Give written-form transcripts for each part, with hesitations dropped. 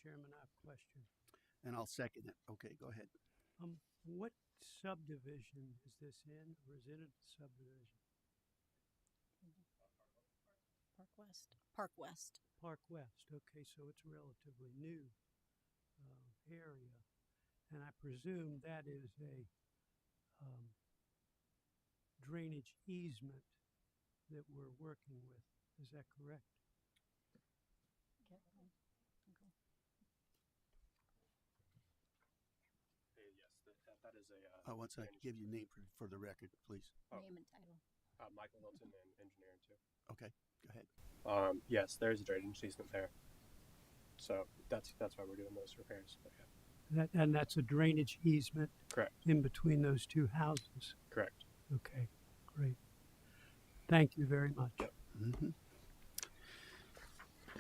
Chairman, I have a question. And I'll second it. Okay, go ahead. What subdivision is this in, or is it a subdivision? Park West. Park West. Park West, okay, so it's a relatively new area. And I presume that is a drainage easement that we're working with. Is that correct? Yes, that is a. Once I give you name for the record, please. Name and title. Michael Hilton and engineering too. Okay, go ahead. Yes, there's a drainage easement there. So that's why we're doing those repairs. But yeah. And that's a drainage easement Correct. in between those two houses. Correct. Okay, great. Thank you very much. Yep. Mm-hmm.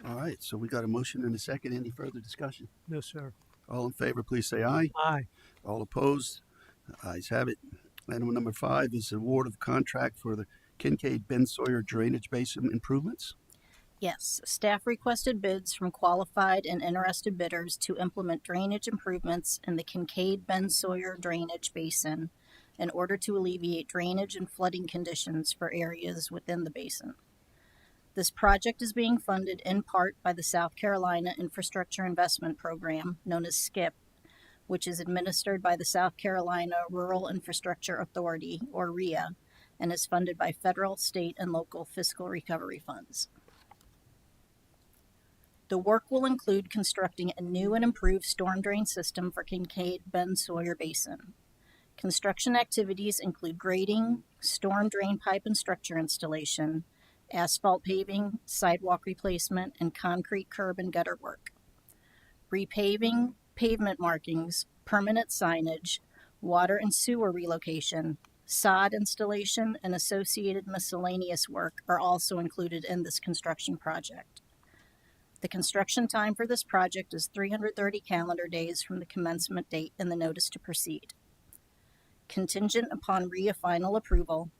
All right, so we got a motion and a second. Any further discussion? No, sir. All in favor, please say aye. Aye. All opposed? The ayes have it. Item number 5 is award of contract for the Kincaid Ben Sawyer drainage basin improvements. Yes, staff requested bids from qualified and interested bidders to implement drainage improvements in the Kincaid Ben Sawyer drainage basin in order to alleviate drainage and flooding conditions for areas within the basin. This project is being funded in part by the South Carolina Infrastructure Investment Program, known as SCIP, which is administered by the South Carolina Rural Infrastructure Authority, or RIA, and is funded by federal, state, and local fiscal recovery funds. The work will include constructing a new and improved storm drain system for Kincaid Ben Sawyer Basin. Construction activities include grading, storm drain pipe and structure installation, asphalt paving, sidewalk replacement, and concrete curb and gutter work. Repaving, pavement markings, permanent signage, water and sewer relocation, sod installation, and associated miscellaneous work are also included in this construction project. The construction time for this project is 330 calendar days from the commencement date in the notice to proceed. Contingent upon RIA final approval,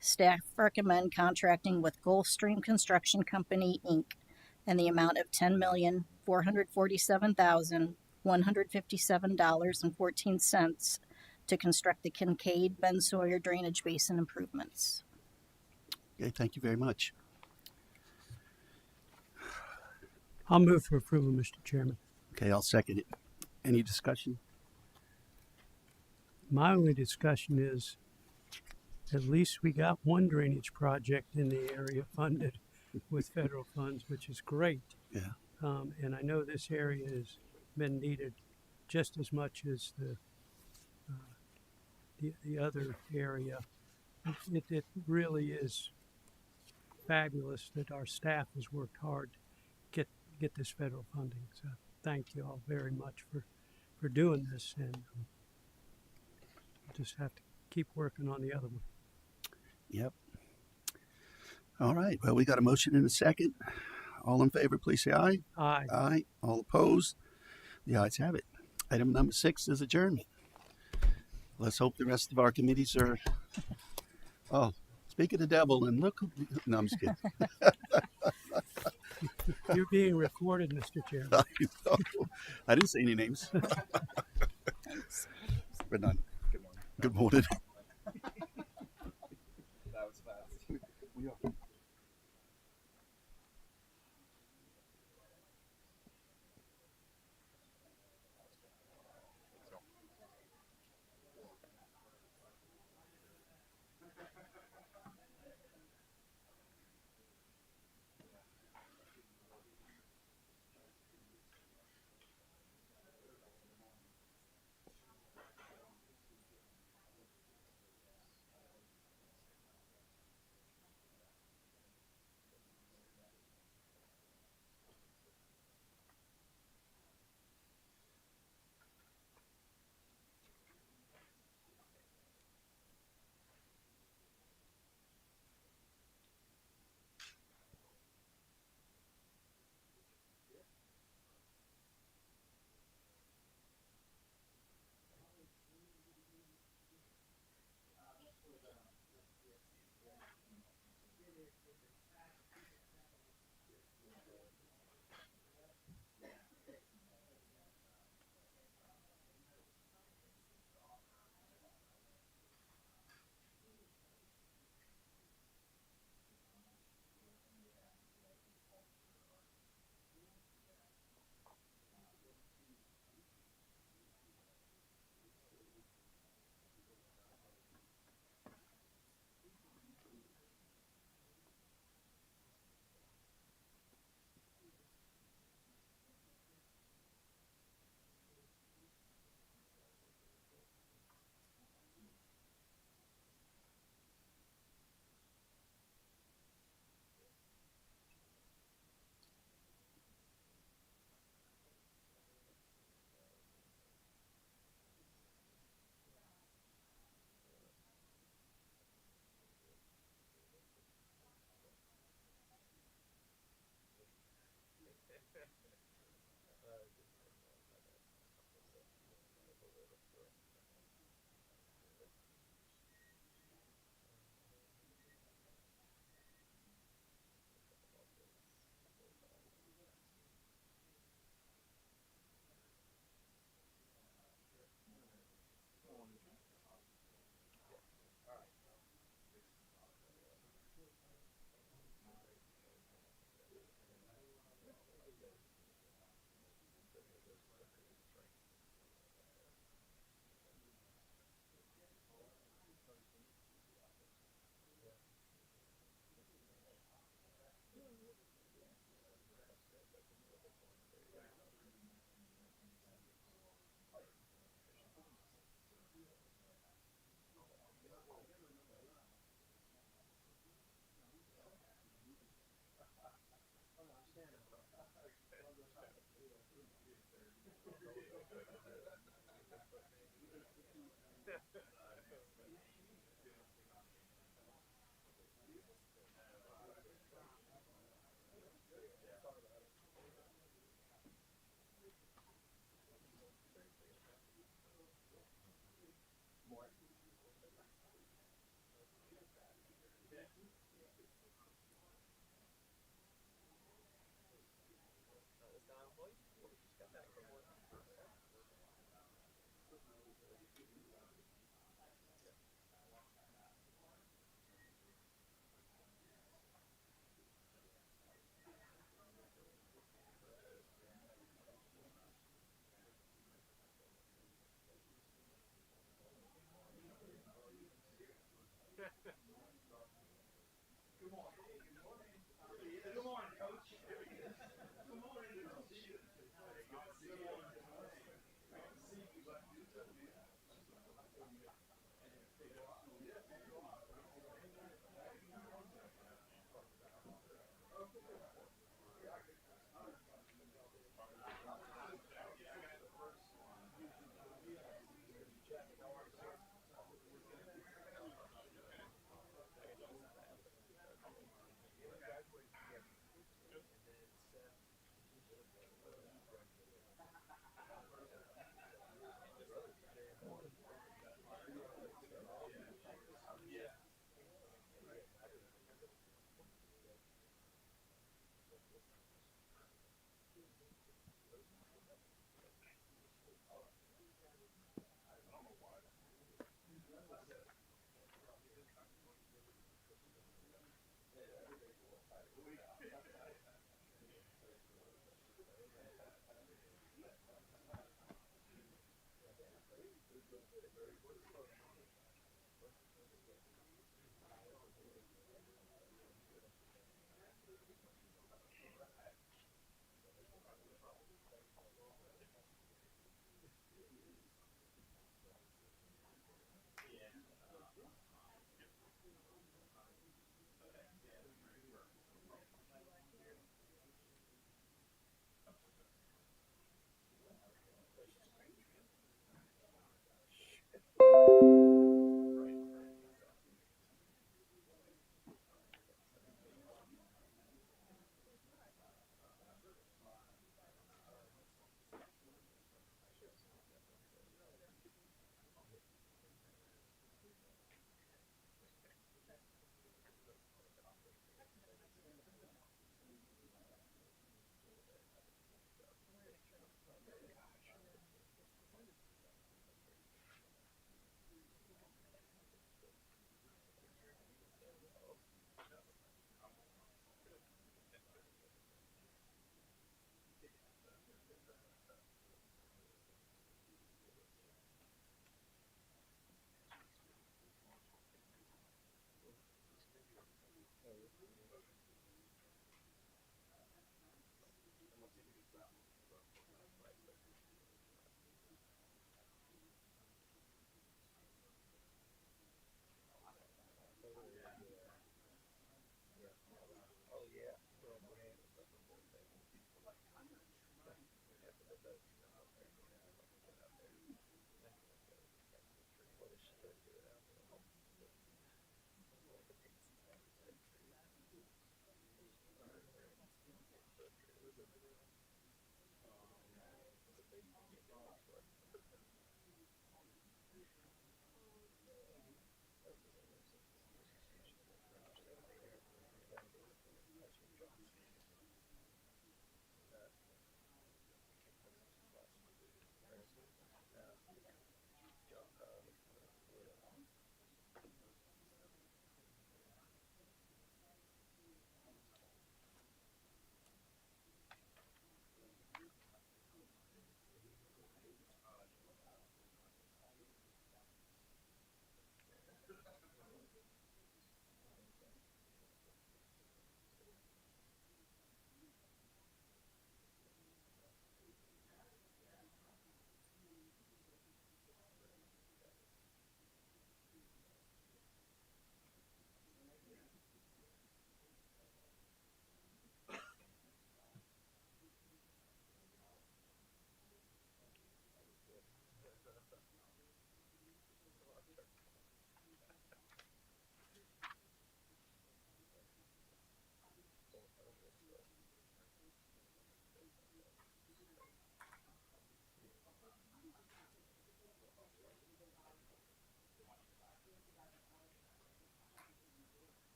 staff recommend contracting with Gulfstream Construction Company, Inc. in the amount of $10,447,157.14 to construct the Kincaid Ben Sawyer drainage basin improvements. Okay, thank you very much. I'll move for approval, Mr. Chairman. Okay, I'll second it. Any discussion? My only discussion is at least we got one drainage project in the area funded with federal funds, which is great. Yeah. And I know this area has been needed just as much as the other area. It really is fabulous that our staff has worked hard to get this federal funding. So thank you all very much for doing this, and just have to keep working on the other one. Yep. All right. Well, we got a motion and a second. All in favor, please say aye. Aye. Aye. All opposed? The ayes have it. Item number 6 is adjournment. Let's hope the rest of our committees are. Oh, speak of the devil and look. No, I'm just kidding. You're being recorded, Mr. Chairman. I know. I didn't say any names. But none. Good morning. Good morning. That was fast. We are.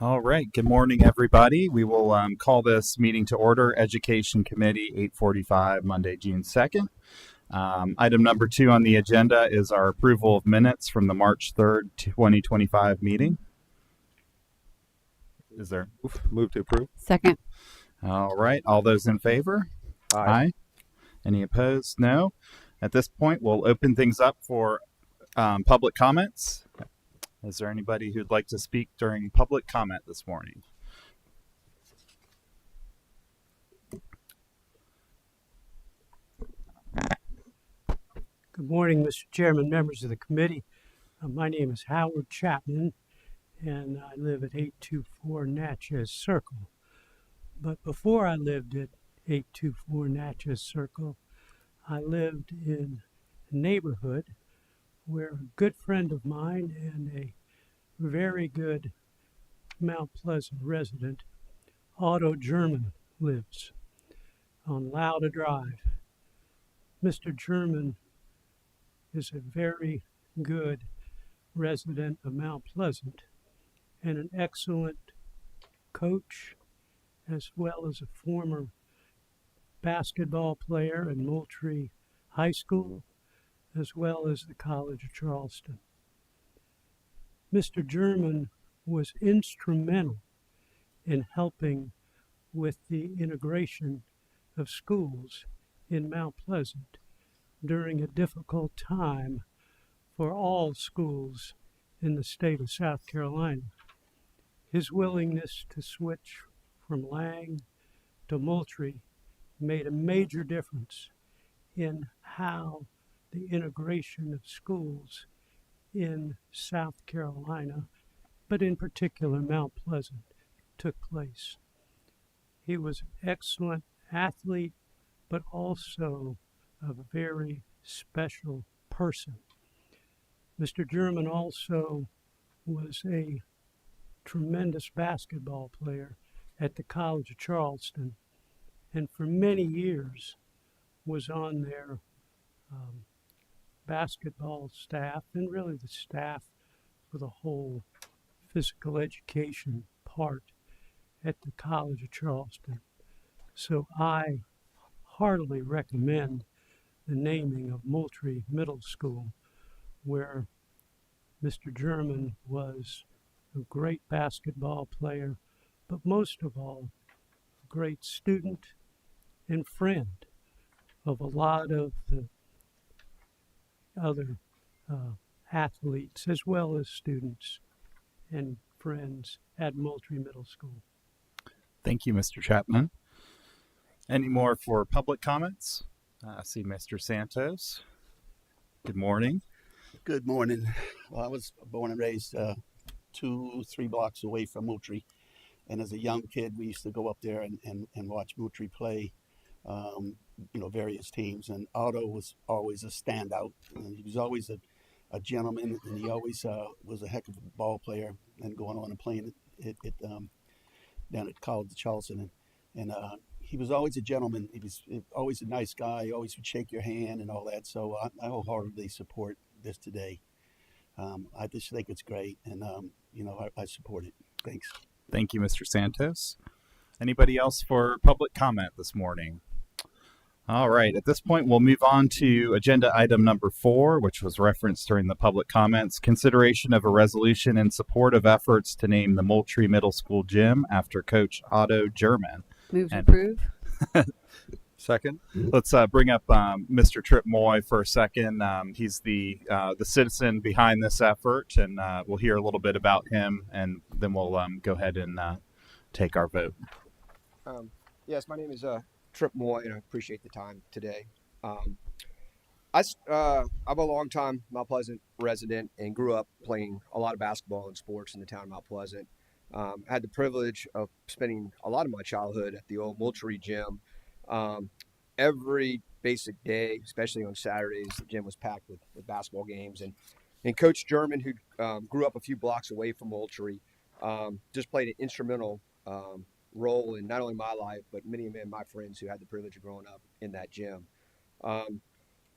All right. Good morning, everybody. We will call this meeting to order. Education Committee, 8:45, Monday, June 2nd. Item number 2 on the agenda is our approval of minutes from the March 3rd, 2025 meeting. Is there? Move to approve. Second. All right. All those in favor? Aye. Any opposed? No. At this point, we'll open things up for public comments. Is there anybody who'd like to speak during public comment this morning? Good morning, Mr. Chairman, members of the committee. My name is Howard Chapman, and I live at 824 Natchez Circle. But before I lived at 824 Natchez Circle, I lived in a neighborhood where a good friend of mine and a very good Mount Pleasant resident, Otto German, lives on Lauda Drive. Mr. German is a very good resident of Mount Pleasant and an excellent coach, as well as a former basketball player in Moultrie High School, as well as the College of Charleston. Mr. German was instrumental in helping with the integration of schools in Mount Pleasant during a difficult time for all schools in the state of South Carolina. His willingness to switch from Lang to Moultrie made a major difference in how the integration of schools in South Carolina, but in particular Mount Pleasant, took place. He was an excellent athlete, but also a very special person. Mr. German also was a tremendous basketball player at the College of Charleston, and for many years was on their basketball staff and really the staff for the whole physical education part at the College of Charleston. So I heartily recommend the naming of Moultrie Middle School, where Mr. German was a great basketball player, but most of all, a great student and friend of a lot of the other athletes, as well as students and friends at Moultrie Middle School. Thank you, Mr. Chapman. Any more for public comments? I see Mr. Santos. Good morning. Good morning. Well, I was born and raised 2-3 blocks away from Moultrie. And as a young kid, we used to go up there and watch Moultrie play, various teams. And Otto was always a standout. And he was always a gentleman, and he always was a heck of a ball player and going on and playing down at College of Charleston. And he was always a gentleman. He was always a nice guy. He always would shake your hand and all that. So I wholeheartedly support this today. I just think it's great, and I support it. Thanks. Thank you, Mr. Santos. Anybody else for public comment this morning? All right. At this point, we'll move on to agenda item number 4, which was referenced during the public comments. Consideration of a resolution in support of efforts to name the Moultrie Middle School gym after Coach Otto German. Move to approve. Second. Let's bring up Mr. Tripp Moy for a second. He's the citizen behind this effort, and we'll hear a little bit about him, and then we'll go ahead and take our vote. Yes, my name is Tripp Moy, and I appreciate the time today. I'm a long-time Mount Pleasant resident and grew up playing a lot of basketball and sports in the town of Mount Pleasant. I had the privilege of spending a lot of my childhood at the old Moultrie gym. every basic day, especially on Saturdays, the gym was packed with basketball games. And Coach German, who grew up a few blocks away from Moultrie, just played an instrumental role in not only my life, but many of my friends who had the privilege of growing up in that gym.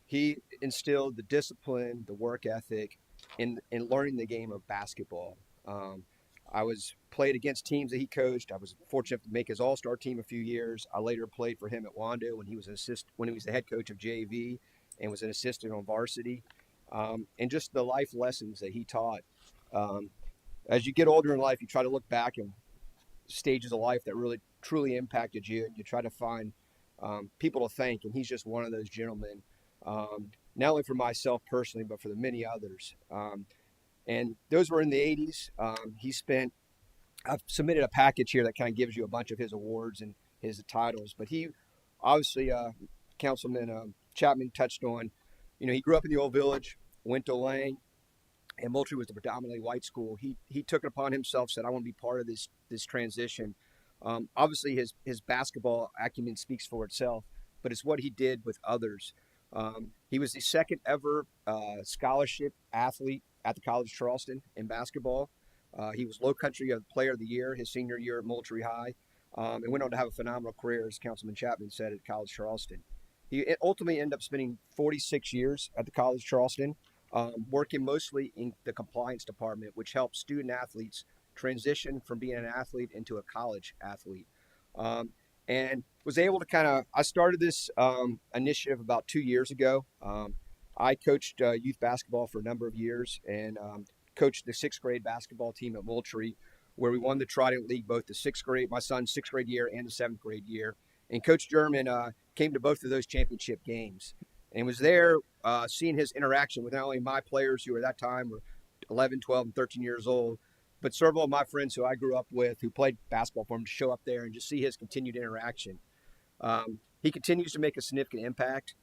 He instilled the discipline, the work ethic in learning the game of basketball. I was played against teams that he coached. I was fortunate to make his all-star team a few years. I later played for him at Wando when he was when he was the head coach of JV and was an assistant on varsity. And just the life lessons that he taught. As you get older in life, you try to look back and stages of life that really truly impacted you, and you try to find people to thank. And he's just one of those gentlemen, not only for myself personally, but for the many others. And those were in the 80s. I've submitted a package here that kind of gives you a bunch of his awards and his titles. But he, obviously, Councilman Chapman touched on, he grew up in the old village, went to Lang, and Moultrie was the predominantly white school. He took it upon himself, said, I want to be part of this transition. Obviously, his basketball acumen speaks for itself, but it's what he did with others. He was the second ever scholarship athlete at the College of Charleston in basketball. He was Low Country Player of the Year his senior year at Moultrie High, and went on to have a phenomenal career, as Councilman Chapman said, at College of Charleston. He ultimately ended up spending 46 years at the College of Charleston, working mostly in the compliance department, which helps student athletes transition from being an athlete into a college athlete. And was able to I started this initiative about 2 years ago. I coached youth basketball for a number of years and coached the 6th grade basketball team at Moultrie, where we won the Trident League both my son's 6th grade year and the 7th grade year. And Coach German came to both of those championship games and was there seeing his interaction with not only my players who at that time were 11, 12, and 13 years old, but several of my friends who I grew up with who played basketball for him to show up there and just see his continued interaction. He continues to make a significant impact.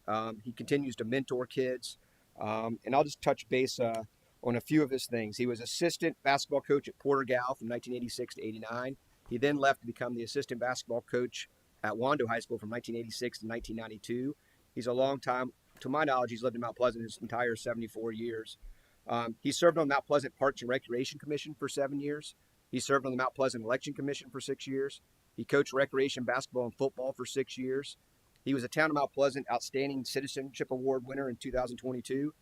He continues to mentor kids. And I'll just touch base on a few of his things. He was assistant basketball coach at Porter Gal from 1986 to 89. He then left to become the assistant basketball coach at Wando High School from 1986 to 1992. He's a long time, to my knowledge, he's lived in Mount Pleasant his entire 74 years. He served on the Mount Pleasant Parks and Recreation Commission for 7 years. He served on the Mount Pleasant Election Commission for 6 years. He coached recreation basketball and football for 6 years. He was a Town of Mount Pleasant Outstanding Citizenship Award winner in 2022.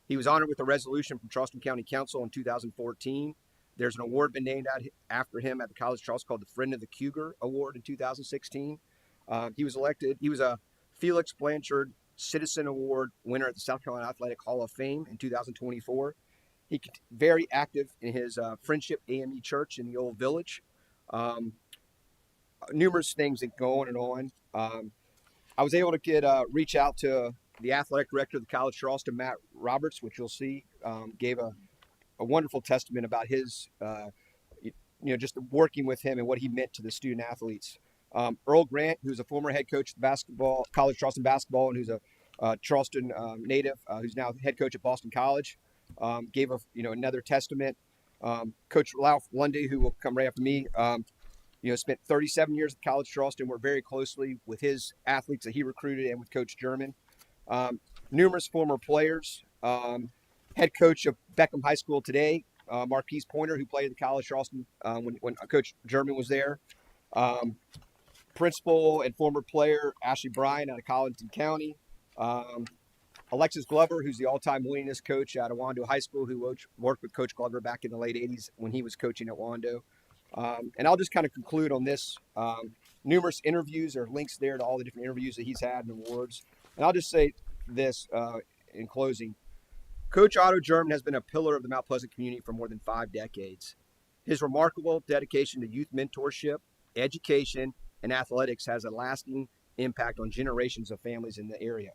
He was honored with a resolution from Charleston County Council in 2014. There's an award been named after him at the College of Charleston called the Friend of the Cougar Award in 2016. He was a Felix Blanchard Citizen Award winner at the South Carolina Athletic Hall of Fame in 2024. He's very active in his Friendship AME Church in the Old Village. Numerous things that go on and on. I was able to reach out to the athletic director of the College of Charleston, Matt Roberts, which you'll see, gave a wonderful testament about his, just working with him and what he meant to the student athletes. Earl Grant, who's a former head coach of College of Charleston basketball, and who's a Charleston native, who's now head coach at Boston College, gave another testament. Coach Ralph Lundy, who will come right after me, spent 37 years at College of Charleston, worked very closely with his athletes that he recruited and with Coach German. Numerous former players. Head coach of Beckham High School today, Marquise Pointer, who played at the College of Charleston when Coach German was there. Principal and former player Ashley Bryan out of Colleton County. Alexis Glover, who's the all-time winningest coach out of Wando High School, who worked with Coach Glover back in the late 80s when he was coaching at Wando. And I'll just kind of conclude on this. Numerous interviews, or links there to all the different interviews that he's had and awards. And I'll just say this in closing. Coach Otto German has been a pillar of the Mount Pleasant community for more than 5 decades. His remarkable dedication to youth mentorship, education, and athletics has a lasting impact on generations of families in the area.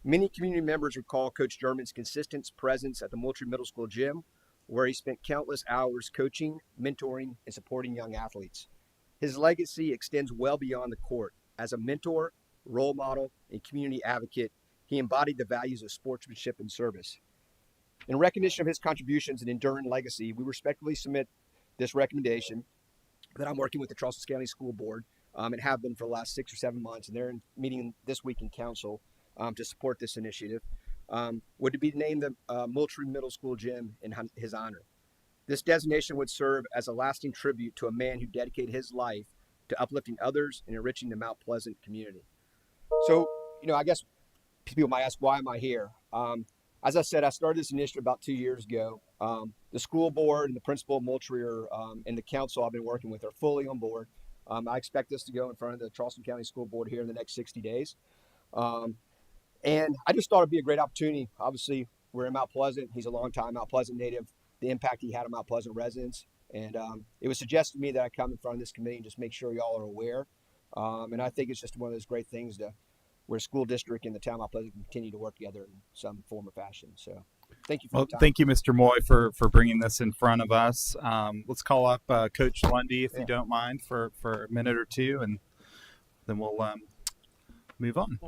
Many community members recall Coach German's consistent presence at the Moultrie Middle School gym, where he spent countless hours coaching, mentoring, and supporting young athletes. His legacy extends well beyond the court. As a mentor, role model, and community advocate, he embodied the values of sportsmanship and service. In recognition of his contributions and enduring legacy, we respectfully submit this recommendation that I'm working with the Charleston County School Board and have been for the last 6 or 7 months. And they're meeting this week in council to support this initiative. Would to be named the Moultrie Middle School gym in his honor. This designation would serve as a lasting tribute to a man who dedicated his life to uplifting others and enriching the Mount Pleasant community. So, I guess people might ask, why am I here? As I said, I started this initiative about 2 years ago. The school board and the principal of Moultrie and the council I've been working with are fully on board. I expect this to go in front of the Charleston County School Board here in the next 60 days. And I just thought it'd be a great opportunity. Obviously, we're in Mount Pleasant. He's a longtime Mount Pleasant native. The impact he had on Mount Pleasant residents. And it was suggested to me that I come in front of this committee and just make sure y'all are aware. And I think it's just one of those great things where school district and the town of Mount Pleasant can continue to work together in some form or fashion. So thank you for the time. Thank you, Mr. Moy, for bringing this in front of us. Let's call up Coach Lundy, if you don't mind, for a minute or two, and then we'll move on.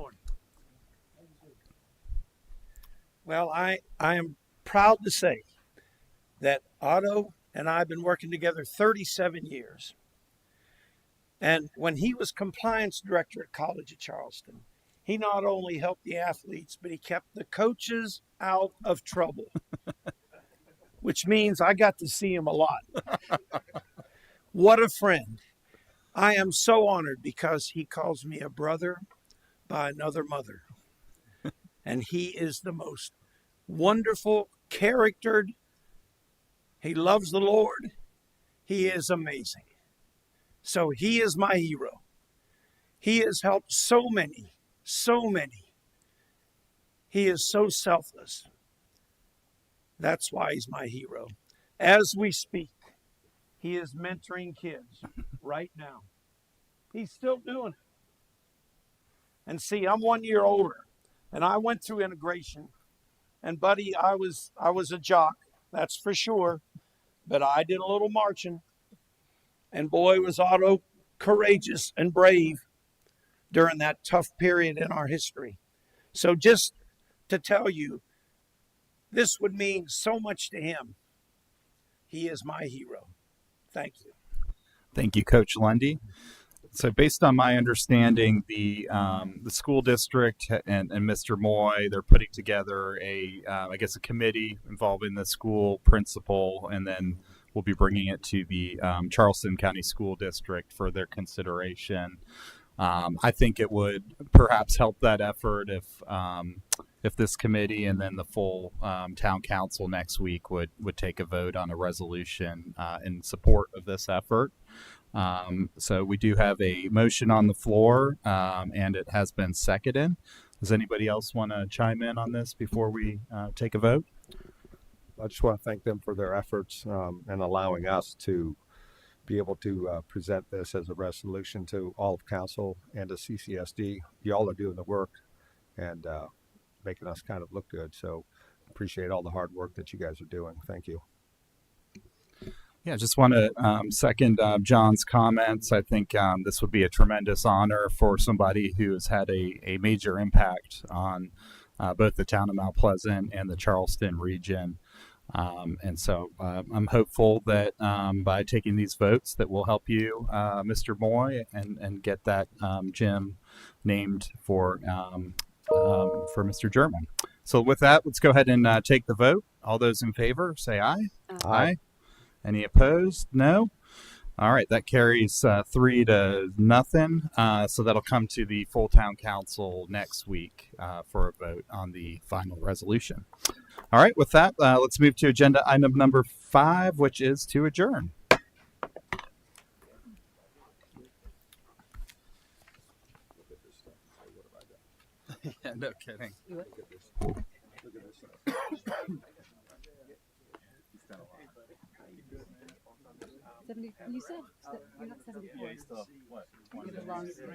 Well, I am proud to say that Otto and I have been working together 37 years. And when he was compliance director at College of Charleston, he not only helped the athletes, but he kept the coaches out of trouble, which means I got to see him a lot. What a friend. I am so honored because he calls me a brother by another mother. And he is the most wonderful, charactered. He loves the Lord. He is amazing. So he is my hero. He has helped so many. He is so selfless. That's why he's my hero. As we speak, he is mentoring kids right now. He's still doing it. And see, I'm 1 year older, and I went through integration. And buddy, I was a jock, that's for sure. But I did a little marching. And boy, was Otto courageous and brave during that tough period in our history. So just to tell you, this would mean so much to him. He is my hero. Thank you. Thank you, Coach Lundy. So based on my understanding, the school district and Mr. Moy, they're putting together a committee involving the school principal, and then we'll be bringing it to the Charleston County School District for their consideration. I think it would perhaps help that effort if this committee and then the full town council next week would take a vote on a resolution in support of this effort. So we do have a motion on the floor, and it has been seconded. Does anybody else want to chime in on this before we take a vote? I just want to thank them for their efforts and allowing us to be able to present this as a resolution to all of council and to CCSD. Y'all are doing the work and making us kind of look good. So appreciate all the hard work that you guys are doing. Thank you. Yeah, just want to second John's comments. I think this would be a tremendous honor for somebody who has had a major impact on both the town of Mount Pleasant and the Charleston region. And so I'm hopeful that by taking these votes that will help you, Mr. Moy, and get that gym named for Mr. German. So with that, let's go ahead and take the vote. All those in favor, say aye. Aye. Any opposed? No. All right, that carries 3-0. So that'll come to the full town council next week for a vote on the final resolution. All right, with that, let's move to agenda item number 5, which is to adjourn. Yeah, no kidding. You said you're not 74. Yeah, still what? You have a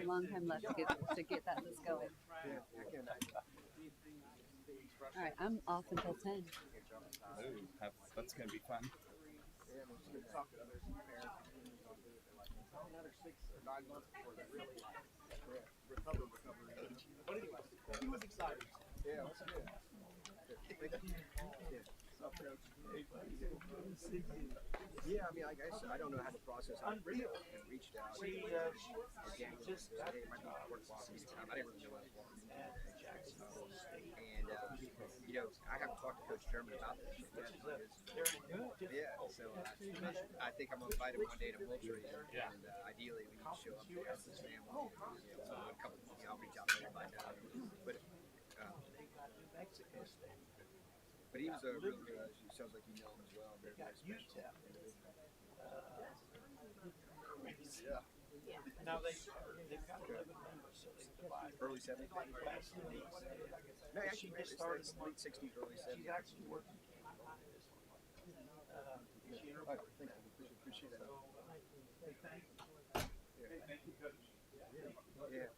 long time left to get that list going. All right, I'm off until 10. That's gonna be fun. He was excited. Yeah, Yeah, I mean, like I said, I don't know how to process it. Unreal. And reached out. And Daniel just said, hey, it might be worthwhile for me to come. I didn't really know what I was walking into. And, you know, I haven't talked to Coach German about this yet. Yeah, so I think I'm going to invite him one day to Moultrie. And ideally, we need to show up there with his family. So a couple, I'll reach out to him and find out. But he was a real good. It sounds like you know him as well. Very, very special. Now they've got 11 members, so they divide. Early 70s. No, actually, She just it's started late 60s, early 70s. She's actually working. Appreciate that. Yeah.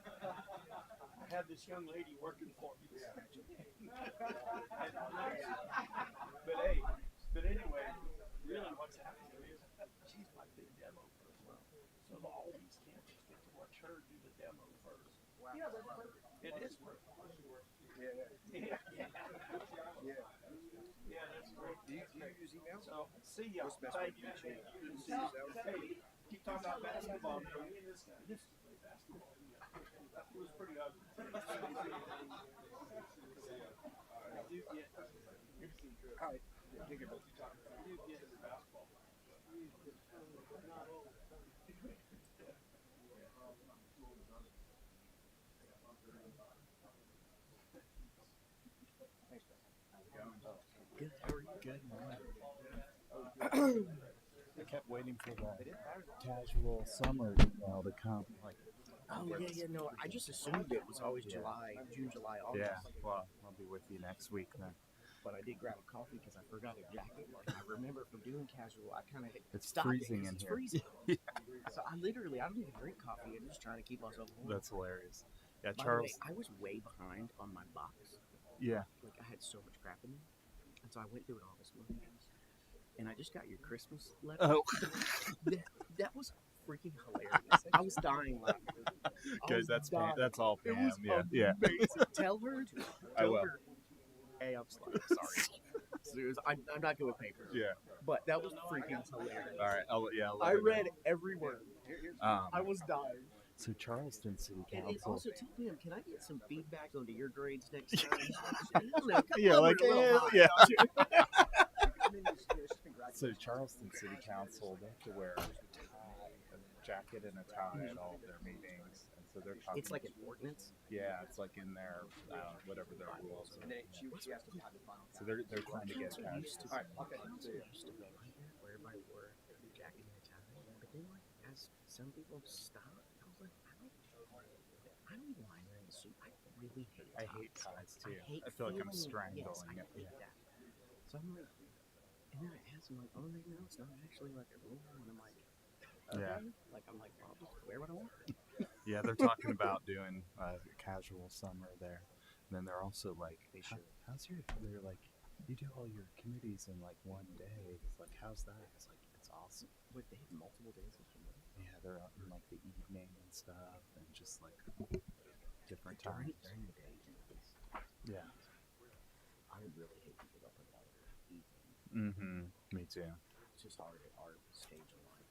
I had this young lady working for me. But anyway, really what's happening is she's my big demo person. So all these campers get to watch her do the demo first. Wow. It is perfect. Yeah. Yeah, that's great. Do you use email? So, see y'all. What's the best Thank way to you. reach you? Hey, keep talking about basketball. This basketball. It was pretty ugly. I do get. All right. Take it. I do get basketball. Good. How are you? Good. I kept waiting for that casual summer email to come. Like, Oh yeah, no. I just assumed it was always July, June, July, August. yeah. Well, I'll be with you next week then. But I did grab a coffee because I forgot a jacket. And I remember from doing casual, I kind of It's stopped freezing in it's here. freezing. So I don't even drink coffee. I'm just trying to keep myself warm. That's hilarious. Yeah, By Charles. the way, I was way behind on my box. Yeah. Like I had so much crap in there, and so I went through it all this morning. And I just got your Christmas letter. Oh. that was freaking hilarious. I was dying laughing. Good. That's Pam. That's all It Pam. was Yeah. amazing. Tell her. I will. Her. Hey, I'm sorry. Seriously, I'm not good with paper. Yeah. But that was freaking hilarious. All right. I'll let I her know. read every word. I was dying. So Charleston City And Council. also tell him, can I get some feedback onto your grades next time? Yeah, like, yeah. Congrats. So Charleston City Council, they have to wear a tie, a jacket and a tie at all of their meetings, and so they're talking. It's like an ordinance. Yeah, it's like in their whatever their rules. And then she has to have the final. So they're trying to get that. All right. Okay. Used to be like that, where everybody wore a jacket and a tie. But then, like, as some people stopped, I was like, I don't even mind wearing a suit. I really hate ties. I hate ties too. I feel like I'm feeling- strangling yes, I it. hate that. So I'm like, and then I asked him, like, oh, no, it's not actually like a rule. And I'm like, okay. Yeah. Like, I'm like, well, I'll just wear what I want. Yeah, they're talking about doing casual summer there. And then they're also like, They should. how's your? They're like, you do all your committees in like one day. It's like, how's that? It's like, it's awesome. Wait, they have multiple days of committee? Yeah, they're out in like the evening and stuff, and just like different During times. the day, committees. Yeah. I would really hate to give up another evening. Mm-hmm. Me too. It's just hard at our stage of life.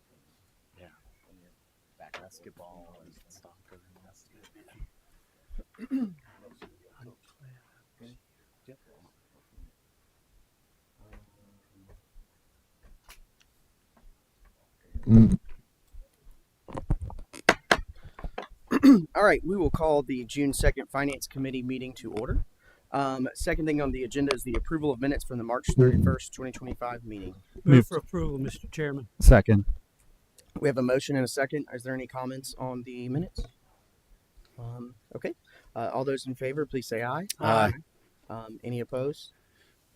Yeah. When you're back Basketball and soccer and that stuff. All right, we will call the June 2nd Finance Committee meeting to order. Second thing on the agenda is the approval of minutes from the March 31st, 2025 meeting. Move for approval, Mr. Chairman. Second. We have a motion and a second. Is there any comments on the minutes? Okay. All those in favor, please say aye. Aye. Any opposed?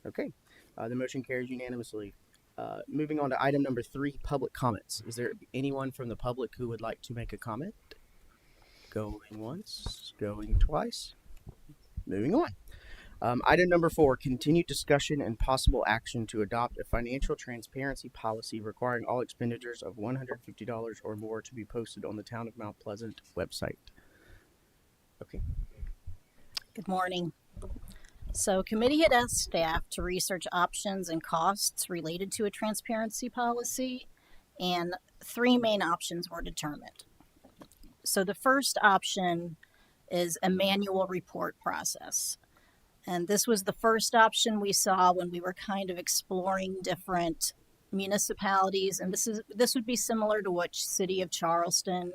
Okay. The motion carries unanimously. Moving on to item number 3, public comments. Is there anyone from the public who would like to make a comment? Going once, going twice. Moving on. Item number 4, continued discussion and possible action to adopt a financial transparency policy requiring all expenditures of $150 or more to be posted on the Town of Mount Pleasant website. Okay. Good morning. So, committee had asked staff to research options and costs related to a transparency policy, and three main options were determined. So, the first option is a manual report process. And this was the first option we saw when we were kind of exploring different municipalities. And this would be similar to what City of Charleston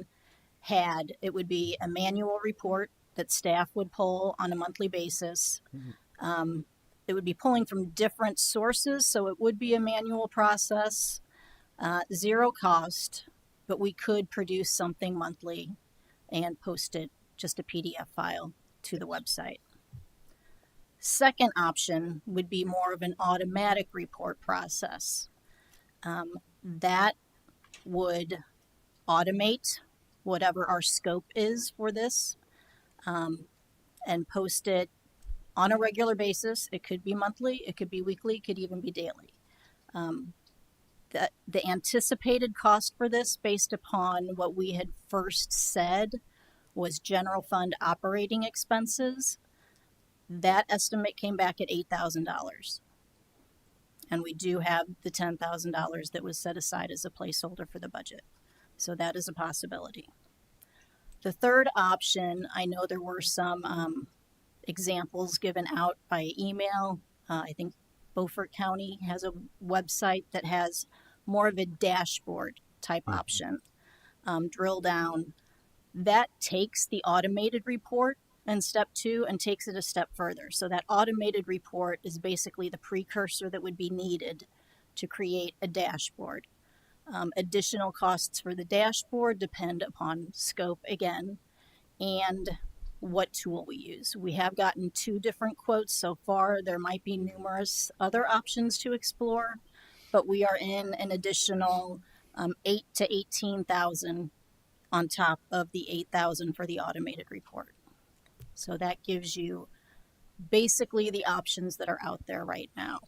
had. It would be a manual report that staff would pull on a monthly basis. It would be pulling from different sources, so it would be a manual process, zero cost, but we could produce something monthly and post it, just a PDF file, to the website. Second option would be more of an automatic report process. That would automate whatever our scope is for this, and post it on a regular basis. It could be monthly, it could be weekly, it could even be daily. The anticipated cost for this, based upon what we had first said, was general fund operating expenses. That estimate came back at $8,000. And we do have the $10,000 that was set aside as a placeholder for the budget. So that is a possibility. The third option, I know there were some examples given out by email. I think Beaufort County has a website that has more of a dashboard type option. Drill down. That takes the automated report in step 2 and takes it a step further. So that automated report is basically the precursor that would be needed to create a dashboard. Additional costs for the dashboard depend upon scope again and what tool we use. We have gotten 2 different quotes so far. There might be numerous other options to explore, but we are in an additional $8,000 to $18,000 on top of the $8,000 for the automated report. So that gives you basically the options that are out there right now.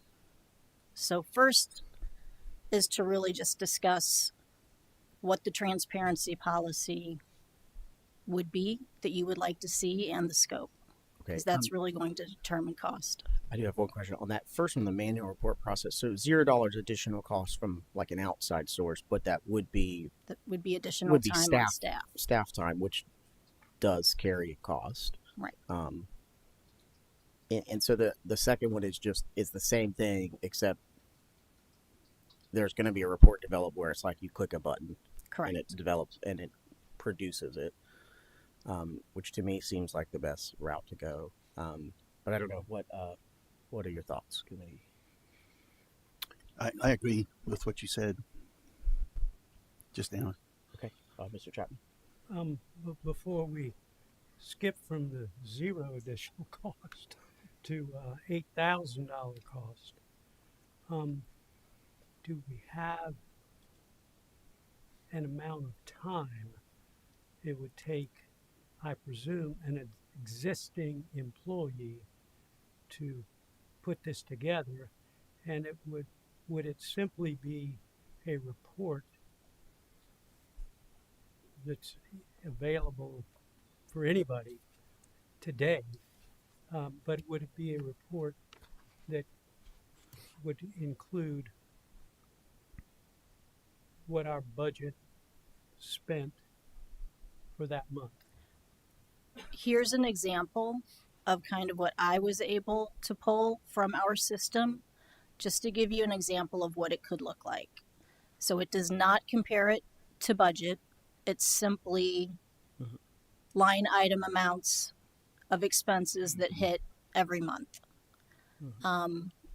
So first is to really just discuss what the transparency policy would be that you would like to see and the scope, Okay. because that's really going to determine cost. I do have one question on that first one, the manual report process. So $0 additional cost from like an outside source, but that would be That would be additional time on staff time, which does carry a cost. Right. And so the second one is the same thing, except there's going to be a report developed where it's like you click a button Correct. and it's developed and it produces it, which to me seems like the best route to go. But I don't know what are your thoughts, committee? I agree with what you said just now. Okay, Mr. Chapman. Before we skip from the zero additional cost to $8,000 cost, do we have an amount of time it would take, I presume, an existing employee to put this together, and would it simply be a report that's available for anybody today, but would it be a report that would include what our budget spent for that month? Here's an example of kind of what I was able to pull from our system, just to give you an example of what it could look like. So it does not compare it to budget. It's simply line item amounts of expenses that hit every month.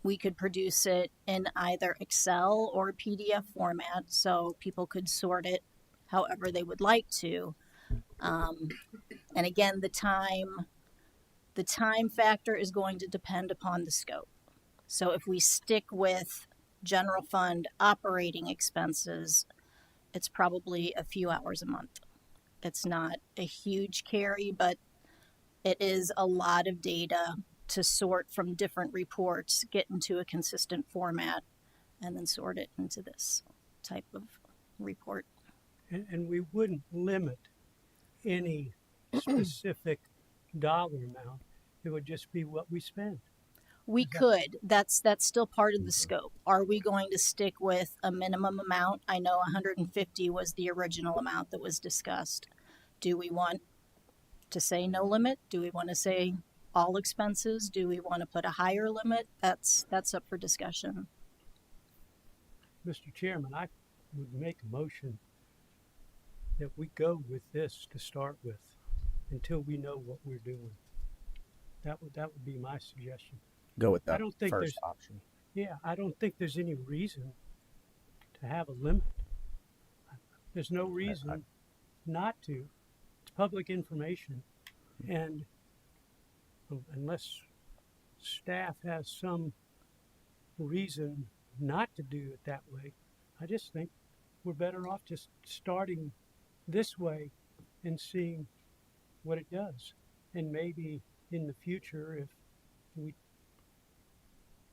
We could produce it in either Excel or PDF format, so people could sort it however they would like to. And again, the time factor is going to depend upon the scope. So if we stick with general fund operating expenses, it's probably a few hours a month. It's not a huge carry, but it is a lot of data to sort from different reports, get into a consistent format, and then sort it into this type of report. And we wouldn't limit any specific dollar amount. It would just be what we spend. We could. That's still part of the scope. Are we going to stick with a minimum amount? I know 150 was the original amount that was discussed. Do we want to say no limit? Do we want to say all expenses? Do we want to put a higher limit? That's up for discussion. Mr. Chairman, I would make a motion that we go with this to start with until we know what we're doing. That would be my suggestion. Go with I the don't think first option. Yeah, I don't think there's any reason to have a limit. There's no reason not to. It's public information, and unless staff has some reason not to do it that way, I just think we're better off just starting this way and seeing what it does. And maybe in the future, if we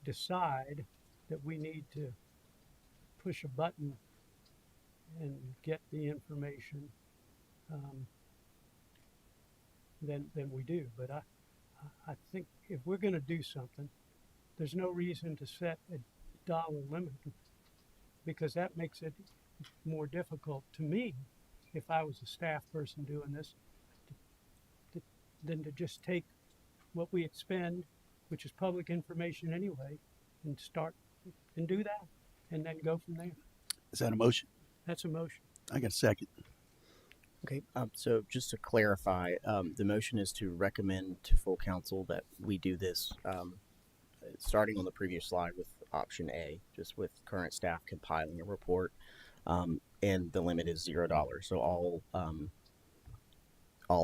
decide that we need to push a button and get the information, then we do. But I think if we're going to do something, there's no reason to set a dollar limit, because that makes it more difficult to me, if I was a staff person doing this, than to just take what we expend, which is public information anyway, and start and do that, and then go from there. Is that a motion? That's a motion. I got a second. Okay, so just to clarify, the motion is to recommend to full council that we do this, starting on the previous slide with option A, just with current staff compiling a report, and the limit is $0. So all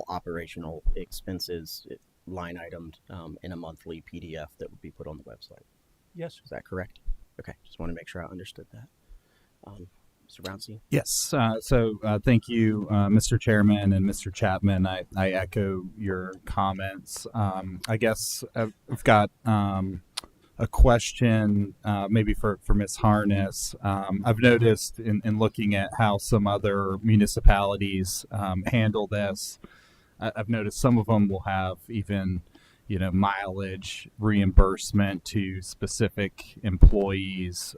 operational expenses line itemed in a monthly PDF that would be put on the website. Yes. Is that correct? Okay, just want to make sure I understood that. Mr. Brownstein? Yes. Thank you, Mr. Chairman and Mr. Chapman. I echo your comments. I guess I've got a question maybe for Ms. Harness. I've noticed in looking at how some other municipalities handle this, I've noticed some of them will have even, mileage reimbursement to specific employees.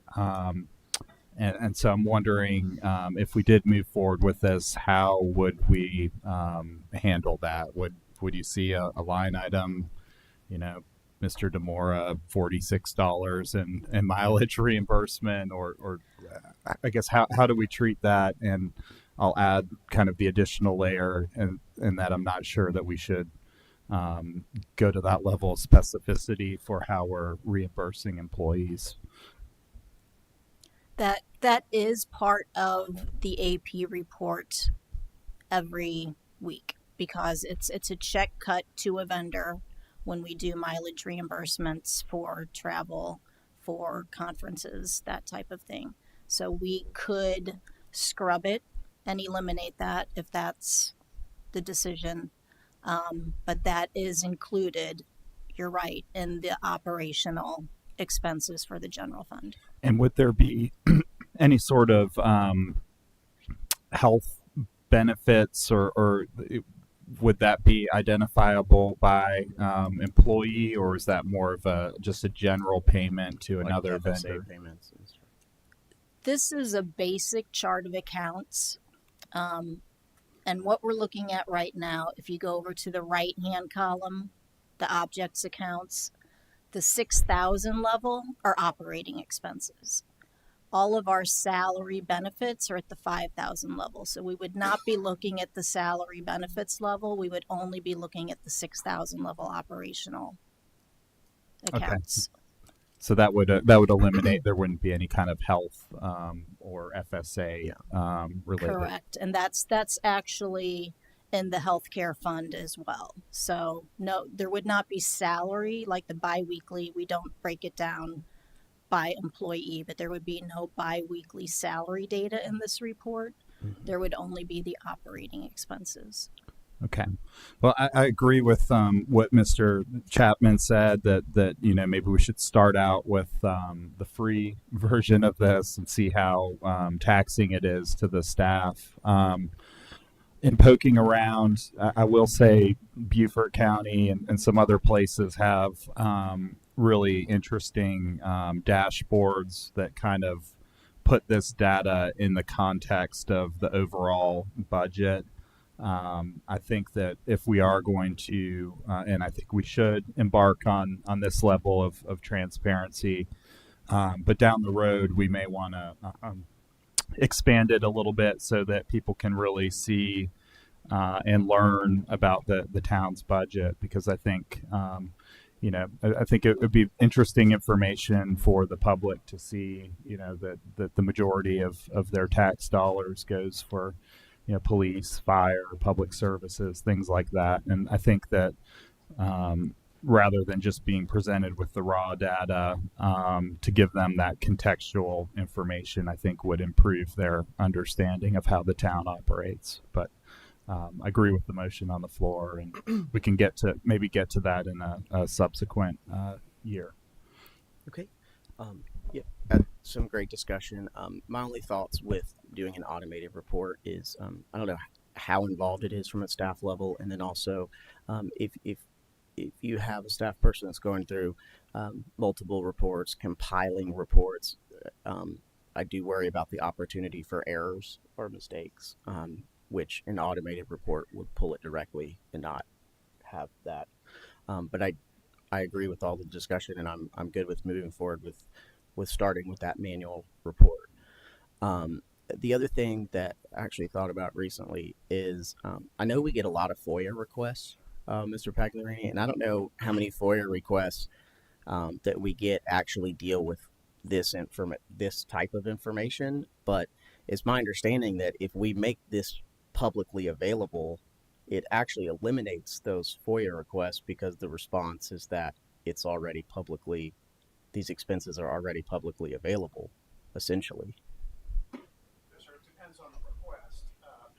And so I'm wondering if we did move forward with this, how would we handle that? Would you see a line item, Mr. Demora, $46 and mileage reimbursement, or I guess how do we treat that? And I'll add kind of the additional layer, and that I'm not sure that we should go to that level of specificity for how we're reimbursing employees. That is part of the AP report every week, because it's a check cut to a vendor when we do mileage reimbursements for travel, for conferences, that type of thing. So we could scrub it and eliminate that if that's the decision. But that is included, you're right, in the operational expenses for the general fund. And would there be any sort of health benefits, or would that be identifiable by employee, or is that more of just a general payment to another FSA vendor? payments. This is a basic chart of accounts. And what we're looking at right now, if you go over to the right-hand column, the objects accounts, the 6,000 level are operating expenses. All of our salary benefits are at the 5,000 level. So we would not be looking at the salary benefits level. We would only be looking at the 6,000 level operational accounts. Okay. So that would eliminate, there wouldn't be any kind of health or FSA related. Correct. And that's actually in the healthcare fund as well. So no, there would not be salary like the biweekly. We don't break it down by employee, but there would be no biweekly salary data in this report. Mm-hmm. There would only be the operating expenses. Okay. Well, I agree with what Mr. Chapman said, that maybe we should start out with the free version of this and see how taxing it is to the staff. In poking around, I will say Beaufort County and some other places have really interesting dashboards that kind of put this data in the context of the overall budget. I think that if we are going to, and I think we should embark on this level of transparency, but down the road we may want to expand it a little bit so that people can really see and learn about the town's budget, because I think I think it would be interesting information for the public to see, that the majority of their tax dollars goes for, police, fire, public services, things like that. And I think that rather than just being presented with the raw data, to give them that contextual information, I think would improve their understanding of how the town operates. But I agree with the motion on the floor, and we can get to that in a subsequent year. Okay. Yeah, some great discussion. My only thoughts with doing an automated report is I don't know how involved it is from a staff level, and then also if you have a staff person that's going through multiple reports, compiling reports, I do worry about the opportunity for errors or mistakes, which an automated report would pull it directly and not have that. But I agree with all the discussion, and I'm good with moving forward with starting with that manual report. The other thing that I actually thought about recently is I know we get a lot of FOIA requests, Mr. Pagliarini, and I don't know how many FOIA requests that we get actually deal with this type of information, but it's my understanding that if we make this publicly available, it actually eliminates those FOIA requests, because the response is that these expenses are already publicly available, essentially. Yes, sir. It depends on the request,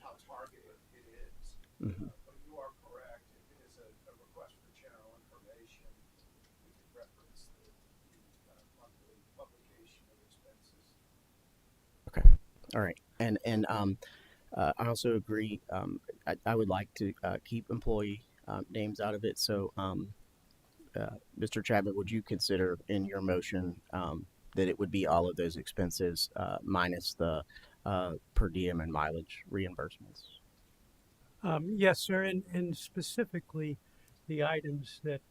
how targeted it is. Mm-hmm. But you are correct. If it is a request for general information, we could reference the monthly publication of expenses. Okay. All right. And I also agree. I would like to keep employee names out of it. So, Mr. Chapman, would you consider in your motion that it would be all of those expenses minus the per diem and mileage reimbursements? Yes, sir, and specifically the items that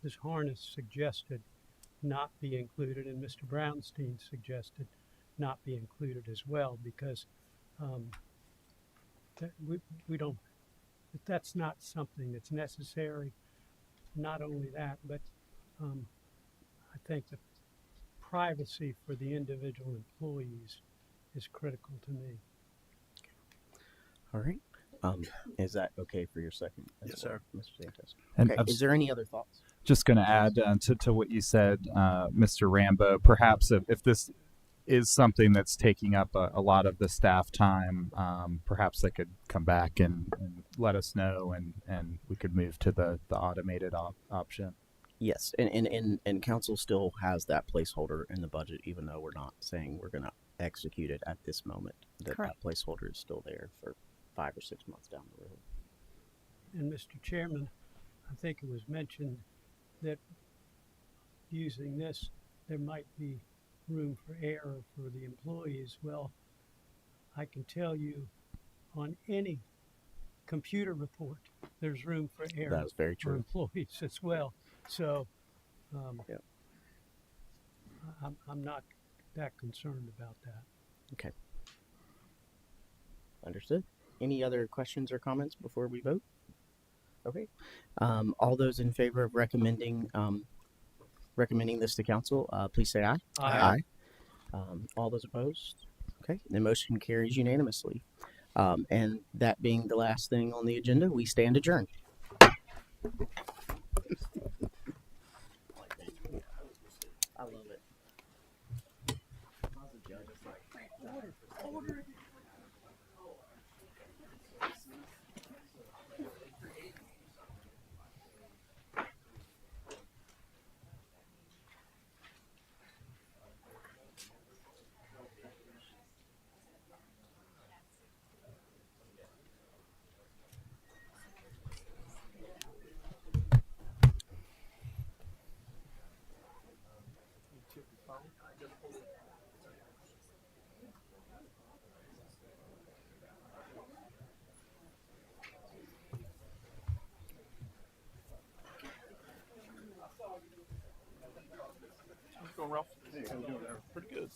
Ms. Harness suggested not be included, and Mr. Brownstein suggested not be included as well, because we don't. That's not something that's necessary. Not only that, but I think the privacy for the individual employees is critical to me. All right. Is that okay for your second? Yes, sir. Mr. Santos. And Okay. Is there any other thoughts? Just going to add to what you said, Mr. Rambo, perhaps if this is something that's taking up a lot of the staff time, perhaps they could come back and let us know, and we could move to the automated option. Yes, and council still has that placeholder in the budget, even though we're not saying we're going to execute it at this moment. That placeholder is still there for 5 or 6 months down the road. And Mr. Chairman, I think it was mentioned that using this, there might be room for error for the employees. Well, I can tell you on any computer report, there's room for error That is very for true. employees as well. So Yeah. I'm not that concerned about that. Okay. Understood. Any other questions or comments before we vote? Okay. All those in favor of recommending this to council, please say aye. Aye. All those opposed? Okay. The motion carries unanimously. And that being the last thing on the agenda, we stand adjourned. I love it. Hey, how you doing there? Pretty good.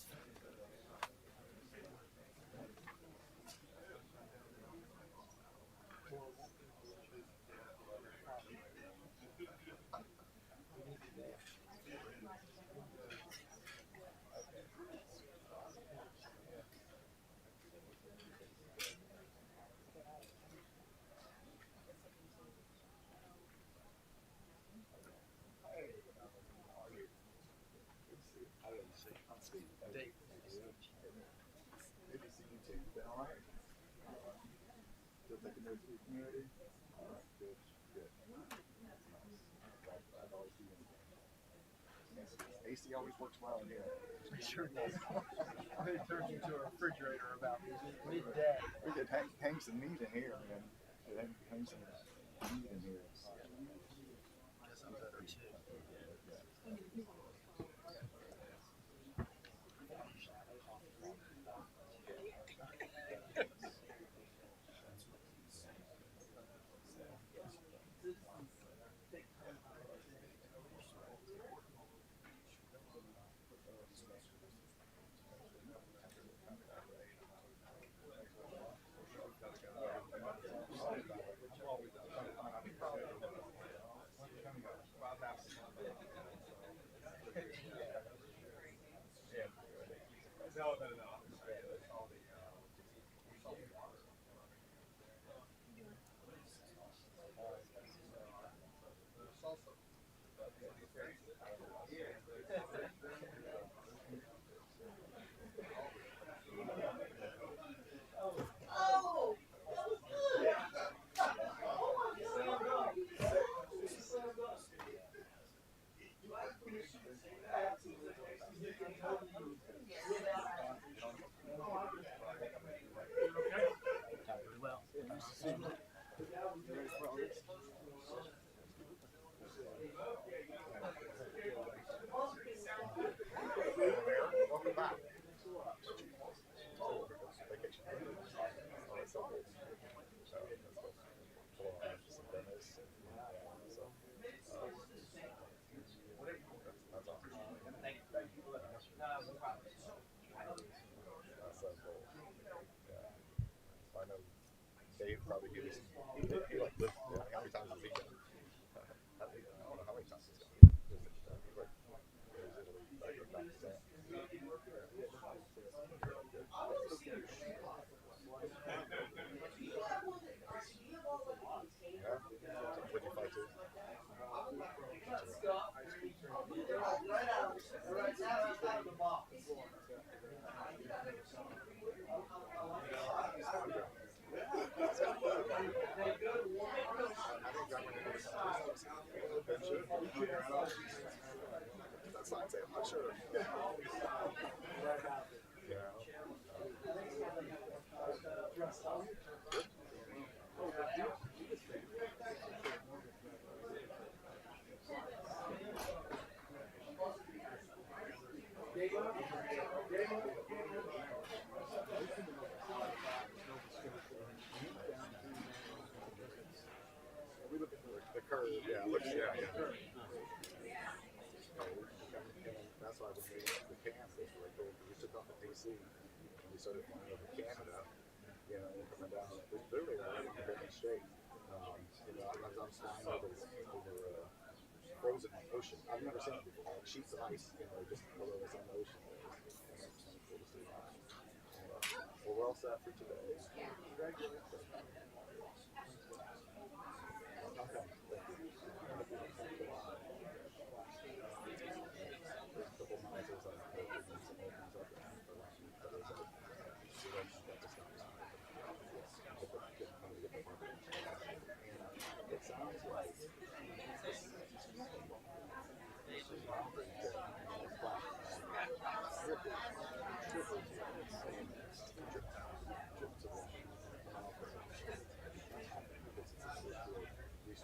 Good to see you too. Been all right? Still taking notes of your community? All right, good, good. I'd always be in AC always works well in here. It sure does. It turns into a refrigerator about midday. We could hang some meat in here, man. Hang some meat in here. Guess I'm better too. I know Dave probably gave you some. He like lived. How many times has he been? I don't know how many times he's been. Would you fight too? That's not saying I'm not sure. We look at the curve, yeah, that's why we made the campus. We took off the DC and we started flying over Canada, coming down. It's literally very straight. I'm flying over frozen ocean. I've never seen it before. Like sheets of ice, just below us on the ocean. Cool to see. Well, we're all set for today. It sounds like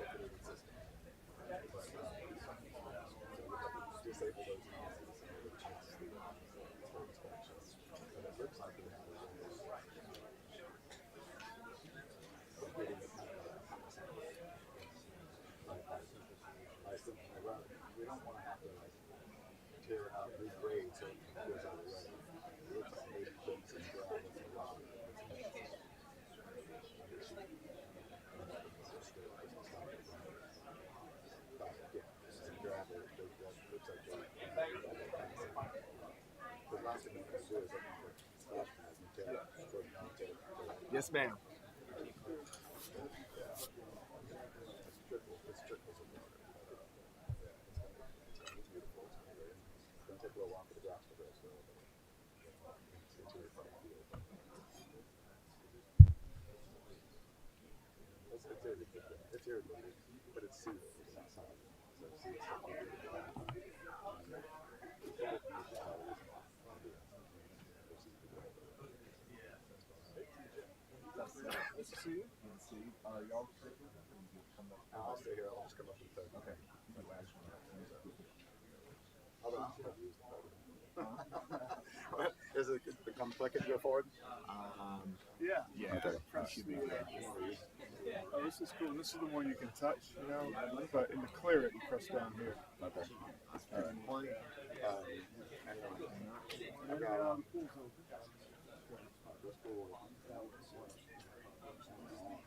disable those nozzles and really chance the inspections. And it looks like we have we don't want to have to tear it out, regrade, so Yes, ma'am. It's irrigated, but it's seeded. It's not solid. So Nice to see you. Good to see you. Y'all I'll stay here. I'll just come up to the third. Okay. The last one. I'll use the photo. Is it become quick as you go forward? Yeah. Okay. Should be good. Oh, this is cool. This is the one you can touch, you know, but in the clear it, you press down here. Okay. One.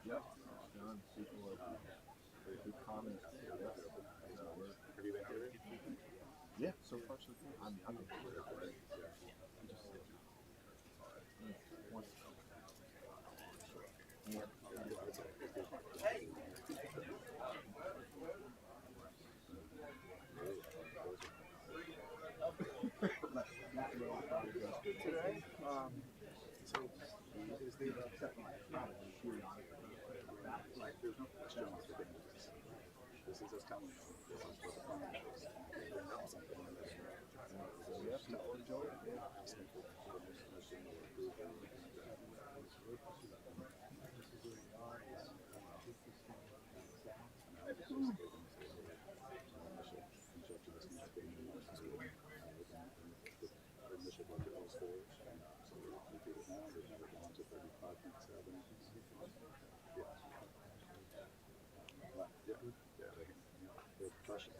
Yep. Done. People are good comments. Have you been here? Yeah, so far so good. I'm today, so is the Like, there's no question on the dangerous. This is just telling you this is what the problem is. There's not something in this. yes, people enjoy it. Yeah. Asking for permission or approval. Initial budget was 4, so we did it now. They've never gone to 35.7. Yeah. Yeah, they're professionals.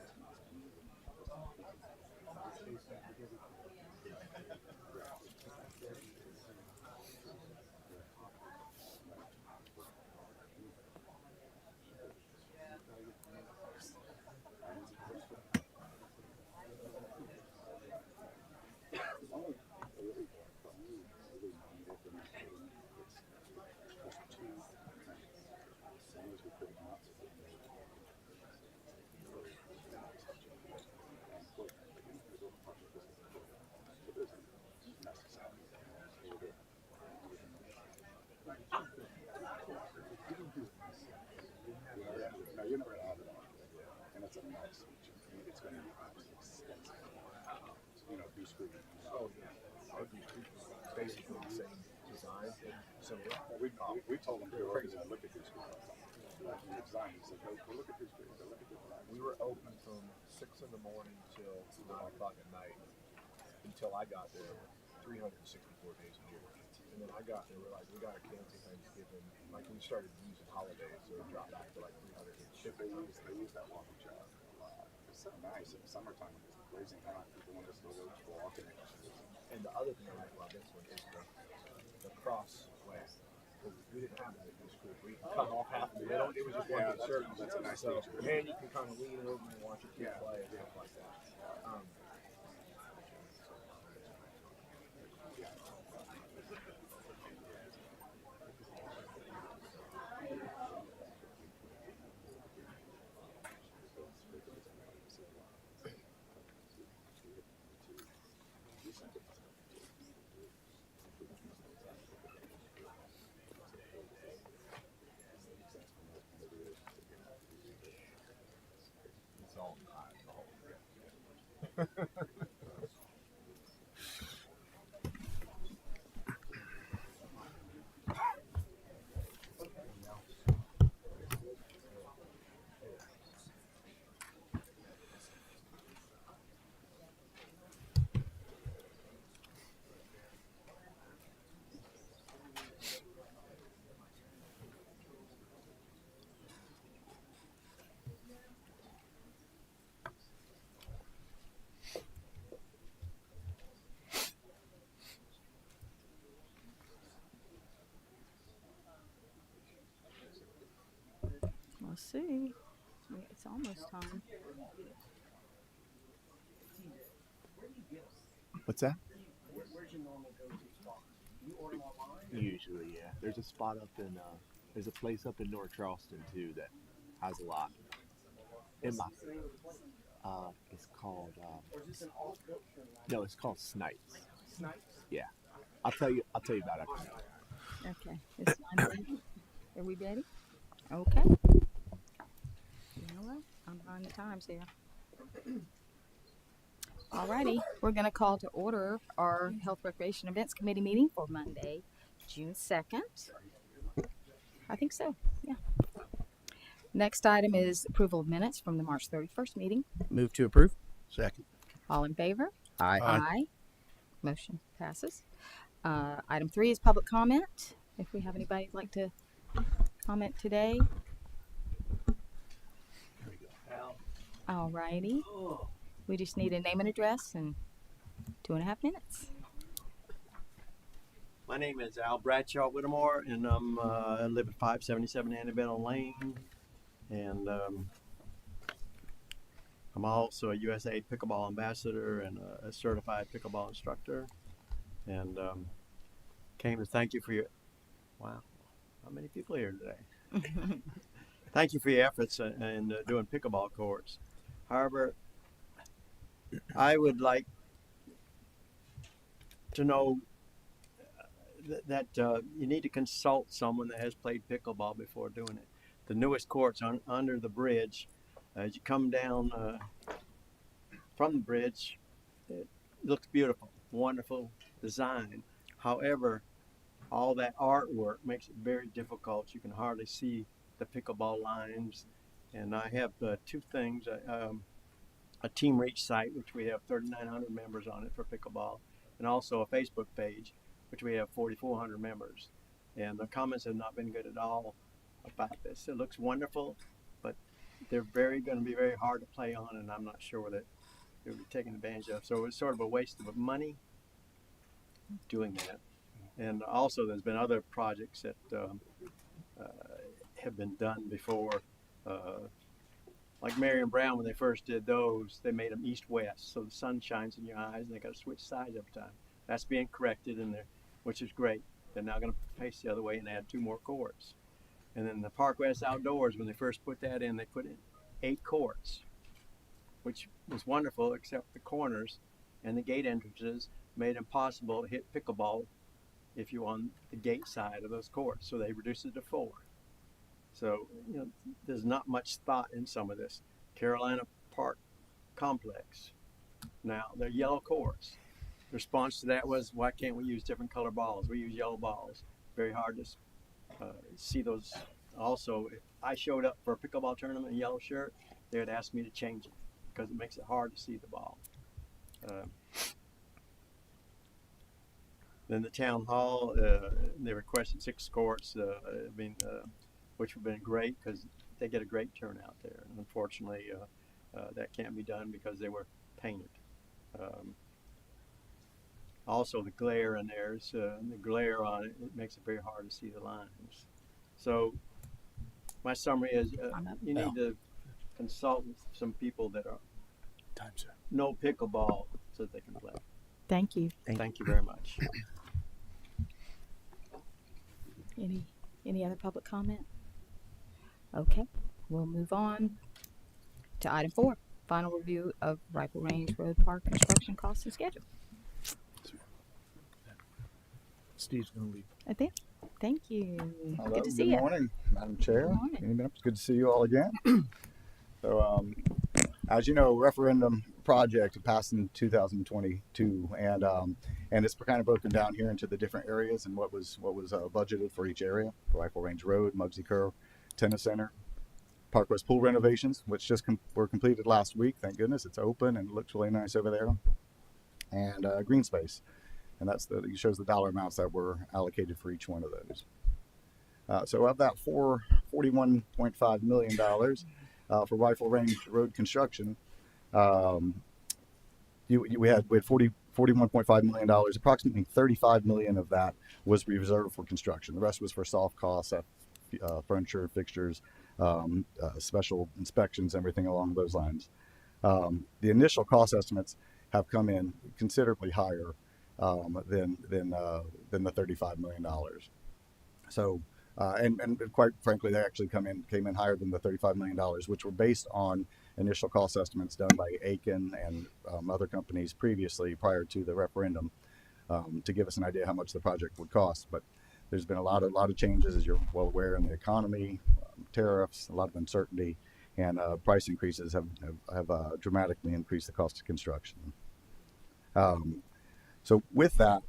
No, you're never gonna have it on. And it's a nice feature. It's going to be expensive. You know, do screen. Oh, yeah. Basically the same design. So We told them to go over and look at these screens. Like in the design, he said, go look at these screens. Go look at this design. we were open from 6 in the morning till 9 o'clock at night until I got there 364 days a year. And then I got there, we're like, we got to cancel Thanksgiving. Like, we started using holidays, so it dropped back to like 300 and shit. They use that walking track a lot. It's so nice in the summertime when it's blazing hot. People want to go walking. And the other thing I like about this one is the crossway. We didn't have it in this group. We cut off half of the middle. It was just one big circle. That's a nice so, feature. and you can kind of lean over and watch your kid play and stuff like that. It's all We'll see. It's almost time. What's that? Where's your normal go-to spot? Usually, yeah. There's a spot up in there's a place up in North Charleston too that has a lot. In my it's called no, it's called Snipes. Yeah, I'll tell you about it. Okay, it's 9:30. Are we ready? Okay. You know what? I'm behind the times here. Alrighty, we're gonna call to order our Health Recreation Events Committee meeting for Monday, June 2nd. I think so, yeah. Next item is approval of minutes from the March 31st meeting. Move to approve. Second. All in favor? Aye. Aye. Motion passes. Item 3 is public comment. If we have anybody who'd like to comment today. Alrighty. We just need a name and address and 2.5 minutes. My name is Al Bradshaw Whittemore, and I live at 577 Annabelle Lane, and I'm also a USA Pickleball Ambassador and a certified pickleball instructor, and came to thank you for your, wow, how many people here today? Thank you for your efforts in doing pickleball courts. However, I would like to know that you need to consult someone that has played pickleball before doing it. The newest courts under the bridge, as you come down from the bridge, it looks beautiful, wonderful design. However, all that artwork makes it very difficult. You can hardly see the pickleball lines. And I have two things, a Team Reach site, which we have 3,900 members on it for pickleball, and also a Facebook page, which we have 4,400 members. And the comments have not been good at all about this. It looks wonderful, but they're going to be very hard to play on, and I'm not sure that they'll be taken advantage of. So it's sort of a waste of money doing that. And also there's been other projects that have been done before, like Marion Brown, when they first did those, they made them east-west, so the sun shines in your eyes, and they got to switch sides every time. That's being corrected in there, which is great. They're now going to face the other way and add 2 more courts. And then the Park West Outdoors, when they first put that in, they put in 8 courts, which was wonderful, except the corners and the gate entrances made it impossible to hit pickleball if you're on the gate side of those courts. So they reduced it to 4. So, you know, there's not much thought in some of this. Carolina Park Complex, now they're yellow courts. The response to that was, why can't we use different color balls? We use yellow balls. Very hard to see those. Also, if I showed up for a pickleball tournament in a yellow shirt, they would ask me to change it because it makes it hard to see the ball. Then the town hall, they requested 6 courts, which would have been great because they get a great turnout there. And unfortunately, that can't be done because they were painted. Also, the glare in there, the glare on it, it makes it very hard to see the lines. So my summary is you need to consult with some people that know pickleball so that they can play. Thank you. Thank you very much. Any other public comment? Okay, we'll move on to item 4, final review of Rifle Range Road Park construction costs and schedule. Steve's going to lead. Right there. Thank you. Hello, Good to see good you. morning, Madam Chair. Good morning. It's good to see you all again. So, as you know, referendum project passed in 2022, and it's kind of broken down here into the different areas and what was budgeted for each area: Rifle Range Road, Muggsy Curve, Tennis Center, Park West Pool renovations, which just were completed last week. Thank goodness it's open and it looks really nice over there, and green space. And that's it shows the dollar amounts that were allocated for each one of those. So of that $41.5 million for Rifle Range Road construction, we had $41.5 million. Approximately $35 million of that was reserved for construction. The rest was for soft costs, furniture, fixtures, special inspections, everything along those lines. The initial cost estimates have come in considerably higher than the $35 million. So, and quite frankly, they actually came in higher than the $35 million, which were based on initial cost estimates done by Aiken and other companies previously prior to the referendum, to give us an idea how much the project would cost. But there's been a lot of changes, as you're well aware, in the economy, tariffs, a lot of uncertainty, and price increases have dramatically increased the cost of construction. So with that,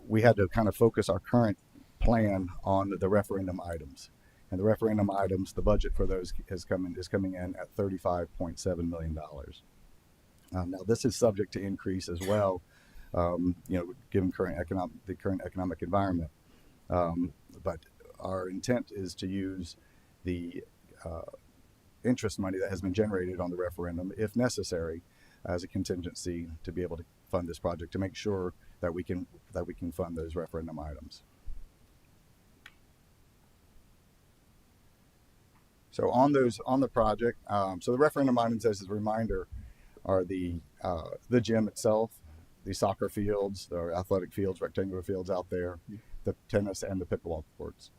we had to kind of focus our current plan on the referendum items. And the referendum items, the budget for those is coming in at $35.7 million. Now this is subject to increase as well, given the current economic environment. But our intent is to use the interest money that has been generated on the referendum, if necessary, as a contingency to be able to fund this project, to make sure that we can fund those referendum items. So on the project, so the referendum items, as a reminder, are the gym itself, the soccer fields, the athletic fields, rectangular fields out there, the tennis and the pickleball courts.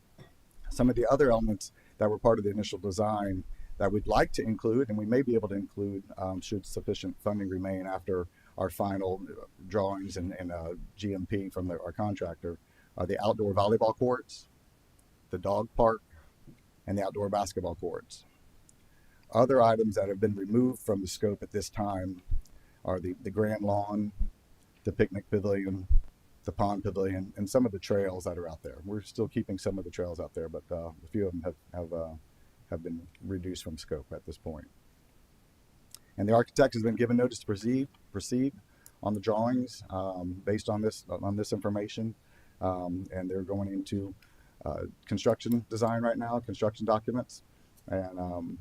Some of the other elements that were part of the initial design that we'd like to include, and we may be able to include should sufficient funding remain after our final drawings and GMP from our contractor, are the outdoor volleyball courts, the dog park, and the outdoor basketball courts. Other items that have been removed from the scope at this time are the grand lawn, the picnic pavilion, the pond pavilion, and some of the trails that are out there. We're still keeping some of the trails out there, but a few of them have been reduced from scope at this point. And the architect has been given notice to proceed on the drawings based on this information, and they're going into construction design right now, construction documents, and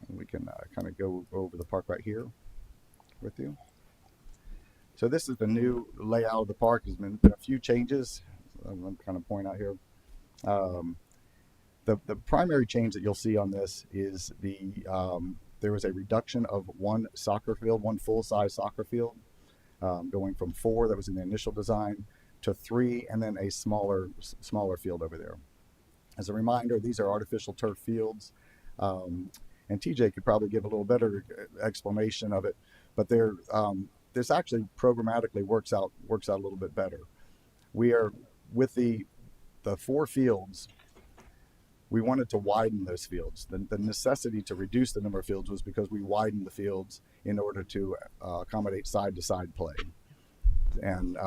we can kind of go over the park right here with you. So this is the new layout of the park. There's been a few changes. I'm going to kind of point out here. The primary change that you'll see on this is there was a reduction of one full-size soccer field, going from 4 that was in the initial design to 3, and then a smaller field over there. As a reminder, these are artificial turf fields, and TJ could probably give a little better explanation of it, but this actually programmatically works out a little bit better. We are with the 4 fields. We wanted to widen those fields. The necessity to reduce the number of fields was because we widened the fields in order to accommodate side-to-side play. And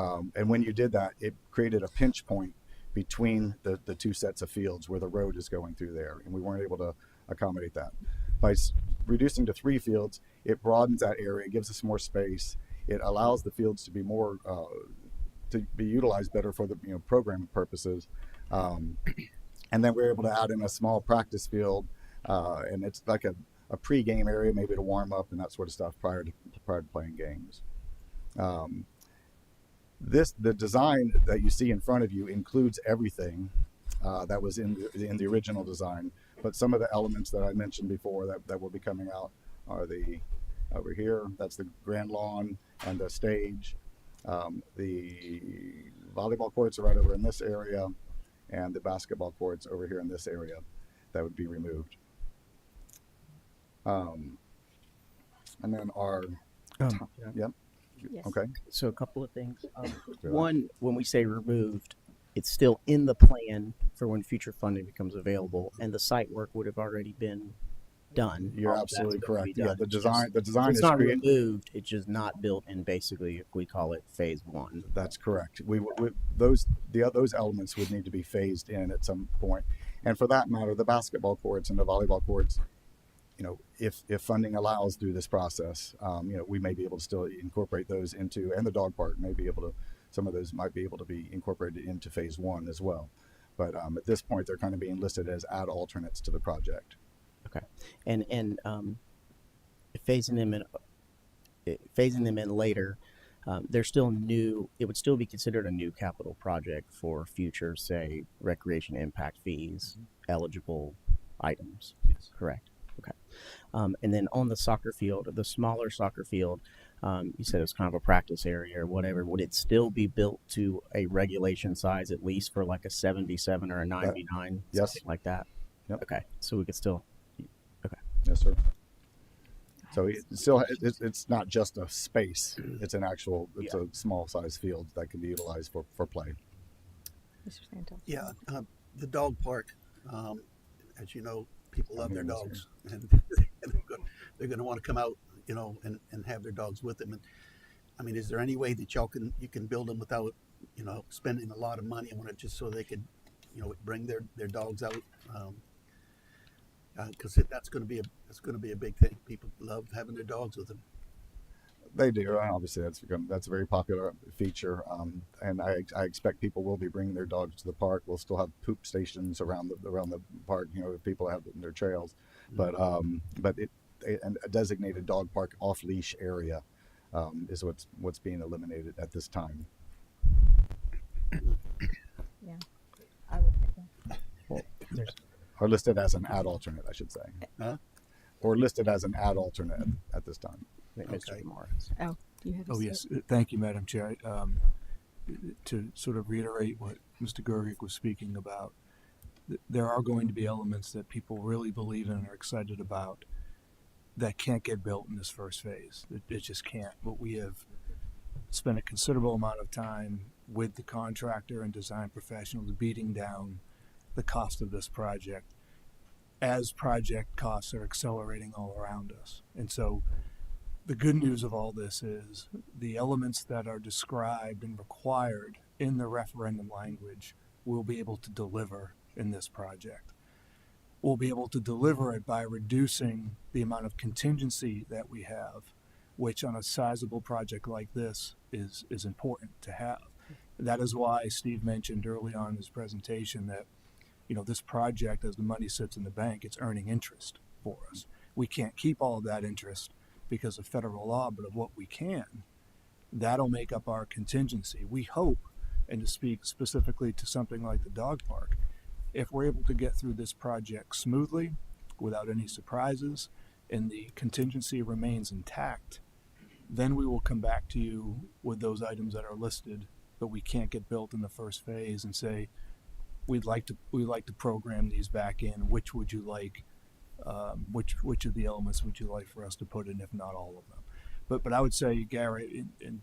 when you did that, it created a pinch point between the 2 sets of fields where the road is going through there, and we weren't able to accommodate that. By reducing to 3 fields, it broadens that area, gives us more space. It allows the fields to be more to be utilized better for the programming purposes. And then we're able to add in a small practice field, and it's like a pre-game area, maybe to warm up and that sort of stuff prior to playing games. The design that you see in front of you includes everything that was in the original design, but some of the elements that I mentioned before that will be coming out are over here. That's the grand lawn and the stage. The volleyball courts are right over in this area, and the basketball courts over here in this area that would be removed. And then yep. Yes. Okay. So a couple of things. One, when we say removed, it's still in the plan for when future funding becomes available, and the site work would have already been done. You're absolutely correct. Yeah, the design It's is not removed. It's just not built, and basically we call it phase 1. That's correct. Those elements would need to be phased in at some point, and for that matter, the basketball courts and the volleyball courts, if funding allows through this process, we may be able to still incorporate those into, and the dog park may be able to. Some of those might be able to be incorporated into phase 1 as well, but at this point, they're kind of being listed as add alternates to the project. Okay, and phasing them in later, they're still new. It would still be considered a new capital project for future, say, recreation impact fees eligible items. Yes. Correct. Okay. And then on the soccer field, the smaller soccer field, you said it was kind of a practice area or whatever. Would it still be built to a regulation size, at least for like a 7v7 or a 9v9, yes. something like that? Yep. Okay, so we could still. Okay. Yes, sir. So it's not just a space; it's an actual, it's a small size field that can be utilized for play. Mr. Santos. Yeah, the dog park. As you know, people love their dogs, and they're going to want to come out, and have their dogs with them. And I mean, is there any way that you can build them without, spending a lot of money on it, just so they could, bring their dogs out? Because that's going to be a big thing. People love having their dogs with them. They do, and obviously that's a very popular feature, and I expect people will be bringing their dogs to the park. We'll still have poop stations around the park, if people have their trails, but a designated dog park off leash area is what's being eliminated at this time. Yeah, I would think that. Well, or listed as an ad alternate, I should say. Huh? Or listed as an ad alternate at this time. Okay. Oh, you have to say yes. it. Thank you, Madam Chair. To sort of reiterate what Mr. Gergic was speaking about, there are going to be elements that people really believe in and are excited about that can't get built in this first phase. It just can't. But we have spent a considerable amount of time with the contractor and design professionals beating down the cost of this project as project costs are accelerating all around us. And so the good news of all this is the elements that are described and required in the referendum language we'll be able to deliver in this project. We'll be able to deliver it by reducing the amount of contingency that we have, which on a sizable project like this is important to have. That is why Steve mentioned early on in his presentation that this project, as the money sits in the bank, it's earning interest for us. We can't keep all of that interest because of federal law, but of what we can, that'll make up our contingency. We hope, and to speak specifically to something like the dog park, if we're able to get through this project smoothly, without any surprises, and the contingency remains intact, then we will come back to you with those items that are listed but we can't get built in the first phase and say, we'd like to program these back in. Which would you like? Which of the elements would you like for us to put in, if not all of them? But I would say, Gary, and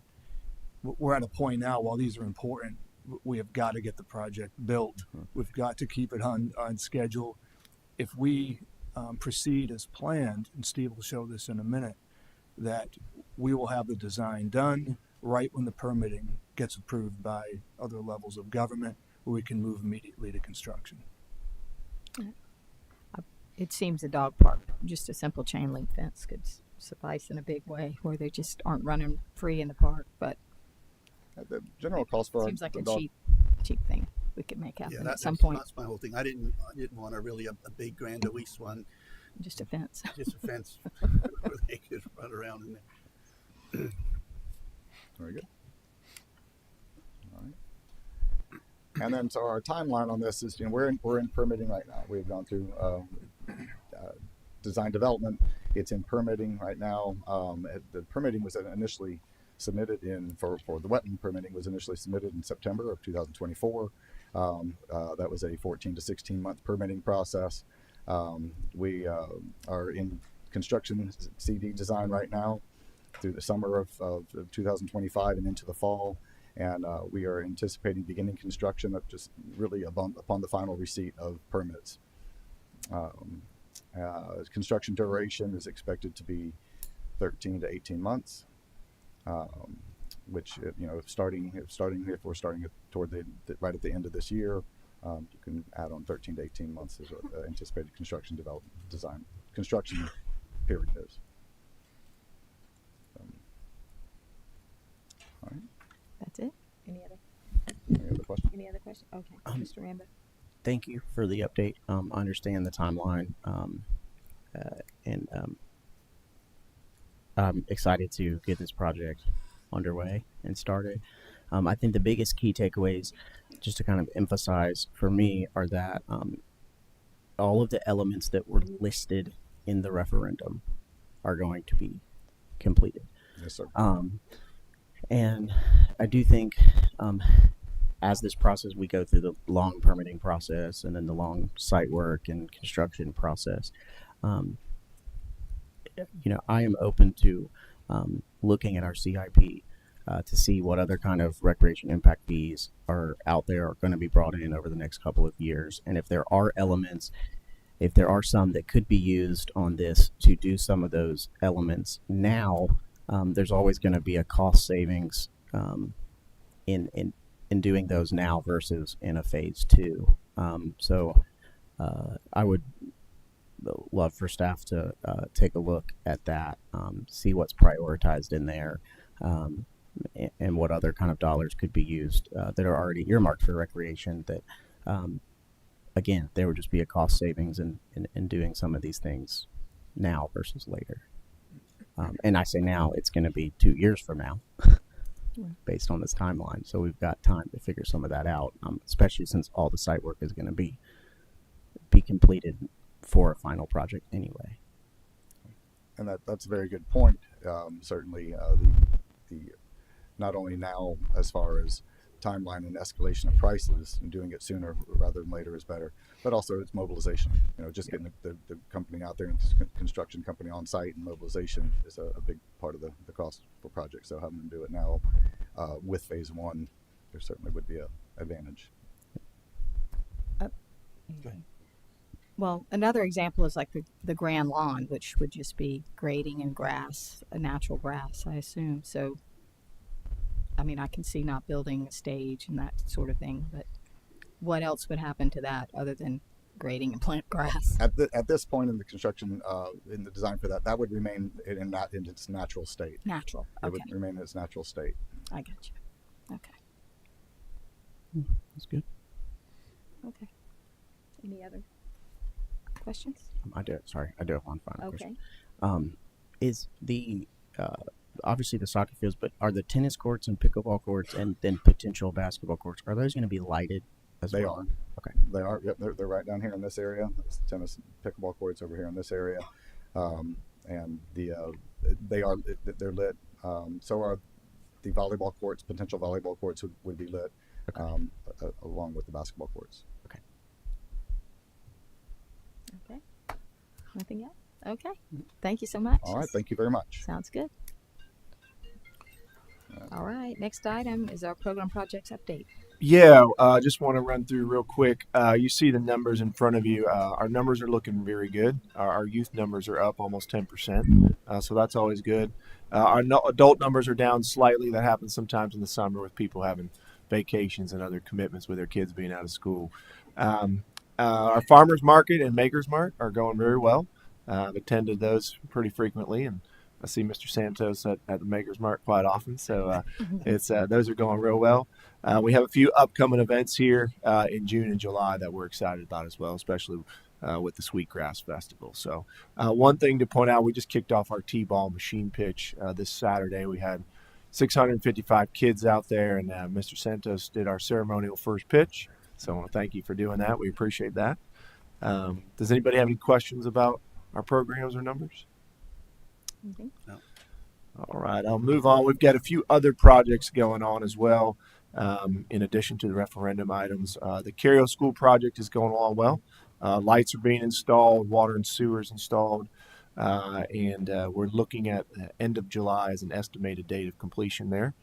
we're at a point now, while these are important, we have got to get the project built. We've got to keep it on schedule. If we proceed as planned, and Steve will show this in a minute, that we will have the design done right when the permitting gets approved by other levels of government, where we can move immediately to construction. It seems a dog park, just a simple chain link fence could suffice in a big way, where they just aren't running free in the park. But the general cost for seems like a dog, cheap thing we could make happen at some that's, point. That's my whole thing. I didn't want a big Grand Luis one. Just a fence. Just a fence where they could run around in there. Very good. All right. And then, so our timeline on this is, we're in permitting right now. We've gone through design development. It's in permitting right now. The permitting was initially submitted for the wetland permitting was initially submitted in September of 2024. That was a 14 to 16 month permitting process. We are in construction CD design right now through the summer of 2025 and into the fall. And we are anticipating beginning construction of just really upon the final receipt of permits. Construction duration is expected to be 13 to 18 months, which, if we're starting it toward right at the end of this year, you can add on 13 to 18 months as anticipated construction construction period is. All right. That's it. Any other questions? Any other questions? Okay, Mr. Rambo. Thank you for the update. I understand the timeline, and I'm excited to get this project underway and started. I think the biggest key takeaways, just to kind of emphasize for me, are that all of the elements that were listed in the referendum are going to be completed. Yes, sir. And I do think as this process, we go through the long permitting process and then the long site work and construction process. I am open to looking at our CIP to see what other kind of recreation impact fees are out there, are going to be brought in over the next couple of years. And if there are elements, if there are some that could be used on this to do some of those elements now, there's always going to be a cost savings in doing those now versus in a phase 2. So I would love for staff to take a look at that, see what's prioritized in there, and what other kind of dollars could be used that are already earmarked for recreation that, again, there would just be a cost savings in doing some of these things now versus later. And I say now, it's going to be 2 years from now based on this timeline. So we've got time to figure some of that out, especially since all the site work is going to be completed for a final project anyway. And that's a very good point. Certainly, the not only now as far as timeline and escalation of prices, and doing it sooner rather than later is better, but also it's mobilization. Just getting the company out there and construction company on site, and mobilization is a big part of the cost for projects. So having them do it now with phase 1, there certainly would be an advantage. Well, another example is like the grand lawn, which would just be grading and grass, a natural grass, I assume. So, I mean, I can see not building a stage and that sort of thing, but what else would happen to that other than grading and plant grass? At this point in the construction, in the design for that would remain in its natural state. Natural. Okay. It would remain in its natural state. I got you. Okay. That's good. Okay. Any other questions? I do have one final Okay. question. Is the obviously the soccer fields, but are the tennis courts and pickleball courts and then potential basketball courts, are those going to be lighted as well? They are. Okay. They are. Yep. They're right down here in this area. There's tennis and pickleball courts over here in this area, and they're lit. So are the volleyball courts. Potential volleyball courts would be lit, along with the basketball courts. Okay. Okay. Nothing yet? Okay. Thank you so much. All right. Thank you very much. Sounds good. All right. Next item is our program projects update. Yeah, just want to run through real quick. You see the numbers in front of you. Our numbers are looking very good. Our youth numbers are up almost 10%, so that's always good. Our adult numbers are down slightly. That happens sometimes in the summer with people having vacations and other commitments with their kids being out of school. Our farmers market and makers mart are going very well. I've attended those pretty frequently, and I see Mr. Santos at the Makers Mart quite often, so those are going real well. We have a few upcoming events here in June and July that we're excited about as well, especially with the Sweetgrass Festival. So one thing to point out, we just kicked off our T-ball machine pitch this Saturday. We had 655 kids out there, and Mr. Santos did our ceremonial first pitch. So I want to thank you for doing that. We appreciate that. Does anybody have any questions about our programs or numbers? Okay. No. All right, I'll move on. We've got a few other projects going on as well, in addition to the referendum items. The Cario School project is going along well. Lights are being installed, water and sewers installed, and we're looking at the end of July as an estimated date of completion there.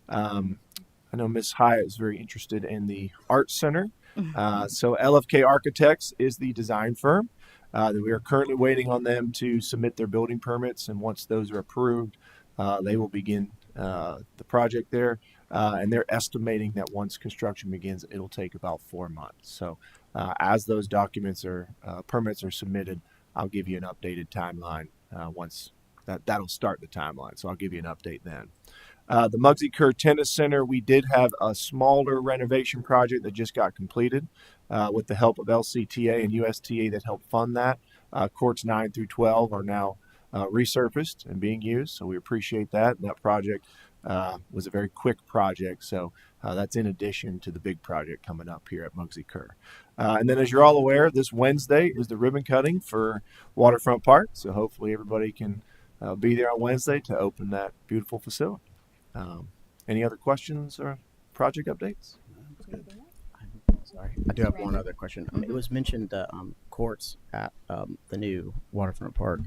I know Ms. Hyatt is very interested in the Art Center. So LFK Architects is the design firm. We are currently waiting on them to submit their building permits, and once those are approved, they will begin the project there. And they're estimating that once construction begins, it'll take about 4 months. So as those documents or permits are submitted, I'll give you an updated timeline once that'll start the timeline. So I'll give you an update then. The Muggsy Kerr Tennis Center, we did have a smaller renovation project that just got completed with the help of LCTA and USTA that helped fund that. Courts 9 through 12 are now resurfaced and being used, so we appreciate that. That project was a very quick project. So that's in addition to the big project coming up here at Muggsy Kerr. And then, as you're all aware, this Wednesday is the ribbon cutting for Waterfront Park. So hopefully everybody can be there on Wednesday to open that beautiful facility. Any other questions or project updates? Sorry, I do have one other question. It was mentioned courts at the new Waterfront Park.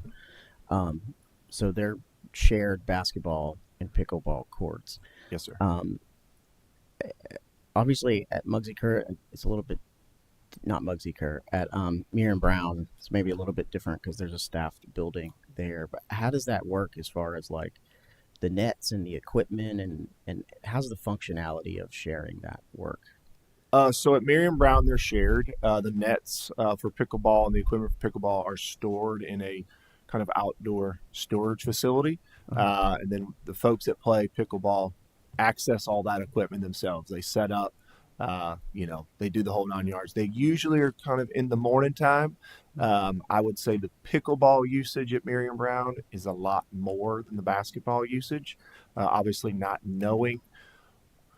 So they're shared basketball and pickleball courts. Yes, sir. Obviously, at Muggsy Kerr, it's a little bit not Muggsy Kerr. At Miriam Brown, it's maybe a little bit different because there's a staffed building there. But how does that work as far as like the nets and the equipment, and how's the functionality of sharing that work? So at Miriam Brown, they're shared. The nets for pickleball and the equipment for pickleball are stored in a kind of outdoor storage facility. And then the folks that play pickleball access all that equipment themselves. They set up, they do the whole 9 yards. They usually are kind of in the morning time. I would say the pickleball usage at Miriam Brown is a lot more than the basketball usage. Obviously not knowing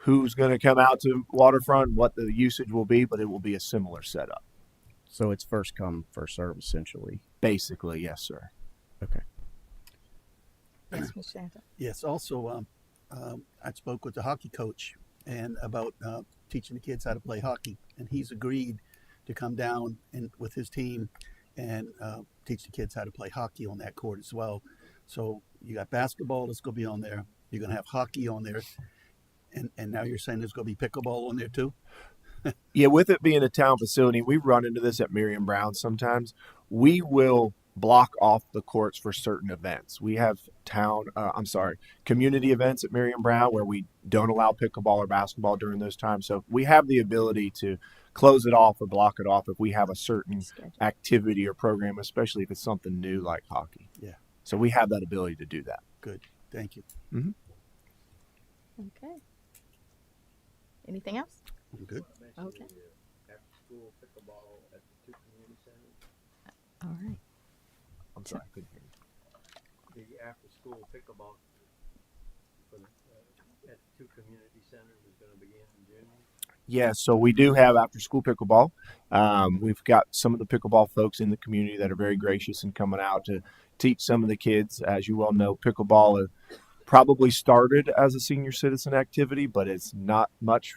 who's going to come out to Waterfront, what the usage will be, but it will be a similar setup. So it's first come, first serve, essentially. Basically, yes, sir. Okay. Yes, Ms. Shanton. Yes. Also, I spoke with the hockey coach and about teaching the kids how to play hockey, and he's agreed to come down and with his team and teach the kids how to play hockey on that court as well. So you got basketball that's going to be on there. You're going to have hockey on there. And now you're saying there's going to be pickleball on there too? Yeah, with it being a town facility, we run into this at Miriam Brown sometimes. We will block off the courts for certain events. We have community events at Miriam Brown where we don't allow pickleball or basketball during those times. So we have the ability to close it off or block it off if we have a certain activity or program, especially if it's something new like hockey. Yeah. So we have that ability to do that. Good. Thank you. Mm-hmm. Okay. Anything else? I'm good. Okay. After-school pickleball at the 2 community centers. All right. I'm sorry, I couldn't hear you. The after-school pickleball for at 2 community centers is going to begin in June. Yeah, so we do have after-school pickleball. We've got some of the pickleball folks in the community that are very gracious in coming out to teach some of the kids. As you well know, pickleball probably started as a senior citizen activity, but it's not much.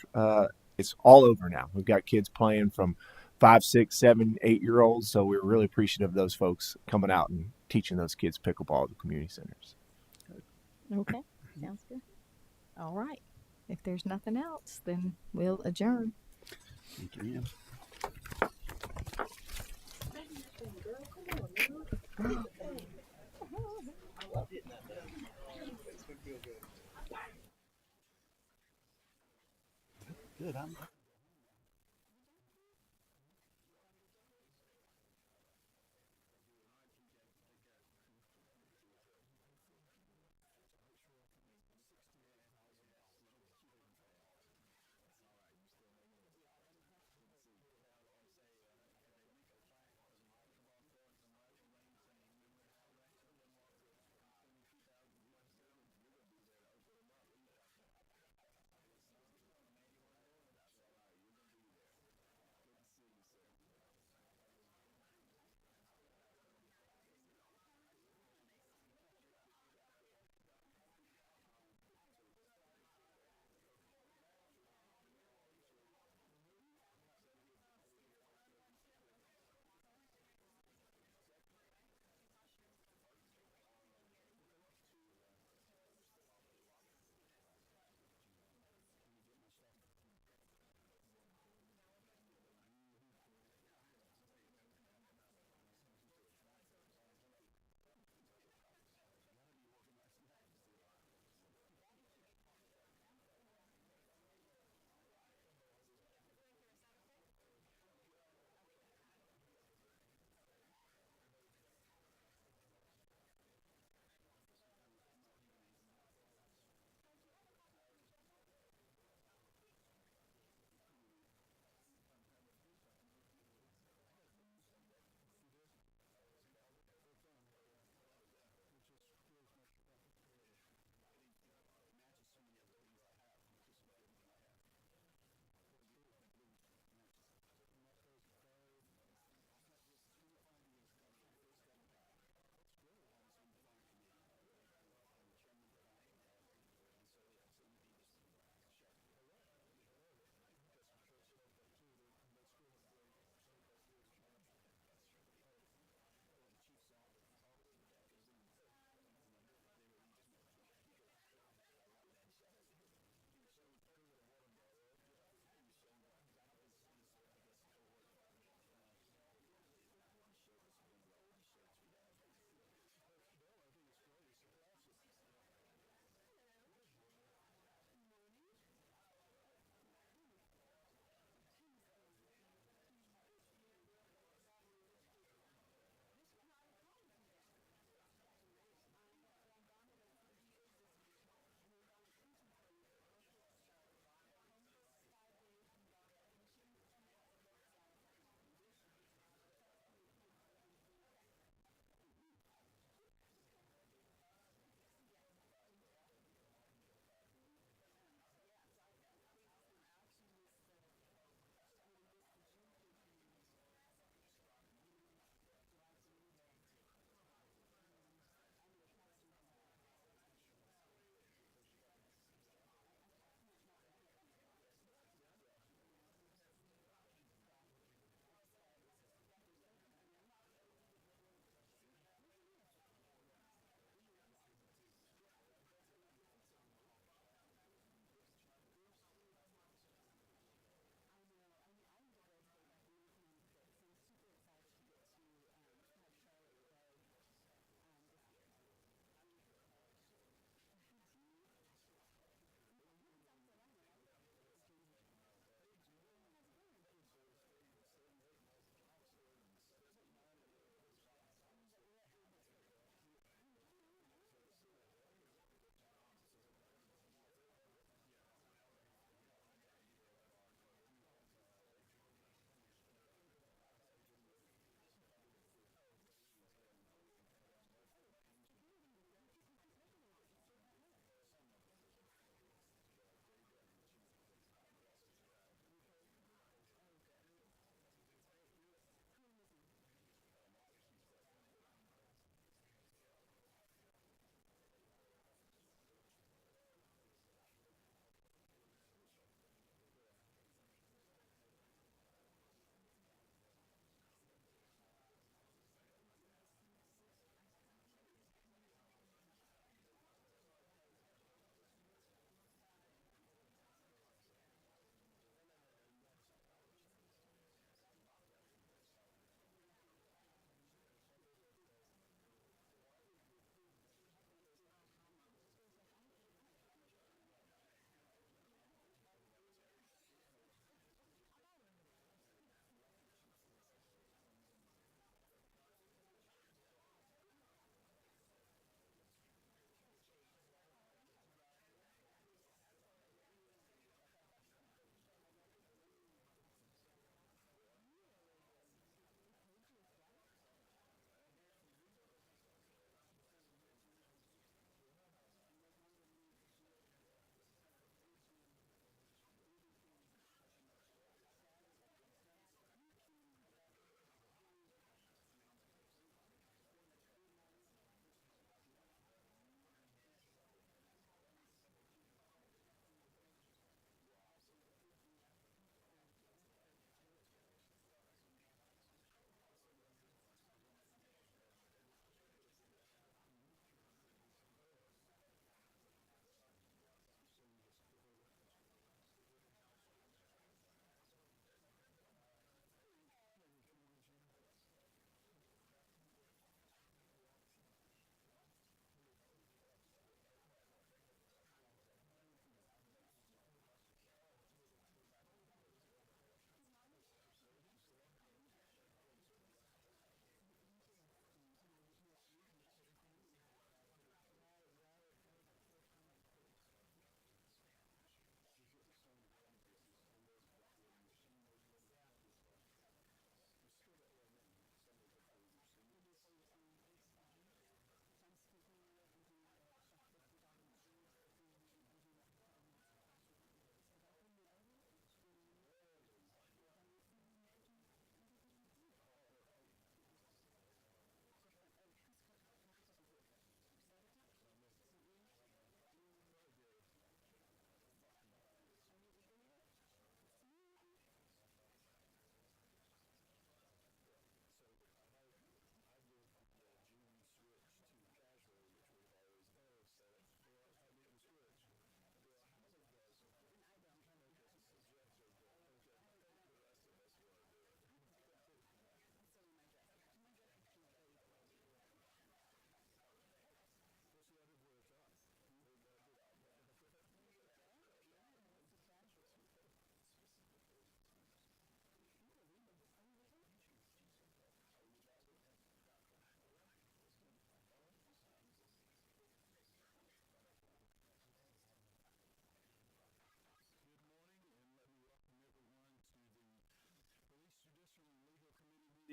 It's all over now. We've got kids playing from 5, 6, 7, 8-year-olds. So we're really appreciative of those folks coming out and teaching those kids pickleball at the community centers. Okay. Sounds good. All right. If there's nothing else, then we'll adjourn. Thank you, ma'am. Good. I'm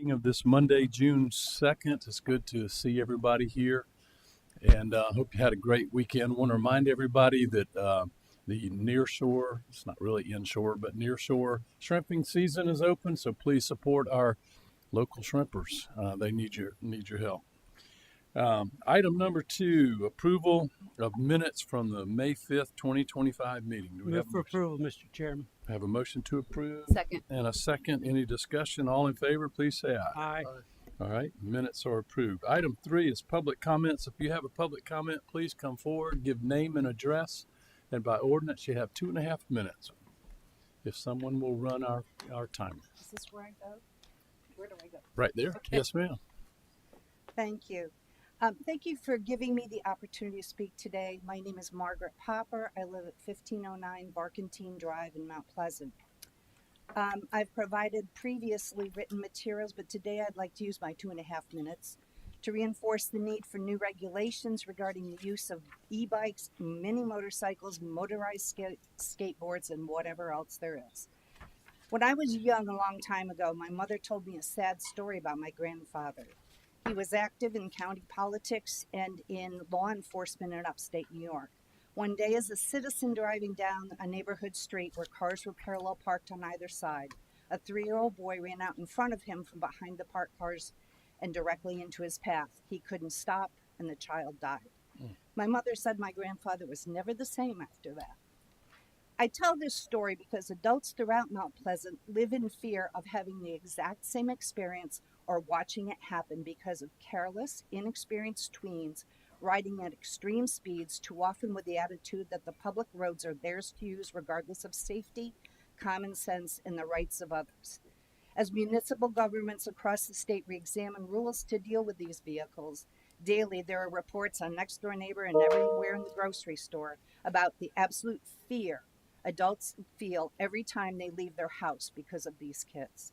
meeting of this Monday, June 2nd. It's good to see everybody here, and hope you had a great weekend. I want to remind everybody that the nearshore, it's not really inshore, but nearshore shrimping season is open, so please support our local shrimpers. They need your help. Item number 2, approval of minutes from the May 5th, 2025 meeting. Do we Move have a for motion? approval, Mr. Chairman. Have a motion to approve? Second. And a second. Any discussion? All in favor, please say aye. Aye. All right, minutes are approved. Item 3 is public comments. If you have a public comment, please come forward, give name and address, and by ordinance, you have 2.5 minutes. If someone will run our timer. Is this where I go? Where do I go? Right there. Okay. Yes, ma'am. Thank you. Thank you for giving me the opportunity to speak today. My name is Margaret Popper. I live at 1509 Barkentine Drive in Mount Pleasant. I've provided previously written materials, but today I'd like to use my 2.5 minutes to reinforce the need for new regulations regarding the use of e-bikes, mini motorcycles, motorized skateboards, and whatever else there is. When I was young, a long time ago, my mother told me a sad story about my grandfather. He was active in county politics and in law enforcement in upstate New York. One day, as a citizen driving down a neighborhood street where cars were parallel parked on either side, a 3-year-old boy ran out in front of him from behind the parked cars and directly into his path. He couldn't stop, and the child died. My mother said my grandfather was never the same after that. I tell this story because adults throughout Mount Pleasant live in fear of having the exact same experience or watching it happen because of careless, inexperienced tweens riding at extreme speeds, too often with the attitude that the public roads are theirs to use regardless of safety, common sense, and the rights of others. As municipal governments across the state re-examine rules to deal with these vehicles, daily there are reports on Next Door Neighbor and everywhere in the grocery store about the absolute fear adults feel every time they leave their house because of these kids.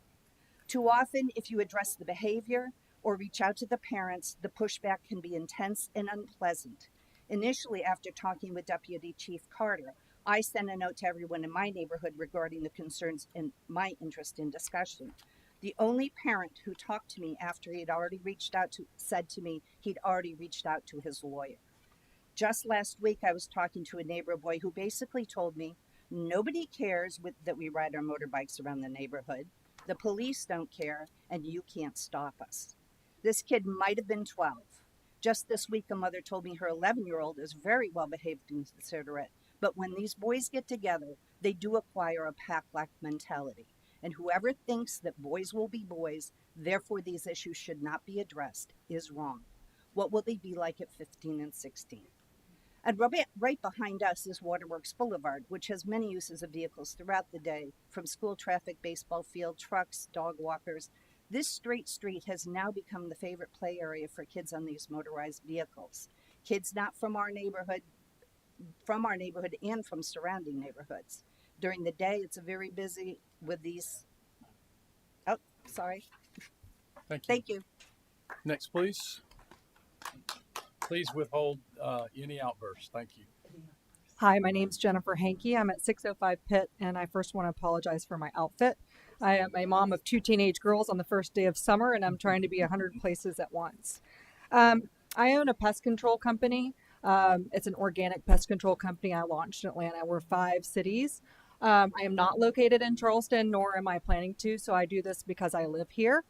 Too often, if you address the behavior or reach out to the parents, the pushback can be intense and unpleasant. Initially, after talking with Deputy Chief Carter, I sent a note to everyone in my neighborhood regarding the concerns and my interest in discussion. The only parent who talked to me after he had already said to me he'd already reached out to his lawyer. Just last week, I was talking to a neighbor boy who basically told me, nobody cares that we ride our motorbikes around the neighborhood. The police don't care, and you can't stop us. This kid might have been 12. Just this week, a mother told me her 11-year-old is very well behaved and considerate, but when these boys get together, they do acquire a pack-like mentality. And whoever thinks that boys will be boys, therefore these issues should not be addressed, is wrong. What will they be like at 15 and 16? And right behind us is Waterworks Boulevard, which has many uses of vehicles throughout the day, from school traffic, baseball field, trucks, dog walkers. This straight street has now become the favorite play area for kids on these motorized vehicles. Kids not from our neighborhood and from surrounding neighborhoods. During the day, it's very busy with these. Oh, sorry. Thank you. Next, please. Please withhold any outbursts. Thank you. Hi, my name's Jennifer Hankey. I'm at 605 Pitt, and I first want to apologize for my outfit. I am a mom of 2 teenage girls on the first day of summer, and I'm trying to be 100 places at once. I own a pest control company. It's an organic pest control company I launched in Atlanta. We're 5 cities. I am not located in Charleston, nor am I planning to, so I do this because I live here.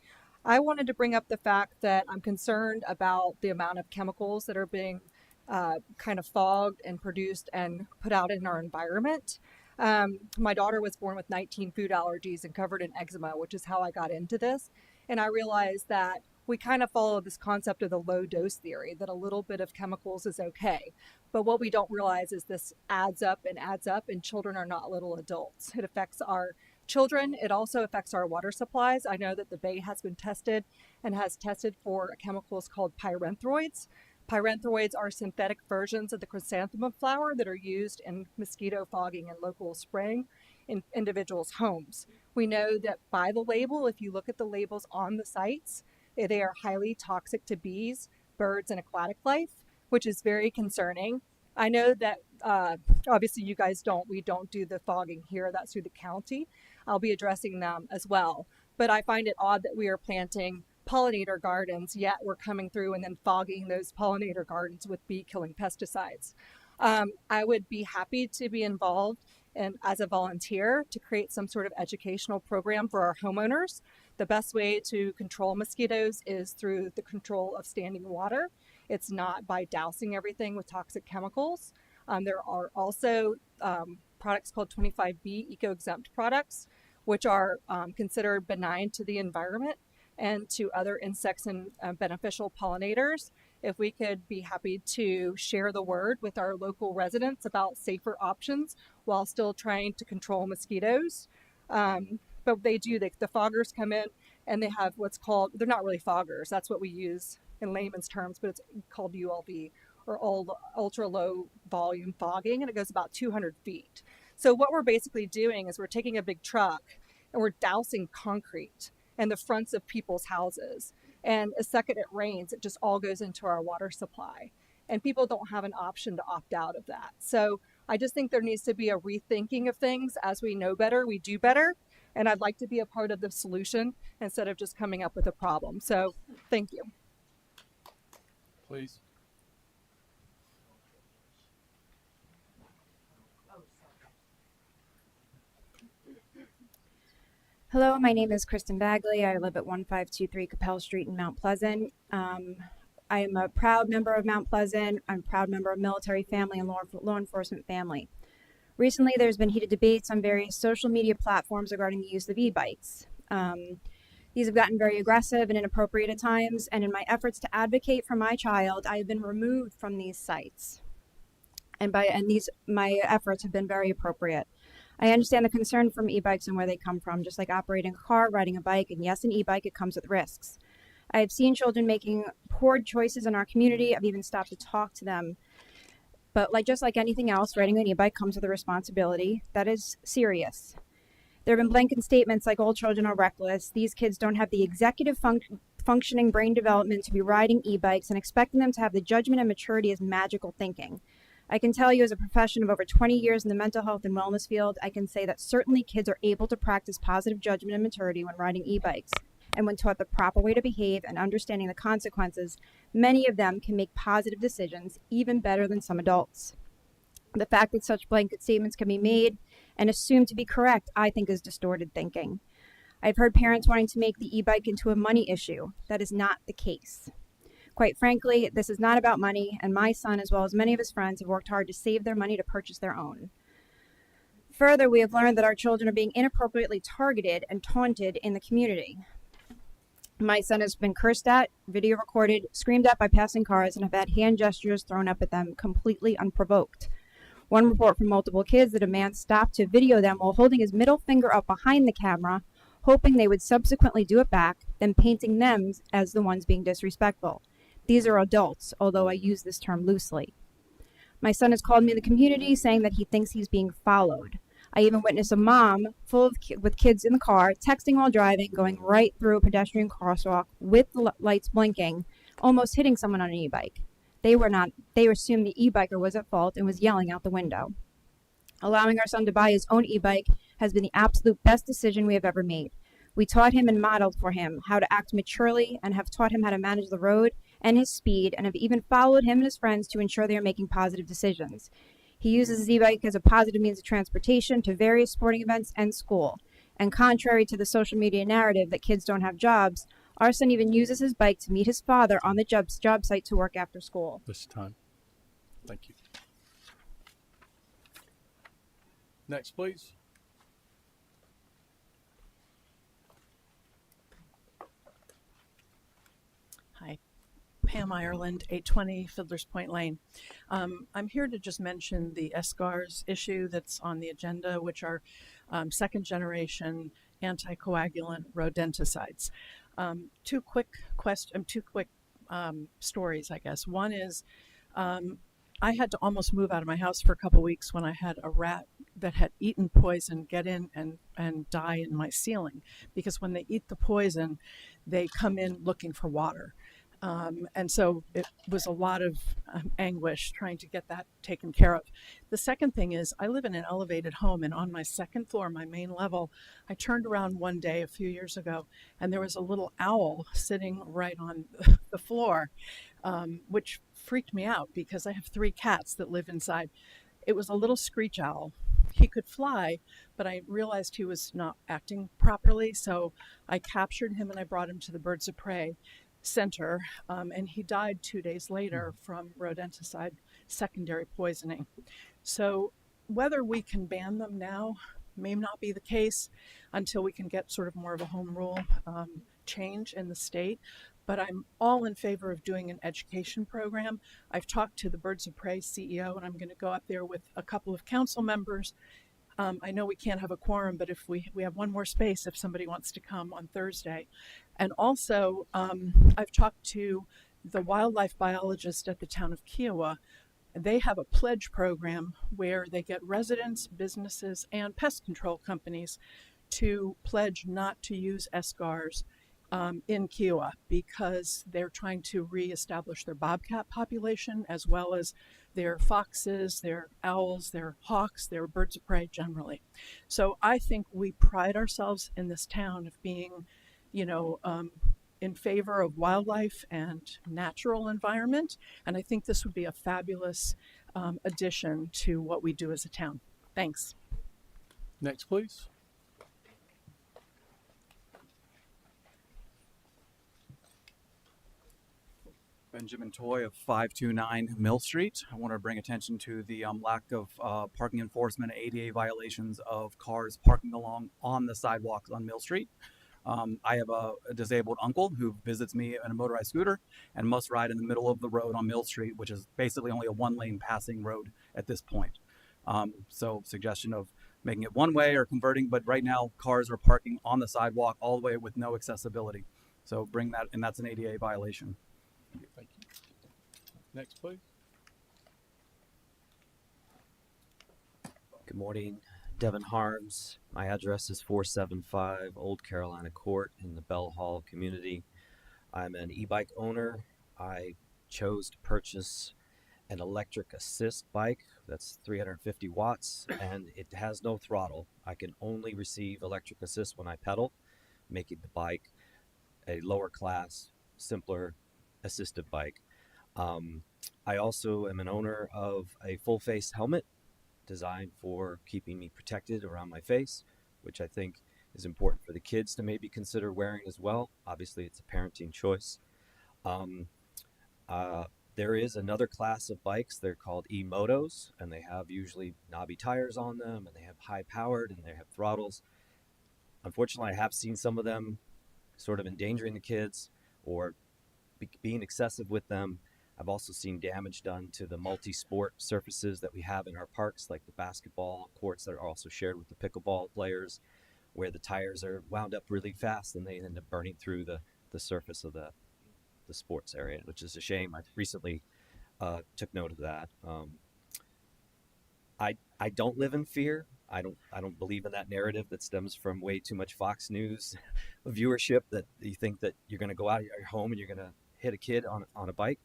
I wanted to bring up the fact that I'm concerned about the amount of chemicals that are being kind of fogged and produced and put out in our environment. My daughter was born with 19 food allergies and covered in eczema, which is how I got into this. And I realized that we kind of follow this concept of the low dose theory, that a little bit of chemicals is okay. But what we don't realize is this adds up, and children are not little adults. It affects our children. It also affects our water supplies. I know that the Bay has been tested and has tested for chemicals called pyranthroids. Pyranthroids are synthetic versions of the chrysanthemum flower that are used in mosquito fogging and local spraying in individuals' homes. We know that by the label, if you look at the labels on the sites, they are highly toxic to bees, birds, and aquatic life, which is very concerning. I know that obviously you guys we don't do the fogging here. That's through the county. I'll be addressing them as well. but I find it odd that we are planting pollinator gardens, yet we're coming through and then fogging those pollinator gardens with bee killing pesticides. I would be happy to be involved and as a volunteer to create some sort of educational program for our homeowners. The best way to control mosquitoes is through the control of standing water. It's not by dousing everything with toxic chemicals. There are also products called 25B eco-exempt products, which are considered benign to the environment and to other insects and beneficial pollinators. If we could be happy to share the word with our local residents about safer options while still trying to control mosquitoes. But they do, the foggers come in and they have what's called, they're not really foggers, that's what we use in layman's terms, but it's called ULV, or ultra low volume fogging, and it goes about 200 feet. So what we're basically doing is we're taking a big truck and we're dousing concrete in the fronts of people's houses. And the second it rains, it just all goes into our water supply. And people don't have an option to opt out of that. So I just think there needs to be a rethinking of things. As we know better, we do better. And I'd like to be a part of the solution instead of just coming up with a problem. So thank you. Please. Hello, my name is Kristen Bagley. I live at 1523 Capel Street in Mount Pleasant. I am a proud member of Mount Pleasant. I'm a proud member of military family and law enforcement family. Recently, there's been heated debates on various social media platforms regarding the use of e-bikes. These have gotten very aggressive and inappropriate at times, and in my efforts to advocate for my child, I have been removed from these sites. My efforts have been very appropriate. I understand the concern from e-bikes and where they come from, just like operating a car, riding a bike, and yes, an e-bike, it comes with risks. I have seen children making poor choices in our community. I've even stopped to talk to them. But just like anything else, riding an e-bike comes with a responsibility that is serious. There have been blanket statements like all children are reckless. These kids don't have the executive functioning brain development to be riding e-bikes, and expecting them to have the judgment and maturity is magical thinking. I can tell you, as a profession of over 20 years in the mental health and wellness field, I can say that certainly kids are able to practice positive judgment and maturity when riding e-bikes. And when taught the proper way to behave and understanding the consequences, many of them can make positive decisions even better than some adults. The fact that such blanket statements can be made and assumed to be correct, I think, is distorted thinking. I've heard parents wanting to make the e-bike into a money issue. That is not the case. Quite frankly, this is not about money, and my son, as well as many of his friends, have worked hard to save their money to purchase their own. Further, we have learned that our children are being inappropriately targeted and taunted in the community. My son has been cursed at, video recorded, screamed at by passing cars, and have had hand gestures thrown up at them completely unprovoked. One report from multiple kids that a man stopped to video them while holding his middle finger up behind the camera, hoping they would subsequently do it back, then painting them as the ones being disrespectful. These are adults, although I use this term loosely. My son has called me in the community saying that he thinks he's being followed. I even witnessed a mom with kids in the car, texting while driving, going right through a pedestrian crosswalk with the lights blinking, almost hitting someone on an e-bike. They assumed the e-biker was at fault and was yelling out the window. Allowing our son to buy his own e-bike has been the absolute best decision we have ever made. We taught him and modeled for him how to act maturely and have taught him how to manage the road and his speed, and have even followed him and his friends to ensure they are making positive decisions. He uses his e-bike as a positive means of transportation to various sporting events and school. And contrary to the social media narrative that kids don't have jobs, our son even uses his bike to meet his father on the job site to work after school. This time. Thank you. Next, please. Hi. Pam Ireland, 820 Fiddler's Point Lane. I'm here to just mention the SCARs issue that's on the agenda, which are second generation anticoagulant rodenticides. Two quick stories, I guess. One is I had to almost move out of my house for a couple weeks when I had a rat that had eaten poison get in and die in my ceiling, because when they eat the poison, they come in looking for water. And so it was a lot of anguish trying to get that taken care of. The second thing is I live in an elevated home, and on my second floor, my main level, I turned around one day a few years ago, and there was a little owl sitting right on the floor, which freaked me out because I have 3 cats that live inside. It was a little screech owl. He could fly, but I realized he was not acting properly, so I captured him and I brought him to the Birds of Prey Center, and he died 2 days later from rodenticide secondary poisoning. So whether we can ban them now may not be the case until we can get sort of more of a home rule change in the state. But I'm all in favor of doing an education program. I've talked to the Birds of Prey CEO, and I'm going to go up there with a couple of council members. I know we can't have a quorum, but if we have one more space if somebody wants to come on Thursday. And also, I've talked to the wildlife biologist at the town of Kiowa. They have a pledge program where they get residents, businesses, and pest control companies to pledge not to use SGARs in Kiowa because they're trying to reestablish their bobcat population as well as their foxes, their owls, their hawks, their birds of prey generally. So I think we pride ourselves in this town of being, in favor of wildlife and natural environment. And I think this would be a fabulous addition to what we do as a town. Thanks. Next, please. Benjamin Toy of 529 Mill Street. I want to bring attention to the lack of parking enforcement, ADA violations of cars parking along on the sidewalks on Mill Street. I have a disabled uncle who visits me in a motorized scooter and must ride in the middle of the road on Mill Street, which is basically only a 1-lane passing road at this point. So suggestion of making it one way or converting, but right now cars are parking on the sidewalk all the way with no accessibility. So bring that, and that's an ADA violation. Thank you. Next, please. Good morning, Devin Harms. My address is 475 Old Carolina Court in the Bell Hall community. I'm an e-bike owner. I chose to purchase an electric assist bike that's 350 watts and it has no throttle. I can only receive electric assist when I pedal, making the bike a lower class, simpler assisted bike. I also am an owner of a full face helmet designed for keeping me protected around my face, which I think is important for the kids to maybe consider wearing as well. Obviously, it's a parenting choice. There is another class of bikes. They're called e-motos, and they have usually knobby tires on them, and they have high powered, and they have throttles. Unfortunately, I have seen some of them sort of endangering the kids or being excessive with them. I've also seen damage done to the multi-sport surfaces that we have in our parks, like the basketball courts that are also shared with the pickleball players, where the tires are wound up really fast and they end up burning through the surface of the sports area, which is a shame. I recently took note of that. I don't live in fear. I don't believe in that narrative that stems from way too much Fox News viewership that you think that you're going to go out of your home and you're going to hit a kid on a bike,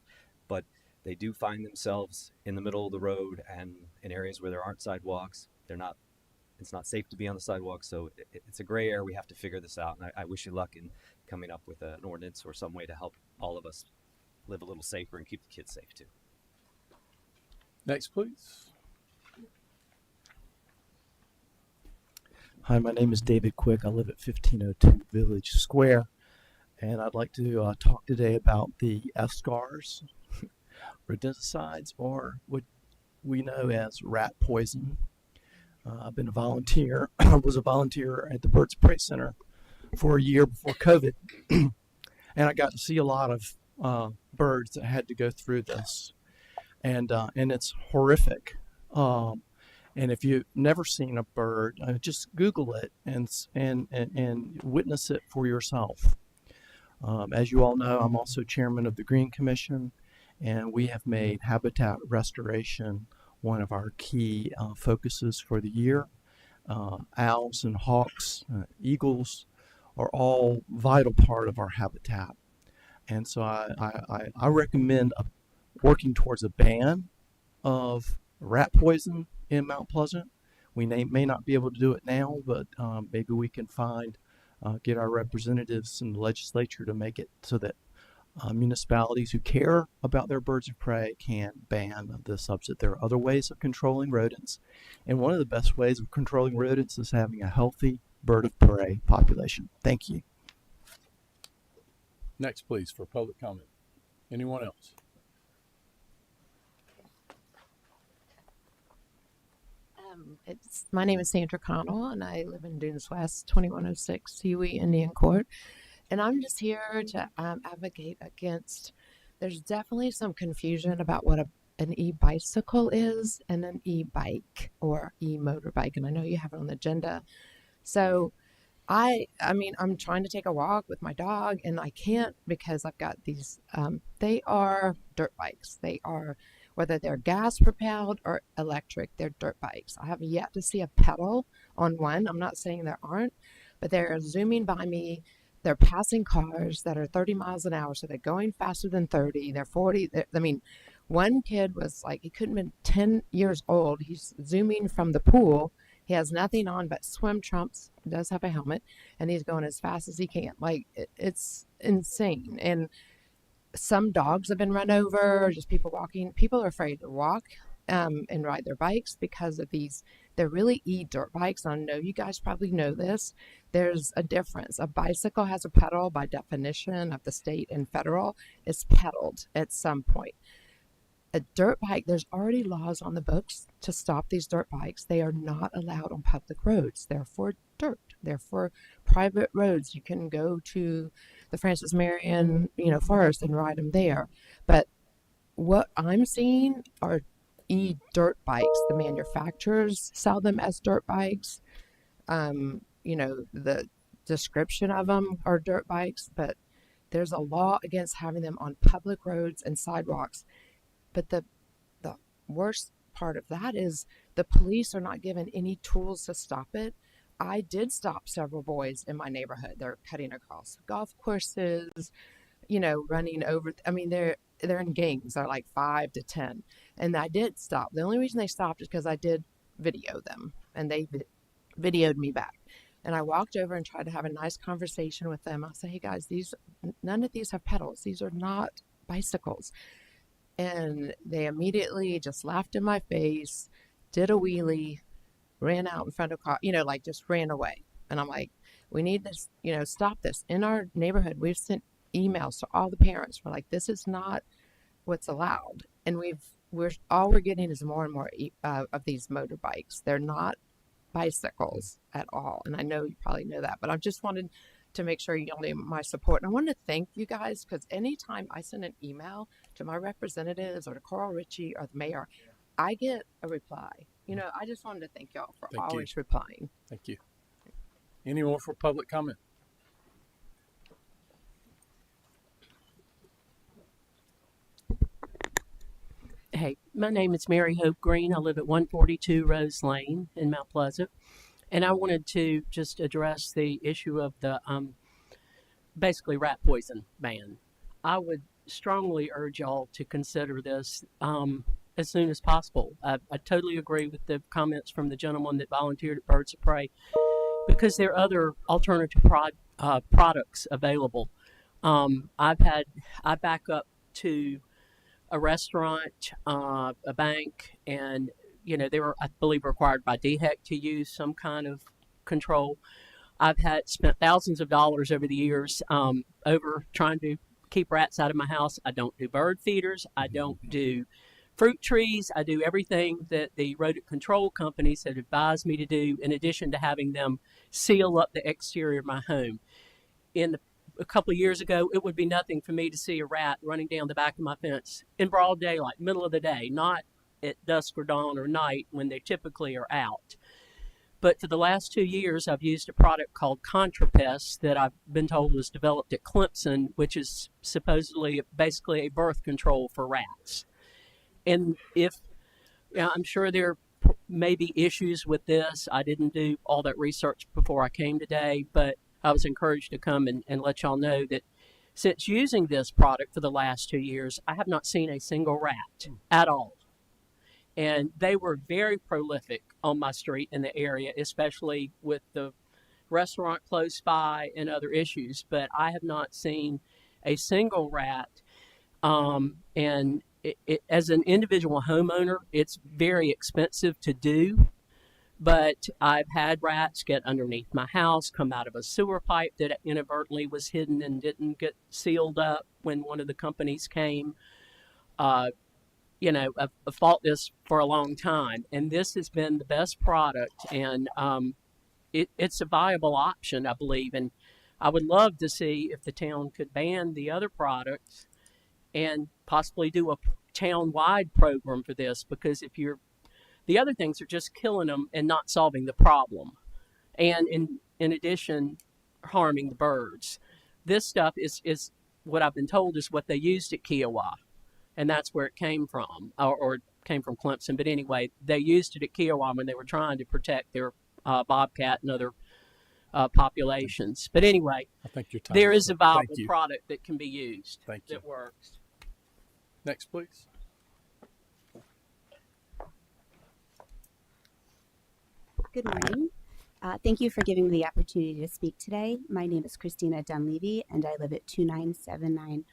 but they do find themselves in the middle of the road and in areas where there aren't sidewalks. It's not safe to be on the sidewalk, so it's a gray area. We have to figure this out, and I wish you luck in coming up with an ordinance or some way to help all of us live a little safer and keep the kids safe too. Next, please. Hi, my name is David Quick. I live at 1502 Village Square, and I'd like to talk today about the SGARs, rodenticides, or what we know as rat poison. I've been a volunteer. I was a volunteer at the Birds of Prey Center for a year before COVID, and I got to see a lot of birds that had to go through this, and it's horrific. And if you've never seen a bird, just Google it and witness it for yourself. As you all know, I'm also chairman of the Green Commission, and we have made habitat restoration one of our key focuses for the year. Owls and hawks, eagles are all vital part of our habitat. And so I recommend working towards a ban of rat poison in Mount Pleasant. We may not be able to do it now, but maybe we can get our representatives in the legislature to make it so that municipalities who care about their birds of prey can ban the substance. There are other ways of controlling rodents, and one of the best ways of controlling rodents is having a healthy bird of prey population. Thank you. Next, please, for public comment. Anyone else? My name is Sandra Connell, and I live in Dunes West, 2106 Huey Indian Court. And I'm just here to advocate against, there's definitely some confusion about what an e-bicycle is and an e-bike or e-motorbike. And I know you have it on the agenda. So I mean, I'm trying to take a walk with my dog and I can't because I've got these, they are dirt bikes. They are, whether they're gas propelled or electric, they're dirt bikes. I have yet to see a pedal on one. I'm not saying there aren't, but they're zooming by me. They're passing cars that are 30 miles an hour. So they're going faster than 30. They're 40. I mean, one kid was like, he couldn't have been 10 years old. He's zooming from the pool. He has nothing on but swim trunks, does have a helmet, and he's going as fast as he can. Like, it's insane. And some dogs have been run over, just people walking. People are afraid to walk and ride their bikes because of these. They're really dirt bikes. I know you guys probably know this. There's a difference. A bicycle has a pedal by definition of the state and federal. It's pedaled at some point. A dirt bike, there's already laws on the books to stop these dirt bikes. They are not allowed on public roads. They're for dirt. They're for private roads. You can go to the Francis Marion, forest and ride them there. But what I'm seeing are dirt bikes. The manufacturers sell them as dirt bikes. The description of them are dirt bikes, but there's a law against having them on public roads and sidewalks. But the worst part of that is the police are not given any tools to stop it. I did stop several boys in my neighborhood. They're cutting across golf courses, running over. I mean, they're in gangs. They're like 5 to 10. And I did stop. The only reason they stopped is because I did video them, and they videoed me back. And I walked over and tried to have a nice conversation with them. I said, hey guys, none of these have pedals. These are not bicycles. And they immediately just laughed in my face, did a wheelie, ran out in front of car, just ran away. And I'm like, we need this, stop this. In our neighborhood, we've sent emails to all the parents. We're like, this is not what's allowed. And we're getting is more and more of these motorbikes. They're not bicycles at all. And I know you probably know that, but I just wanted to make sure you all knew my support. And I wanted to thank you guys, because anytime I send an email to my representatives or to Coral Ritchie or the mayor, I get a reply. I just wanted to thank y'all for always replying. Thank you. Any more for public comment? Hey, my name is Mary Hope Green. I live at 142 Rose Lane in Mount Pleasant. And I wanted to just address the issue of the basically rat poison ban. I would strongly urge y'all to consider this as soon as possible. I totally agree with the comments from the gentleman that volunteered at Birds of Prey, because there are other alternative products available. I back up to a restaurant, a bank, and they were, I believe, required by DHEC to use some kind of control. I've spent thousands of dollars over the years over trying to keep rats out of my house. I don't do bird feeders. I don't do fruit trees. I do everything that the rodent control companies have advised me to do, in addition to having them seal up the exterior of my home. A couple of years ago, it would be nothing for me to see a rat running down the back of my fence in broad daylight, middle of the day, not at dusk or dawn or night when they typically are out. But for the last 2 years, I've used a product called ContraPest that I've been told was developed at Clemson, which is supposedly basically a birth control for rats. And I'm sure there may be issues with this. I didn't do all that research before I came today, but I was encouraged to come and let y'all know that since using this product for the last 2 years, I have not seen a single rat at all. And they were very prolific on my street in the area, especially with the restaurant close by and other issues. But I have not seen a single rat. And as an individual homeowner, it's very expensive to do. But I've had rats get underneath my house, come out of a sewer pipe that inadvertently was hidden and didn't get sealed up when one of the companies came. I've fought this for a long time, and this has been the best product, and it's a viable option, I believe. And I would love to see if the town could ban the other products and possibly do a town-wide program for this, because the other things are just killing them and not solving the problem. And in addition, harming the birds. This stuff is what I've been told is what they used at Kiowa. And that's where it came from, or it came from Clemson. But anyway, they used it at Kiowa when they were trying to protect their bobcat and other populations. But anyway, I think your time there is is a up. viable Thank you. product that can be used Thank you. that works. Next, please. Good morning. Thank you for giving me the opportunity to speak today. My name is Christina Dunleavy, and I live at 2979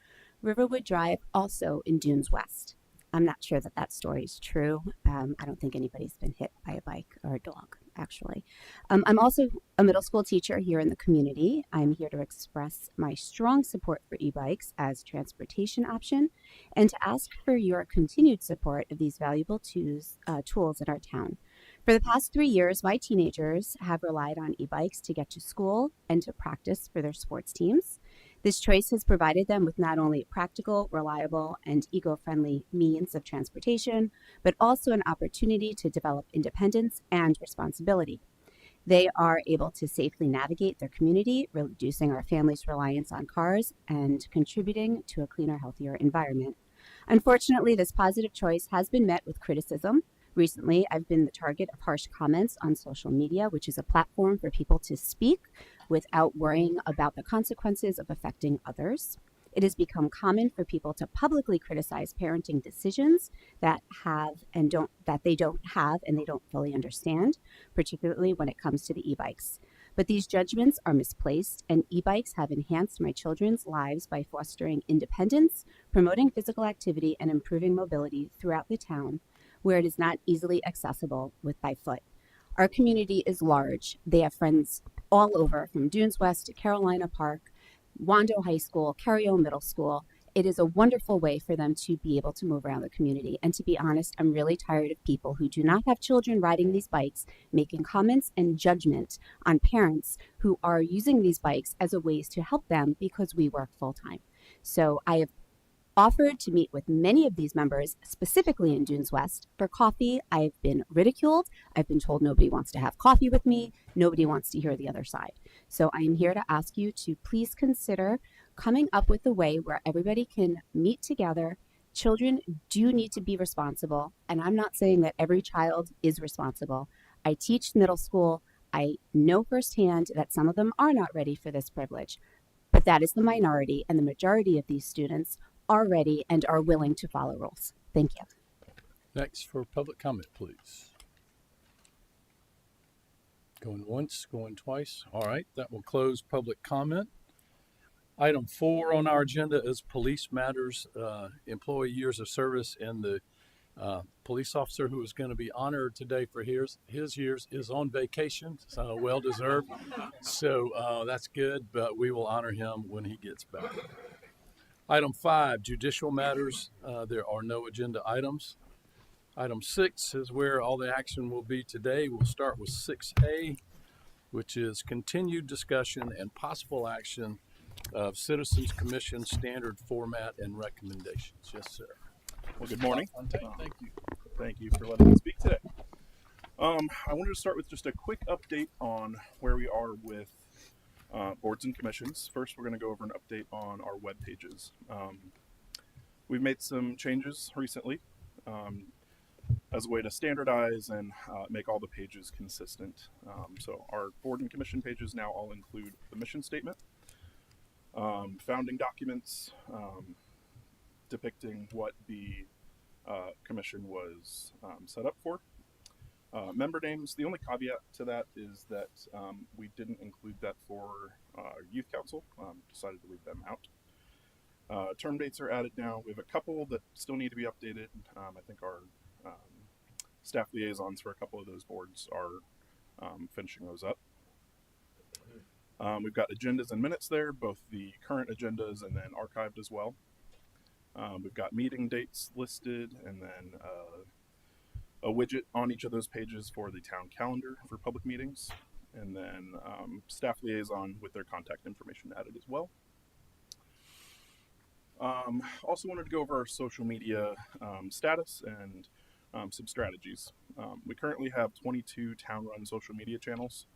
Riverwood Drive, also in Dunes West. I'm not sure that story is true. I don't think anybody's been hit by a bike or a dog, actually. I'm also a middle school teacher here in the community. I'm here to express my strong support for e-bikes as transportation option and to ask for your continued support of these valuable tools in our town. For the past 3 years, my teenagers have relied on e-bikes to get to school and to practice for their sports teams. This choice has provided them with not only practical, reliable, and eco-friendly means of transportation, but also an opportunity to develop independence and responsibility. They are able to safely navigate their community, reducing our family's reliance on cars and contributing to a cleaner, healthier environment. Unfortunately, this positive choice has been met with criticism. Recently, I've been the target of harsh comments on social media, which is a platform for people to speak without worrying about the consequences of affecting others. It has become common for people to publicly criticize parenting decisions that they don't have and they don't fully understand, particularly when it comes to the e-bikes. But these judgments are misplaced, and e-bikes have enhanced my children's lives by fostering independence, promoting physical activity, and improving mobility throughout the town, where it is not easily accessible by foot. Our community is large. They have friends all over, from Dunes West to Carolina Park, Wando High School, Carrio Middle School. It is a wonderful way for them to be able to move around the community. And to be honest, I'm really tired of people who do not have children riding these bikes, making comments and judgment on parents who are using these bikes as a ways to help them because we work full time. So I have offered to meet with many of these members, specifically in Dunes West, for coffee. I've been ridiculed. I've been told nobody wants to have coffee with me. Nobody wants to hear the other side. So I am here to ask you to please consider coming up with a way where everybody can meet together. Children do need to be responsible, and I'm not saying that every child is responsible. I teach middle school. I know firsthand that some of them are not ready for this privilege, but that is the minority, and the majority of these students are ready and are willing to follow rules. Thank you. Next for public comment, please. Going once, going twice. All right, that will close public comment. Item 4 on our agenda is police matters, employee years of service, and the police officer who is going to be honored today for his years is on vacation, so well deserved. So that's good, but we will honor him when he gets back. Item 5, judicial matters. There are no agenda items. Item 6 is where all the action will be today. We'll start with 6A, which is continued discussion and possible action of Citizens Commission standard format and recommendations. Yes, sir. Well, good morning. Thank you. Thank you for letting me speak today. I wanted to start with just a quick update on where we are with boards and commissions. First, we're going to go over an update on our web pages. We've made some changes recently as a way to standardize and make all the pages consistent. So our board and commission pages now all include the mission statement. Founding documents depicting what the commission was set up for. Member names, the only caveat to that is that we didn't include that for youth council, decided to leave them out. Term dates are added now. We have a couple that still need to be updated. I think our staff liaisons for a couple of those boards are finishing those up. We've got agendas and minutes there, both the current agendas and then archived as well. We've got meeting dates listed, and then a widget on each of those pages for the town calendar for public meetings, and then staff liaison with their contact information added as well. Also wanted to go over our social media status and some strategies. We currently have 22 town-run social media channels.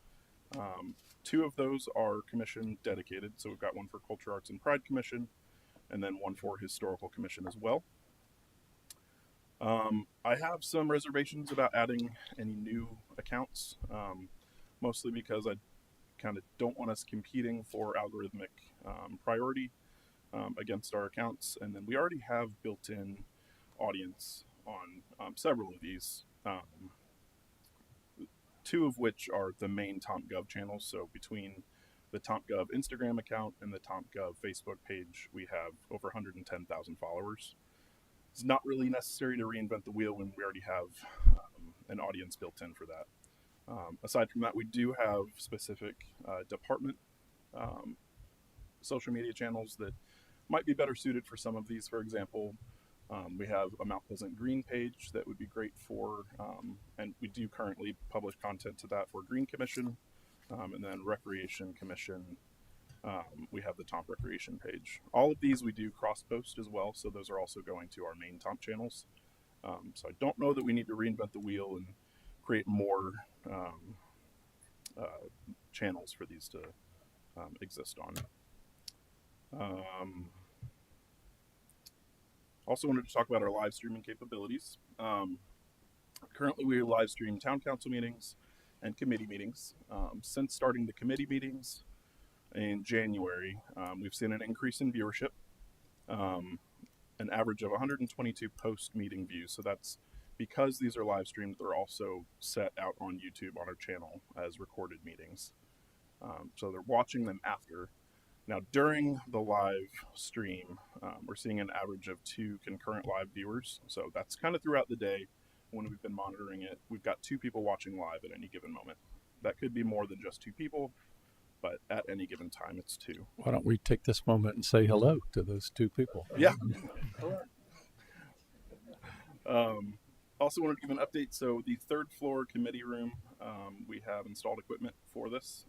2 of those are commission dedicated, so we've got one for Culture, Arts, and Pride Commission, and then one for Historical Commission as well. I have some reservations about adding any new accounts, mostly because I kind of don't want us competing for algorithmic priority against our accounts, and then we already have built-in audience on several of these, 2 of which are the main TompGov channels. So between the TompGov Instagram account and the TompGov Facebook page, we have over 110,000 followers. It's not really necessary to reinvent the wheel when we already have an audience built in for that. Aside from that, we do have specific department social media channels that might be better suited for some of these. For example, we have a Mount Pleasant Green page that would be great for, and we do currently publish content to that for Green Commission, and then Recreation Commission. We have the Tomp Recreation page. All of these we do cross-post as well, so those are also going to our main Tomp channels. So I don't know that we need to reinvent the wheel and create more channels for these to exist on. Also wanted to talk about our live streaming capabilities. Currently we live stream town council meetings and committee meetings. Since starting the committee meetings in January, we've seen an increase in viewership, an average of 122 post-meeting views. So that's because these are live streamed, they're also set out on YouTube on our channel as recorded meetings. So they're watching them after. Now, during the live stream, we're seeing an average of 2 concurrent live viewers. So that's kind of throughout the day when we've been monitoring it. We've got 2 people watching live at any given moment. That could be more than just 2 people, but at any given time, it's 2. Why don't we take this moment and say hello to those 2 people? Yeah. Also wanted to give an update. So the 3rd floor committee room, we have installed equipment for this.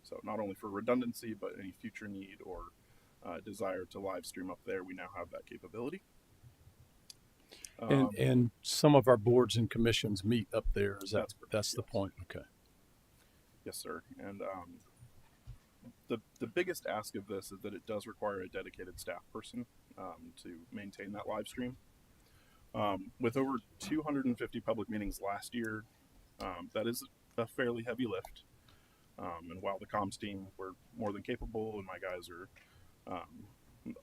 So not only for redundancy, but any future need or desire to live stream up there, we now have that capability. And some of our boards and commissions meet up there. Is that that's the point? Okay. Yes, sir. And the biggest ask of this is that it does require a dedicated staff person to maintain that live stream. With over 250 public meetings last year, that is a fairly heavy lift. And while the comms team were more than capable and my guys are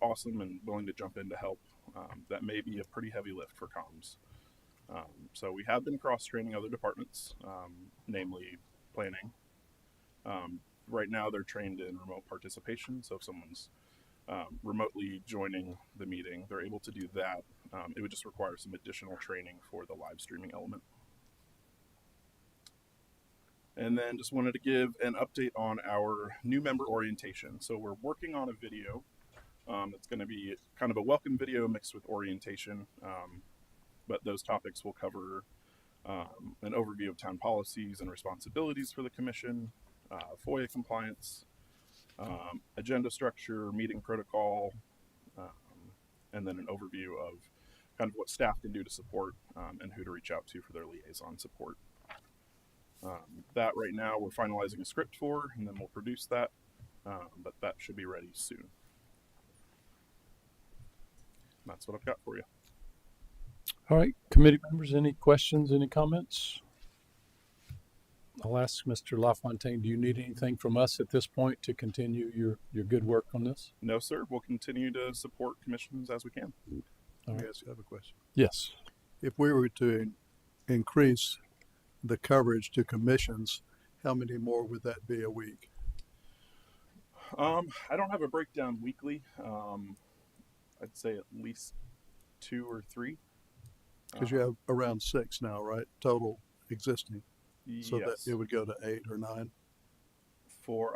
awesome and willing to jump in to help, that may be a pretty heavy lift for comms. So we have been cross-training other departments, namely planning. Right now they're trained in remote participation, so if someone's remotely joining the meeting, they're able to do that. It would just require some additional training for the live streaming element. And then just wanted to give an update on our new member orientation. So we're working on a video that's going to be kind of a welcome video mixed with orientation, but those topics will cover an overview of town policies and responsibilities for the commission, FOIA compliance, agenda structure, meeting protocol, and then an overview of kind of what staff can do to support and who to reach out to for their liaison support. That right now we're finalizing a script for, and then we'll produce that, but that should be ready soon. And that's what I've got for you. All right, committee members, any questions, any comments? I'll ask Mr. LaFontaine, do you need anything from us at this point to continue your good work on this? No, sir. We'll continue to support commissions as we can. All right. Yes, I have a question. Yes. If we were to increase the coverage to commissions, how many more would that be a week? I don't have a breakdown weekly. I'd say at least 2 or 3. Because you have around 6 now, right? Total existing. So yes. that it would go to 8 or 9.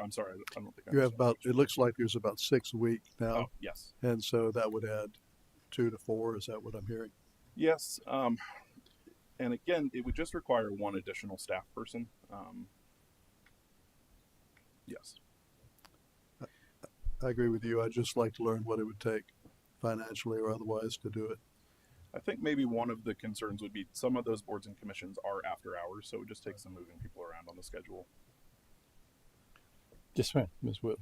I'm sorry, I don't think I You have understand. about, it looks like there's about 6 a week now. Oh, yes. And so that would add 2 to 4. Is that what I'm hearing? Yes. And again, it would just require one additional staff person. Yes. I agree with you. I'd just like to learn what it would take financially or otherwise to do it. I think maybe one of the concerns would be some of those boards and commissions are after hours, so it just takes some moving people around on the schedule. Yes, ma'am. Ms. Wood.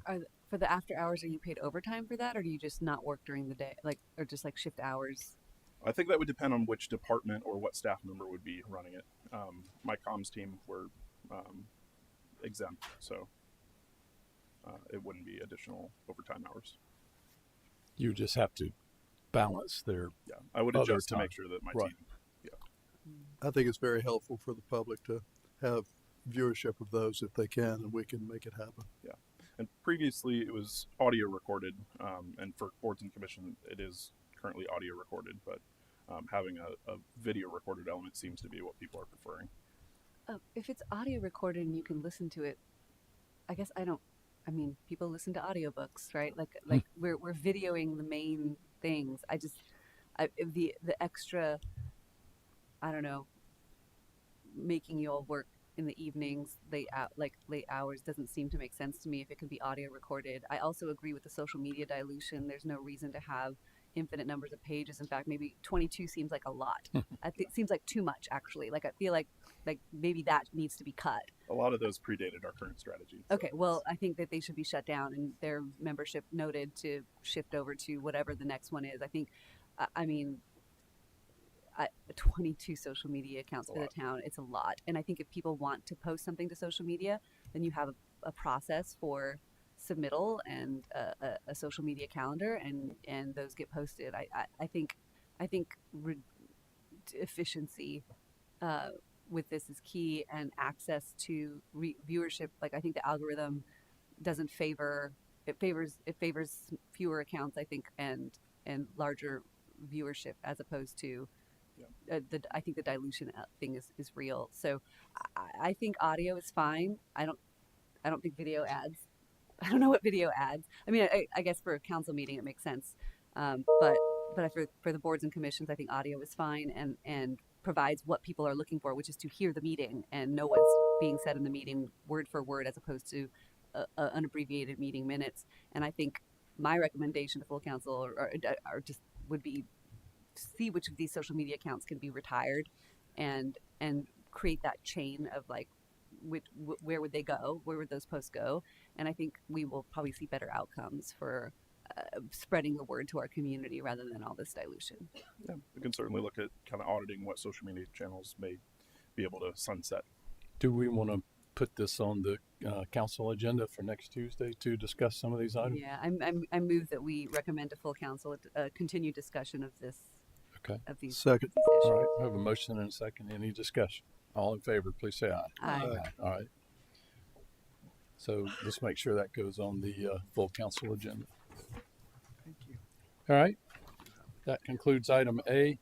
For the after hours, are you paid overtime for that, or do you just not work during the day, or just like shift hours? I think that would depend on which department or what staff member would be running it. My comms team were exempt, so it wouldn't be additional overtime hours. You just have to balance their. Yeah, I would other adjust to time. make sure that my Right. team. Yeah. I think it's very helpful for the public to have viewership of those if they can, and we can make it happen. Yeah. And previously it was audio recorded, and for boards and commission, it is currently audio recorded, but having a video recorded element seems to be what people are preferring. If it's audio recorded and you can listen to it, I guess I mean, people listen to audiobooks, right? Like we're videoing the main things. The extra, I don't know, making you all work in the evenings, late hours doesn't seem to make sense to me if it can be audio recorded. I also agree with the social media dilution. There's no reason to have infinite numbers of pages. In fact, maybe 22 seems like a lot. I think it seems like too much, actually. Like I feel like maybe that needs to be cut. A lot of those predated our current strategy. So Okay, well, I think that they should be shut down and their membership noted to shift over to whatever the next one is. I think, 22 social media accounts for the town, it's a lot. And I think if people want to post something to social media, then you have a process for submittal and a social media calendar, and those get posted. I think efficiency with this is key, and access to viewership. Like I think the algorithm doesn't favors fewer accounts, I think, and larger viewership as opposed to I think the dilution thing is real. So I think audio is fine. I don't think video ads. I don't know what video ads. I mean, I guess for a council meeting it makes sense, but for the boards and commissions, I think audio is fine and provides what people are looking for, which is to hear the meeting and know what's being said in the meeting word for word, as opposed to an abbreviated meeting minutes. And I think my recommendation to full council or just would be see which of these social media accounts can be retired, and create that chain of like where would they go, where would those posts go. And I think we will probably see better outcomes for spreading the word to our community rather than all this dilution. Yeah, we can certainly look at kind of auditing what social media channels may be able to sunset. Do we want to put this on the council agenda for next Tuesday to discuss some of these items? Yeah, I move that we recommend to full council a continued discussion of this. Okay. Of these. Second. These issues. All right. I have a motion and a second. Any discussion? All in favor, please say aye. Aye. All right. So let's make sure that goes on the full council agenda. Thank you. All right. That concludes item A.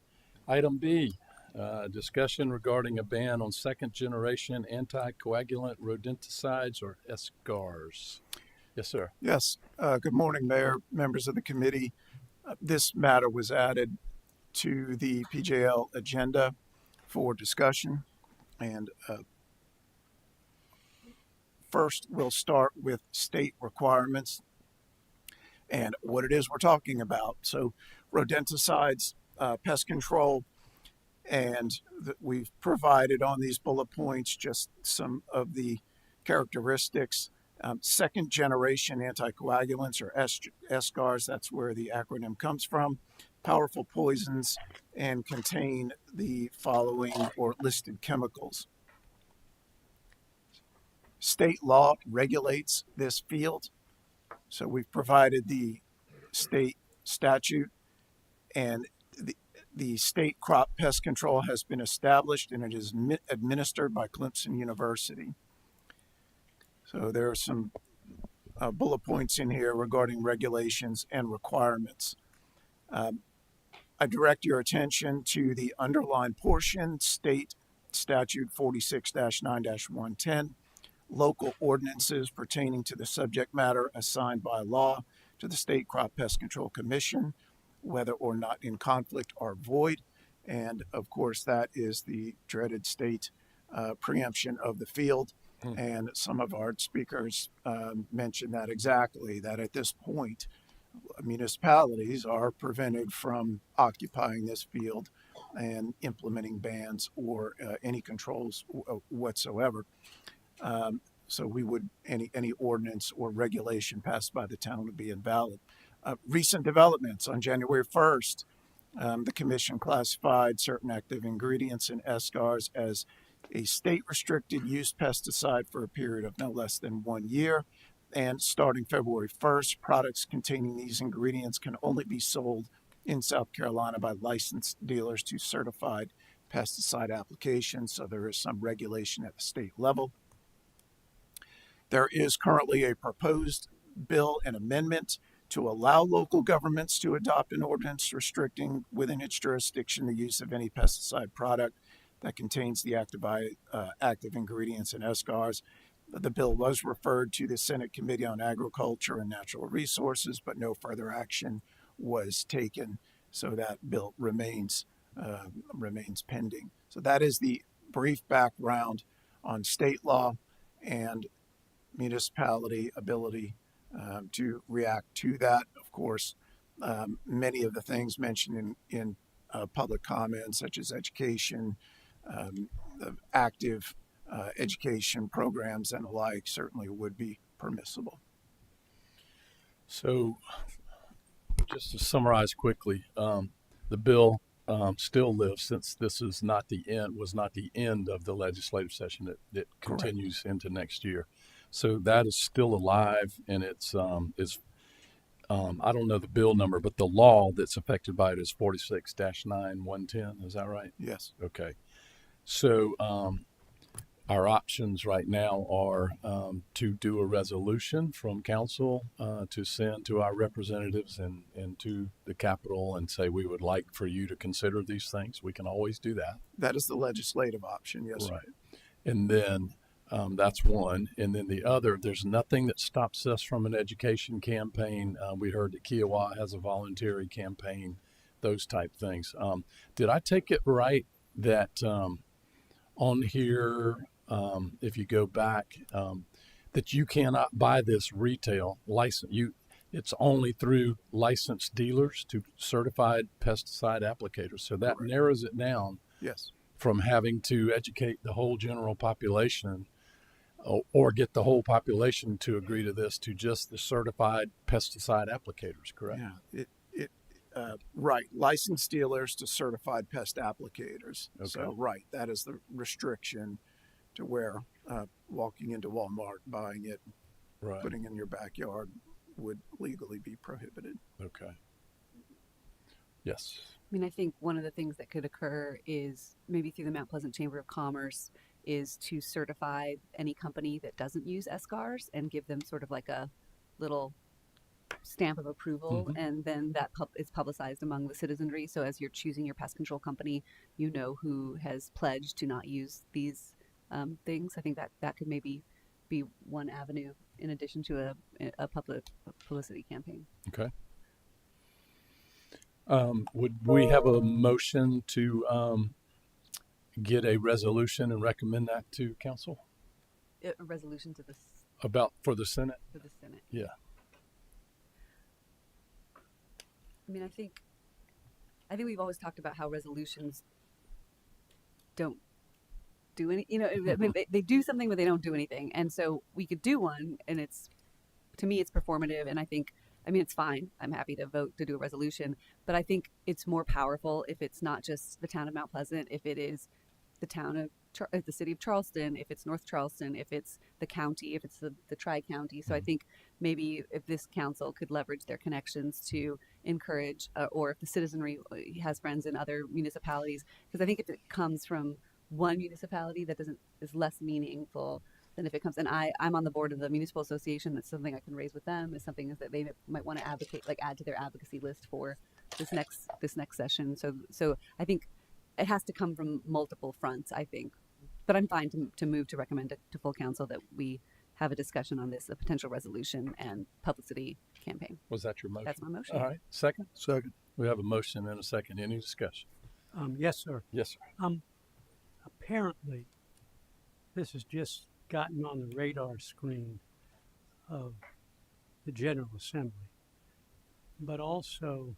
Item B, discussion regarding a ban on second generation anticoagulant rodenticides, or SGARs. Yes, sir. Yes. Good morning, Mayor, members of the committee. This matter was added to the PJL agenda for discussion. And first, we'll start with state requirements and what it is we're talking about. So rodenticides, pest control, and we've provided on these bullet points just some of the characteristics. Second generation anticoagulants, or SGARs, that's where the acronym comes from, powerful poisons, and contain the following or listed chemicals. State law regulates this field. So we've provided the state statute, and the state crop pest control has been established, and it is administered by Clemson University. So there are some bullet points in here regarding regulations and requirements. I direct your attention to the underlined portion, State Statute 46-9-110, local ordinances pertaining to the subject matter assigned by law to the State Crop Pest Control Commission, whether or not in conflict or void. And of course, that is the dreaded state preemption of the field. And some of our speakers mentioned that exactly, that at this point, municipalities are prevented from occupying this field and implementing bans or any controls whatsoever. So we would, any ordinance or regulation passed by the town would be invalid. Recent developments on January 1st, the commission classified certain active ingredients in SCARs as a state restricted use pesticide for a period of no less than 1 year. And starting February 1st, products containing these ingredients can only be sold in South Carolina by licensed dealers to certified pesticide applications. So there is some regulation at the state level. There is currently a proposed bill and amendment to allow local governments to adopt an ordinance restricting within its jurisdiction the use of any pesticide product that contains the active ingredients in SCARs. The bill was referred to the Senate Committee on Agriculture and Natural Resources, but no further action was taken. So that bill remains pending. So that is the brief background on state law and municipality ability to react to that. Of course, many of the things mentioned in public comments, such as education, active education programs and the like, certainly would be permissible. So, just to summarize quickly, the bill still lives, since this is not the end, was not the end of the legislative session. That continues into next year. So that is still alive, and it's I don't know the bill number, but the law that's affected by it is 46-9-110. Is that right? Yes. Okay. So our options right now are to do a resolution from council to send to our representatives and to the Capitol and say we would like for you to consider these things. We can always do that. That is the legislative option, yes. Right. And then that's one. And then the other, there's nothing that stops us from an education campaign. We heard that Kiowa has a voluntary campaign, those type things. Did I take it right that on here, if you go back, that you cannot buy this retail license? It's only through licensed dealers to certified pesticide applicators. So that narrows it down. Yes. From having to educate the whole general population or get the whole population to agree to this, to just the certified pesticide applicators, correct? Yeah. Right. Licensed dealers to certified pest applicators. Okay. So, right. That is the restriction to where walking into Walmart, buying it, putting in your backyard would legally be prohibited. Okay. Yes. I mean, I think one of the things that could occur is maybe through the Mount Pleasant Chamber of Commerce is to certify any company that doesn't use SCARs and give them sort of like a little stamp of approval, and then that is publicized among the citizenry. So as you're choosing your pest control company, you know who has pledged to not use these things. I think that could maybe be one avenue in addition to a public publicity campaign. Okay. Would we have a motion to get a resolution and recommend that to council? A resolution to For the Senate? For the Senate. Yeah. I mean, I think we've always talked about how resolutions don't do any, I mean, they do something, but they don't do anything. And so we could do one, and to me, it's performative. And I think, it's fine. I'm happy to vote to do a resolution, but I think it's more powerful if it's not just the town of Mount Pleasant, if it is the town of the city of Charleston, if it's North Charleston, if it's the county, if it's the tri-county. So I think maybe if this council could leverage their connections to encourage, or if the citizenry has friends in other municipalities, because I think if it comes from one municipality, that is less meaningful than if it comes. And I'm on the board of the municipal association. That's something I can raise with them. Is something that they might want to advocate, like add to their advocacy list for this next session. So I think it has to come from multiple fronts, I think. But I'm fine to move to recommend it to full council that we have a discussion on this, a potential resolution and publicity campaign. Was that your motion? That's my motion. All right. Second? Second. We have a motion and a second. Any discussion? Yes, sir. Yes, sir. Apparently, this has just gotten on the radar screen of the General Assembly, but also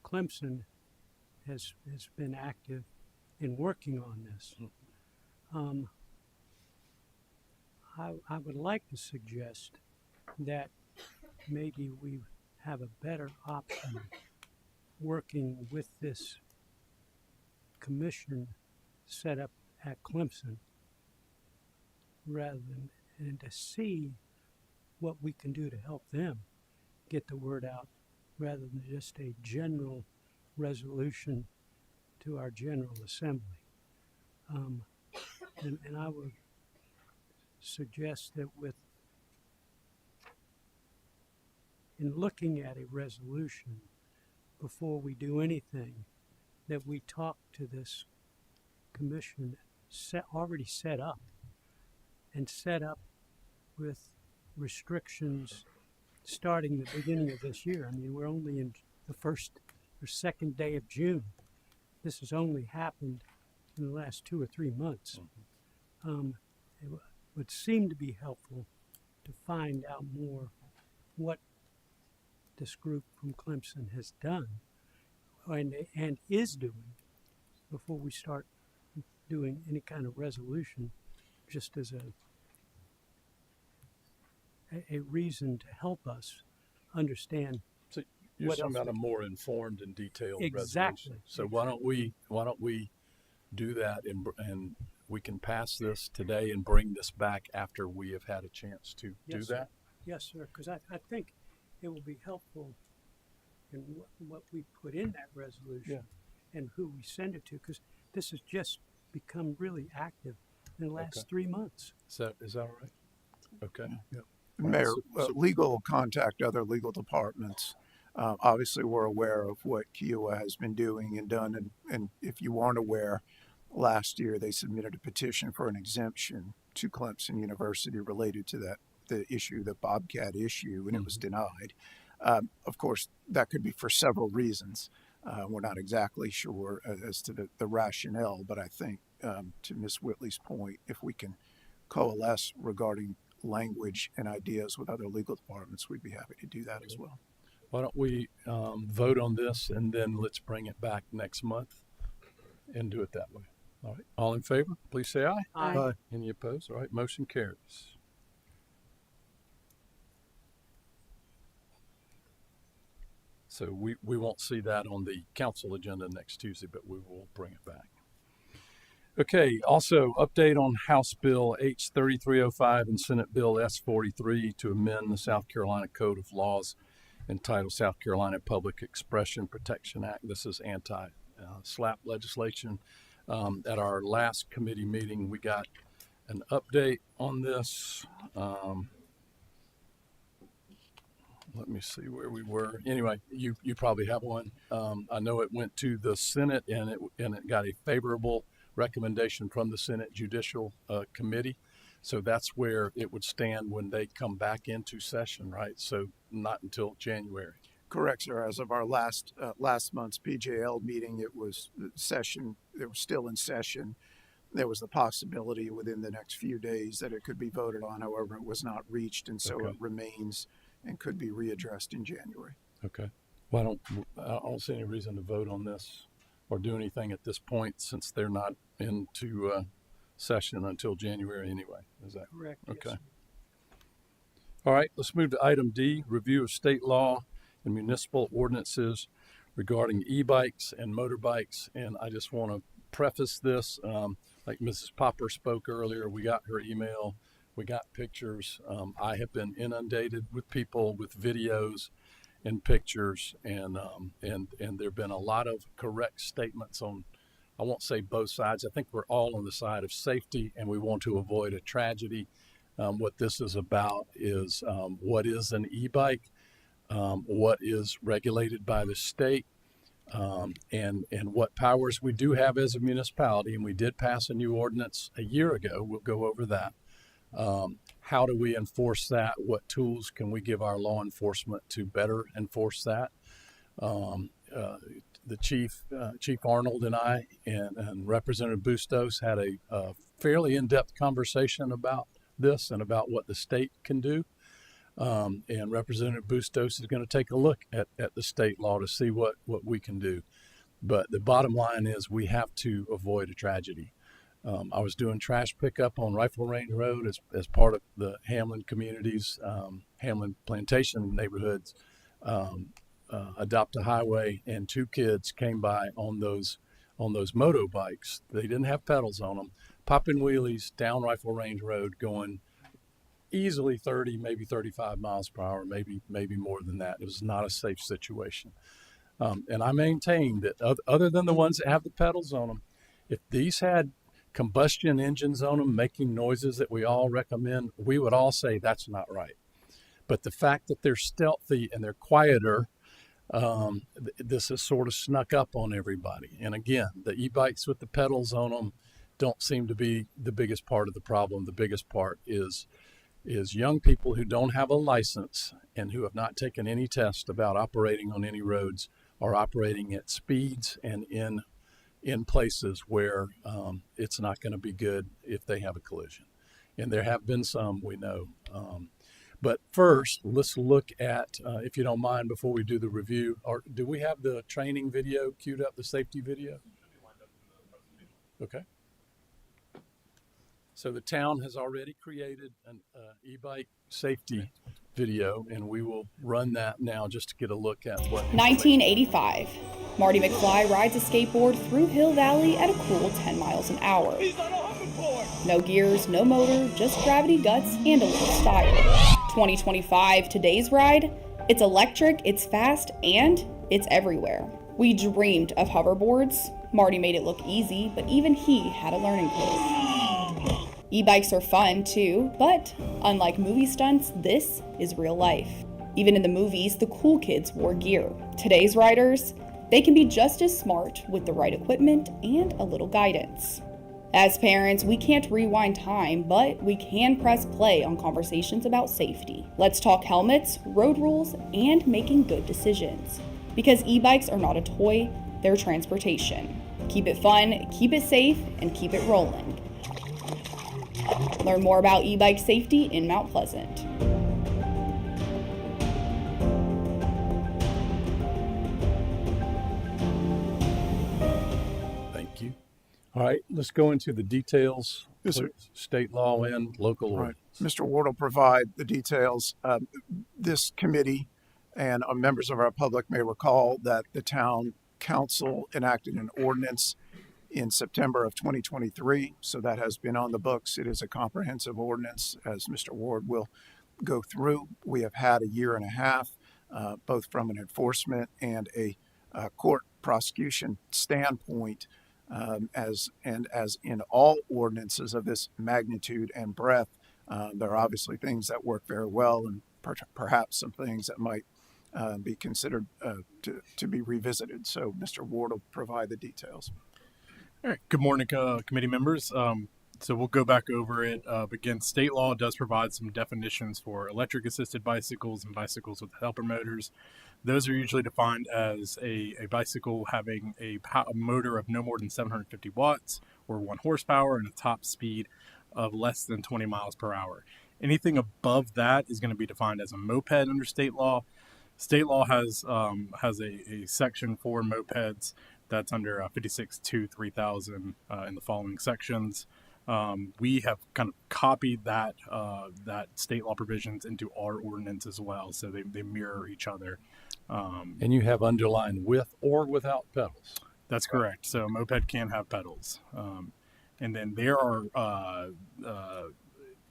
Clemson has been active in working on this. I would like to suggest that maybe we have a better option working with this commission set up at Clemson rather than, and to see what we can do to help them get the word out rather than just a general resolution to our General Assembly. And I would suggest that in looking at a resolution before we do anything, that we talk to this commission already set up with restrictions starting the beginning of this year. I mean, we're only in the first or second day of June. This has only happened in the last 2 or 3 months. It would seem to be helpful to find out more what this group from Clemson has done and is doing before we start doing any kind of resolution, just as a reason to help us understand. So you're what talking else about a more informed and detailed Exactly. resolution. So why don't we do that and we can pass this today and bring this back after we have had a chance to do that? Sir. Yes, sir, because I think it will be helpful in what we put in that resolution and who we send it to, because this has just become really active in the last 3 months. Is that all right? Okay. Yeah. Mayor, legal contact other legal departments. Obviously, we're aware of what Kiowa has been doing and done. And if you aren't aware, last year they submitted a petition for an exemption to Clemson University related to the issue, the Bobcat issue, and it was denied. Of course, that could be for several reasons. We're not exactly sure as to the rationale, but I think to Ms. Whitley's point, if we can coalesce regarding language and ideas with other legal departments, we'd be happy to do that as well. Why don't we vote on this and then let's bring it back next month and do it that way. All right. All in favor, please say aye. Aye. Aye. Any opposed? All right. Motion carries. So we won't see that on the council agenda next Tuesday, but we will bring it back. Okay, also update on House Bill H3305 and Senate Bill S43 to amend the South Carolina Code of Laws entitled South Carolina Public Expression Protection Act. This is anti-SLAPP legislation. At our last committee meeting, we got an update on this. Let me see where we were. Anyway, you probably have one. I know it went to the Senate and it got a favorable recommendation from the Senate Judicial Committee. So that's where it would stand when they come back into session, right? So not until January. Correct, sir. As of our last month's PJL meeting, it was session. It was still in session. There was the possibility within the next few days that it could be voted on. However, it was not reached, and so it remains and could be readdressed in January. Okay. Well, I don't see any reason to vote on this or do anything at this point since they're not into session until January anyway. Is that correct? Okay. Yes. All right. Let's move to item D, review of state law and municipal ordinances regarding e-bikes and motorbikes. And I just want to preface this, like Mrs. Popper spoke earlier, we got her email, we got pictures. I have been inundated with people with videos and pictures, and there have been a lot of correct statements on, I won't say both sides. I think we're all on the side of safety, and we want to avoid a tragedy. What this is about is what is an e-bike, what is regulated by the state, and what powers we do have as a municipality. And we did pass a new ordinance a year ago. We'll go over that. How do we enforce that? What tools can we give our law enforcement to better enforce that? The Chief Arnold and I and Representative Bustos had a fairly in-depth conversation about this and about what the state can do. And Representative Bustos is going to take a look at the state law to see what we can do. But the bottom line is we have to avoid a tragedy. I was doing trash pickup on Rifle Range Road as part of the Hamlin communities, Hamlin Plantation neighborhoods, Adopt a Highway, and two kids came by on those moto-bikes. They didn't have pedals on them, popping wheelies down Rifle Range Road, going easily 30, maybe 35 miles per hour, maybe more than that. It was not a safe situation. And I maintain that other than the ones that have the pedals on them, if these had combustion engines on them making noises that we all recommend, we would all say that's not right. But the fact that they're stealthy and they're quieter, this has sort of snuck up on everybody. And again, the e-bikes with the pedals on them don't seem to be the biggest part of the problem. The biggest part is young people who don't have a license and who have not taken any test about operating on any roads or operating at speeds and in places where it's not going to be good if they have a collision. And there have been some, we know. But first, let's look at, if you don't mind, before we do the review, or do we have the training video queued up, the safety video? Okay. So the town has already created an e-bike safety video, and we will run that now just to get a look at what. 1985. Marty McFly rides a skateboard through Hill Valley at a cool 10 miles an hour. No gears, no motor, just gravity guts and a little style. 2025, today's ride, it's electric, it's fast, and it's everywhere. We dreamed of hoverboards. Marty made it look easy, but even he had a learning curve. E-bikes are fun too, but unlike movie stunts, this is real life. Even in the movies, the cool kids wore gear. Today's riders, they can be just as smart with the right equipment and a little guidance. As parents, we can't rewind time, but we can press play on conversations about safety. Let's talk helmets, road rules, and making good decisions. Because e-bikes are not a toy, they're transportation. Keep it fun, keep it safe, and keep it rolling. Learn more about e-bike safety in Mount Pleasant. Thank you. All right, let's go into the details. Yes, sir. State law and local ordinance. Mr. Ward will provide the details. This committee and members of our public may recall that the town council enacted an ordinance in September of 2023. So that has been on the books. It is a comprehensive ordinance, as Mr. Ward will go through. We have had a year and a half, both from an enforcement and a court prosecution standpoint, as in all ordinances of this magnitude and breadth. There are obviously things that work very well and perhaps some things that might be considered to be revisited. So Mr. Ward will provide the details. All right. Good morning, committee members. So we'll go back over it. Again, state law does provide some definitions for electric assisted bicycles and bicycles with helper motors. Those are usually defined as a bicycle having a motor of no more than 750 watts or 1 horsepower and a top speed of less than 20 miles per hour. Anything above that is going to be defined as a moped under state law. State law has a section for mopeds that's under 56.2.3000 in the following sections. We have kind of copied that state law provisions into our ordinance as well, so they mirror each other. And you have underlined with or without pedals. That's correct. So a moped can have pedals. And then there are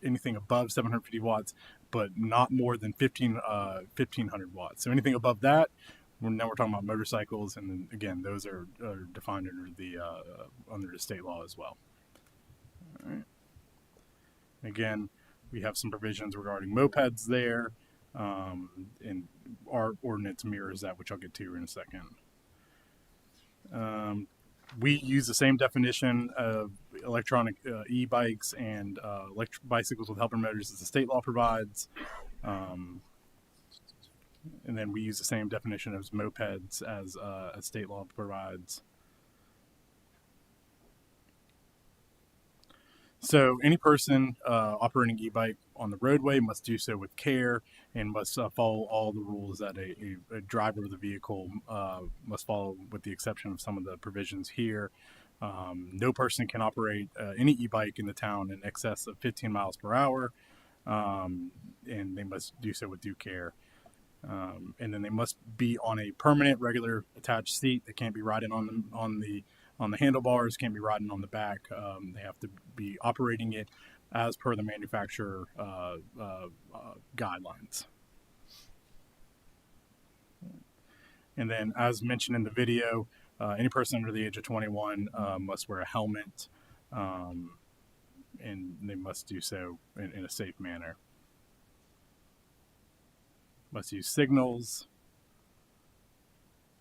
anything above 750 watts, but not more than 1,500 watts. So anything above that, now we're talking about motorcycles, and then again, those are defined under the state law as well. All right. Again, we have some provisions regarding mopeds there, and our ordinance mirrors that, which I'll get to in a second. We use the same definition of electronic e-bikes and electric bicycles with helper motors as the state law provides. And then we use the same definition as mopeds as state law provides. So any person operating e-bike on the roadway must do so with care and must follow all the rules that a driver of the vehicle must follow, with the exception of some of the provisions here. No person can operate any e-bike in the town in excess of 15 miles per hour, and they must do so with due care. And then they must be on a permanent, regular attached seat. They can't be riding on the handlebars, can't be riding on the back. They have to be operating it as per the manufacturer guidelines. And then, as mentioned in the video, any person under the age of 21 must wear a helmet, and they must do so in a safe manner. Must use signals.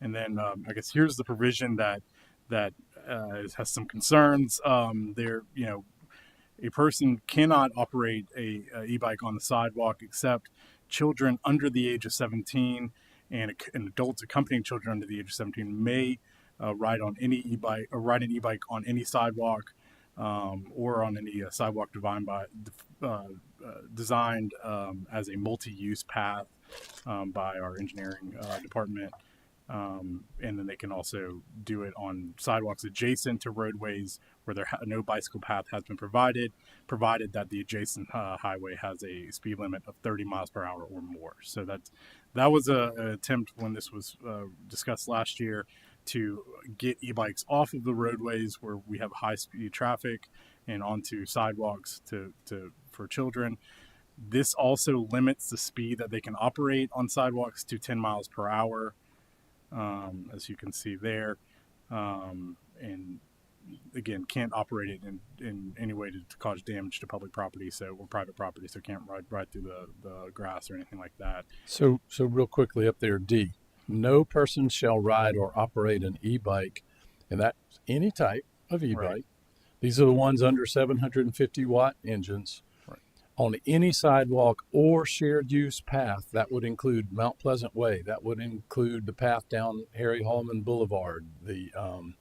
And then I guess here's the provision that has some concerns. A person cannot operate a e-bike on the sidewalk except children under the age of 17 and adults accompanying children under the age of 17 may ride on any e-bike or ride an e-bike on any sidewalk or on any sidewalk designed as a multi-use path by our engineering department. And then they can also do it on sidewalks adjacent to roadways where no bicycle path has been provided that the adjacent highway has a speed limit of 30 miles per hour or more. So that was an attempt when this was discussed last year to get e-bikes off of the roadways where we have high speed traffic and onto sidewalks for children. This also limits the speed that they can operate on sidewalks to 10 miles per hour. As you can see there, and again, can't operate it in any way to cause damage to public property, or private property, so can't ride through the grass or anything like that. So real quickly up there, D, no person shall ride or operate an e-bike, and that's any type of e-bike. Right. These are the ones under 750 watt engines. On any sidewalk or shared use path. That would include Mount Pleasant Way. That would include the path down Harry Hallman Boulevard. I'm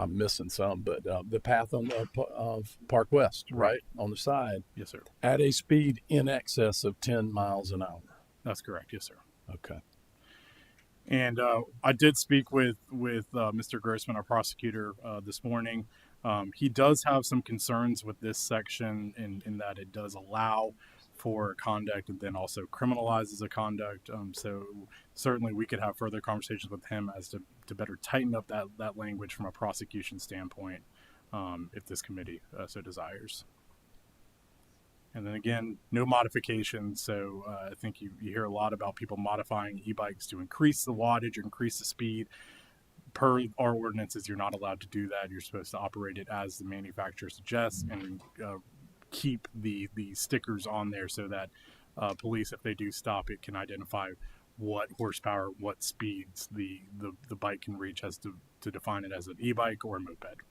missing some, but the path of Park West, right on the side. Yes, sir. At a speed in excess of 10 miles an hour. That's correct. Yes, sir. Okay. And I did speak with Mr. Grossman, our prosecutor, this morning. He does have some concerns with this section in that it does allow for conduct and then also criminalizes a conduct. So certainly we could have further conversations with him as to better tighten up that language from a prosecution standpoint if this committee so desires. And then again, no modifications. So I think you hear a lot about people modifying e-bikes to increase the wattage or increase the speed. Per our ordinances, you're not allowed to do that. You're supposed to operate it as the manufacturer suggests and keep the stickers on there so that police, if they do stop it, can identify what horsepower, what speeds the bike can reach as to define it as an e-bike or a moped.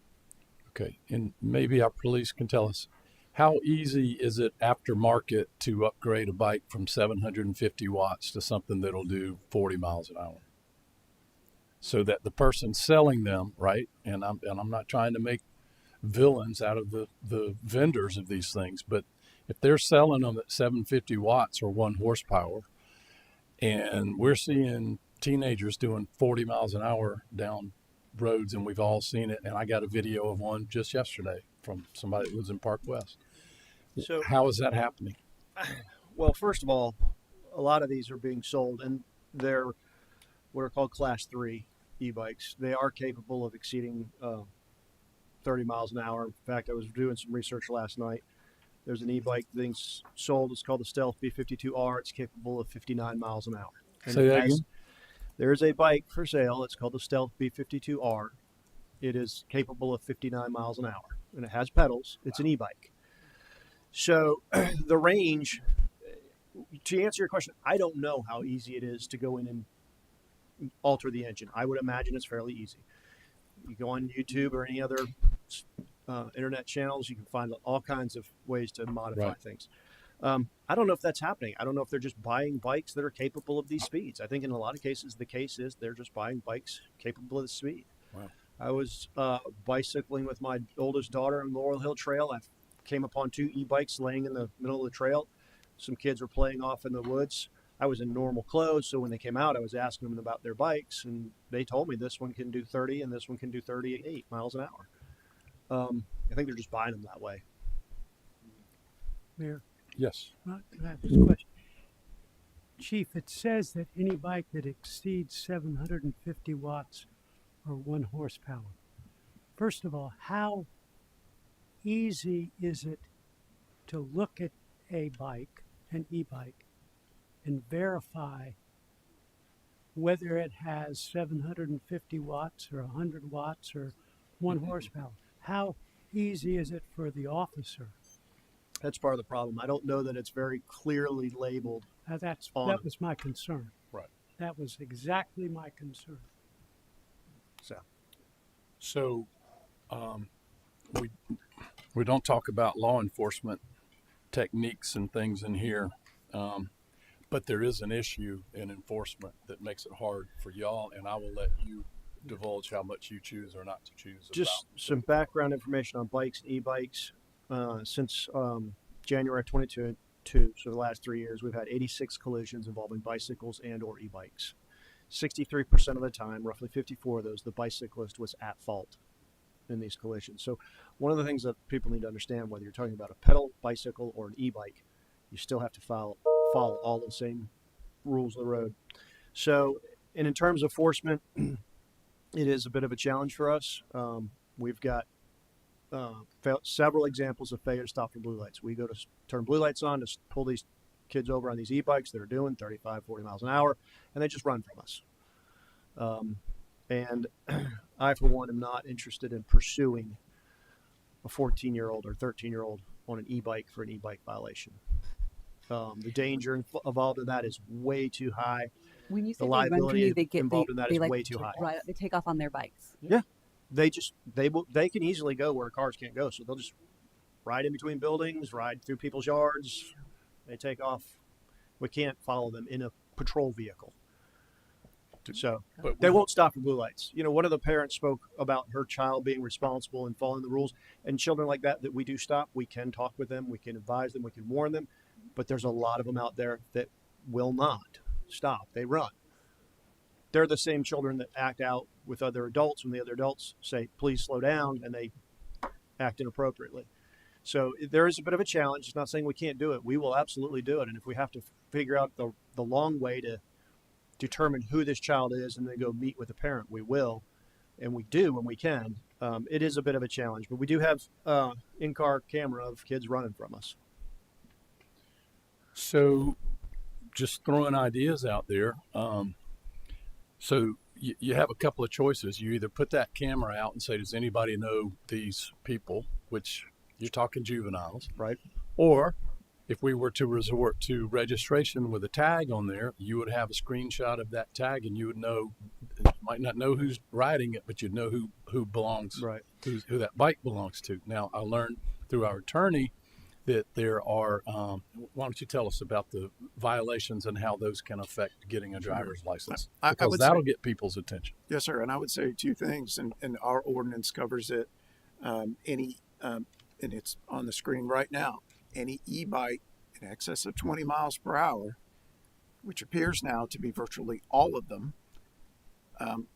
Okay, and maybe our police can tell us, how easy is it aftermarket to upgrade a bike from 750 watts to something that'll do 40 miles an hour? So that the person selling them, right, and I'm not trying to make villains out of the vendors of these things, but if they're selling them at 750 watts or 1 horsepower, and we're seeing teenagers doing 40 miles an hour down roads, and we've all seen it, and I got a video of one just yesterday from somebody that lives in Park West. So how is that happening? Well, first of all, a lot of these are being sold, and they're what are called Class 3. e-bikes. They are capable of exceeding 30 miles an hour. In fact, I was doing some research last night. There's an e-bike being sold. It's called the Stealth B52R. It's capable of 59 miles an hour. And Say that again? There is a bike for sale. It's called the Stealth B52R. It is capable of 59 miles an hour, and it has pedals. It's an e-bike. So the range, to answer your question, I don't know how easy it is to go in and alter the engine. I would imagine it's fairly easy. You go on YouTube or any other internet channels, you can find all kinds of ways to modify things. I don't know if that's happening. I don't know if they're just buying bikes that are capable of these speeds. I think in a lot of cases, the case is they're just buying bikes capable of the speed. Wow. I was bicycling with my oldest daughter on Laurel Hill Trail. I came upon 2 e-bikes laying in the middle of the trail. Some kids were playing off in the woods. I was in normal clothes, so when they came out, I was asking them about their bikes, and they told me this one can do 30 and this one can do 38 miles an hour. I think they're just buying them that way. Mayor? Yes. Can I have this question? Chief, it says that any bike that exceeds 750 watts or 1 horsepower. First of all, how easy is it to look at a bike, an e-bike, and verify whether it has 750 watts or 100 watts or 1 horsepower? How easy is it for the officer? That's part of the problem. I don't know that it's very clearly labeled. That was my concern. Right. That was exactly my concern. So we don't talk about law enforcement techniques and things in here, but there is an issue in enforcement that makes it hard for y'all, and I will let you divulge how much you choose or not to choose. Just some background information on bikes and e-bikes. Since January 2022, so the last 3 years, we've had 86 collisions involving bicycles and or e-bikes. 63% of the time, roughly 54 of those, the bicyclist was at fault in these collisions. So one of the things that people need to understand, whether you're talking about a pedal bicycle or an e-bike, you still have to follow all the same rules of the road. So, and in terms of enforcement, it is a bit of a challenge for us. We've got several examples of failure to stop for blue lights. We go to turn blue lights on to pull these kids over on these e-bikes that are doing 35, 40 miles an hour, and they just run from us. And I, for one, am not interested in pursuing a 14-year-old or 13-year-old on an e-bike for an e-bike violation. The danger involved in that is way too high. When you say The they run from liability you, involved in that is like way too high. They take off on their bikes. Yeah, they can easily go where cars can't go, so they'll just ride in between buildings, ride through people's yards. They take off. We can't follow them in a patrol vehicle. So they won't stop for blue lights. You know, one of the parents spoke about her child being responsible and following the rules. And children like that we do stop, we can talk with them, we can advise them, we can warn them. But there's a lot of them out there that will not stop. They run. They're the same children that act out with other adults when the other adults say, please slow down, and they act inappropriately. So there is a bit of a challenge. It's not saying we can't do it. We will absolutely do it. And if we have to figure out the long way to determine who this child is and then go meet with the parent, we will. And we do when we can. It is a bit of a challenge. But we do have in-car camera of kids running from us. So just throwing ideas out there. So you have a couple of choices. You either put that camera out and say, does anybody know these people, which you're talking juveniles, right? Or if we were to resort to registration with a tag on there, you would have a screenshot of that tag, and you would know, you might not know who's riding it, but you'd know who belongs, right? Who that bike belongs to. Now, I learned through our attorney that there are, why don't you tell us about the violations and how those can affect getting a driver's license? Because that'll get people's attention. Yes, sir. And I would say 2 things, and our ordinance covers it. And it's on the screen right now. Any e-bike in excess of 20 miles per hour, which appears now to be virtually all of them,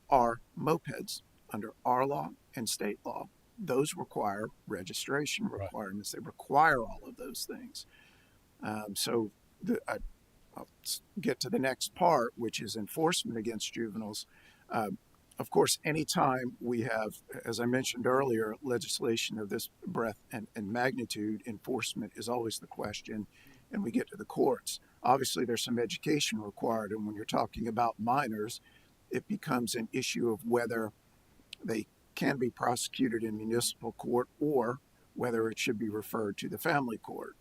are mopeds under our law and state law. Those require registration requirements. They require all of those things. I'll get to the next part, which is enforcement against juveniles. of course, anytime we have, as I mentioned earlier, legislation of this breadth and magnitude, enforcement is always the question, and we get to the courts. Obviously, there's some education required, and when you're talking about minors, it becomes an issue of whether they can be prosecuted in municipal court or whether it should be referred to the family court.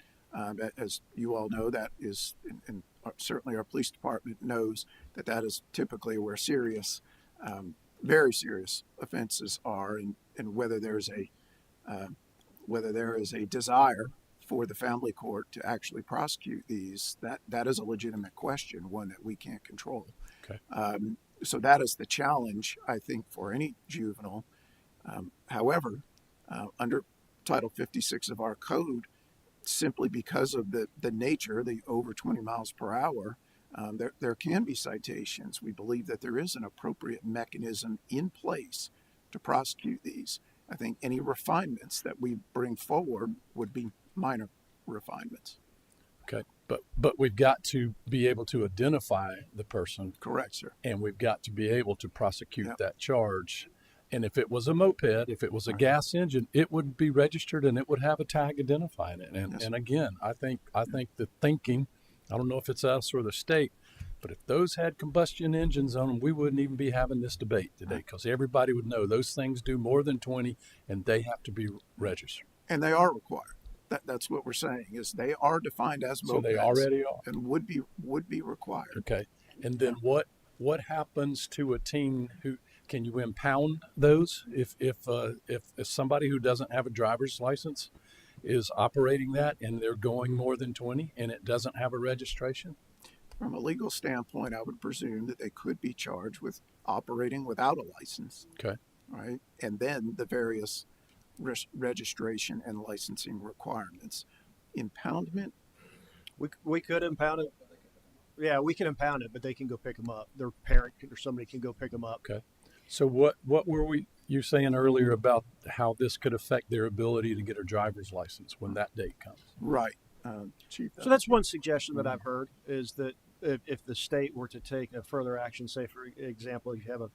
As you all know, that is, and certainly our police department knows that is typically where serious, very serious offenses are, and whether there is a desire for the family court to actually prosecute these, that is a legitimate question, one that we can't control. Okay. So that is the challenge, I think, for any juvenile. However, under Title 56 of our code, simply because of the nature, the over 20 miles per hour, there can be citations. We believe that there is an appropriate mechanism in place to prosecute these. I think any refinements that we bring forward would be minor refinements. Okay, but we've got to be able to identify the person. Correct, sir. And we've got to be able to prosecute that charge. And if it was a moped, if it was a gas engine, it would be registered and it would have a tag identifying it. And again, I think the thinking, I don't know if it's us or the state, but if those had combustion engines on them, we wouldn't even be having this debate today, because everybody would know those things do more than 20 and they have to be registered. And they are required. That's what we're saying, is they are defined as mopeds. So they already are. And would be required. Okay. And then what happens to a teen who, can you impound those if somebody who doesn't have a driver's license is operating that and they're going more than 20 and it doesn't have a registration? From a legal standpoint, I would presume that they could be charged with operating without a license. Okay. Right. And then the various registration and licensing requirements. Impoundment? We could impound it. Yeah, we can impound it, but they can go pick them up. Their parent or somebody can go pick them up. Okay. So what were you saying earlier about how this could affect their ability to get a driver's license when that date comes? Right. Chief. So that's one suggestion that I've heard, is that if the state were to take a further action, say, for example, you have a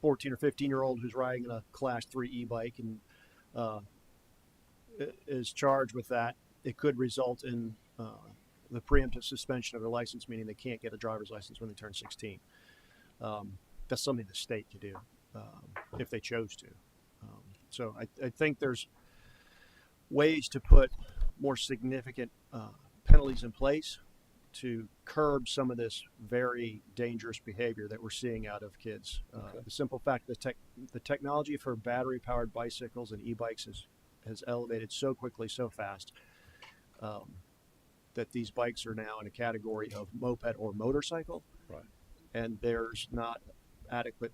14 or 15-year-old who's riding a Class 3 e-bike and is charged with that, it could result in the preemptive suspension of their license, meaning they can't get a driver's license when they turn 16. That's something the state could do if they chose to. So I think there's ways to put more significant penalties in place to curb some of this very dangerous behavior that we're seeing out of kids. The simple fact that the technology for battery-powered bicycles and e-bikes has elevated so quickly, so fast, that these bikes are now in a category of moped or motorcycle. Right. And there's not adequate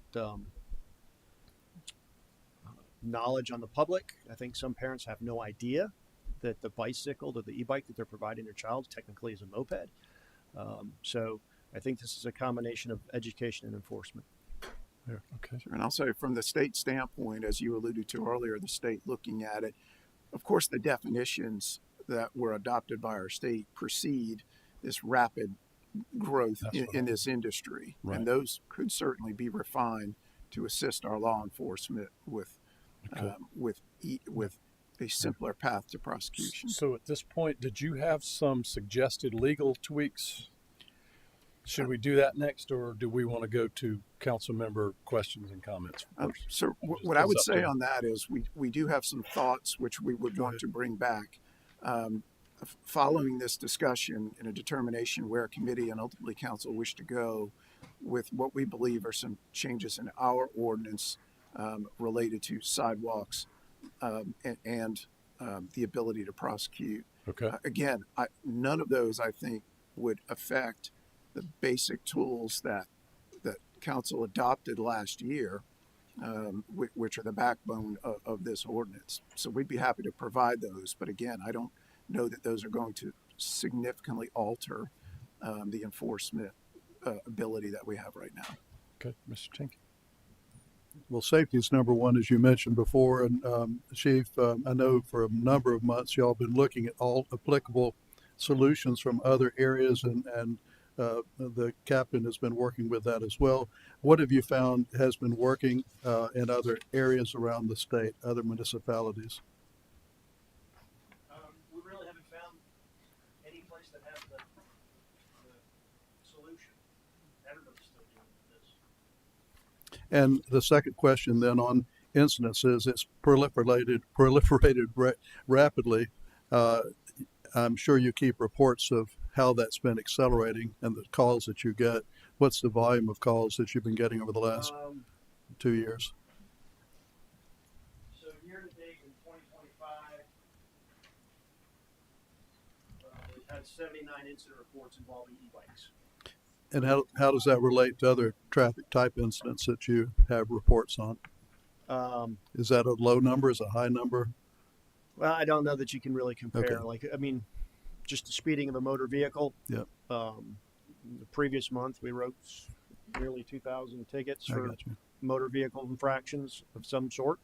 knowledge on the public. I think some parents have no idea that the bicycle, that the e-bike that they're providing their child technically is a moped. So I think this is a combination of education and enforcement. Yeah, okay. And I'll say, from the state standpoint, as you alluded to earlier, the state looking at it, of course, the definitions that were adopted by our state precede this rapid growth in this industry. Right. And those could certainly be refined to assist our law enforcement with a simpler path to prosecution. So at this point, did you have some suggested legal tweaks? Should we do that next, or do we want to go to council member questions and comments first? So what I would say on that is we do have some thoughts which we would want to bring back. Following this discussion and a determination where committee and ultimately council wish to go with what we believe are some changes in our ordinance related to sidewalks and the ability to prosecute. Okay. Again, none of those, I think, would affect the basic tools that council adopted last year, which are the backbone of this ordinance. So we'd be happy to provide those. But again, I don't know that those are going to significantly alter the enforcement ability that we have right now. Okay, Mr. Tink. Well, safety is number one, as you mentioned before. And Chief, I know for a number of months y'all been looking at all applicable solutions from other areas and the captain has been working with that as well. What have you found has been working in other areas around the state, other municipalities? We really haven't found any place that has the solution. Everybody's still dealing with this. And the second question then on incidences, it's proliferated rapidly. I'm sure you keep reports of how that's been accelerating and the calls that you get. What's the volume of calls that you've been getting over the last 2 years? So year to date in 2025, we've had 79 incident reports involving e-bikes. And how does that relate to other traffic type incidents that you have reports on? Is that a low number? Is it a high number? Well, I don't know that you can really compare. Okay. Like, I mean, just the speeding of a motor vehicle. Yep. The previous month, we wrote nearly 2,000 tickets I for got you. motor vehicle infractions of some sort.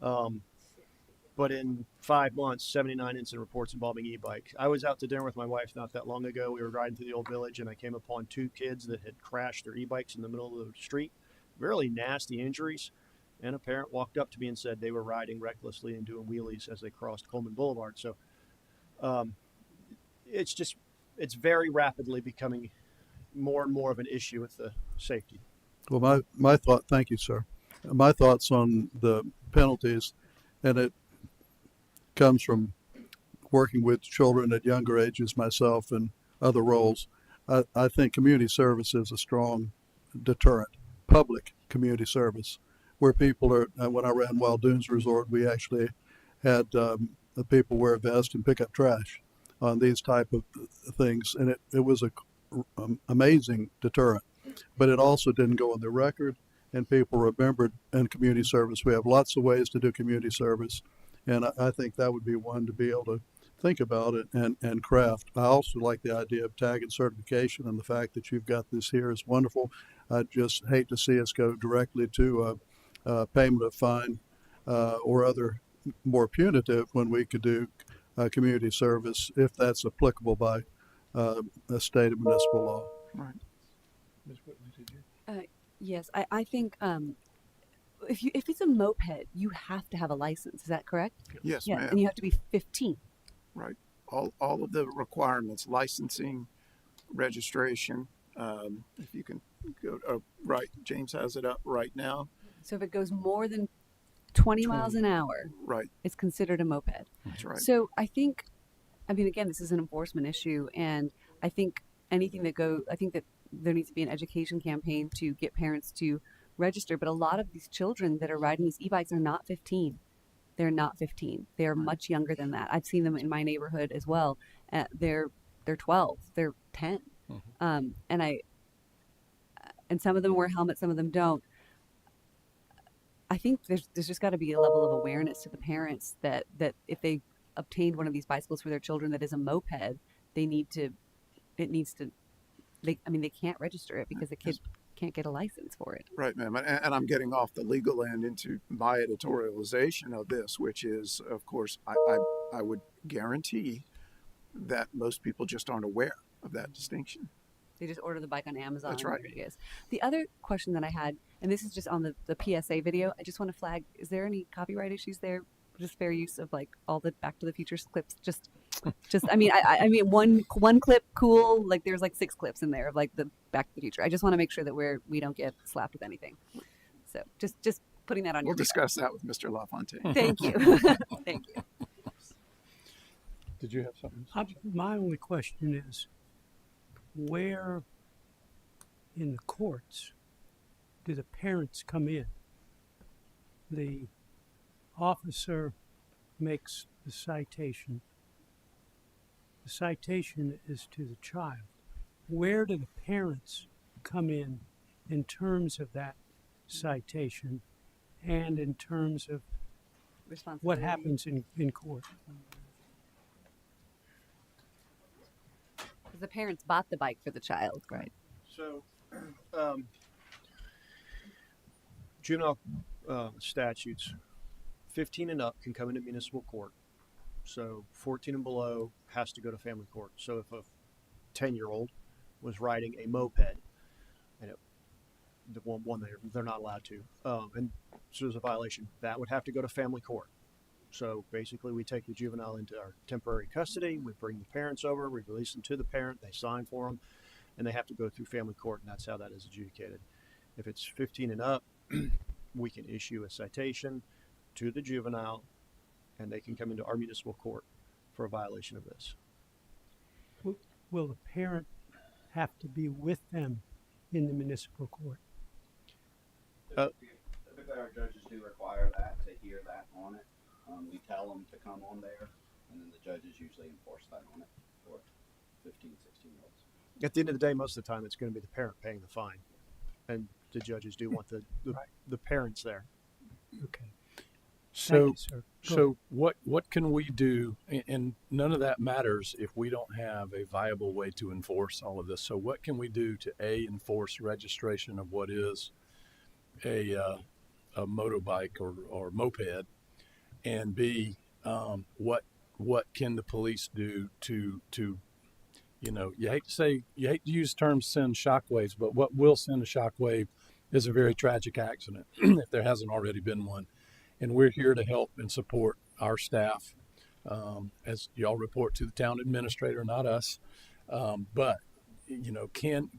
But in 5 months, 79 incident reports involving e-bikes. I was out to dinner with my wife not that long ago. We were riding through the old village, and I came upon 2 kids that had crashed their e-bikes in the middle of the street. Really nasty injuries. And a parent walked up to me and said they were riding recklessly and doing wheelies as they crossed Coleman Boulevard. So it's very rapidly becoming more and more of an issue with the safety. Well, my thought, thank you, sir. My thoughts on the penalties, and it comes from working with children at younger ages myself and other roles. I think community service is a strong deterrent, public community service, where people are, when I ran Wild Dunes Resort, we actually had the people wear a vest and pick up trash on these type of things. And it was a amazing deterrent, but it also didn't go on the record, and people remembered in community service. We have lots of ways to do community service, and I think that would be one to be able to think about it and craft. I also like the idea of tag and certification, and the fact that you've got this here is wonderful. I just hate to see us go directly to payment of fine or other more punitive when we could do community service if that's applicable by a state and municipal law. Right. Ms. Whitley, did you? Yes, I think if it's a moped, you have to have a license. Is that correct? Yes, yeah, ma'am. and you have to be 15. Right. All of the requirements, licensing, registration. If you can go right, James has it up right now. So if it goes more than 20 miles an hour, right, it's considered a moped. That's right. So I think, I mean, again, this is an enforcement issue, and I think I think that there needs to be an education campaign to get parents to register. But a lot of these children that are riding these e-bikes are not 15. They're not 15. They're much younger than that. I've seen them in my neighborhood as well. They're 12. They're 10. Mm-hmm. And some of them wear helmets, some of them don't. I think there's just got to be a level of awareness to the parents that if they obtained one of these bicycles for their children that is a moped, they can't register it because the kid can't get a license for it. Right, ma'am. And I'm getting off the legal end into my editorialization of this, which is, of course, I would guarantee that most people just aren't aware of that distinction. They just order the bike on Amazon. That's right. There it is. The other question that I had, and this is just on the PSA video, I just want to flag, is there any copyright issues there? Just fair use of like all the Back to the Future clips. Just I mean one clip, cool. Like there's like 6 clips in there of like the Back to the Future. I just want to make sure that we don't get slapped with anything. So just putting that on. We'll discuss that with Mr. LaFontaine. Thank you. Thank you. Did you have something? My only question is, where in the courts do the parents come in? The officer makes the citation. The citation is to the child. Where do the parents come in terms of that citation and in terms of what happens in court? Because the parents bought the bike for the child, right? So, juvenile statutes, 15 and up can come into municipal court. So 14 and below has to go to family court. So if a 10-year-old was riding a moped, and the one they're not allowed to, and so there's a violation. That would have to go to family court. So basically, we take the juvenile into our temporary custody. We bring the parents over. We release them to the parent. They sign for them, and they have to go through family court, and that's how that is adjudicated. If it's 15 and up, we can issue a citation to the juvenile, and they can come into our municipal court for a violation of this. Will the parent have to be with them in the municipal court? Typically, our judges do require that to hear that on it. We tell them to come on there, and then the judges usually enforce that on it for 15, 16-year-olds. At the end of the day, most of the time, it's going to be the parent paying the fine, and the judges do want the parents there. Okay. So, you, sir. Go so what can we do? And none of that matters if we don't have a viable way to enforce all of this. So, what can we do to enforce registration of what is a motorbike or moped, and B, what can the police do to you hate to use the term send shockwaves, but what will send a shockwave is a very tragic accident if there hasn't already been one. And we're here to help and support our staff, as y'all report to the town administrator, not us. But can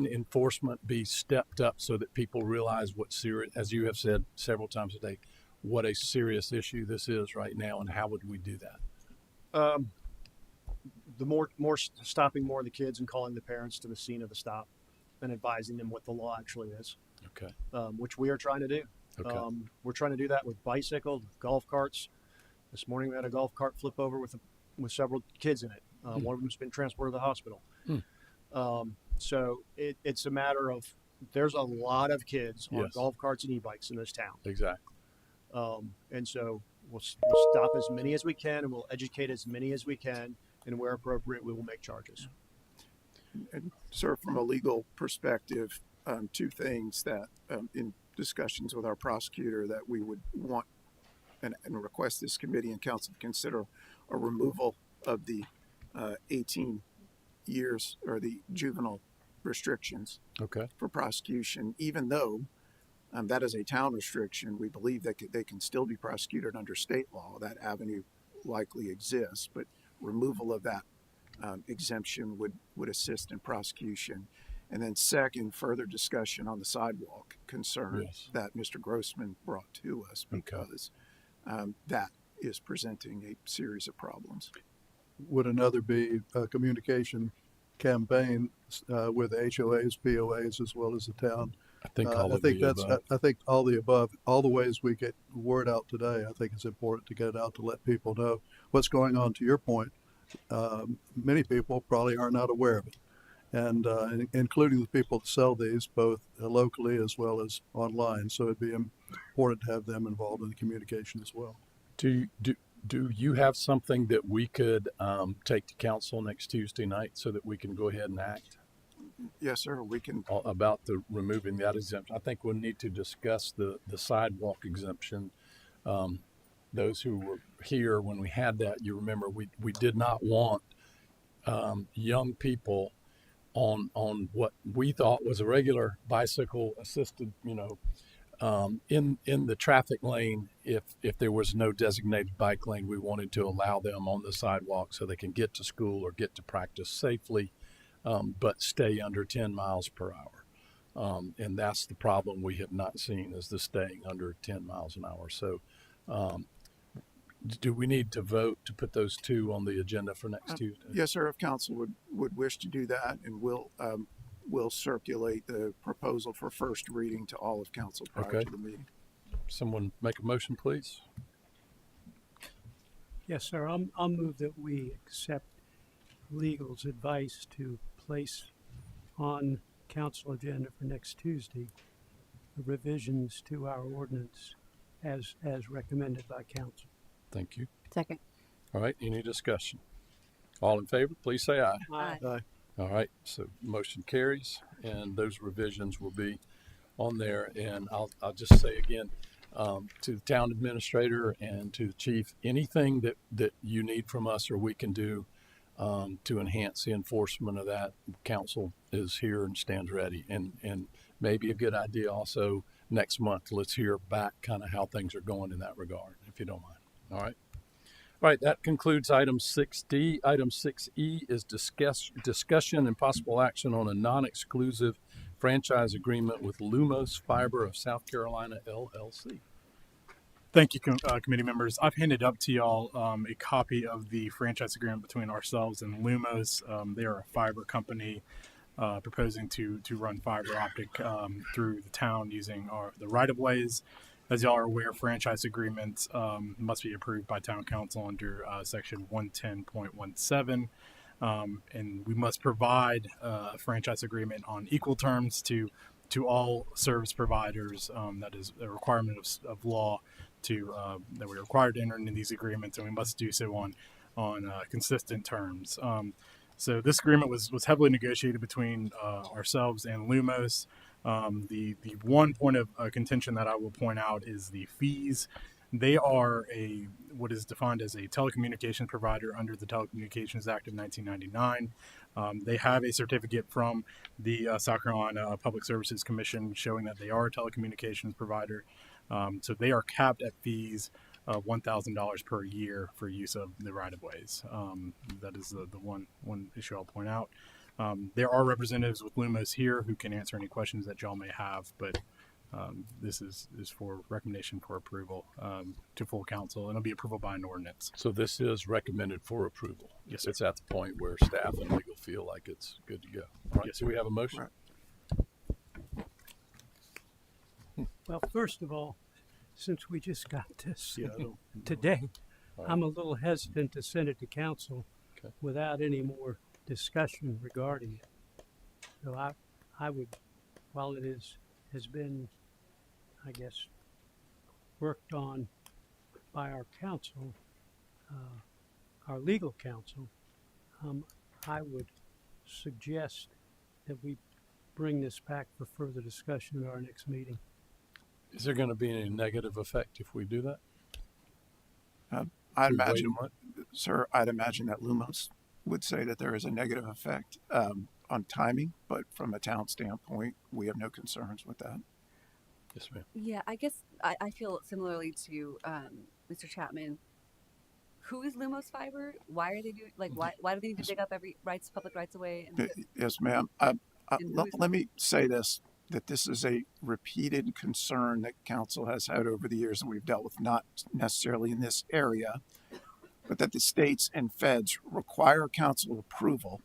enforcement be stepped up so that people realize what serious, as you have said several times today, what a serious issue this is right now, and how would we do that? The more stopping more of the kids and calling the parents to the scene of the stop and advising them what the law actually is. Okay. Which we are trying to do. Okay. We're trying to do that with bicycles, with golf carts. This morning we had a golf cart flip over with several kids in it. One of them's been transported to the hospital. So it's a matter of, there's a lot of kids on golf carts and e-bikes in this town. Exactly. And so we'll stop as many as we can, and we'll educate as many as we can, and where appropriate, we will make charges. And sir, from a legal perspective, two things that in discussions with our prosecutor that we would want and request this committee and council to consider a removal of the 18 years or the juvenile restrictions for prosecution, even though that is a town restriction. We believe that they can still be prosecuted under state law. That avenue likely exists, but removal of that exemption would assist in prosecution. And then second, further discussion on the sidewalk concern that Mr. Grossman brought to us, because that is presenting a series of problems. Would another be a communication campaign with HOAs, POAs, as well as the town? I think I think all the above, all the ways we get word out today. I think it's important to get it out to let people know what's going on. To your point, many people probably are not aware of it, and including the people that sell these both locally as well as online. So it'd be important to have them involved in the communication as well. Do you have something that we could take to council next Tuesday night so that we can go ahead and act? Yes, sir. We can. About the removing that exemption. I think we'll need to discuss the sidewalk exemption. Those who were here when we had that, you remember, we did not want young people on what we thought was a regular bicycle assisted, in the traffic lane. If there was no designated bike lane, we wanted to allow them on the sidewalk so they can get to school or get to practice safely, but stay under 10 miles per hour. And that's the problem we have not seen, is the staying under 10 miles an hour. So do we need to vote to put those two on the agenda for next Tuesday? Yes, sir. If council would wish to do that, and we'll circulate the proposal for first reading to all of council prior to the meeting. Someone make a motion, please. Yes, sir. I'll move that we accept legal's advice to place on council agenda for next Tuesday the revisions to our ordinance as recommended by council. Thank you. Second. All right. Any discussion? All in favor, please say aye. Aye. Aye. All right. So motion carries, and those revisions will be on there. And I'll just say again, to the town administrator and to the chief, anything that you need from us or we can do, to enhance the enforcement of that. Council is here and stands ready, and maybe a good idea also next month. Let's hear back kind of how things are going in that regard, if you don't mind. All right. All right, that concludes item 6D. Item 6E is discussion and possible action on a non-exclusive franchise agreement with Lumos Fiber of South Carolina, LLC. Thank you, committee members. I've handed up to y'all a copy of the franchise agreement between ourselves and Lumos. They are a fiber company proposing to run fiber optic through the town using the right-of-ways. As y'all are aware, franchise agreements must be approved by town council under section 110.17. And we must provide a franchise agreement on equal terms to all service providers. That is a requirement of law that we're required to enter into these agreements, and we must do so on consistent terms. So this agreement was heavily negotiated between ourselves and Lumos. The one point of contention that I will point out is the fees. They are what is defined as a telecommunications provider under the Telecommunications Act of 1999. They have a certificate from the South Carolina Public Services Commission showing that they are a telecommunications provider. So they are capped at fees of $1,000 per year for use of the right-of-ways. That is the one issue I'll point out. There are representatives with Lumos here who can answer any questions that y'all may have, but this is for recommendation for approval to full council, and it'll be approval by an ordinance. So this is recommended for approval. Yes, sir. It's at the point where staff and legal feel like it's good to go. All right, Yes, so we have a motion. Well, first of all, since we just got this Yeah, I don't- today, All right. I'm a little hesitant to send it to council Okay. without any more discussion regarding it. So I would, while it has been, I guess, worked on by our council, our legal counsel, I would suggest that we bring this back for further discussion at our next meeting. Is there going to be any negative effect if we do that? I'd We wait imagine, a month? sir, I'd imagine that Lumos would say that there is a negative effect on timing, but from a town standpoint, we have no concerns with that. Yes, ma'am. Yeah, I guess I feel similarly to Mr. Chapman. Who is Lumos Fiber? Why are they doing why do they need to dig up every public rights away? Yes, ma'am. Let me say this, that this is a repeated concern that council has had over the years, and we've dealt with not necessarily in this area, but that the states and feds require council approval,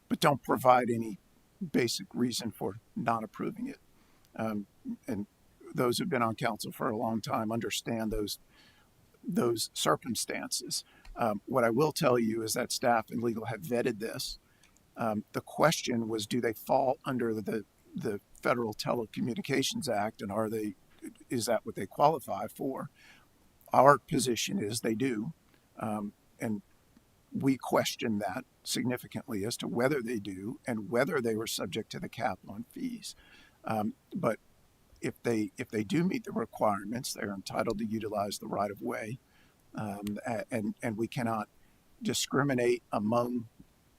but don't provide any basic reason for not approving it. And those who've been on council for a long time understand those circumstances. What I will tell you is that staff and legal have vetted this. The question was, do they fall under the Federal Telecommunications Act, and is that what they qualify for? Our position is they do, and we question that significantly as to whether they do and whether they were subject to the cap on fees. But if they do meet the requirements, they're entitled to utilize the right of way, and we cannot discriminate among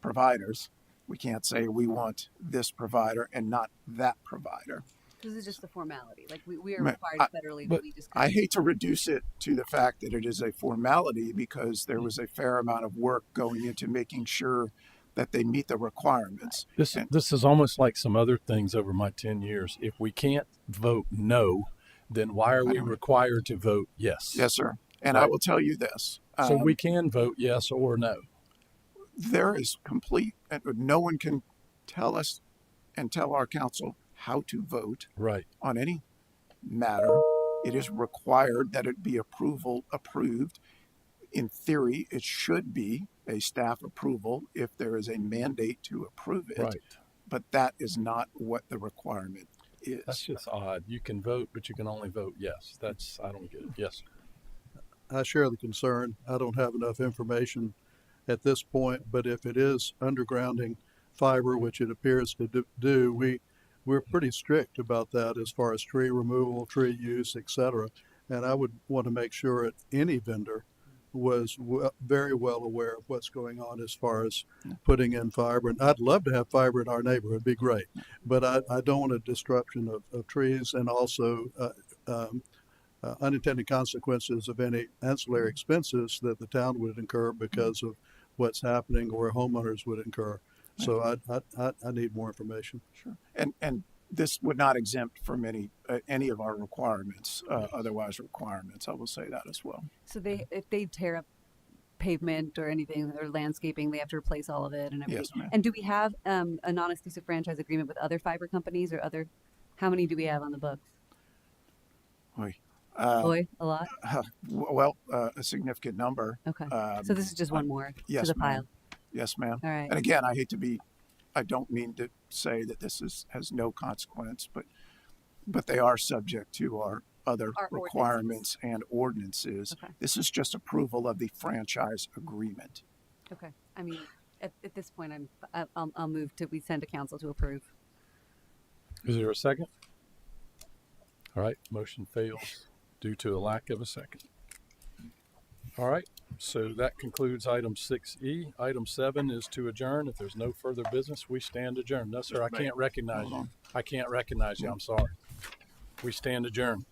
providers. We can't say we want this provider and not that provider. This is just a formality. Like we are required federally to be I hate to reduce it to the fact that it is a formality, because there was a fair amount of work going into making sure that they meet the requirements. This is almost like some other things over my 10 years. If we can't vote no, then why are we required to vote yes? Yes, sir. And I will tell you this. So we can vote yes or no. There is complete, no one can tell us and tell our council how to vote on any matter. It is required that it be approved. In theory, it should be a staff approval if there is a mandate to approve it. But that is not what the requirement is. That's just odd. You can vote, but you can only vote yes. I don't get it. Yes. I share the concern. I don't have enough information at this point, but if it is undergrounding fiber, which it appears to do, we're pretty strict about that as far as tree removal, tree use, etc. And I would want to make sure that any vendor was very well aware of what's going on as far as putting in fiber. And I'd love to have fiber in our neighborhood; it'd be great. But I don't want a disruption of trees, and also unintended consequences of any ancillary expenses that the town would incur because of what's happening, or homeowners would incur. So I need more information. Sure. And this would not exempt from any of our requirements, otherwise requirements. I will say that as well. So if they tear up pavement or anything or landscaping, they have to replace all of it and everything. Yes, ma'am. And do we have a non-exclusive franchise agreement with other fiber companies or other? How many do we have on the books? A lot. A significant number. Okay. So this is just one more yes, to the pile. ma'am. Yes, ma'am. All right. And again, I don't mean to say that this has no consequence, but they are subject to our other requirements and ordinances. Okay. This is just approval of the franchise agreement. Okay. I mean, at this point, I'll move to we send to council to approve. Is there a second? All right, motion fails due to a lack of a second. All right, so that concludes item 6E. Item 7 is to adjourn. If there's no further business, we stand adjourned. No, sir, I can't recognize you. I can't recognize you. I'm sorry. We stand adjourned.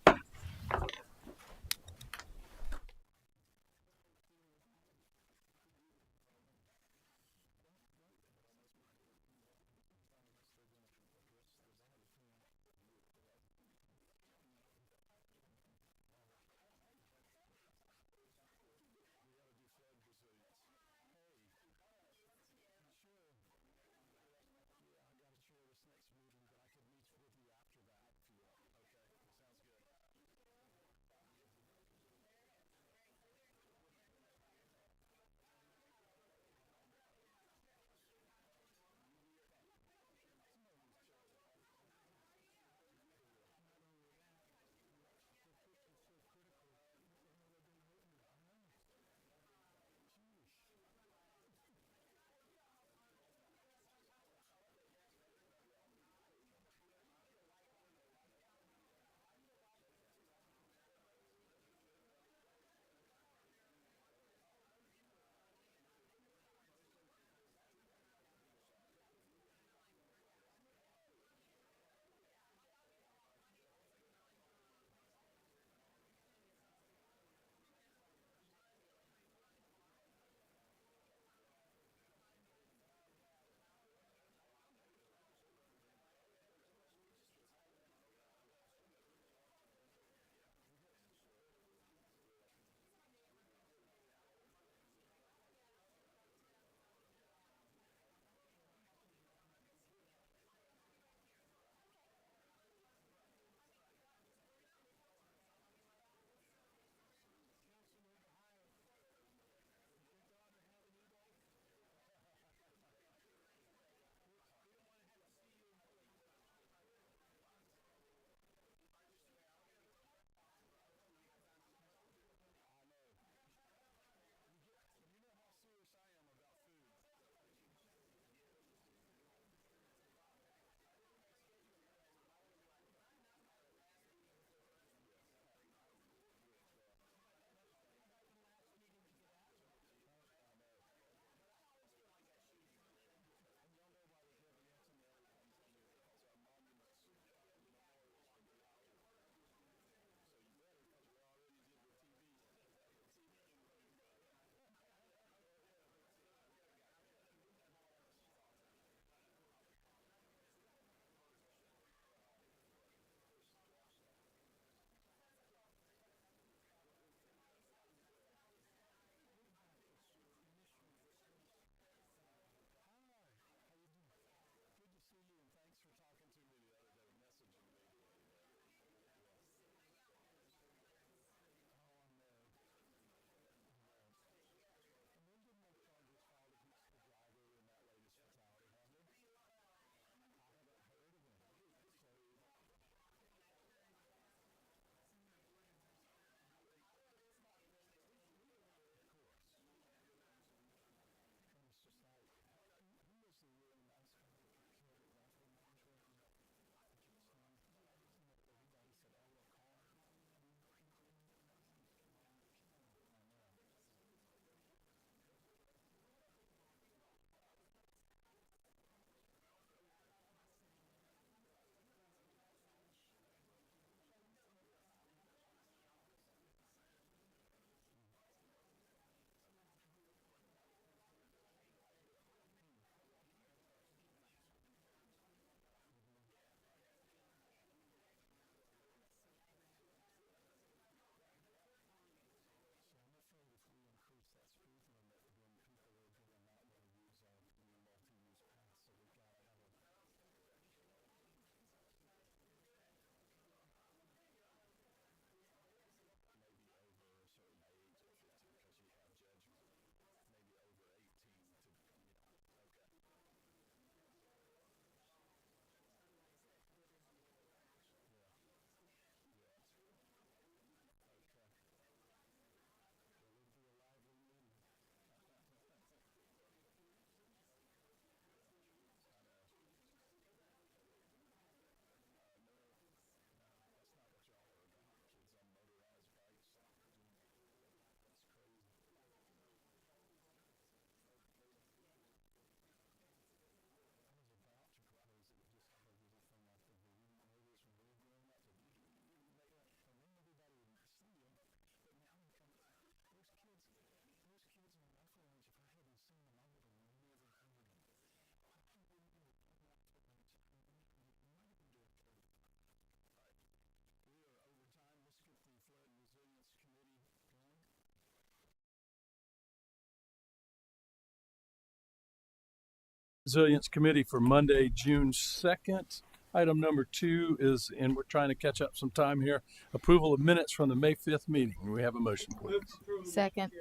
Resilience Committee for Monday, June 2nd. Item number 2 is, and we're trying to catch up some time here, approval of minutes from the May 5th meeting. We have a motion, please. Second.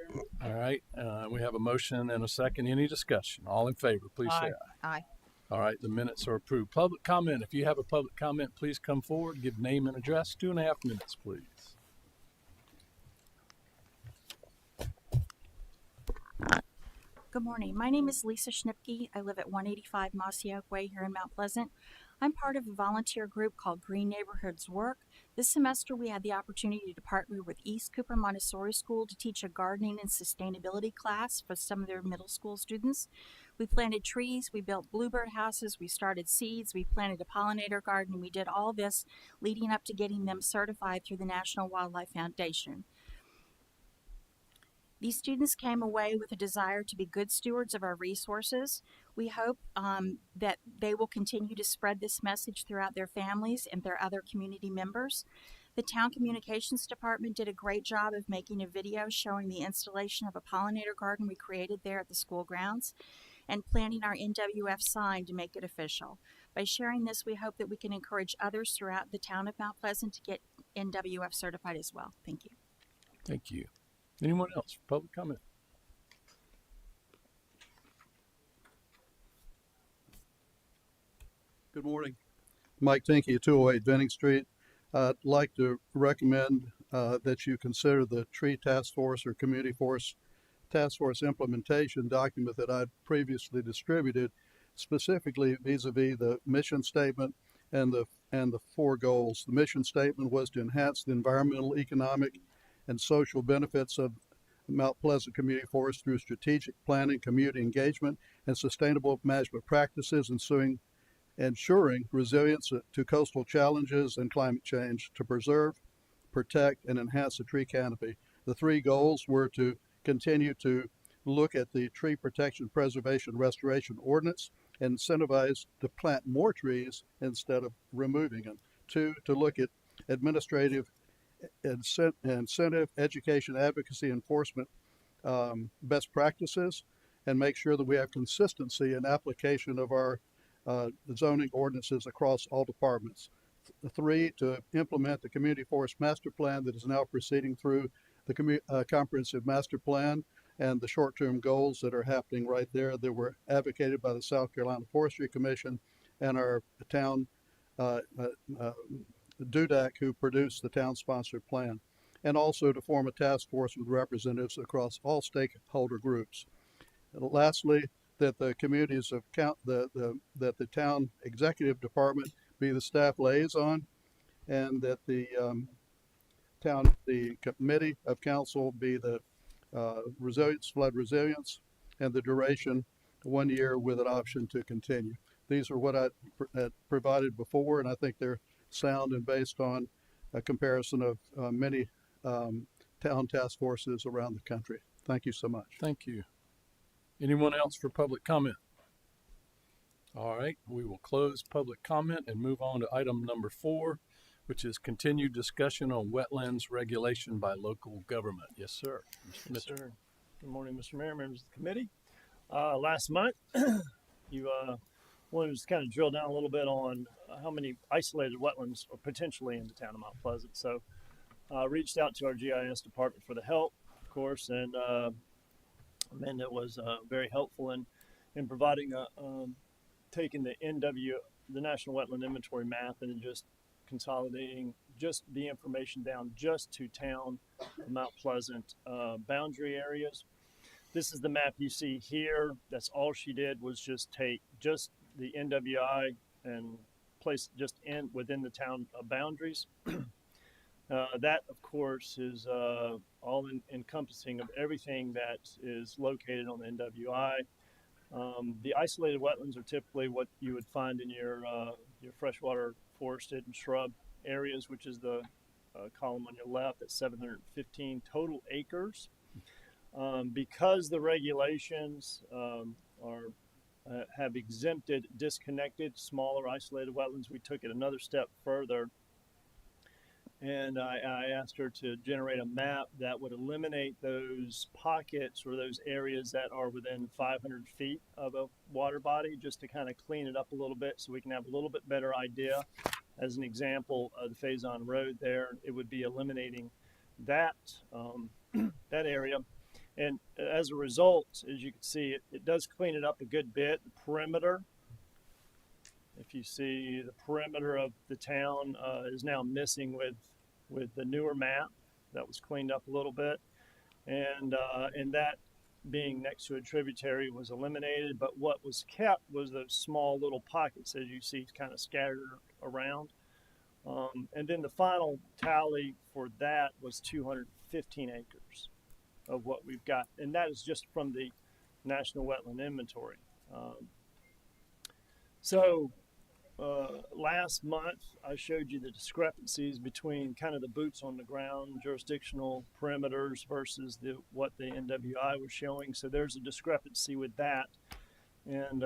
All right, we have a motion and a second. Any discussion? All in favor, please say aye. Aye. All right, the minutes are approved. Public comment. If you have a public comment, please come forward, give name and address. 2.5 minutes, please. Good morning. My name is Lisa Schnipke. I live at 185 Mossy Oak Way here in Mount Pleasant. I'm part of a volunteer group called Green Neighborhoods Work. This semester we had the opportunity to partner with East Cooper Montessori School to teach a gardening and sustainability class for some of their middle school students. We planted trees, we built bluebird houses, we started seeds, we planted a pollinator garden, and we did all this leading up to getting them certified through the National Wildlife Foundation. These students came away with a desire to be good stewards of our resources. We hope that they will continue to spread this message throughout their families and their other community members. The Town Communications Department did a great job of making a video showing the installation of a pollinator garden we created there at the school grounds and planting our NWF sign to make it official. By sharing this, we hope that we can encourage others throughout the town of Mount Pleasant to get NWF certified as well. Thank you. Thank you. Anyone else for public comment? Good morning. Mike Tinky, 208 Venning Street. I'd like to recommend that you consider the Tree Task Force or Community Force Task Force implementation document that I'd previously distributed, specifically vis-a-vis the mission statement and the 4 goals. The mission statement was to enhance the environmental, economic, and social benefits of Mount Pleasant Community Forest through strategic planning, community engagement, and sustainable management practices, ensuring resilience to coastal challenges and climate change, to preserve, protect, and enhance the tree canopy. The 3 goals were to continue to look at the tree protection, preservation, restoration ordinance, and incentivize to plant more trees instead of removing them. 2, to look at administrative incentive, education, advocacy, enforcement best practices, and make sure that we have consistency in application of our zoning ordinances across all departments. 3, to implement the Community Forest Master Plan that is now proceeding through the Comprehensive Master Plan and the short-term goals that are happening right there that were advocated by the South Carolina Forestry Commission and our town DUDAC, who produced the town-sponsored plan, and also to form a task force with representatives across all stakeholder groups. And lastly, that the communities of that the town executive department be the staff liaison, and that the committee of council be the flood resilience, and the duration 1 year with an option to continue. These are what I provided before, and I think they're sound and based on a comparison of many town task forces around the country. Thank you so much. Thank you. Anyone else for public comment? All right, we will close public comment and move on to item number 4, which is continued discussion on wetlands regulation by local government. Yes, sir. Yes, sir. Good morning, Mr. Mayor, members of the committee. Last month, you wanted to kind of drill down a little bit on how many isolated wetlands are potentially in the town of Mount Pleasant. So reached out to our GIS department for the help, of course, and Amanda was very helpful in providing taking the National Wetland Inventory map and just consolidating just the information down just to town Mount Pleasant boundary areas. This is the map you see here. That's all she did was just take just the NWI and place just within the town boundaries. That, of course, is all encompassing of everything that is located on the NWI. The isolated wetlands are typically what you would find in your freshwater forested and shrub areas, which is the column on your left. That's 715 total acres. Because the regulations have exempted disconnected, smaller isolated wetlands, we took it another step further and I asked her to generate a map that would eliminate those pockets or those areas that are within 500 feet of a water body, just to kind of clean it up a little bit so we can have a little bit better idea. As an example, the Faison Road there, it would be eliminating that that area. And as a result, as you can see, it does clean it up a good bit. The perimeter, if you see the perimeter of the town is now missing with the newer map that was cleaned up a little bit. And that being next to a tributary was eliminated, but what was kept was those small little pockets, as you see, kind of scattered around. And then the final tally for that was 215 acres of what we've got, and that is just from the National Wetland Inventory. Last month I showed you the discrepancies between kind of the boots on the ground jurisdictional perimeters versus what the NWI was showing. So there's a discrepancy with that, and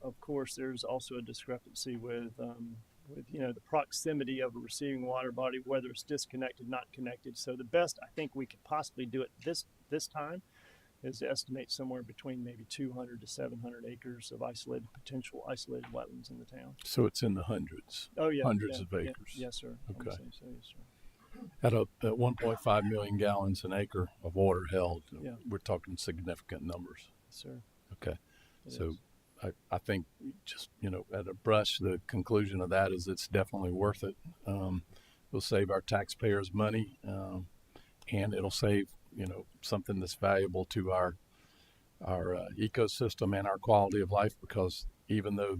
of course there's also a discrepancy with the proximity of a receiving water body, whether it's disconnected, not connected. So the best I think we could possibly do it this time is to estimate somewhere between maybe 200 to 700 acres of potential isolated wetlands in the town. So it's in the hundreds. Oh yeah, hundreds of acres. Yes, sir. Okay. So, yes, sir. At 1.5 million gallons an acre of water held, Yeah. we're talking significant numbers. Yes, sir. Okay. It So is. I think just, at a brush, the conclusion of that is it's definitely worth it. We'll save our taxpayers money, and it'll save, something that's valuable to our ecosystem and our quality of life, because even though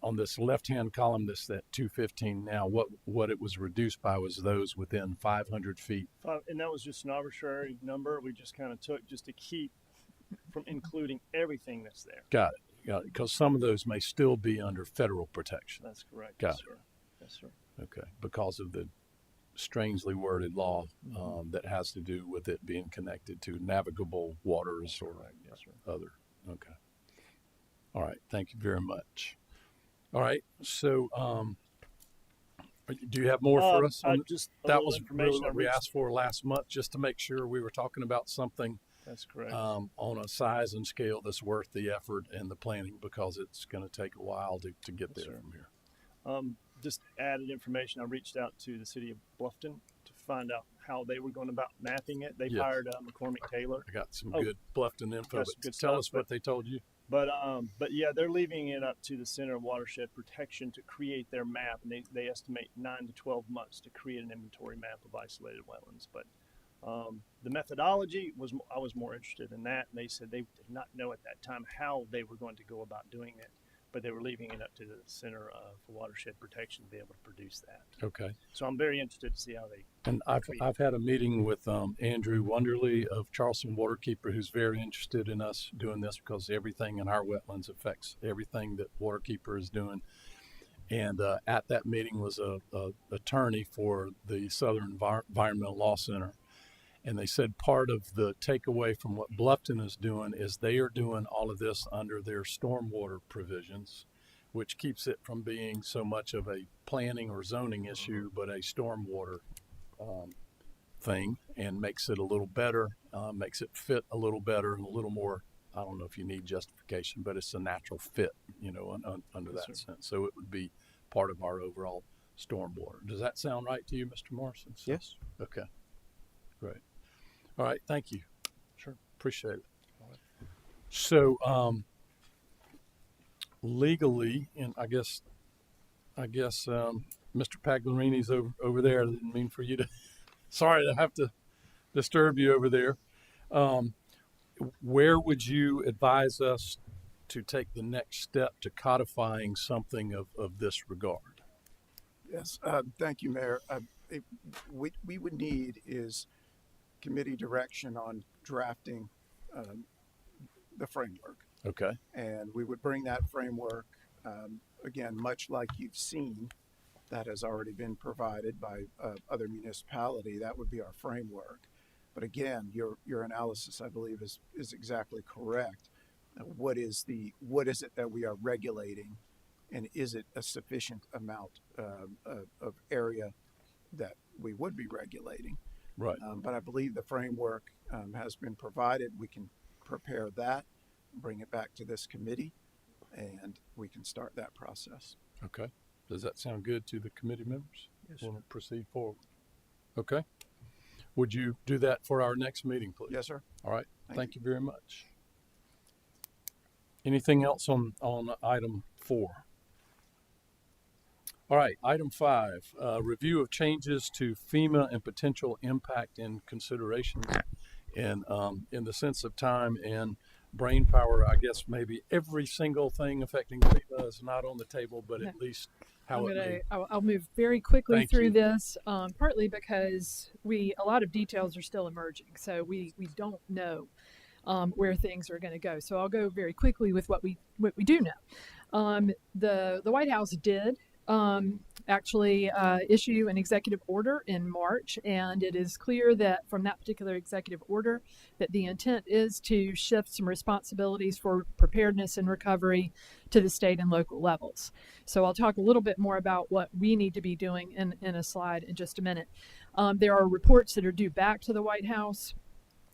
on this left-hand column, that 215 now, what it was reduced by was those within 500 feet. And that was just an arbitrary number we just kind of took just to keep from including everything that's there. Got it. Because some of those may still be under federal protection. That's correct. Got Yes, it. sir. Yes, sir. Okay. Because of the strangely worded law that has to do with it being connected to navigable waters or Yes, sir. other. Okay. All right. Thank you very much. All right. So, do you have more for us? Just a that little was information really I what we reached- asked for last month, just to make sure we were talking about something. That's correct. On a size and scale that's worth the effort and the planning, because it's going to take a while to get there from here. Just added information. I reached out to the city of Bluffton to find out how they were going about mapping it. They Yes. hired McCormick Taylor. I got some good Bluffton info. Got some But good tell stuff, us what they told you. But yeah, they're leaving it up to the Center of Watershed Protection to create their map, and they estimate 9 to 12 months to create an inventory map of isolated wetlands. But the methodology I was more interested in that, and they said they did not know at that time how they were going to go about doing it, but they were leaving it up to the Center for Watershed Protection to be able to produce that. Okay. So I'm very interested to see how they. And I've had a meeting with Andrew Wonderly of Charleston Waterkeeper, who's very interested in us doing this, because everything in our wetlands affects everything that Waterkeeper is doing. And at that meeting was a attorney for the Southern Environmental Law Center. And they said part of the takeaway from what Bluffton is doing is they are doing all of this under their stormwater provisions, which keeps it from being so much of a planning or zoning issue, but a stormwater thing, and makes it a little better, makes it fit a little better and a little more, I don't know if you need justification, but it's a natural fit, under that sense. So it would be part of our overall stormwater. Does that sound right to you, Mr. Morrison? Yes. Okay. Great. All right. Thank you. Sure. Appreciate it. So, legally, and I guess, Mr. Paglierini's over there. I didn't mean for you to, sorry to have to disturb you over there. Where would you advise us to take the next step to codifying something of this regard? Yes, thank you, Mayor. What we would need is committee direction on drafting the framework. Okay. And we would bring that framework, again, much like you've seen, that has already been provided by other municipality. That would be our framework. But again, your analysis, I believe, is exactly correct. What is it that we are regulating and is it a sufficient amount of area that we would be regulating? Right. But I believe the framework has been provided. We can prepare that, bring it back to this committee, and we can start that process. Okay. Does that sound good to the committee members? Yes, Want to proceed forward? Okay. Would you do that for our next meeting, please? Yes, sir. All right. Thank Thank you very much. Anything else on item 4? All right, item 5, review of changes to FEMA and potential impact and considerations. And in the sense of time and brain power, I guess maybe every single thing affecting FEMA is not on the table, but at least how it may. I'll move very quickly Thank through you. this, partly because a lot of details are still emerging, so we don't know where things are going to go. So I'll go very quickly with what we do know. The White House did actually issue an executive order in March, and it is clear that from that particular executive order that the intent is to shift some responsibilities for preparedness and recovery to the state and local levels. So I'll talk a little bit more about what we need to be doing in a slide in just a minute. There are reports that are due back to the White House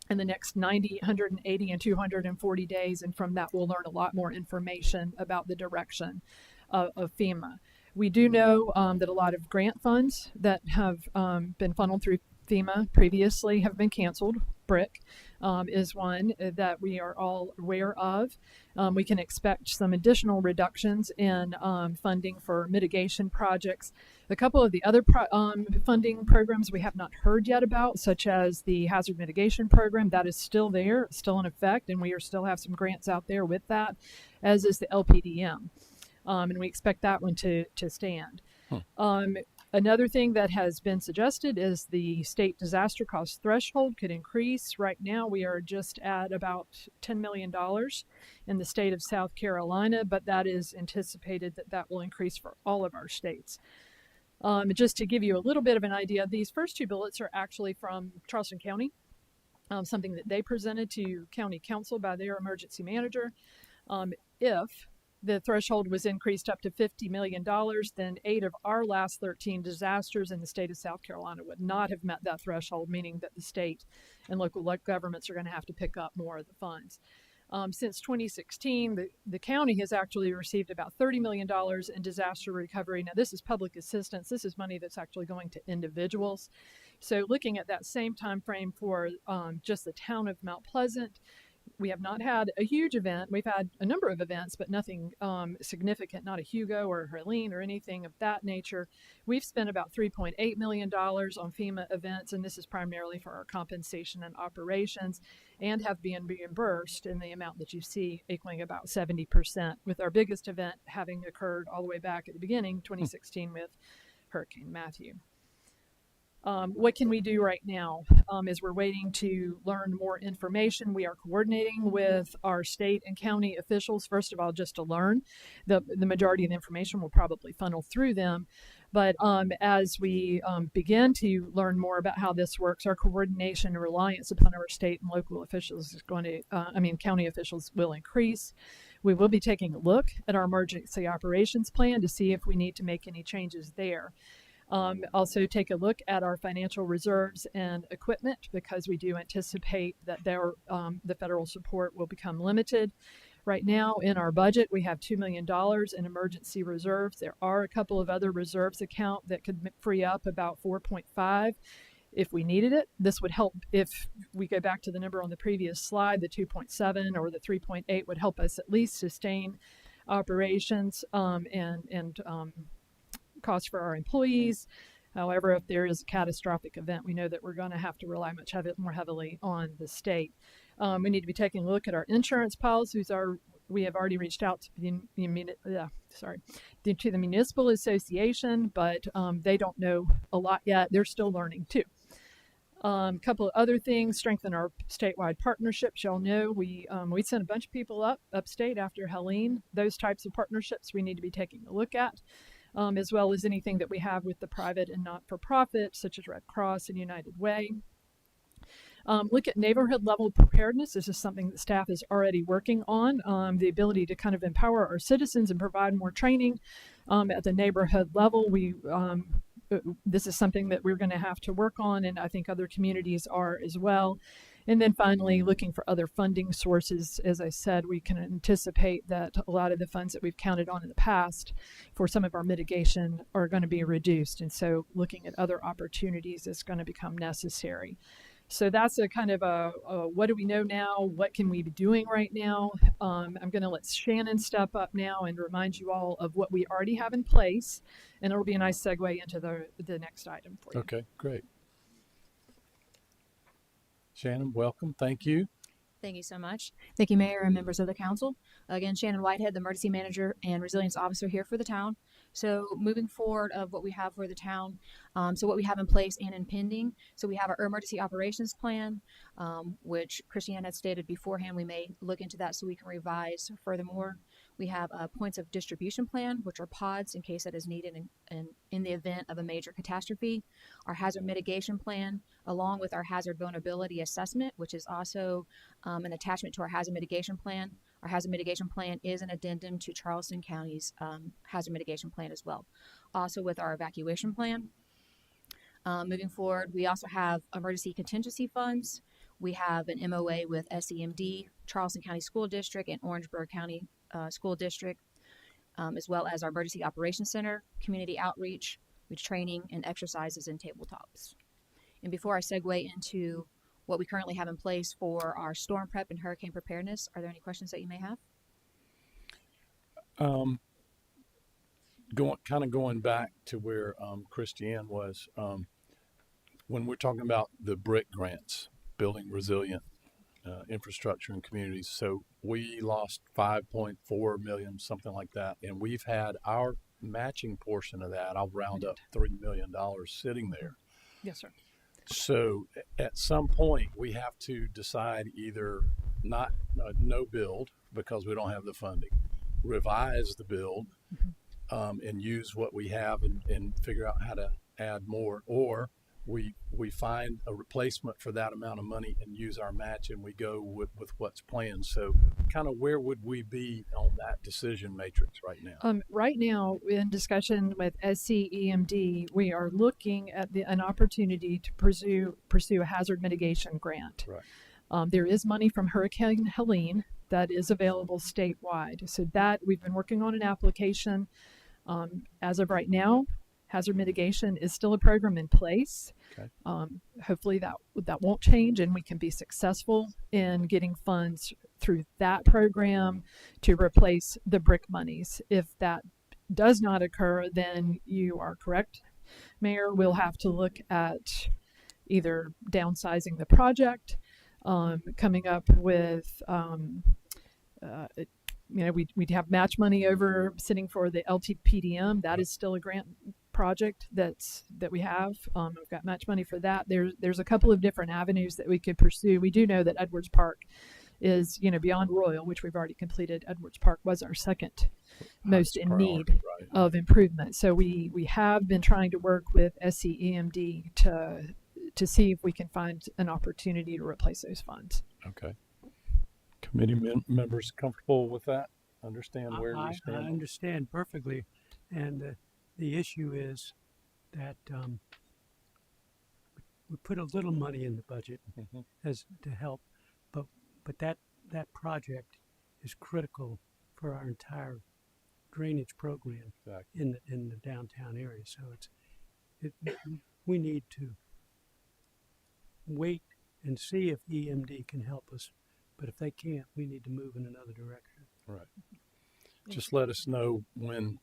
in the next 90, 180, and 240 days, and from that we'll learn a lot more information about the direction of FEMA. We do know that a lot of grant funds that have been funneled through FEMA previously have been canceled. BRIC is one that we are all aware of. We can expect some additional reductions in funding for mitigation projects. A couple of the other funding programs we have not heard yet about, such as the hazard mitigation program, that is still there, still in effect, and we still have some grants out there with that, as is the LPDM. And we expect that one to stand. Another thing that has been suggested is the state disaster cost threshold could increase. Right now, we are just at about $10 million in the state of South Carolina, but that is anticipated that will increase for all of our states. Just to give you a little bit of an idea, these first 2 bullets are actually from Charleston County, something that they presented to county council by their emergency manager. If the threshold was increased up to $50 million, then 8 of our last 13 disasters in the state of South Carolina would not have met that threshold, meaning that the state and local governments are going to have to pick up more of the funds. Since 2016, the county has actually received about $30 million in disaster recovery. Now, this is public assistance. This is money that's actually going to individuals. So looking at that same time frame for just the town of Mount Pleasant, we have not had a huge event. We've had a number of events, but nothing significant, not a Hugo or a Helene or anything of that nature. We've spent about $3.8 million on FEMA events, and this is primarily for our compensation and operations, and have been reimbursed in the amount that you see, equaling about 70%, with our biggest event having occurred all the way back at the beginning, 2016, with Hurricane Matthew. What can we do right now? As we're waiting to learn more information, we are coordinating with our state and county officials, first of all, just to learn. The majority of the information will probably funnel through them. But as we begin to learn more about how this works, our coordination and reliance upon our state and local officials is going to, county officials will increase. We will be taking a look at our emergency operations plan to see if we need to make any changes there. Also take a look at our financial reserves and equipment, because we do anticipate that the federal support will become limited. Right now in our budget, we have $2 million in emergency reserves. There are a couple of other reserves account that could free up about 4.5 if we needed it. This would help if we go back to the number on the previous slide, the 2.7 or the 3.8 would help us at least sustain operations and costs for our employees. However, if there is a catastrophic event, we know that we're going to have to rely more heavily on the state. We need to be taking a look at our insurance policies. We have already reached out to the municipal association, but they don't know a lot yet. They're still learning too. A couple of other things: strengthen our statewide partnerships. Y'all know we sent a bunch of people upstate after Helene. Those types of partnerships we need to be taking a look at. As well as anything that we have with the private and not-for-profit, such as Red Cross and United Way. Look at neighborhood level preparedness. This is something that staff is already working on. The ability to kind of empower our citizens and provide more training at the neighborhood level. This is something that we're going to have to work on, and I think other communities are as well. And then finally, looking for other funding sources. As I said, we can anticipate that a lot of the funds that we've counted on in the past for some of our mitigation are going to be reduced. And so looking at other opportunities is going to become necessary. So that's a kind of a what do we know now? What can we be doing right now? I'm going to let Shannon step up now and remind you all of what we already have in place. And it'll be a nice segue into the next item for you. Okay, great. Shannon, welcome. Thank you. Thank you so much. Thank you, Mayor and members of the council. Again, Shannon Whitehead, the Emergency Manager and Resilience Officer here for the town. So moving forward of what we have for the town, so what we have in place and in pending. So we have our Emergency Operations Plan, which Christiane had stated beforehand. We may look into that so we can revise furthermore. We have a Points of Distribution Plan, which are pods in case that is needed in the event of a major catastrophe. Our Hazard Mitigation Plan, along with our Hazard Vulnerability Assessment, which is also an attachment to our Hazard Mitigation Plan. Our Hazard Mitigation Plan is an addendum to Charleston County's Hazard Mitigation Plan as well. Also with our Evacuation Plan. Moving forward, we also have Emergency Contingency Funds. We have an MOA with SEMD, Charleston County School District, and Orangeburg County School District, as well as our Emergency Operations Center, Community Outreach, with training and exercises and tabletops. And before I segue into what we currently have in place for our storm prep and hurricane preparedness, are there any questions that you may have? Going back to where Christiane was, when we're talking about the BRIC grants, building resilient infrastructure and communities. So we lost 5.4 million, something like that, and we've had our matching portion of that. I'll round up $3 million sitting there. Yes, sir. So at some point we have to decide either not no build because we don't have the funding, revise the build, and use what we have and figure out how to add more, or we find a replacement for that amount of money and use our match and we go with what's planned. So kind of where would we be on that decision matrix right now? Right now, in discussion with SCEMD, we are looking at an opportunity to pursue a hazard mitigation grant. Right. There is money from Hurricane Helene that is available statewide. So that we've been working on an application. As of right now, hazard mitigation is still a program in place. Okay. Hopefully that won't change and we can be successful in getting funds through that program to replace the BRIC monies. If that does not occur, then you are correct, Mayor. We'll have to look at either downsizing the project, coming up with we'd have match money over sitting for the LTPDM. That is still a grant project that we have. We've got match money for that. There's a couple of different avenues that we could pursue. We do know that Edwards Park is, beyond Royal, which we've already completed. Edwards Park was our second most in need of improvement. So we have been trying to work with SCEMD to see if we can find an opportunity to replace those funds. Okay. Committee members comfortable with that? Understand where we stand? I understand perfectly. And the issue is that we put a little money in the budget as to help, but that project is critical for our entire drainage program in the downtown area. So we need to wait and see if EMD can help us. But if they can't, we need to move in another direction. Right. Just let us know when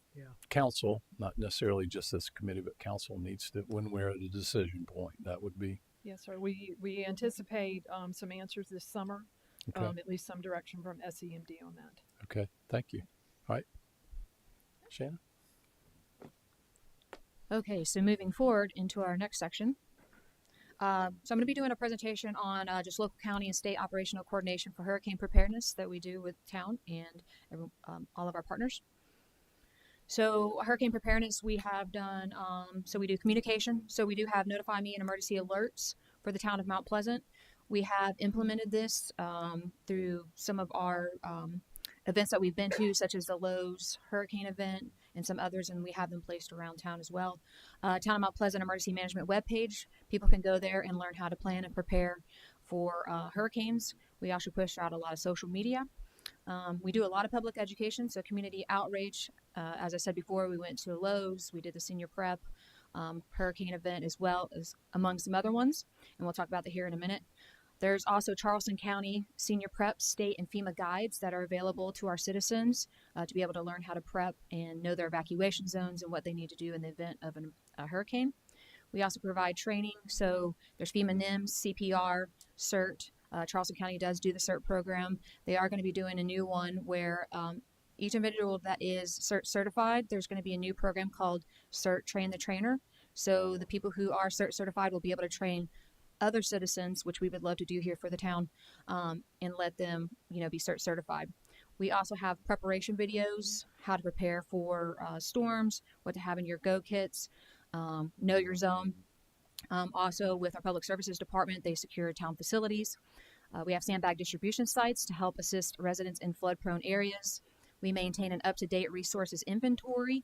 council, not necessarily just this committee, but council needs to, when we're at a decision point. That would be. Yes, sir. We anticipate some answers this summer, at least some direction from SEMD on that. Okay. Thank you. All right. Shannon? Okay, so moving forward into our next section. So I'm going to be doing a presentation on just local county and state operational coordination for hurricane preparedness that we do with town and all of our partners. So hurricane preparedness, we have done, so we do communication. So we do have notify me and emergency alerts for the town of Mount Pleasant. We have implemented this through some of our events that we've been to, such as the Lowe's Hurricane event and some others, and we have them placed around town as well. Town of Mount Pleasant Emergency Management webpage. People can go there and learn how to plan and prepare for hurricanes. We also push out a lot of social media. We do a lot of public education, so community outreach. As I said before, we went to Lowe's. We did the senior prep hurricane event as well as among some other ones, and we'll talk about that here in a minute. There's also Charleston County Senior Prep State and FEMA guides that are available to our citizens to be able to learn how to prep and know their evacuation zones and what they need to do in the event of a hurricane. We also provide training, so there's FEMA NIMS, CPR, CERT. Charleston County does do the CERT program. They are going to be doing a new one where each individual that is CERT certified, there's going to be a new program called CERT Train the Trainer. So the people who are CERT certified will be able to train other citizens, which we would love to do here for the town, and let them, be CERT certified. We also have preparation videos, how to prepare for storms, what to have in your go kits, know your zone. Also with our public services department, they secure town facilities. We have sandbag distribution sites to help assist residents in flood prone areas. We maintain an up-to-date resources inventory.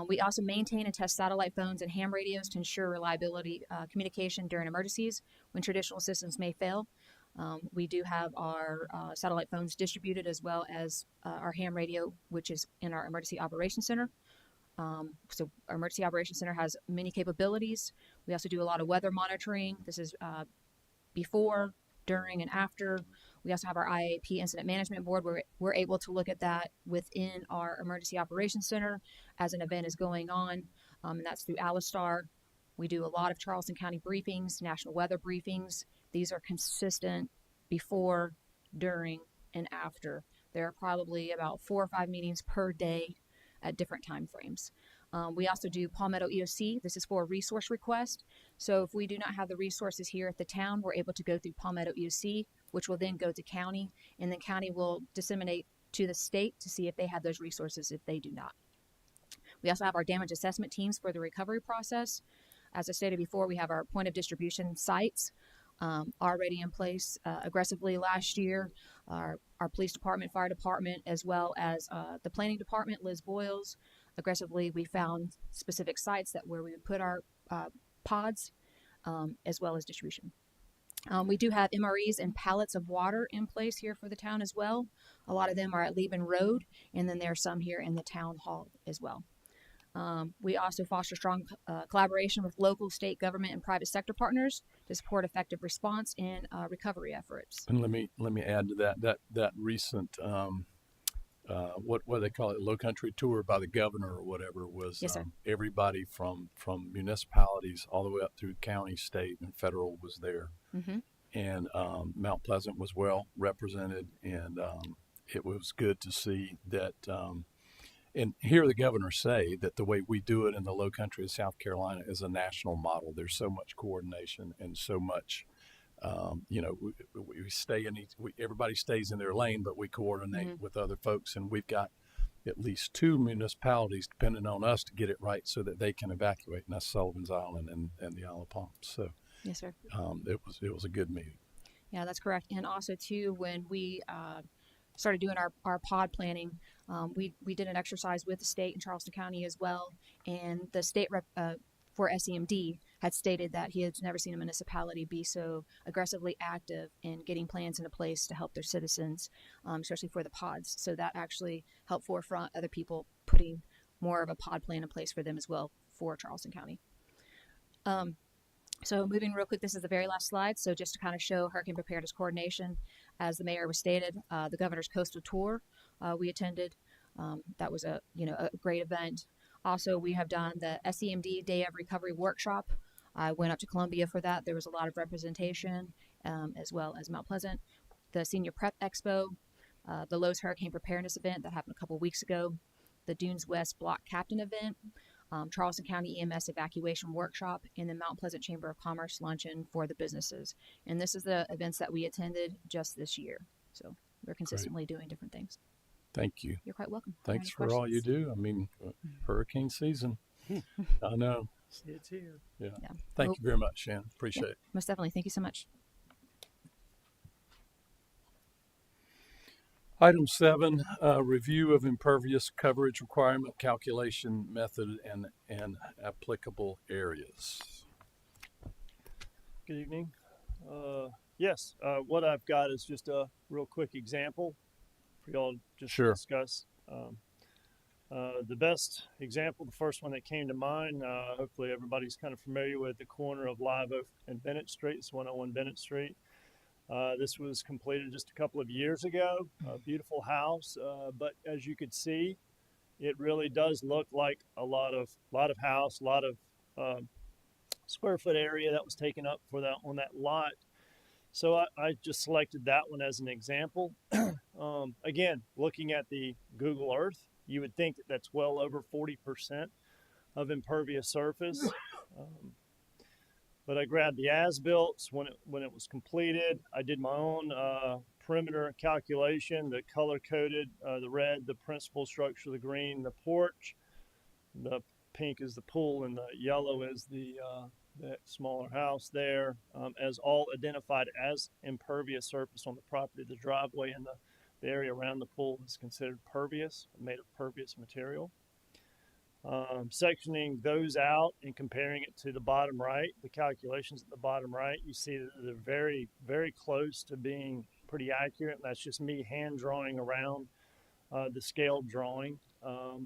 We also maintain and test satellite phones and ham radios to ensure reliability communication during emergencies when traditional systems may fail. We do have our satellite phones distributed as well as our ham radio, which is in our Emergency Operations Center. So our Emergency Operations Center has many capabilities. We also do a lot of weather monitoring. This is before, during, and after. We also have our IAP Incident Management Board where we're able to look at that within our Emergency Operations Center as an event is going on, and that's through Alistar. We do a lot of Charleston County briefings, national weather briefings. These are consistent before, during, and after. There are probably about 4 or 5 meetings per day at different time frames. We also do Palmetto EOC. This is for a resource request. So if we do not have the resources here at the town, we're able to go through Palmetto EOC, which will then go to county, and then county will disseminate to the state to see if they have those resources if they do not. We also have our damage assessment teams for the recovery process. As I stated before, we have our point of distribution sites already in place aggressively last year. Our police department, fire department, as well as the planning department, Liz Boyles, aggressively we found specific sites that where we would put our pods as well as distribution. We do have MREs and pallets of water in place here for the town as well. A lot of them are at Lieben Road, and then there are some here in the town hall as well. We also foster strong collaboration with local, state government, and private sector partners to support effective response and recovery efforts. And let me add to that recent what do they call it, low country tour by the governor or whatever was. Yes, sir. Everybody from municipalities all the way up through county, state, and federal was there. Mm-hmm. And Mount Pleasant was well represented, and it was good to see that. And hear the governor say that the way we do it in the low country of South Carolina is a national model. There's so much coordination and so much, we stay in everybody stays in their lane, but we coordinate with other folks. And we've got at least 2 municipalities depending on us to get it right so that they can evacuate, and that's Sullivan's Island and the Isle of Palms. So yes, sir. It was a good meeting. Yeah, that's correct. And also too, when we started doing our pod planning, we did an exercise with the state in Charleston County as well, and the state rep for SEMD had stated that he had never seen a municipality be so aggressively active in getting plans into place to help their citizens, especially for the pods. So that actually helped forefront other people putting more of a pod plan in place for them as well for Charleston County. So moving real quick, this is the very last slide. So just to kind of show hurricane preparedness coordination, as the mayor was stated, the governor's coastal tour we attended. That was a great event. Also, we have done the SEMD Day of Recovery workshop. I went up to Columbia for that. There was a lot of representation, as well as Mount Pleasant. The Senior Prep Expo, the Lowe's Hurricane Preparedness event that happened a couple weeks ago, the Dunes West Block Captain event, Charleston County EMS Evacuation Workshop, and the Mount Pleasant Chamber of Commerce Luncheon for the businesses. And this is the events that we attended just this year. So we're consistently doing different things. Thank you. You're quite welcome. Thanks for all you do. I mean, hurricane season. I know. It's here. Yeah. Thank you very much, Shannon. Appreciate it. Most definitely. Thank you so much. Item 7, review of impervious coverage requirement calculation method and applicable areas. Good evening. Yes, what I've got is just a real quick example for y'all just to discuss. The best example, the first one that came to mind, hopefully everybody's kind of familiar with the corner of Live Oak and Bennett Street. It's 101 Bennett Street. This was completed just a couple of years ago. A beautiful house, but as you could see, it really does look like a lot of house, a lot of square foot area that was taken up for that on that lot. So I just selected that one as an example. Again, looking at the Google Earth, you would think that that's well over 40% of impervious surface. But I grabbed the as-built when it was completed. I did my own perimeter calculation, the color-coded, the red, the principal structure, the green, the porch, the pink is the pool, and the yellow is the smaller house there, as all identified as impervious surface on the property. The driveway and the area around the pool is considered pervious, made of pervious material. Sectioning those out and comparing it to the bottom right, the calculations at the bottom right, you see that they're very, very close to being pretty accurate. And that's just me hand drawing around the scale drawing.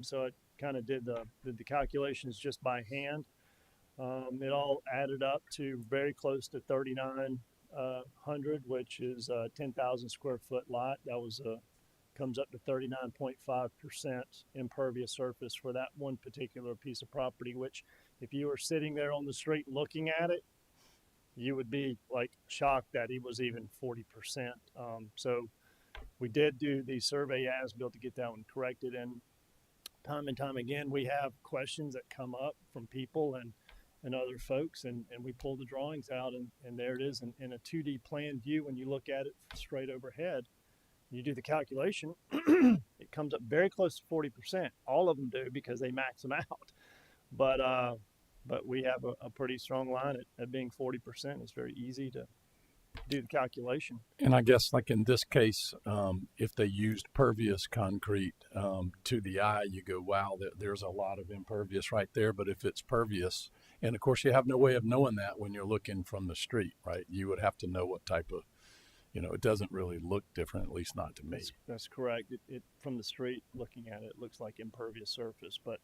So I kind of did the calculations just by hand. It all added up to very close to 3,900, which is a 10,000 square foot lot. That was comes up to 39.5% impervious surface for that one particular piece of property, which if you were sitting there on the street looking at it, you would be like shocked that it was even 40%. So we did do the survey as-built to get that one corrected, and time again we have questions that come up from people and other folks, and we pull the drawings out, and there it is in a 2D plan view. When you look at it straight overhead, you do the calculation, it comes up very close to 40%. All of them do because they max them out. But we have a pretty strong line at being 40%. It's very easy to do the calculation. And I guess like in this case, if they used pervious concrete to the eye, you go, wow, there's a lot of impervious right there. But if it's pervious, and of course you have no way of knowing that when you're looking from the street, right? You would have to know what type of, it doesn't really look different, at least not to me. That's correct. It from the street looking at it, it looks like impervious surface, but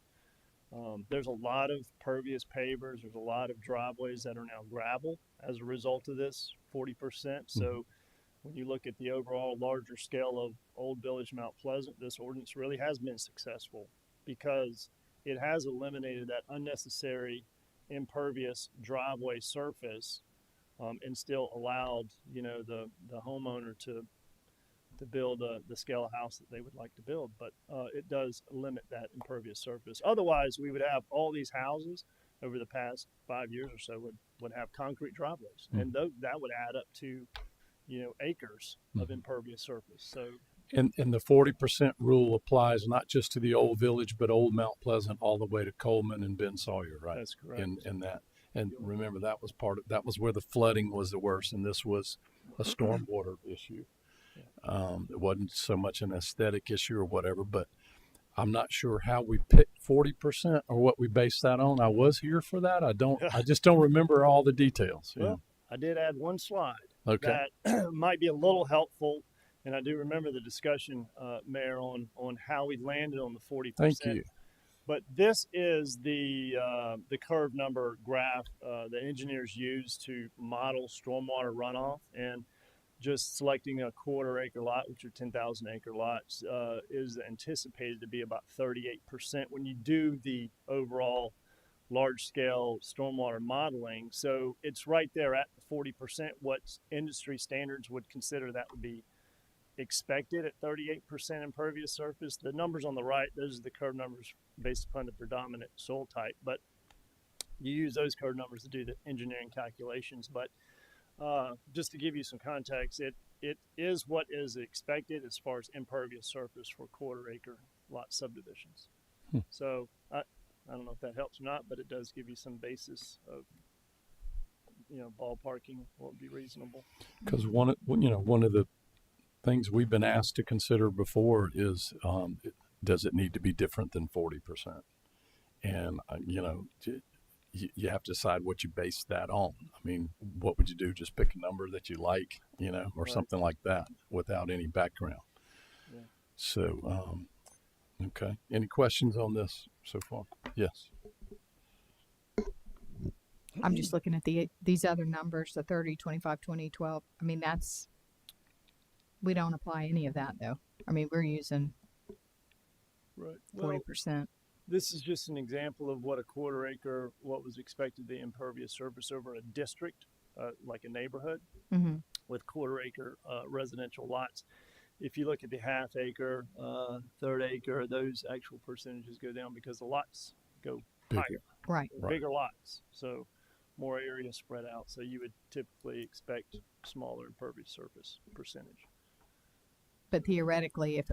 there's a lot of pervious pavers. There's a lot of driveways that are now gravel as a result of this 40%. So when you look at the overall larger scale of Old Village Mount Pleasant, this ordinance really has been successful because it has eliminated that unnecessary impervious driveway surface, and still allowed the homeowner to build the scale of house that they would like to build. But it does limit that impervious surface. Otherwise, we would have all these houses over the past 5 years or so would have concrete driveways, and that would add up to acres of impervious surface. So and the 40% rule applies not just to the Old Village, but Old Mount Pleasant all the way to Coleman and Ben Sawyer, right? That's correct. In that. And remember, that was where the flooding was the worst, and this was a stormwater issue. It wasn't so much an aesthetic issue or whatever, but I'm not sure how we picked 40% or what we based that on. I was here for that. I just don't remember all the details. Well, I did add one slide that might be a little helpful, and I do remember the discussion, Mayor, on how we landed on the 40%. Thank you. But this is the curve number graph the engineers use to model stormwater runoff, and just selecting a quarter acre lot, which are 10,000 acre lots, is anticipated to be about 38% when you do the overall large scale stormwater modeling. So it's right there at the 40%, what industry standards would consider that would be expected at 38% impervious surface. The numbers on the right, those are the curve numbers based upon the predominant soil type, but you use those curve numbers to do the engineering calculations. But just to give you some context, it is what is expected as far as impervious surface for quarter acre lot subdivisions. So I don't know if that helps or not, but it does give you some basis of ballparking what would be reasonable. Because one of the things we've been asked to consider before is, does it need to be different than 40%? And, you have to decide what you base that on. I mean, what would you do? Just pick a number that you like, or Right. something like that without any background. Yeah. So, okay. Any questions on this so far? Yes. I'm just looking at these other numbers, the 30, 25, 20, 12. I mean, we don't apply any of that though. I mean, we're using Right. 40%. This is just an example of what a quarter acre, what was expected the impervious surface over a district, like a neighborhood, Mm-hmm. with quarter acre residential lots. If you look at the half acre, third acre, those actual percentages go down because the lots go Bigger. higher. Right. They're bigger lots, so more area spread out. So you would typically expect smaller impervious surface percentage. But theoretically, if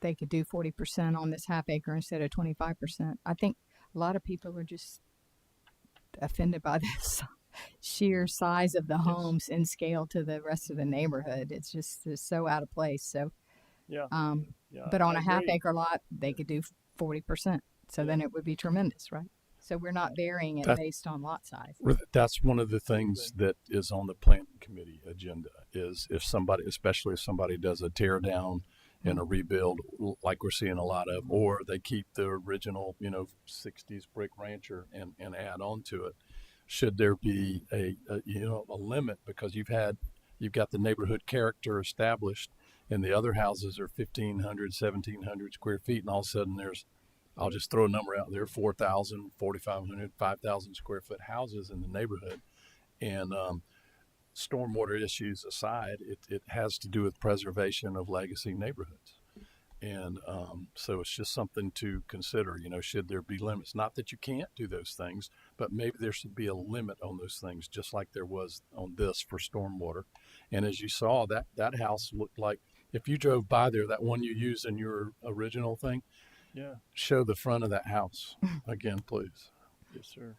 they could do 40% on this half acre instead of 25%, I think a lot of people are just offended by this sheer size of the homes in scale to the rest of the neighborhood. It's so out of place. So, Yeah. But on I a half agree. acre lot, they could do 40%. So then it would be tremendous, right? So we're not varying it based on lot size. That's one of the things that is on the planning committee agenda is especially if somebody does a tear down and a rebuild like we're seeing a lot of, or they keep the original, 60s brick rancher and add on to it. Should there be a limit because you've got the neighborhood character established and the other houses are 1,500, 1,700 square feet and all of a sudden I'll just throw a number out there, 4,000, 4,500, 5,000 square foot houses in the neighborhood. And stormwater issues aside, it has to do with preservation of legacy neighborhoods. And so it's just something to consider, should there be limits? Not that you can't do those things, but maybe there should be a limit on those things, just like there was on this for stormwater. And as you saw, that house looked like, if you drove by there, that one you used in your original thing, Yeah. show the front of that house again, please. Yes, sir.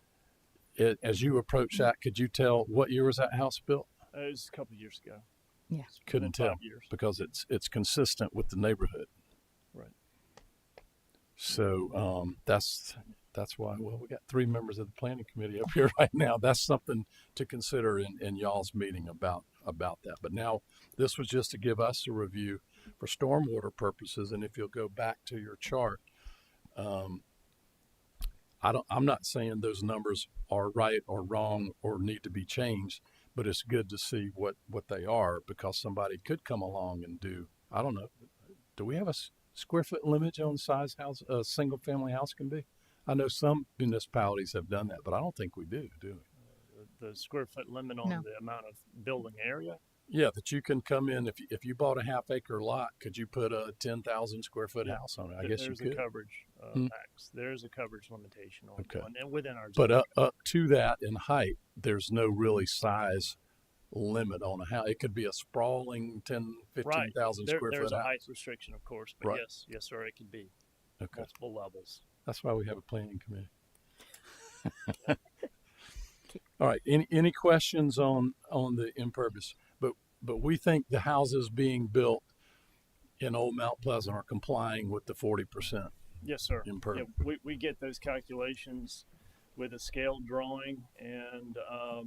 As you approach that, could you tell what year was that house built? It was a couple of years ago. Yeah. Couldn't Within tell 5 years. because it's consistent with the neighborhood. Right. So that's why. Well, we got 3 members of the planning committee up here right now. That's something to consider in y'all's meeting about that. But now this was just to give us a review for stormwater purposes. And if you'll go back to your chart, I'm not saying those numbers are right or wrong or need to be changed, but it's good to see what they are because somebody could come along and do, I don't know, do we have a square foot limit on the size house a single family house can be? I know some municipalities have done that, but I don't think we do we? The square foot limit on the amount of building area. Yeah, that you can come in if you bought a half acre lot, could you put a 10,000 square foot house on it? I guess you could. There's a coverage max. There's a coverage limitation on and within our. But up to that in height, there's no really size limit on a house. It could be a sprawling 10, 15,000 square foot There's a house. height restriction, of course, but Right. yes, sir, it could be multiple levels. That's why we have a planning committee. All right. Any questions on the impervious? But we think the houses being built in Old Mount Pleasant are complying with the 40%. Yes, sir. Impervious. Yeah, we get those calculations with a scale drawing, and I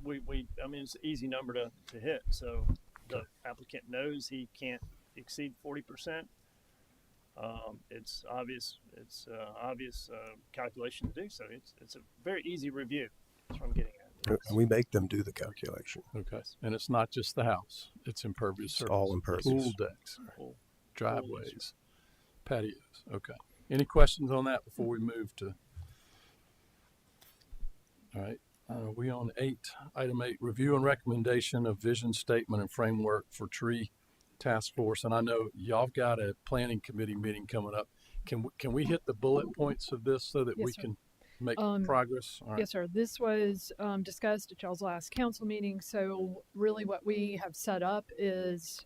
mean, it's an easy number to hit. So the applicant knows he can't exceed 40%. It's obvious. It's obvious calculation to do. So it's a very easy review. That's what I'm getting at. And we make them do the calculation. Okay. And it's not just the house. It's impervious surface. All impervious. Pool decks, Pool driveways, patios. Okay. Any questions on that before we move to? All right. We on 8, item 8, review and recommendation of vision statement and framework for tree task force. And I know y'all got a planning committee meeting coming up. Can we hit the bullet points of this so that Yes, we sir. can make progress? All right. Yes, sir. This was discussed at y'all's last council meeting. So really what we have set up is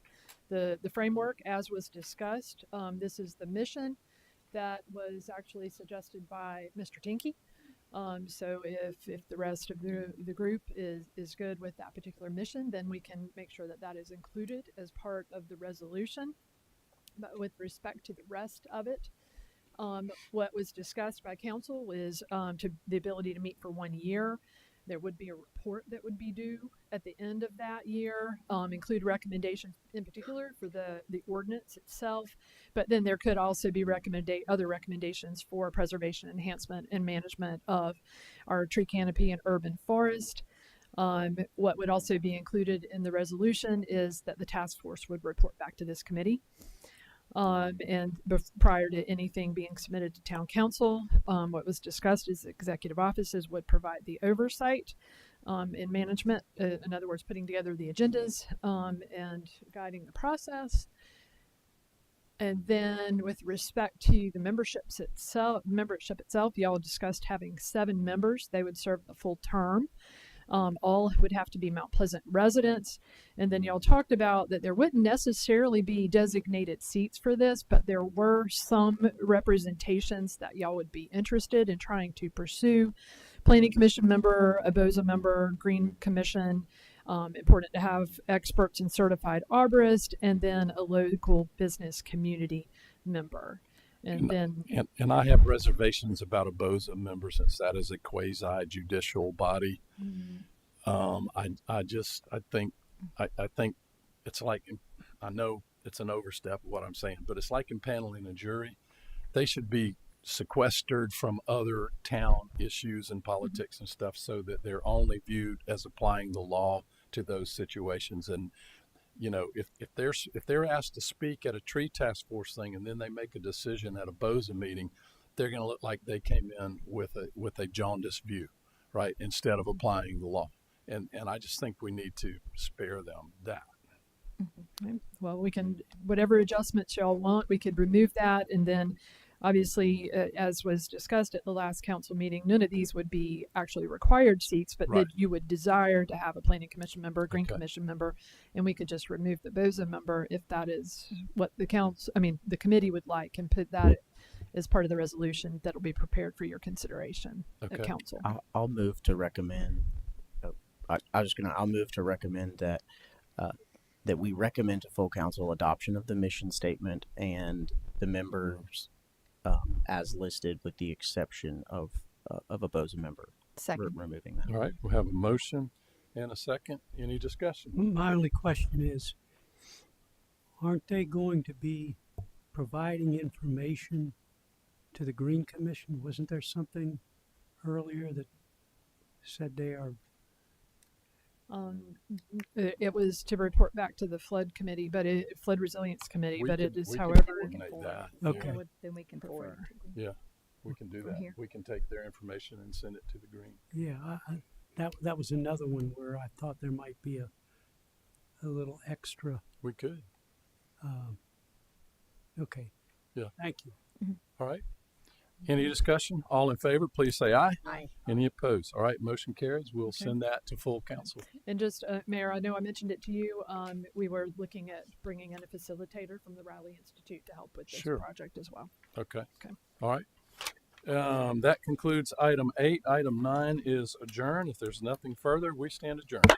the framework as was discussed. This is the mission that was actually suggested by Mr. Tinky. So if the rest of the group is good with that particular mission, then we can make sure that that is included as part of the resolution. But with respect to the rest of it, what was discussed by council is to the ability to meet for 1 year. There would be a report that would be due at the end of that year, include recommendations in particular for the ordinance itself, but then there could also be other recommendations for preservation, enhancement, and management of our tree canopy and urban forest. What would also be included in the resolution is that the task force would report back to this committee. Prior to anything being submitted to town council, what was discussed is executive offices would provide the oversight in management, in other words, putting together the agendas and guiding the process. And then with respect to the membership itself, y'all discussed having 7 members. They would serve the full term. All would have to be Mount Pleasant residents. And then y'all talked about that there wouldn't necessarily be designated seats for this, but there were some representations that y'all would be interested in trying to pursue. Planning Commission member, a BOZA member, Green Commission, important to have experts and certified arborists, and then a local business community member. And I have reservations about a BOZA member since that is a quasi judicial body. I think it's like, I know it's an overstep of what I'm saying, but it's like impaneling a jury. They should be sequestered from other town issues and politics and stuff, so that they're only viewed as applying the law to those situations. And you know, if they're asked to speak at a tree task force thing and then they make a decision at a BOZA meeting, they're going to look like they came in with a jaundiced view, right? Instead of applying the law. And I just think we need to spare them that. Okay. Well, we can, whatever adjustments y'all want, we could remove that. And then obviously, as was discussed at the last council meeting, none of these would be actually required seats, but that you would desire to have a planning commission member, a green commission member, and we could just remove the BOZA member if that is what the the committee would like, and put that as part of the resolution that'll be prepared for your consideration at council. I'll move to recommend. I'll move to recommend that that we recommend to full council adoption of the mission statement and the members as listed, with the exception of a BOZA member. Second. Removing that. All right, we have a motion and a second. Any discussion? My only question is, aren't they going to be providing information to the Green Commission? Wasn't there something earlier that said they are? It was to report back to the flood committee, flood resilience committee, We but can- it is we can however. coordinate that. Okay. Then we can forward. Yeah, we can do From that. here. We can take their information and send it to the Green. Yeah, that was another one where I thought there might be a little extra. We could. Okay. Yeah. Thank you. All right. Any discussion? All in favor, please say aye. Aye. Any opposed? All right, motion carries. We'll send that to full council. And just, Mayor, I know I mentioned it to you. We were looking at bringing in a facilitator from the Riley Institute to help with this project as well. Okay. Okay. All right. That concludes item 8. Item 9 is adjourned. If there's nothing further, we stand adjourned.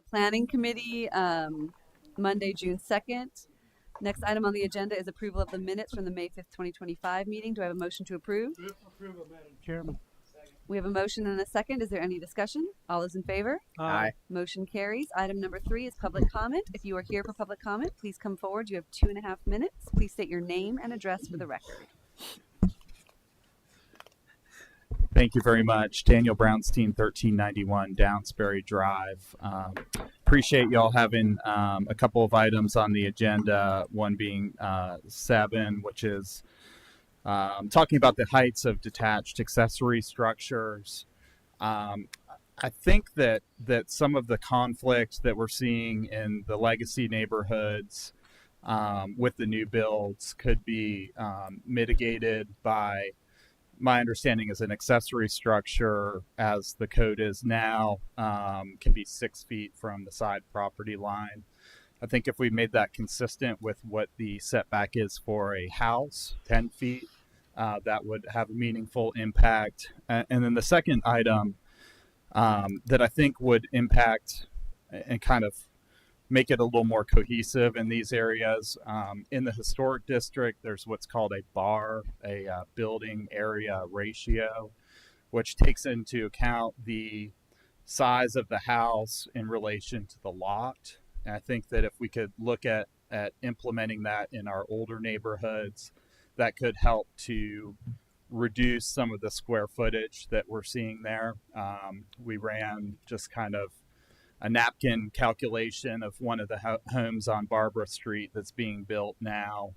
Planning Committee, Monday, June 2nd. Next item on the agenda is approval of the minutes from the May 5th, 2025 meeting. Do I have a motion to approve? Approval, Madam Chairman. We have a motion and a second. Is there any discussion? All those in favor? Aye. Motion carries. Item number 3 is public comment. If you are here for public comment, please come forward. You have 2.5 minutes. Please state your name and address for the record. Thank you very much. Daniel Brownstein, 1391 Downsbury Drive. Appreciate y'all having a couple of items on the agenda, one being 7, which is talking about the heights of detached accessory structures. I think that some of the conflict that we're seeing in the legacy neighborhoods with the new builds could be mitigated by, my understanding is, an accessory structure as the code is now can be 6 feet from the side property line. I think if we made that consistent with what the setback is for a house, 10 feet, that would have a meaningful impact. And then the second item that I think would impact and kind of make it a little more cohesive in these areas. In the historic district, there's what's called a BAR, a building area ratio, which takes into account the size of the house in relation to the lot. And I think that if we could look at implementing that in our older neighborhoods, that could help to reduce some of the square footage that we're seeing there. We ran just kind of a napkin calculation of one of the homes on Barbara Street that's being built now.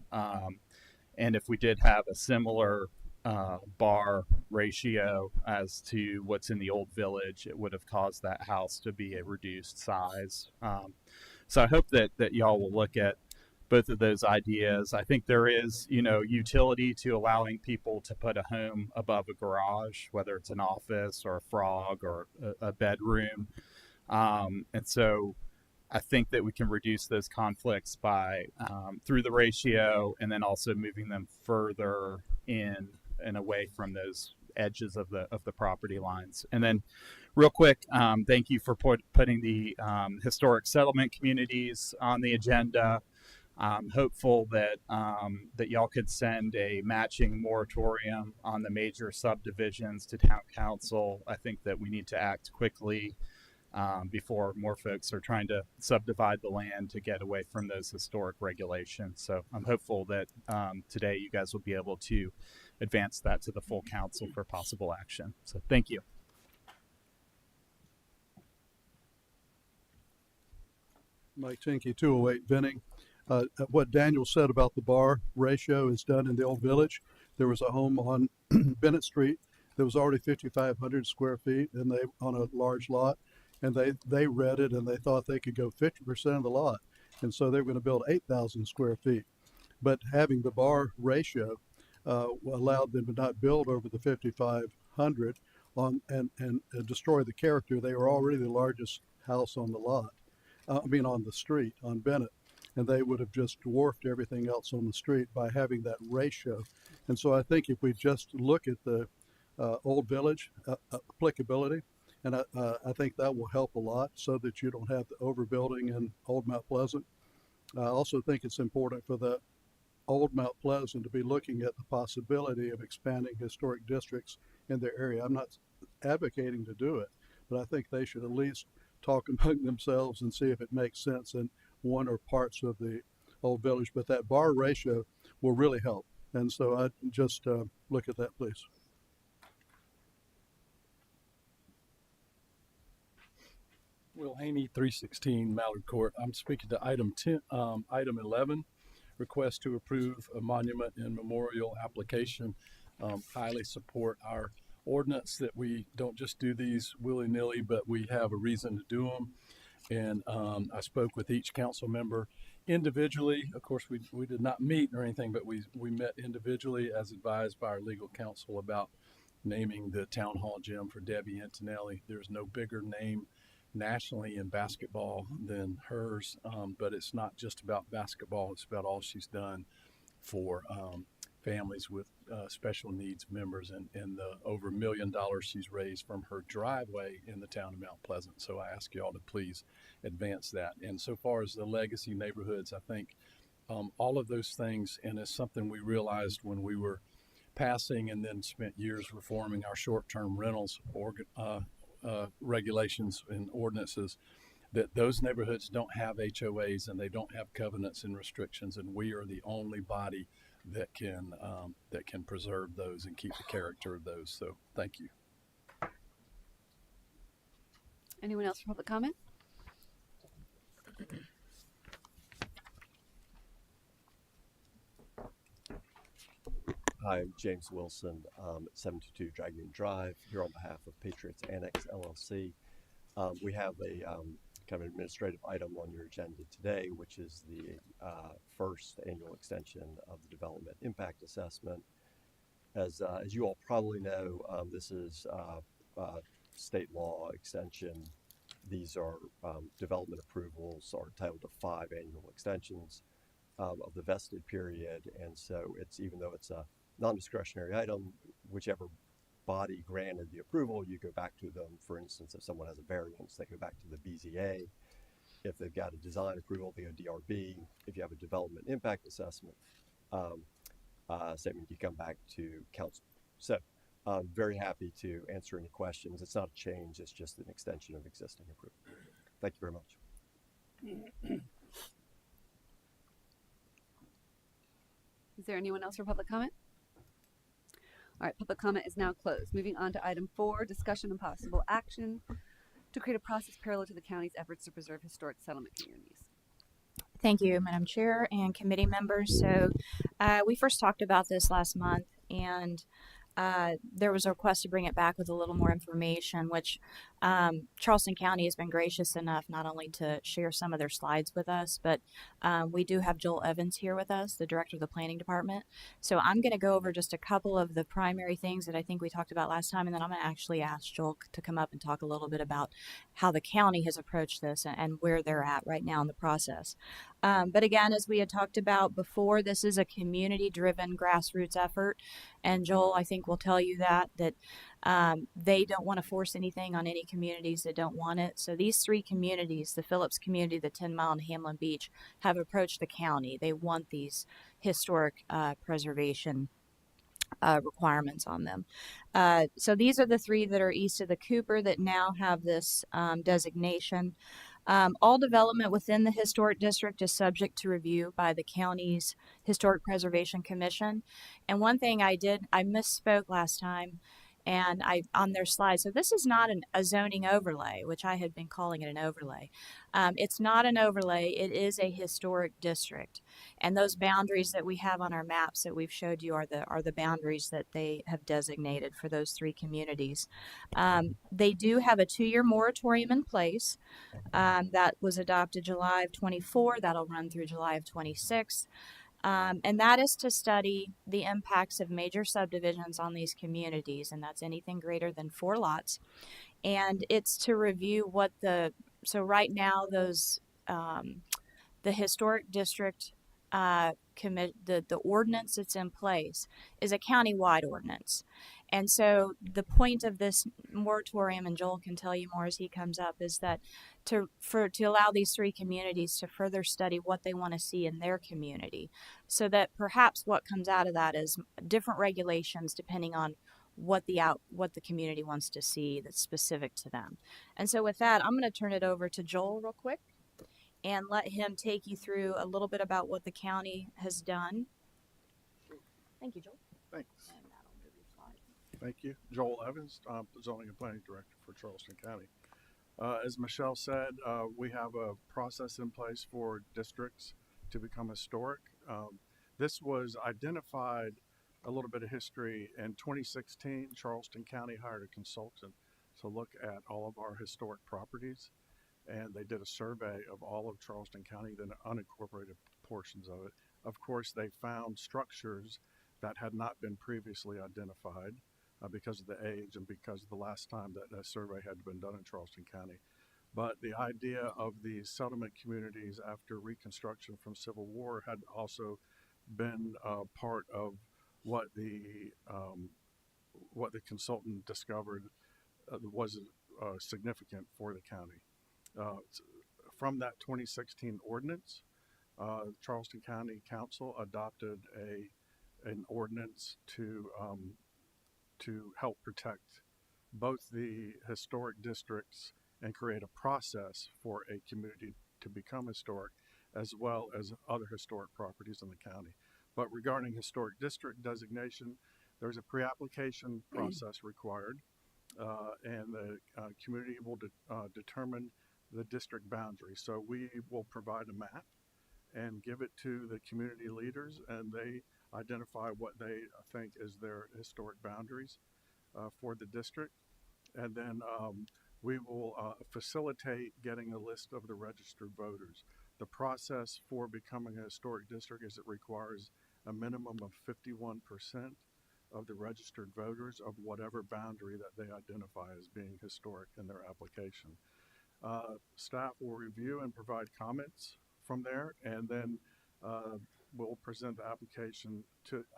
And if we did have a similar bar ratio as to what's in the old village, it would have caused that house to be a reduced size. So I hope that y'all will look at both of those ideas. I think there is, utility to allowing people to put a home above a garage, whether it's an office or a frog or a bedroom. And so I think that we can reduce those conflicts by through the ratio, and then also moving them further in and away from those edges of the property lines. And then real quick, thank you for putting the historic settlement communities on the agenda. I'm hopeful that that y'all could send a matching moratorium on the major subdivisions to town council. I think that we need to act quickly before more folks are trying to subdivide the land to get away from those historic regulations. So I'm hopeful that today you guys will be able to advance that to the full council for possible action. So thank you. Mike Tinky, 208 Venning. What Daniel said about the bar ratio is done in the old village. There was a home on Bennett Street that was already 5,500 square feet, and they on a large lot, and they read it and they thought they could go 50% of the lot, and so they were going to build 8,000 square feet. But having the bar ratio allowed them to not build over the 5,500 and destroy the character. They were already the largest house on the lot. On the street on Bennett. And they would have just dwarfed everything else on the street by having that ratio. And so I think if we just look at the old village applicability, and I think that will help a lot so that you don't have the overbuilding in Old Mount Pleasant. I also think it's important for the Old Mount Pleasant to be looking at the possibility of expanding historic districts in their area. I'm not advocating to do it, but I think they should at least talk among themselves and see if it makes sense in one or parts of the old village. But that bar ratio will really help. And so I just look at that, please. Will Haney, 316 Mallard Court. I'm speaking to item 11, request to approve a monument and memorial application. Highly support our ordinance that we don't just do these willy-nilly, but we have a reason to do them. And I spoke with each council member individually. Of course, we did not meet or anything, but we met individually as advised by our legal counsel about naming the town hall gym for Debbie Antonelli. There's no bigger name nationally in basketball than hers, but it's not just about basketball. It's about all she's done for families with special needs members, and the over $1 million she's raised from her driveway in the town of Mount Pleasant. So I ask you all to please advance that. And so far as the legacy neighborhoods, I think all of those things, and it's something we realized when we were passing and then spent years reforming our short-term rentals regulations and ordinances, that those neighborhoods don't have HOAs and they don't have covenants and restrictions, and we are the only body that can preserve those and keep the character of those. So thank you. Anyone else for public comment? Hi, I'm James Wilson at 722 Dragoon Drive, here on behalf of Patriots Annex LLC. We have a kind of administrative item on your agenda today, which is the first annual extension of the Development Impact Assessment. As you all probably know, this is state law extension. These are development approvals are entitled to 5 annual extensions of the vested period, and so it's, even though it's a non-discretionary item, whichever body granted the approval, you go back to them. For instance, if someone has a variance, they go back to the BZA. If they've got a design approval, they go DRB. If you have a development impact assessment statement, you come back to council. So I'm very happy to answer any questions. It's not a change, it's just an extension of existing approval. Thank you very much. Is there anyone else for public comment? All right, public comment is now closed. Moving on to item 4, discussion and possible action to create a process parallel to the county's efforts to preserve historic settlement communities. Thank you, Madam Chair and committee members. So we first talked about this last month, and there was a request to bring it back with a little more information, which Charleston County has been gracious enough not only to share some of their slides with us, but we do have Joel Evans here with us, the director of the planning department. So I'm going to go over just a couple of the primary things that I think we talked about last time, and then I'm going to actually ask Joel to come up and talk a little bit about how the county has approached this and where they're at right now in the process. But again, as we had talked about before, this is a community-driven grassroots effort, and Joel, I think, will tell you that they don't want to force anything on any communities that don't want it. So these 3 communities, the Phillips community, the 10 Mile, and Hamlin Beach, have approached the county. They want these historic preservation requirements on them. So these are the 3 that are east of the Cooper that now have this designation. All development within the historic district is subject to review by the county's Historic Preservation Commission. And one thing I misspoke last time, and on their slide. So this is not a zoning overlay, which I had been calling it an overlay. It's not an overlay. It is a historic district, and those boundaries that we have on our maps that we've showed you are the boundaries that they have designated for those 3 communities. They do have a 2-year moratorium in place that was adopted July of 24. That'll run through July of 26. And that is to study the impacts of major subdivisions on these communities, and that's anything greater than 4 lots. And it's to review so right now those, the historic district, the ordinance that's in place is a county-wide ordinance. And so the point of this moratorium, and Joel can tell you more as he comes up, is that to allow these 3 communities to further study what they want to see in their community, so that perhaps what comes out of that is different regulations depending on what the community wants to see that's specific to them. And so with that, I'm going to turn it over to Joel real quick and let him take you through a little bit about what the county has done. Thank you, Joel. Thanks. Thank you. Joel Evans, Zoning and Planning Director for Charleston County. As Michelle said, we have a process in place for districts to become historic. This was identified, a little bit of history, in 2016. Charleston County hired a consultant to look at all of our historic properties, and they did a survey of all of Charleston County, the unincorporated portions of it. Of course, they found structures that had not been previously identified because of the age and because of the last time that survey had been done in Charleston County. But the idea of these settlement communities after Reconstruction from Civil War had also been part of what the consultant discovered was significant for the county. From that 2016 ordinance, Charleston County Council adopted an ordinance to help protect both the historic districts and create a process for a community to become historic, as well as other historic properties in the county. But regarding historic district designation, there's a pre-application process required, and the community will determine the district boundary. So we will provide a map and give it to the community leaders, and they identify what they think is their historic boundaries for the district. And then we will facilitate getting a list of the registered voters. The process for becoming a historic district is it requires a minimum of 51% of the registered voters of whatever boundary that they identify as being historic in their application. Staff will review and provide comments from there, and then we'll present the application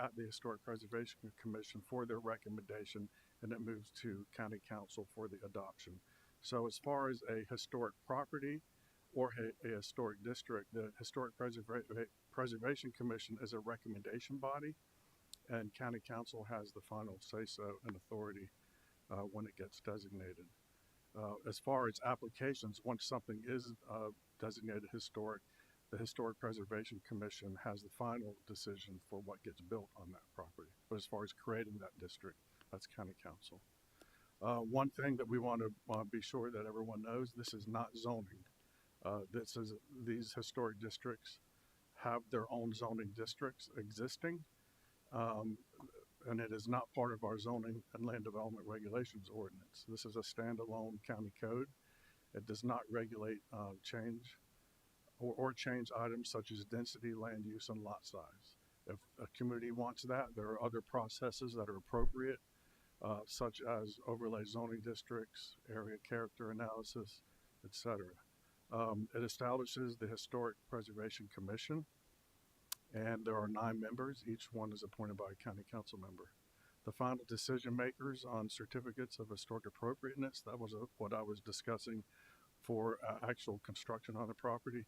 at the Historic Preservation Commission for their recommendation, and it moves to County Council for the adoption. So as far as a historic property or a historic district, the Historic Preservation Commission is a recommendation body, and County Council has the final say-so and authority when it gets designated. As far as applications, once something is designated historic, the Historic Preservation Commission has the final decision for what gets built on that property. But as far as creating that district, that's County Council. One thing that we want to be sure that everyone knows, this is not zoning. These historic districts have their own zoning districts existing, and it is not part of our zoning and land development regulations ordinance. This is a standalone county code. It does not regulate change or change items such as density, land use, and lot size. If a community wants that, there are other processes that are appropriate, such as overlay zoning districts, area character analysis, etc. It establishes the Historic Preservation Commission, and there are 9 members. Each one is appointed by a county council member. The final decision makers on certificates of historic appropriateness, that was what I was discussing for actual construction on the property,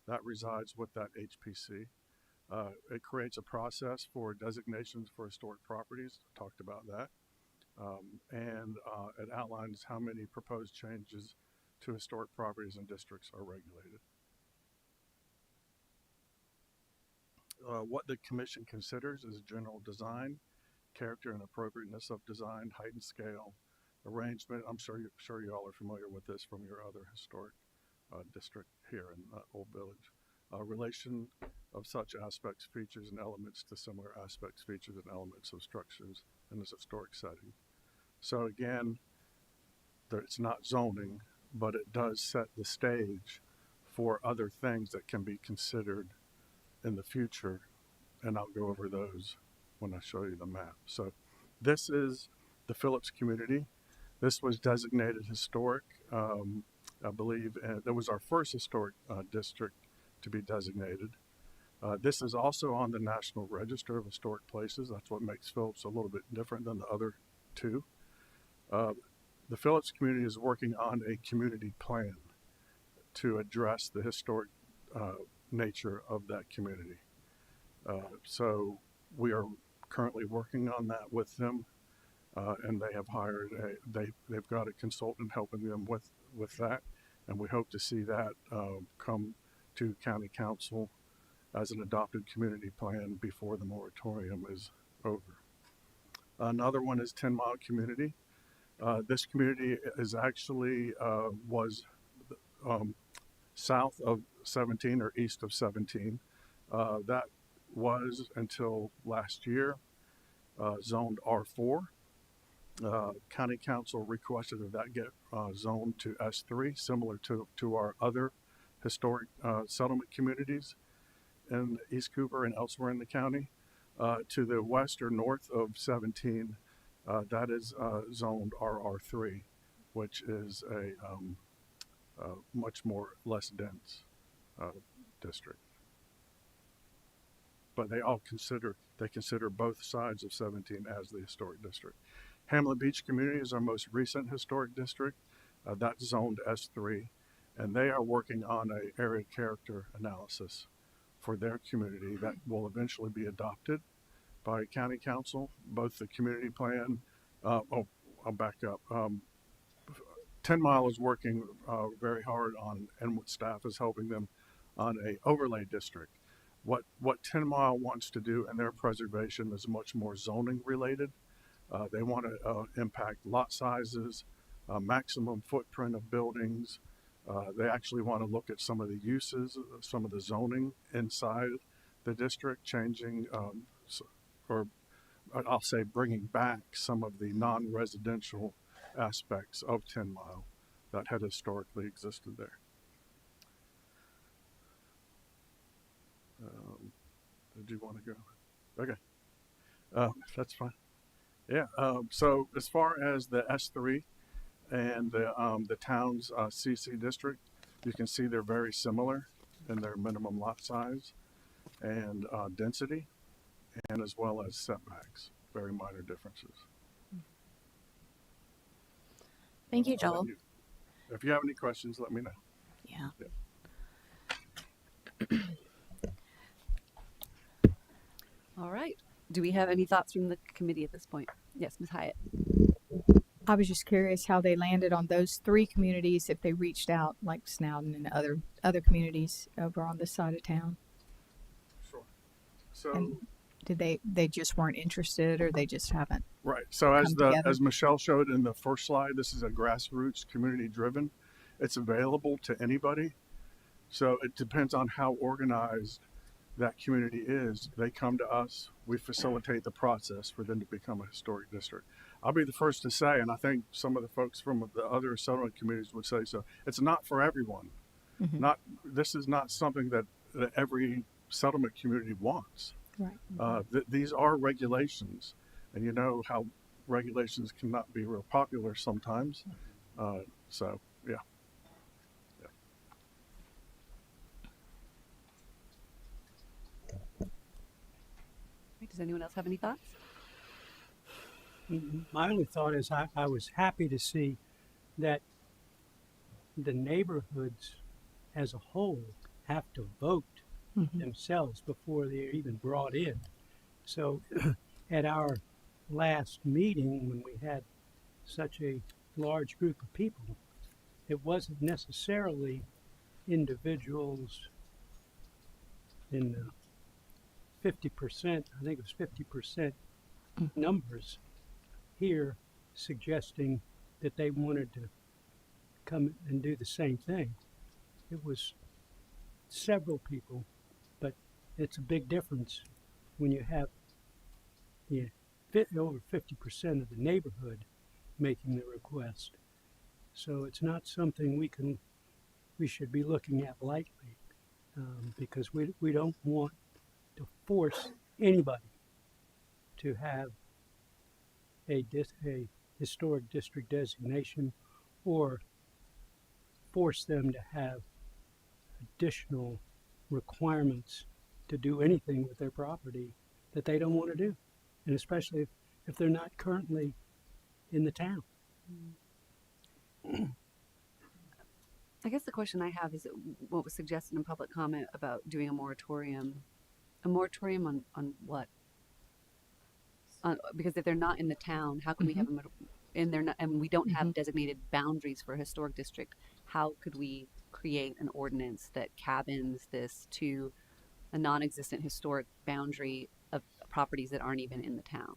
that resides with that HPC. It creates a process for designations for historic properties. I talked about that. And it outlines how many proposed changes to historic properties and districts are regulated. What the commission considers is general design, character and appropriateness of design, height and scale, arrangement. I'm sure you all are familiar with this from your other historic district here in Old Village. Relation of such aspects, features, and elements to similar aspects, features, and elements of structures in this historic setting. So again, it's not zoning, but it does set the stage for other things that can be considered in the future, and I'll go over those when I show you the map. So this is the Phillips community. This was designated historic, I believe, and it was our first historic district to be designated. This is also on the National Register of Historic Places. That's what makes Phillips a little bit different than the other 2. The Phillips community is working on a community plan to address the historic nature of that community. So we are currently working on that with them, and they have hired they've got a consultant helping them with that, and we hope to see that come to County Council as an adopted community plan before the moratorium is over. Another one is 10 Mile Community. This community is actually was south of 17 or east of 17. That was until last year zoned R4. County Council requested that get zoned to S3, similar to our other historic settlement communities in East Cooper and elsewhere in the county. To the west or north of 17, that is zoned RR3, which is a much more less dense district. But they all consider They consider both sides of 17 as the historic district. Hamlet Beach Community is our most recent historic district. That's zoned S3, and they are working on an area character analysis for their community that will eventually be adopted by County Council. Both the community plan, I'll back up. 10 Mile is working very hard on, and staff is helping them on a overlay district. What 10 Mile wants to do in their preservation is much more zoning related. They want to impact lot sizes, maximum footprint of buildings. They actually want to look at some of the uses, some of the zoning inside the district, changing, or I'll say bringing back some of the non-residential aspects of 10 Mile that had historically existed there. Did you want to go? Okay, that's fine. Yeah. So as far as the S3 and the town's CC district, you can see they're very similar in their minimum lot size and density, and as well as setbacks. Very minor differences. Thank you, Joel. If you have any questions, let me know. Yeah. All right. Do we have any thoughts from the committee at this point? Yes, Ms. Hyatt. I was just curious how they landed on those three communities, if they reached out like Snowden and other communities over on this side of town. Sure. So and did they just weren't interested, or they just haven't? Right. So as Michelle showed in the first slide, this is a grassroots community driven. It's available to anybody. So it depends on how organized that community is. They come to us, we facilitate the process for them to become a historic district. I'll be the first to say, and I think some of the folks from the other settlement communities would say so, it's not for everyone. Mm-hmm. This is not something that every settlement community wants. Right. These are regulations, and you know how regulations cannot be real popular sometimes. So yeah. Does anyone else have any thoughts? My only thought is I was happy to see that the neighborhoods as a whole have to vote themselves before they're even brought in. So at our last meeting, when we had such a large group of people, it wasn't necessarily individuals in 50%, I think it was 50% numbers here suggesting that they wanted to come and do the same thing. It was several people, but it's a big difference when you have over 50% of the neighborhood making the request. So it's not something we should be looking at lightly, because we don't want to force anybody to have a historic district designation, or force them to have additional requirements to do anything with their property that they don't want to do, and especially if they're not currently in the town. I guess the question I have is what was suggested in public comment about doing a moratorium. A moratorium on what? Because if they're not in the town, how can we have them in there? And we don't have designated boundaries for a historic district. How could we create an ordinance that cabins this to a non-existent historic boundary of properties that aren't even in the town?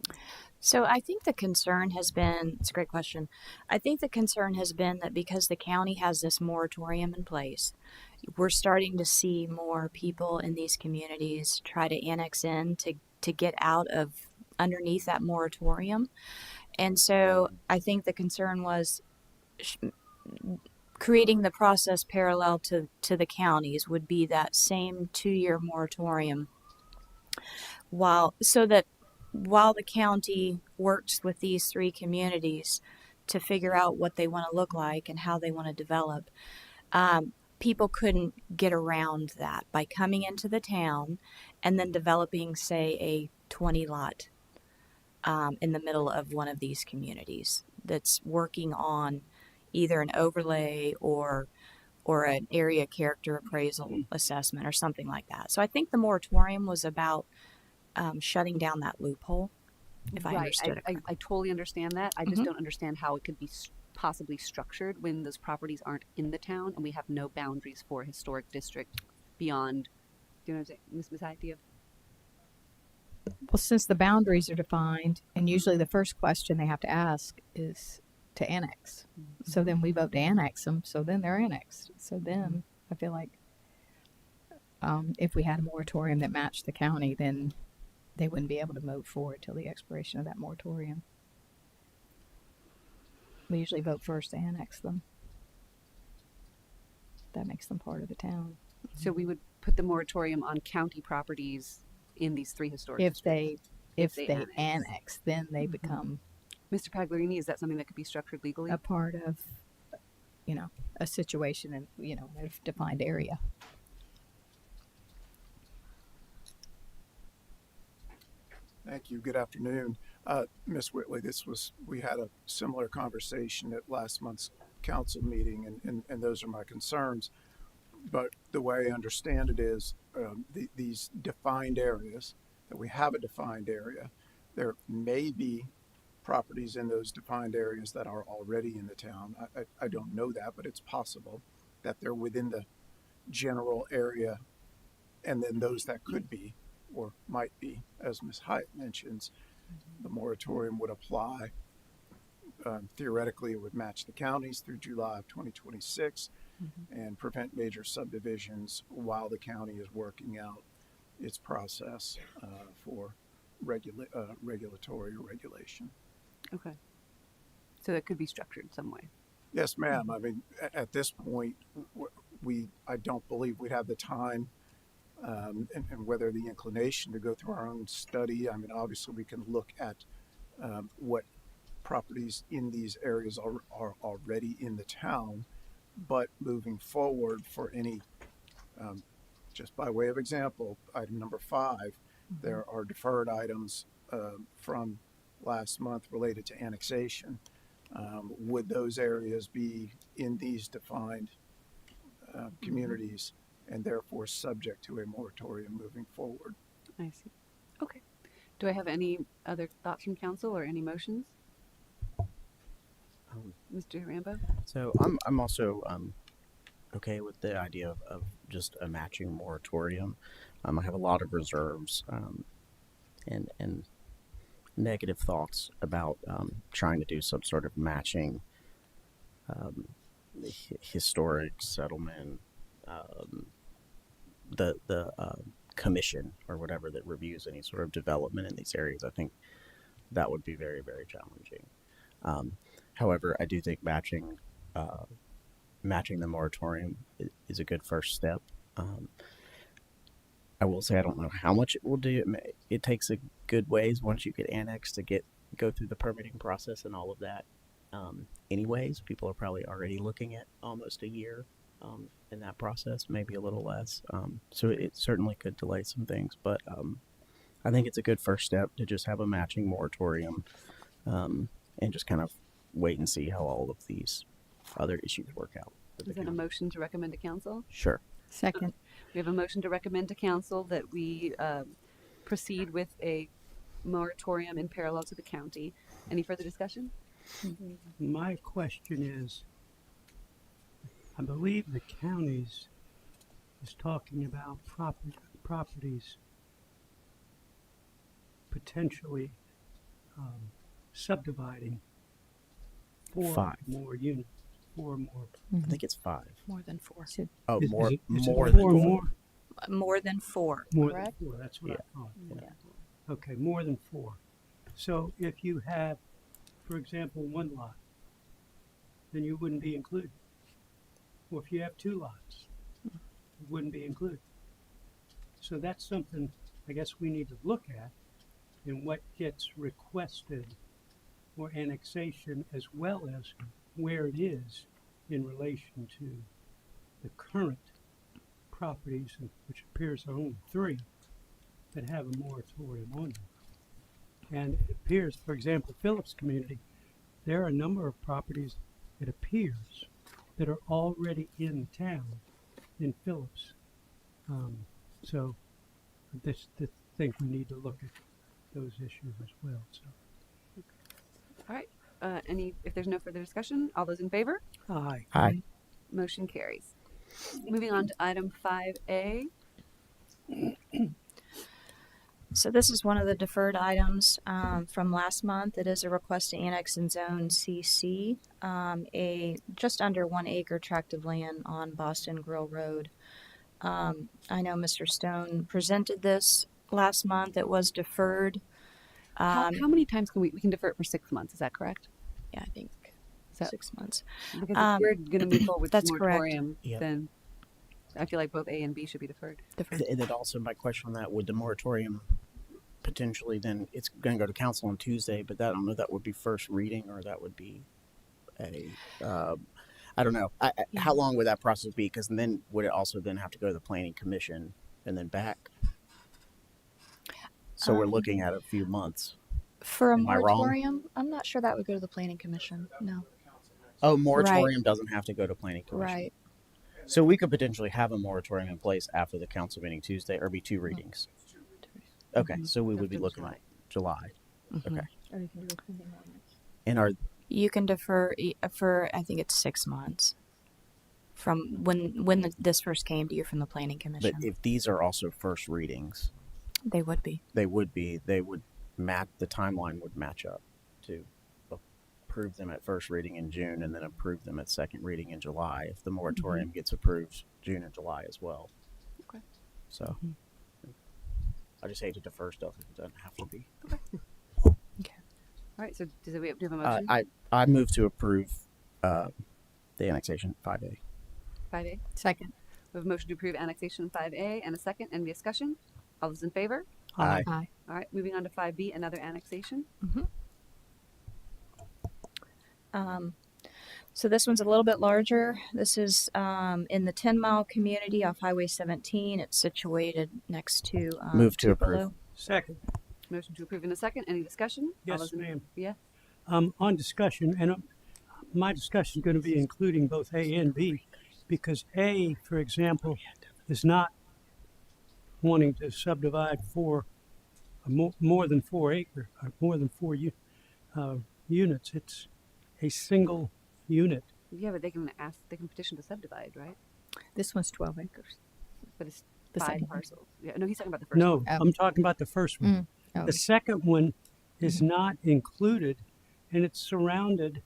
So I think the concern has been, it's a great question. I think the concern has been that because the county has this moratorium in place, we're starting to see more people in these communities try to annex in to get out of underneath that moratorium. And so I think the concern was creating the process parallel to the counties would be that same 2-year moratorium, while the county works with these three communities to figure out what they want to look like and how they want to develop. People couldn't get around that by coming into the town and then developing, say, a 20 lot in the middle of one of these communities that's working on either an overlay or an area character appraisal assessment or something like that. So I think the moratorium was about shutting down that loophole, if I understood it correctly. I totally understand that. I just don't understand how it could be possibly structured when those properties aren't in the town and we have no boundaries for a historic district beyond. Do you know what I'm saying, Ms. Hyde? Do you have? Well, since the boundaries are defined, and usually the first question they have to ask is to annex. So then we vote to annex them. So then they're annexed. So then I feel like if we had a moratorium that matched the county, then they wouldn't be able to move forward till the expiration of that moratorium. We usually vote first to annex them. That makes them part of the town. So we would put the moratorium on county properties in these three historic districts. If they annex, then they become Mr. Pagliarini, is that something that could be structured legally? a part of, a situation in, a defined area. Thank you. Good afternoon. Ms. Whitley, we had a similar conversation at last month's council meeting, and those are my concerns. But the way I understand it is these defined areas, that we have a defined area, there may be properties in those defined areas that are already in the town. I don't know that, but it's possible that they're within the general area, and then those that could be or might be, as Ms. Hyatt mentions, the moratorium would apply. Theoretically, it would match the counties through July of 2026 and prevent major subdivisions while the county is working out its process for regulatory or regulation. Okay. So that could be structured some way. Yes, ma'am. I mean, at this point, I don't believe we'd have the time and whether the inclination to go through our own study. I mean, obviously, we can look at what properties in these areas are already in the town, but moving forward for any, just by way of example, item number 5, there are deferred items from last month related to annexation. Would those areas be in these defined communities and therefore subject to a moratorium moving forward? I see. Okay. Do I have any other thoughts from council or any motions? Mr. Rambo? So I'm also okay with the idea of just a matching moratorium. I have a lot of reserves and negative thoughts about trying to do some sort of matching historic settlement, the commission or whatever that reviews any sort of development in these areas. I think that would be very, very challenging. However, I do think matching the moratorium is a good first step. I will say I don't know how much it will do. It takes a good ways once you get annexed to go through the permitting process and all of that. Anyways, people are probably already looking at almost a year in that process, maybe a little less. So it certainly could delay some things, but I think it's a good first step to just have a matching moratorium and just kind of wait and see how all of these other issues work out. Is that a motion to recommend to council? Sure. Second. We have a motion to recommend to council that we proceed with a moratorium in parallel to the county. Any further discussion? My question is, I believe the counties is talking about properties potentially subdividing 4 5 more units, 4 more. I think it's 5. More than 4. Oh, Is more it more 4 than or 4. more? More than 4, More correct? than 4. That's what Yeah. I thought. Yeah. Okay, more than 4. So if you have, for example, 1 lot, then you wouldn't be included. Or if you have 2 lots, you wouldn't be included. So that's something I guess we need to look at in what gets requested for annexation, as well as where it is in relation to the current properties, which appears are only 3 that have a moratorium on them. And it appears, for example, Phillips community, there are a number of properties, it appears, that are already in town in Phillips. So this think we need to look at those issues as well. So. All right. If there's no further discussion, all those in favor? Aye. Aye. Motion carries. Moving on to item 5A. So this is one of the deferred items from last month. It is a request to annex and zone CC, a just under 1 acre tract of land on Boston Grill Road. I know Mr. Stone presented this last month. It was deferred. How many times can we can defer it for 6 months? Is that correct? Yeah, I think So, 6 months. Because if we're going to move forward with that's the correct. moratorium, Yep. then I feel like both A and B should be deferred. And then also my question on that, would the moratorium potentially then, it's going to go to council on Tuesday, but that, I don't know, that would be first reading or that would be a, I don't know. How long would that process be? Because then would it also then have to go to the planning commission and then back? So we're looking at a few months. For a Am I wrong? moratorium, I'm not sure that would go to the planning commission. No. Oh, moratorium doesn't have to go to planning commission. Right. So we could potentially have a moratorium in place after the council meeting Tuesday, or be 2 readings. Okay, so we would be looking at July. Okay. And are You can defer for, I think it's 6 months from when this first came to you from the planning commission. but if these are also first readings, They would be. they would match, the timeline would match up to approve them at first reading in June and then approve them at second reading in July if the moratorium gets approved June and July as well. Okay. So I just hate to defer stuff if it doesn't have to be. All right. So do we have a motion? I move to approve the annexation 5A. 5A. Second. We have a motion to approve annexation 5A and a second. Any discussion? All those in favor? Aye. Aye. All right. Moving on to 5B, another annexation. So this one's a little bit larger. This is in the 10-mile community off Highway 17. It's situated next to Move to Tupelo. approve. Second. Motion to approve in a second. Any discussion? All Yes, those in- ma'am. Yeah. On discussion, and my discussion is going to be including both A and B, because A, for example, is not wanting to subdivide for more than 4 acre, more than 4 units. It's a single unit. Yeah, but they can petition to subdivide, right? This one's 12 acres. But it's The 5 second one. parcels. Yeah. No, he's talking about the first No, one. I'm talking about the first one. Oh. The second one is not included, and it's surrounded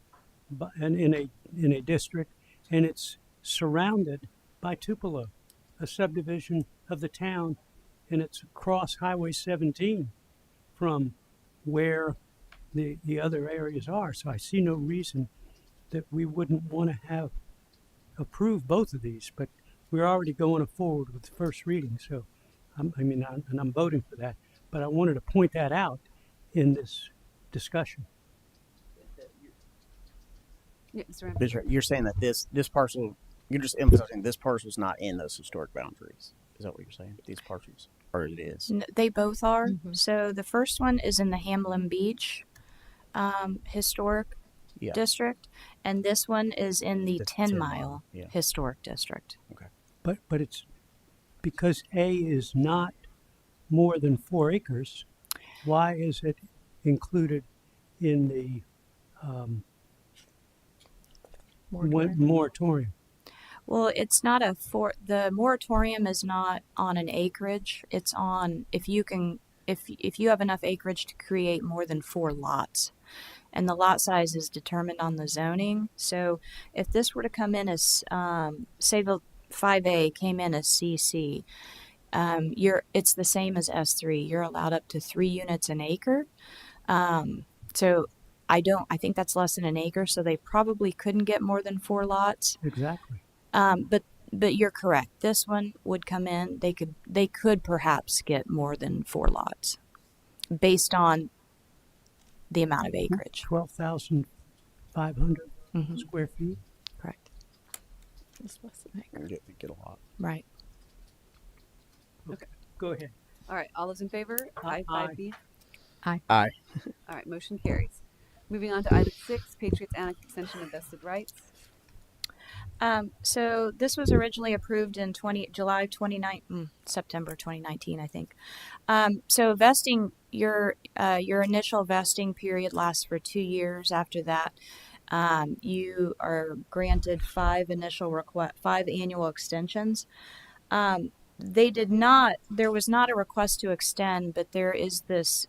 by, and in a district, and it's surrounded by Tupelo, a subdivision of the town, and it's across Highway 17 from where the other areas are. So I see no reason that we wouldn't want to have approved both of these, but we're already going forward with the first reading. So, I'm voting for that. But I wanted to point that out in this discussion. Yeah, Mr. Ramsey. You're saying that this parcel, you're just emphasizing this parcel is not in those historic boundaries. Is that what you're saying? These parcels, or it is? They both are. So the first one is in the Hamlin Beach historic district, and this one is in the 10-mile historic district. Okay. But it's because A is not more than 4 acres. Why is it included in the moratorium? Well, it's not the moratorium is not on an acreage. It's on if you have enough acreage to create more than 4 lots. And the lot size is determined on the zoning. So if this were to come in as, say the 5A came in as CC, it's the same as S3. You're allowed up to 3 units an acre. So I think that's less than an acre. So they probably couldn't get more than 4 lots. Exactly. But you're correct. This one would come in. They could perhaps get more than 4 lots based on the amount of acreage. 12,500 square feet. Correct. This was an acre. Get a lot. Right. Okay. Go ahead. All right. All those in favor? Aye. 5B. Aye. Aye. All right, motion carries. Moving on to item 6, Patriots Annex extension of vested rights. So this was originally approved in September 2019, I think. So vesting, your initial vesting period lasts for 2 years. After that, you are granted 5 annual extensions. There was not a request to extend, but there is this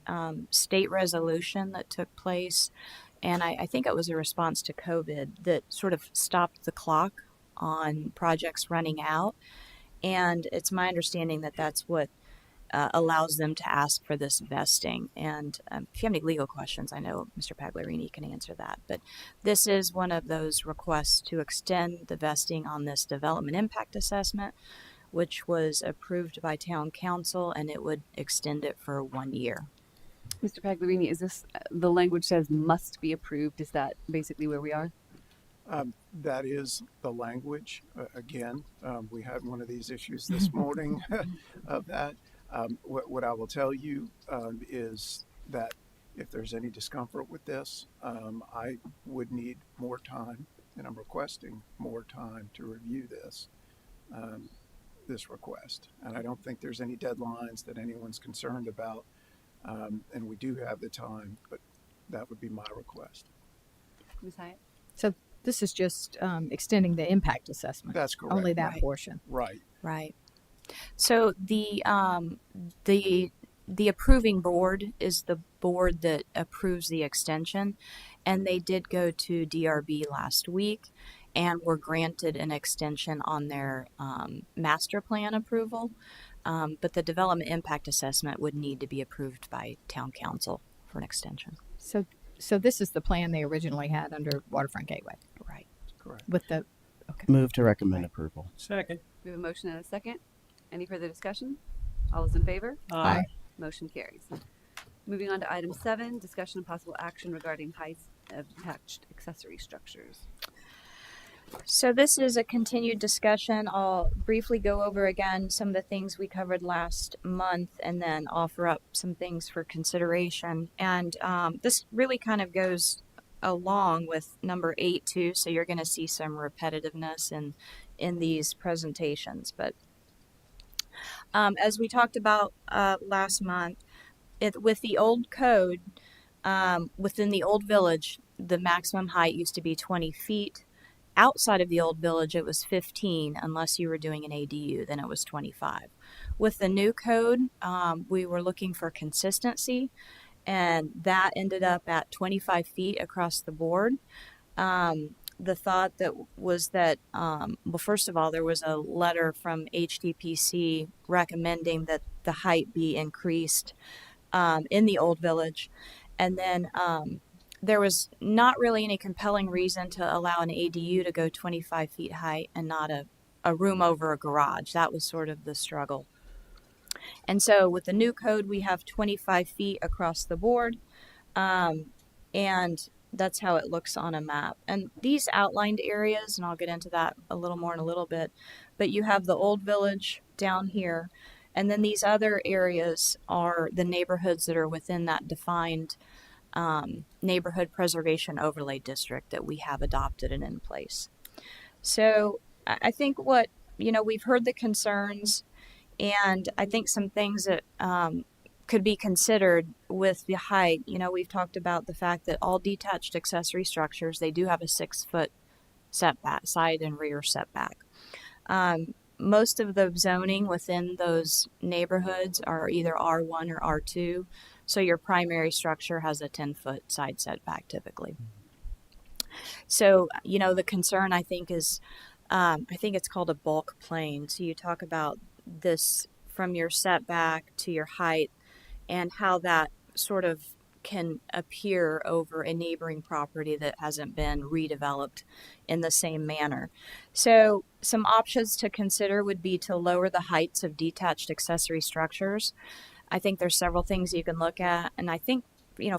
state resolution that took place, and I think it was a response to COVID that sort of stopped the clock on projects running out. And it's my understanding that that's what allows them to ask for this vesting. And if you have any legal questions, I know Mr. Pagliarini can answer that. But this is one of those requests to extend the vesting on this development impact assessment, which was approved by town council, and it would extend it for 1 year. Mr. Pagliarini, is this, the language says must be approved? Is that basically where we are? That is the language. Again, we had one of these issues this morning of that. What I will tell you is that if there's any discomfort with this, I would need more time, and I'm requesting more time to review this request. And I don't think there's any deadlines that anyone's concerned about. And we do have the time, but that would be my request. Ms. Hyatt? So this is just extending the impact assessment. That's correct. Only that Right. portion. Right. Right. So the approving board is the board that approves the extension, and they did go to DRB last week and were granted an extension on their master plan approval. But the development impact assessment would need to be approved by town council for an extension. So this is the plan they originally had under Waterfront Gateway. Right. Correct. With the Move to recommend approval. Second. We have a motion and a second. Any further discussion? All those in favor? Aye. Motion carries. Moving on to item 7, discussion and possible action regarding heights of detached accessory structures. So this is a continued discussion. I'll briefly go over again some of the things we covered last month and then offer up some things for consideration. And this really kind of goes along with number 8 too, so you're going to see some repetitiveness in these presentations. But as we talked about last month, with the old code, within the old village, the maximum height used to be 20 feet. Outside of the old village, it was 15, unless you were doing an ADU, then it was 25. With the new code, we were looking for consistency, and that ended up at 25 feet across the board. The thought was that, well, first of all, there was a letter from HDPC recommending that the height be increased in the old village. And then there was not really any compelling reason to allow an ADU to go 25 feet height and not a room over a garage. That was sort of the struggle. And so with the new code, we have 25 feet across the board. And that's how it looks on a map. And these outlined areas, and I'll get into that a little more in a little bit, but you have the old village down here. And then these other areas are the neighborhoods that are within that defined neighborhood preservation overlay district that we have adopted and in place. So I think we've heard the concerns, and I think some things that could be considered with the height. We've talked about the fact that all detached accessory structures, they do have a 6-foot setback, side and rear setback. Most of the zoning within those neighborhoods are either R1 or R2. So your primary structure has a 10-foot side setback typically. So, the concern I think is, I think it's called a bulk plane. So you talk about this from your setback to your height and how that sort of can appear over a neighboring property that hasn't been redeveloped in the same manner. So some options to consider would be to lower the heights of detached accessory structures. I think there's several things you can look at, and I think,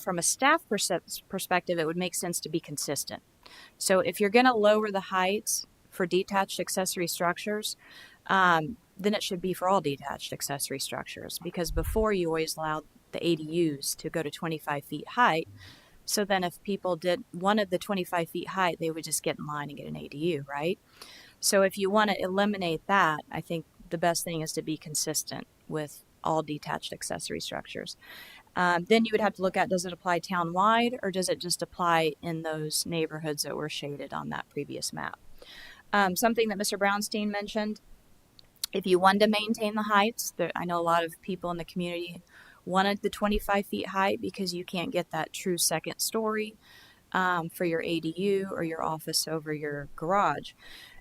from a staff perspective, it would make sense to be consistent. So if you're going to lower the heights for detached accessory structures, then it should be for all detached accessory structures, because before you always allowed the ADUs to go to 25 feet height. So then if people wanted the 25 feet height, they would just get in line and get an ADU, right? So if you want to eliminate that, I think the best thing is to be consistent with all detached accessory structures. Then you would have to look at, does it apply town-wide or does it just apply in those neighborhoods that were shaded on that previous map? Something that Mr. Brownstein mentioned, if you wanted to maintain the heights, I know a lot of people in the community wanted the 25 feet height because you can't get that true second story for your ADU or your office over your garage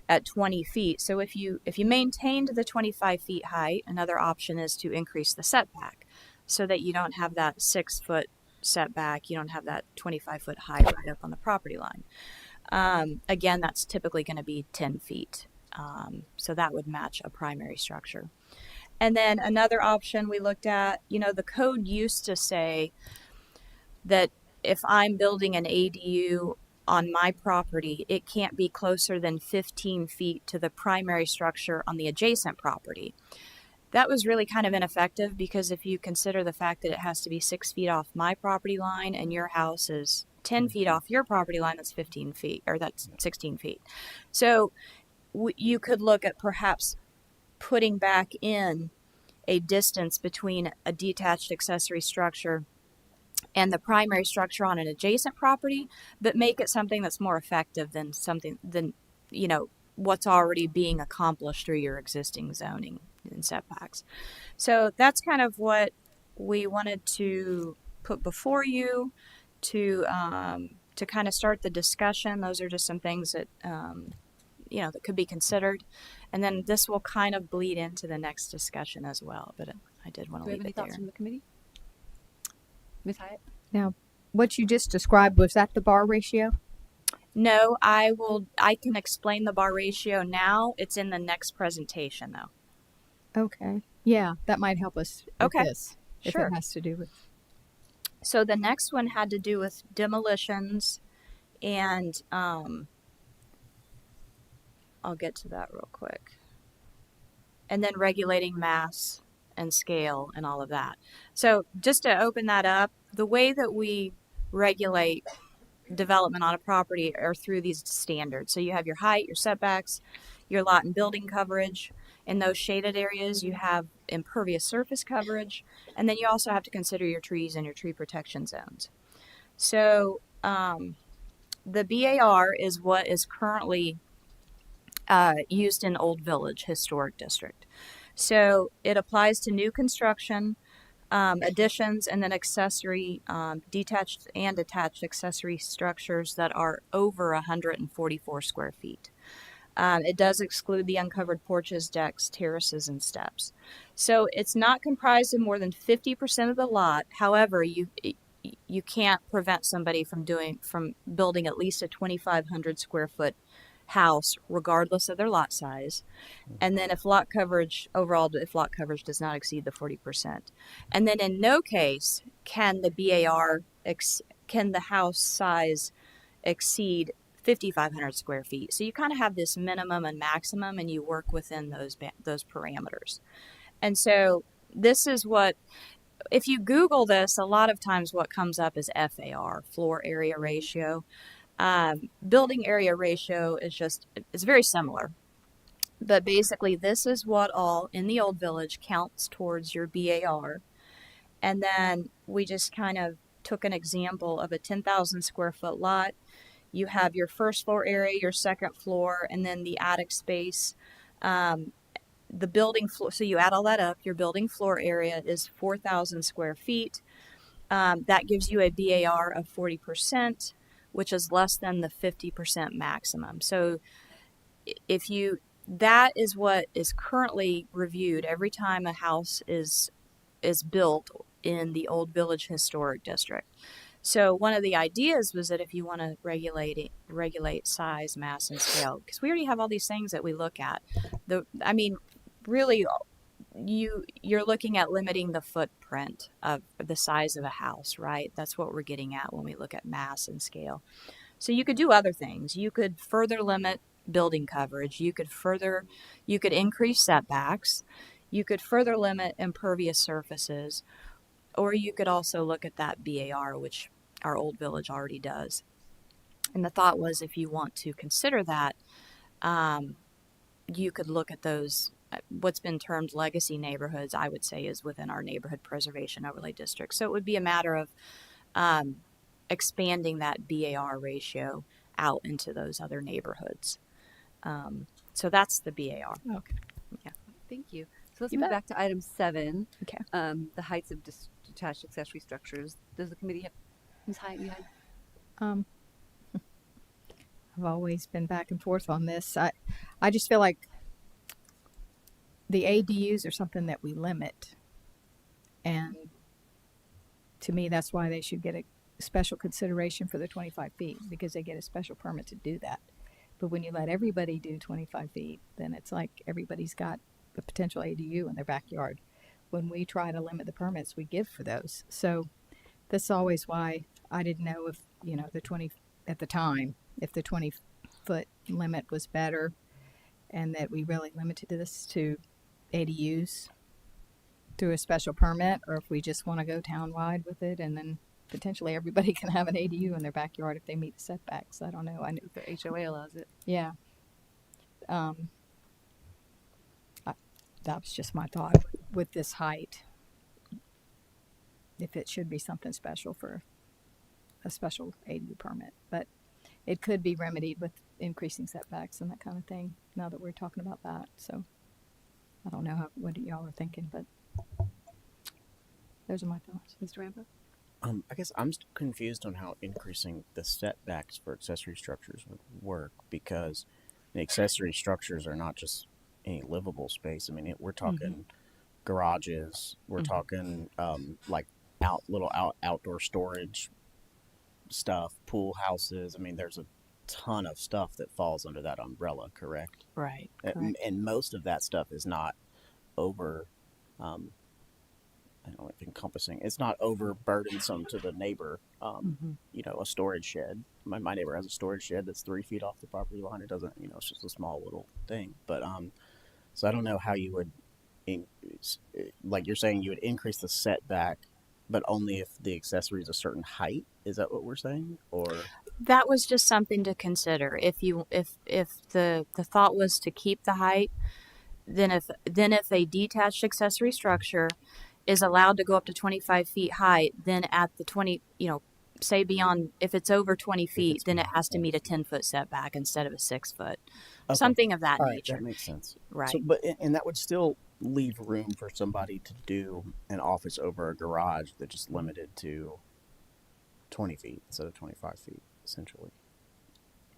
at 20 feet. So if you maintained the 25 feet height, another option is to increase the setback so that you don't have that 6 foot setback. You don't have that 25 foot height right up on the property line. Again, that's typically going to be 10 feet. So that would match a primary structure. And then another option we looked at, the code used to say that if I'm building an ADU on my property, it can't be closer than 15 feet to the primary structure on the adjacent property. That was really kind of ineffective because if you consider the fact that it has to be 6 feet off my property line and your house is 10 feet off your property line, that's 15 feet, or that's 16 feet. So you could look at perhaps putting back in a distance between a detached accessory structure and the primary structure on an adjacent property, but make it something that's more effective than what's already being accomplished through your existing zoning and setbacks. So that's kind of what we wanted to put before you to kind of start the discussion. Those are just some things that that could be considered, and then this will kind of bleed into the next discussion as well. But I did want to leave it there. Do we have any thoughts from the committee? Ms. Hyatt? Now, what you just described, was that the bar ratio? No, I can explain the bar ratio now. It's in the next presentation though. Okay. Yeah, that might help us with this, if Sure. it has to do with. So the next one had to do with demolitions, and I'll get to that real quick. And then regulating mass and scale and all of that. So just to open that up, the way that we regulate development on a property are through these standards. So you have your height, your setbacks, your lot and building coverage. In those shaded areas, you have impervious surface coverage, and then you also have to consider your trees and your tree protection zones. So the BAR is what is currently used in Old Village Historic District. So it applies to new construction, additions, and then accessory, detached and attached accessory structures that are over 144 square feet. It does exclude the uncovered porches, decks, terraces, and steps. So it's not comprised of more than 50% of the lot. However, you can't prevent somebody from building at least a 2,500 square foot house, regardless of their lot size. And then if lot coverage does not exceed the 40%. And then in no case can the BAR, can the house size exceed 5,500 square feet. So you kind of have this minimum and maximum, and you work within those parameters. And so this is what, if you Google this, a lot of times what comes up is FAR, floor area ratio. Building area ratio is very similar. But basically, this is what all in the Old Village counts towards your BAR. And then we just kind of took an example of a 10,000 square foot lot. You have your first floor area, your second floor, and then the attic space. The building floor, so you add all that up, your building floor area is 4,000 square feet. That gives you a BAR of 40%, which is less than the 50% maximum. So that is what is currently reviewed every time a house is built in the Old Village Historic District. So one of the ideas was that if you want to regulate size, mass, and scale, because we already have all these things that we look at. Really, you're looking at limiting the footprint of the size of a house, right? That's what we're getting at when we look at mass and scale. So you could do other things. You could further limit building coverage. You could increase setbacks. You could further limit impervious surfaces, Or you could also look at that BAR, which our old village already does. And the thought was, if you want to consider that, you could look at those, what's been termed legacy neighborhoods, I would say is within our neighborhood preservation overlay district. So it would be a matter of expanding that BAR ratio out into those other neighborhoods. So that's the BAR. Okay. Yeah. Thank you. So let's You move bet. back to item 7. Okay. The heights of detached accessory structures. Does the committee have whose height you had? I've always been back and forth on this. I just feel like the ADUs are something that we limit. And to me, that's why they should get a special consideration for the 25 feet, because they get a special permit to do that. But when you let everybody do 25 feet, then it's like everybody's got a potential ADU in their backyard. When we try to limit the permits we give for those. So that's always why I didn't know if, the 20 at the time, if the 20-foot limit was better, and that we really limited this to ADUs through a special permit, or if we just want to go town-wide with it, and then potentially everybody can have an ADU in their backyard if they meet the setbacks. I don't know. I know the HOA allows it. Yeah. That was just my thought with this height. If it should be something special for a special ADU permit, but it could be remedied with increasing setbacks and that kind of thing. Now that we're talking about that, so I don't know what y'all are thinking, but those are my thoughts. Mr. Rambo? I guess I'm still confused on how increasing the setbacks for accessory structures would work, because the accessory structures are not just any livable space. I mean, we're talking garages, we're talking like little outdoor storage stuff, pool houses. I mean, there's a ton of stuff that falls under that umbrella, correct? Right. And most of that stuff is not over I don't know if encompassing. It's not overburdensome to the neighbor. A storage shed. My neighbor has a storage shed that's 3 feet off the property line. It doesn't, it's just a small little thing. But so I don't know how you would, like you're saying, you would increase the setback, but only if the accessory is a certain height. Is that what we're saying, or? That was just something to consider. If the thought was to keep the height, then if a detached accessory structure is allowed to go up to 25 feet height, then at the 20, say beyond, if it's over 20 feet, then it has to meet a 10-foot setback instead of a 6-foot, something of that nature. That makes sense. Right. So, and that would still leave room for somebody to do an office over a garage that's just limited to 20 feet instead of 25 feet, essentially.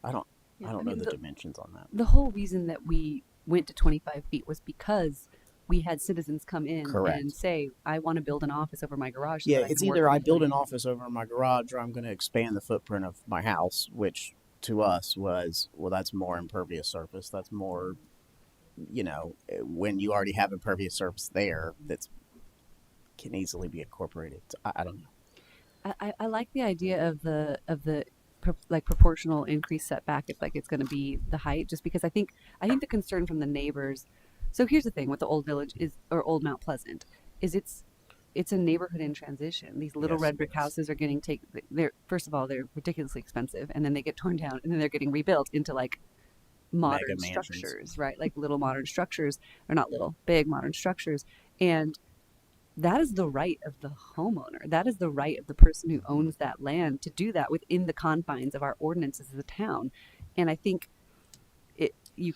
I don't know the dimensions on that. The whole reason that we went to 25 feet was because we had citizens come in and say, I want to build an office over my garage. Yeah, it's either I build an office over my garage, or I'm going to expand the footprint of my house, which to us was, well, that's more impervious surface. That's more, when you already have impervious surface there, that's can easily be incorporated. I don't know. I like the idea of the proportional increased setback if it's going to be the height, just because I think the concern from the neighbors. So here's the thing with the old village or old Mount Pleasant is it's a neighborhood in transition. These little red brick houses are getting first of all, they're ridiculously expensive, and then they get torn down, and then they're getting rebuilt into modern structures, right? Like little modern structures, or not little, big modern structures. And that is the right of the homeowner. That is the right of the person who owns that land to do that within the confines of our ordinances as a town. And I think you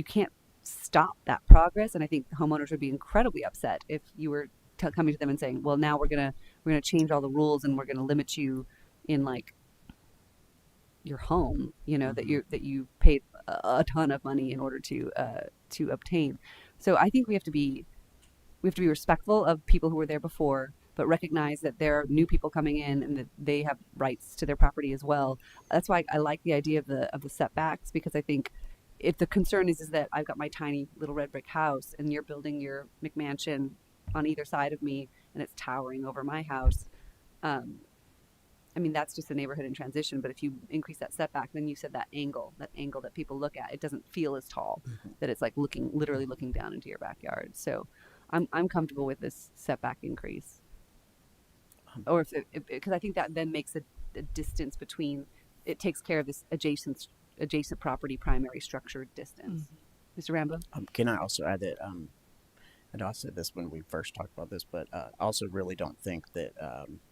can't stop that progress. And I think homeowners would be incredibly upset if you were coming to them and saying, well, now we're gonna change all the rules, and we're gonna limit you in your home, that you paid a ton of money in order to obtain. So I think we have to be respectful of people who were there before, but recognize that there are new people coming in and that they have rights to their property as well. That's why I like the idea of the setbacks, because I think if the concern is that I've got my tiny little red brick house and you're building your McMansion on either side of me and it's towering over my house, that's just a neighborhood in transition. But if you increase that setback, then you said that angle that people look at, it doesn't feel as tall, that it's literally looking down into your backyard. So I'm comfortable with this setback increase. or if because I think that then makes the distance between, it takes care of this adjacent property primary structure distance. Mr. Rambo? Can I also add that I know I said this when we first talked about this, but I also really don't think that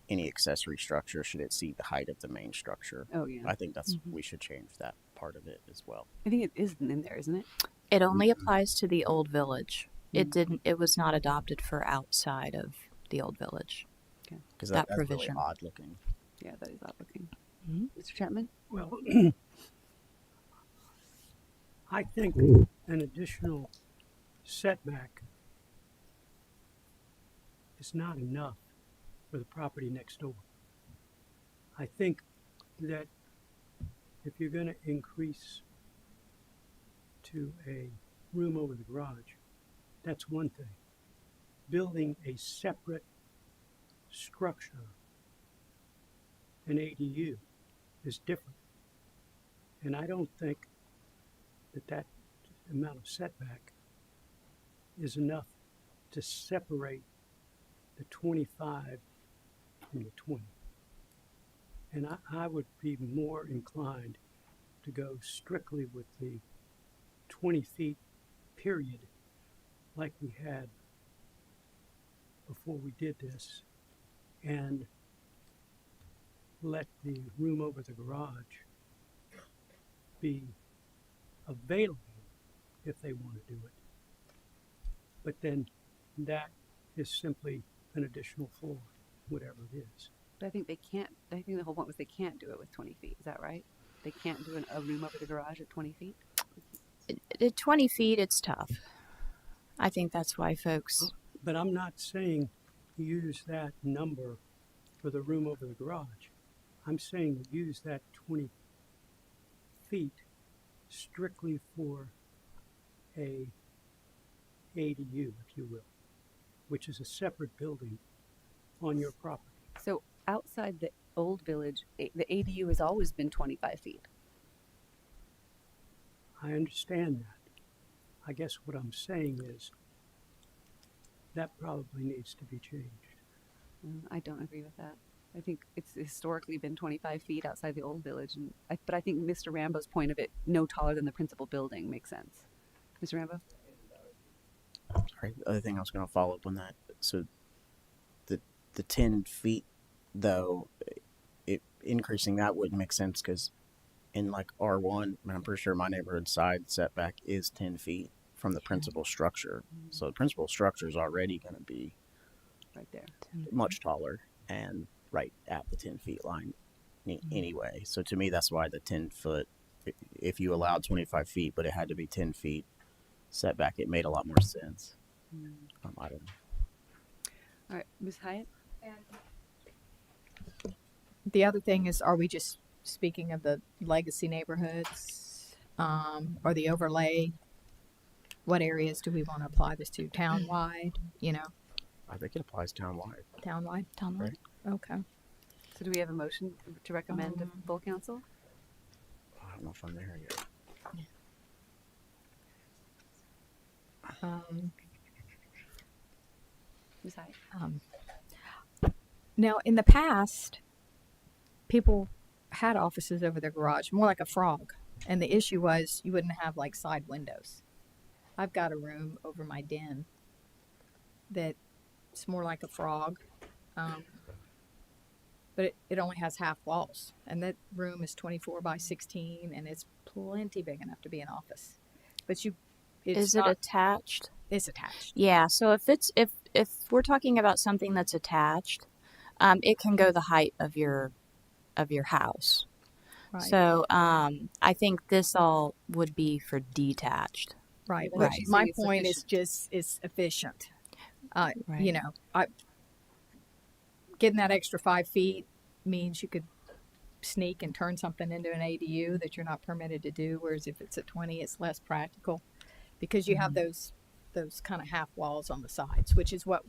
any accessory structure should exceed the height of the main structure. Oh, yeah. I think that's we should change that part of it as well. I think it is in there, isn't it? It only applies to the old village. It was not adopted for outside of the old village. Okay. Because that that's provision. really odd looking. Yeah, that is odd looking. Mr. Chapman? Well, I think an additional setback is not enough for the property next door. I think that if you're going to increase to a room over the garage, that's one thing. Building a separate structure, an ADU, is different. And I don't think that amount of setback is enough to separate the 25 from the 20. And I would be more inclined to go strictly with the 20 feet period like we had before we did this, and let the room over the garage be available if they want to do it. But then that is simply an additional floor, whatever it is. But I think they can't. I think the whole point was they can't do it with 20 feet. Is that right? They can't do a room over the garage at 20 feet? At 20 feet, it's tough. I think that's why folks... But I'm not saying use that number for the room over the garage. I'm saying use that 20 feet strictly for a ADU, if you will, which is a separate building on your property. So outside the old village, the ADU has always been 25 feet. I understand that. I guess what I'm saying is that probably needs to be changed. I don't agree with that. I think it's historically been 25 feet outside the old village, but I think Mr. Rambo's point of it, no taller than the principal building, makes sense. Mr. Rambo? Sorry, the other thing I was going to follow up on that. So the 10 feet, though, increasing that wouldn't make sense because in like R1, I'm pretty sure my neighborhood side setback is 10 feet from the principal structure. So the principal structure is already going to be right there, much taller and right at the 10 feet line anyway. So to me, that's why the 10 foot, if you allowed 25 feet, but it had to be 10 feet setback, it made a lot more sense. I don't know. All right, Ms. Hyatt? The other thing is, are we just speaking of the legacy neighborhoods, or the overlay? What areas do we want to apply this to? Townwide, I think it applies townwide. Townwide? Townwide. Right. Okay. So do we have a motion to recommend to full council? I don't know if I'm there yet. Ms. Hyatt? Now, in the past, people had offices over their garage, more like a frog. And the issue was you wouldn't have like side windows. I've got a room over my den that it's more like a frog. But it only has half walls. And that room is 24 by 16 and it's plenty big enough to be an office. But Is it attached? It's attached. Yeah, so if we're talking about something that's attached, it can go the height of your house. Right. So I think this all would be for detached. Right. Right. Which my point is just it's efficient. Right. Getting that extra 5 feet means you could sneak and turn something into an ADU that you're not permitted to do. Whereas if it's at 20, it's less practical because you have those kind of half walls on the sides, which is what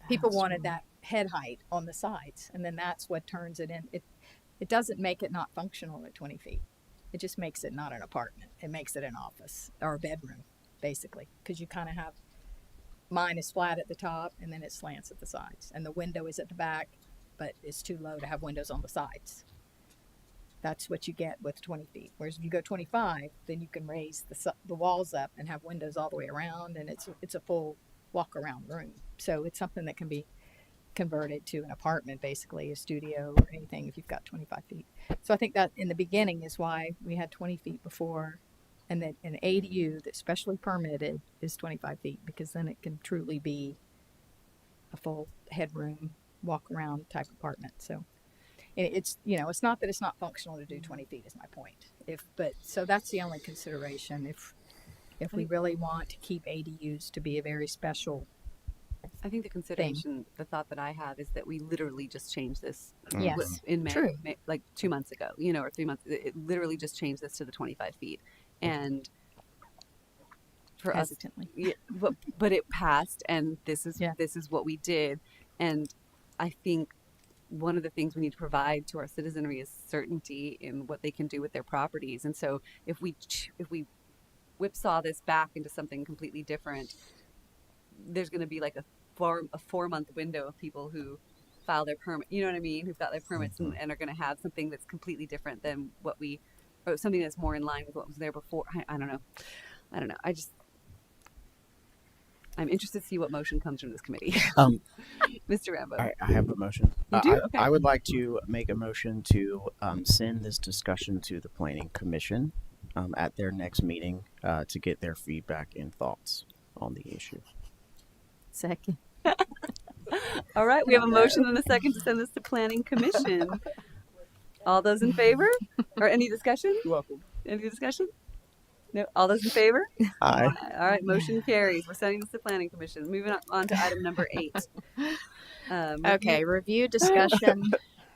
people wanted, that head height on the sides. And then that's what turns it in. It doesn't make it not functional at 20 feet. It just makes it not an apartment. It makes it an office or a bedroom, basically, because you kind of have, mine is flat at the top and then it slants at the sides. And the window is at the back, but it's too low to have windows on the sides. That's what you get with 20 feet. Whereas if you go 25, then you can raise the walls up and have windows all the way around, and it's a full walk around room. So it's something that can be converted to an apartment, basically a studio or anything, if you've got 25 feet. So I think that in the beginning is why we had 20 feet before, and that an ADU that's specially permitted is 25 feet, because then it can truly be a full headroom walk around type apartment. So it's, you know, it's not that it's not functional to do 20 feet is my point. So that's the only consideration. If we really want to keep ADUs to be a very special I think the consideration, the thought that I have is that we literally just changed this Yes. in May, True. like 2 months ago, you know, or 3 months. It literally just changed this to the 25 feet. And for Hesitantly. us, yeah, but it passed, and this is what we did. And I think one of the things we need to provide to our citizenry is certainty in what they can do with their properties. And so if we whipsaw this back into something completely different, there's going to be like a 4-month window of people who file their permit, you know what I mean, who've got their permits and are going to have something that's completely different than or something that's more in line with what was there before. I don't know. I'm interested to see what motion comes from this committee. Mr. Rambo. I have a motion. You do? Okay. I would like to make a motion to send this discussion to the Planning Commission at their next meeting to get their feedback and thoughts on the issue. Second. All right, we have a motion and a second to send this to Planning Commission. All those in favor? Or any discussion? You're welcome. Any discussion? No. All those in favor? Aye. All right, motion carries. We're sending this to Planning Commission. Moving on to item number 8. Okay, review, discussion,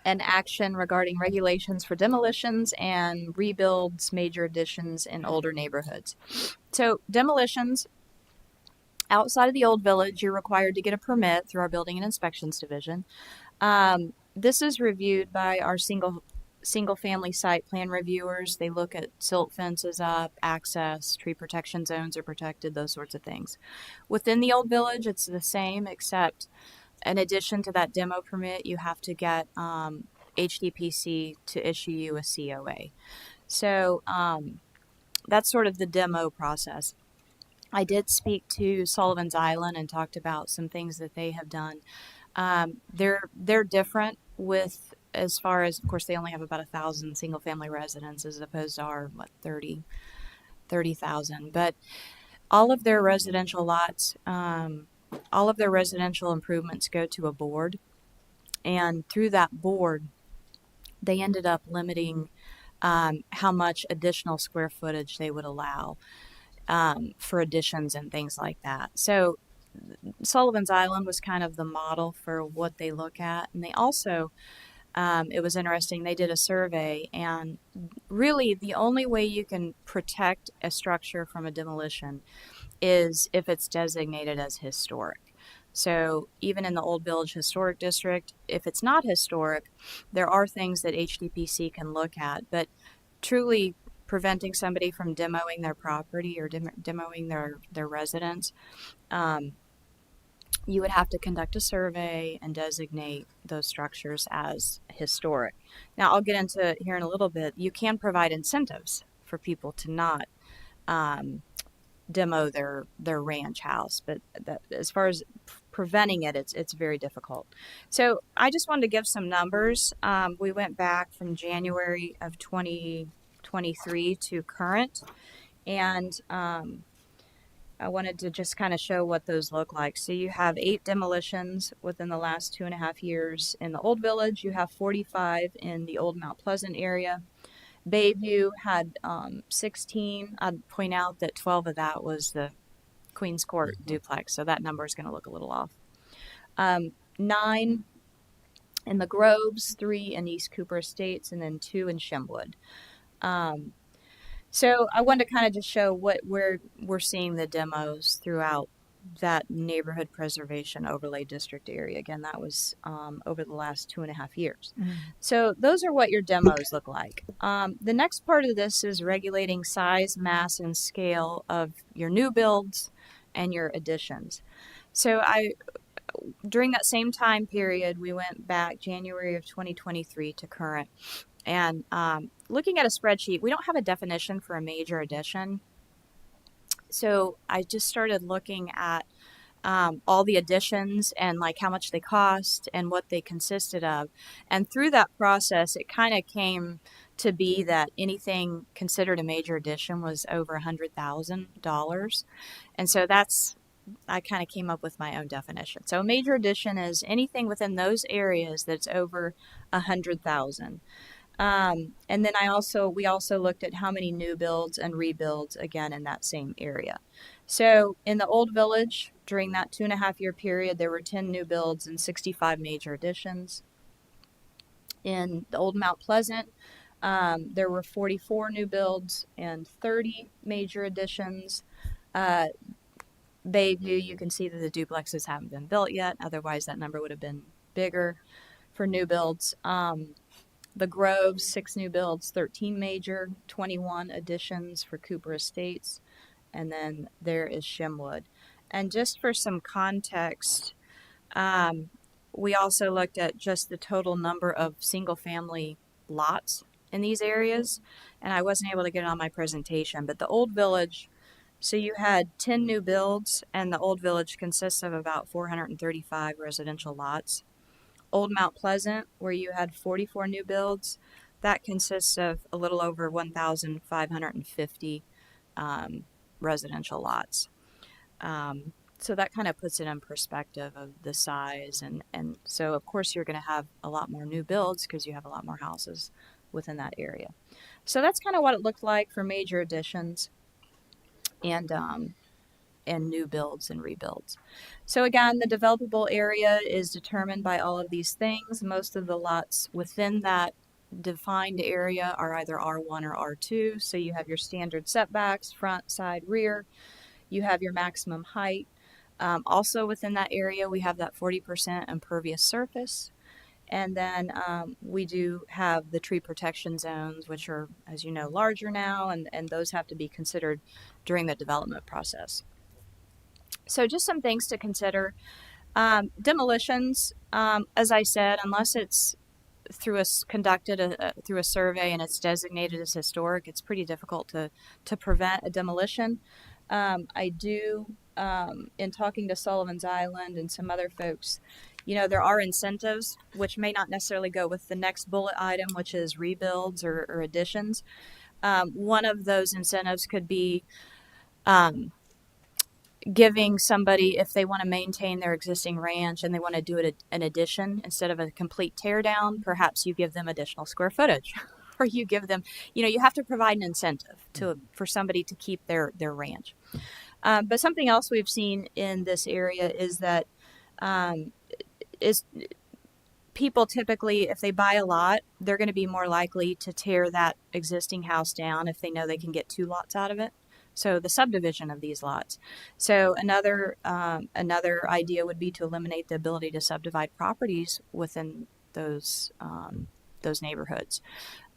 and action regarding regulations for demolitions and rebuilds, major additions in older neighborhoods. So demolitions, outside of the old village, you're required to get a permit through our Building and Inspections Division. This is reviewed by our single family site plan reviewers. They look at silt fences up, access, tree protection zones are protected, those sorts of things. Within the old village, it's the same, except in addition to that demo permit, you have to get HDPC to issue you a COA. So that's sort of the demo process. I did speak to Sullivan's Island and talked about some things that they have done. They're different with, as far as, of course, they only have about 1,000 single family residents as opposed to our 30,000. But all of their residential lots, all of their residential improvements go to a board, and through that board, they ended up limiting how much additional square footage they would allow for additions and things like that. So Sullivan's Island was kind of the model for what they look at. And they also, it was interesting, they did a survey, and really the only way you can protect a structure from a demolition is if it's designated as historic. So even in the Old Village Historic District, if it's not historic, there are things that HDPC can look at, but truly preventing somebody from demoing their property or demoing their residence, you would have to conduct a survey and designate those structures as historic. Now, I'll get into it here in a little bit. You can provide incentives for people to not demo their ranch house, but that, as far as preventing it, it's very difficult. So I just wanted to give some numbers. We went back from January of 2023 to current, and I wanted to just kind of show what those look like. So you have 8 demolitions within the last 2.5 years in the Old Village. You have 45 in the Old Mount Pleasant area. Bayview had 16. I'd point out that 12 of that was the Queens Court duplex, so that number is going to look a little off. 9 in the Groves, 3 in East Cooper Estates, and then 2 in Shemwood. So I wanted to kind of just show where we're seeing the demos throughout that neighborhood preservation overlay district area. Again, that was over the last 2.5 years. Mm-hmm. So those are what your demos look like. The next part of this is regulating size, mass, and scale of your new builds and your additions. So during that same time period, we went back January of 2023 to current. And looking at a spreadsheet, we don't have a definition for a major addition. So I just started looking at all the additions and like how much they cost and what they consisted of. And through that process, it kind of came to be that anything considered a major addition was over $100,000. And so I kind of came up with my own definition. So a major addition is anything within those areas that's over 100,000. And then we also looked at how many new builds and rebuilds again in that same area. So in the Old Village, during that 2.5-year period, there were 10 new builds and 65 major additions. In the Old Mount Pleasant, there were 44 new builds and 30 major additions. Bayview, you can see that the duplexes haven't been built yet. Otherwise, that number would have been bigger for new builds. The Groves, 6 new builds, 13 major, 21 additions for Cooper Estates. And then there is Shimwood. And just for some context, we also looked at just the total number of single-family lots in these areas. And I wasn't able to get it on my presentation, but the Old Village, so you had 10 new builds, and the Old Village consists of about 435 residential lots. Old Mount Pleasant, where you had 44 new builds, that consists of a little over 1,550 residential lots. So that kind of puts it in perspective of the size. And so, of course, you're going to have a lot more new builds because you have a lot more houses within that area. So that's kind of what it looked like for major additions and new builds and rebuilds. So again, the developable area is determined by all of these things. Most of the lots within that defined area are either R1 or R2. So you have your standard setbacks, front, side, rear. You have your maximum height. Also within that area, we have that 40% impervious surface. And then we do have the tree protection zones, which are, as you know, larger now, and those have to be considered during the development process. So just some things to consider. Demolitions, as I said, unless it's conducted through a survey and it's designated as historic, it's pretty difficult to prevent a demolition. I do, in talking to Sullivan's Island and some other folks, there are incentives which may not necessarily go with the next bullet item, which is rebuilds or additions. One of those incentives could be giving somebody, if they want to maintain their existing ranch and they want to do it an addition instead of a complete tear down, perhaps you give them additional square footage, or you give them, you have to provide an incentive for somebody to keep their ranch. But something else we've seen in this area is that people typically, if they buy a lot, they're going to be more likely to tear that existing house down if they know they can get 2 lots out of it. So the subdivision of these lots. So another idea would be to eliminate the ability to subdivide properties within those neighborhoods.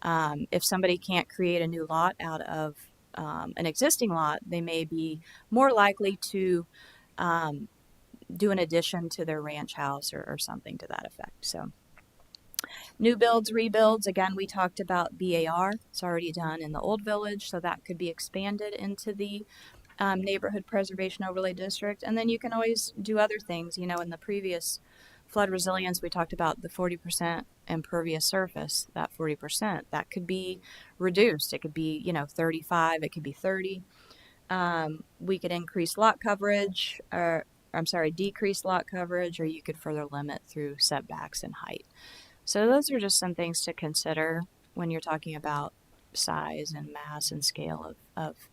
If somebody can't create a new lot out of an existing lot, they may be more likely to do an addition to their ranch house or something to that effect. So new builds, rebuilds, again, we talked about BAR. It's already done in the Old Village, so that could be expanded into the Neighborhood Preservation Overlay District. And then you can always do other things. In the previous flood resilience, we talked about the 40% impervious surface. That 40%, that could be reduced. It could be, 35, it could be 30. We could increase lot coverage, decrease lot coverage, or you could further limit through setbacks and height. So those are just some things to consider when you're talking about size and mass and scale of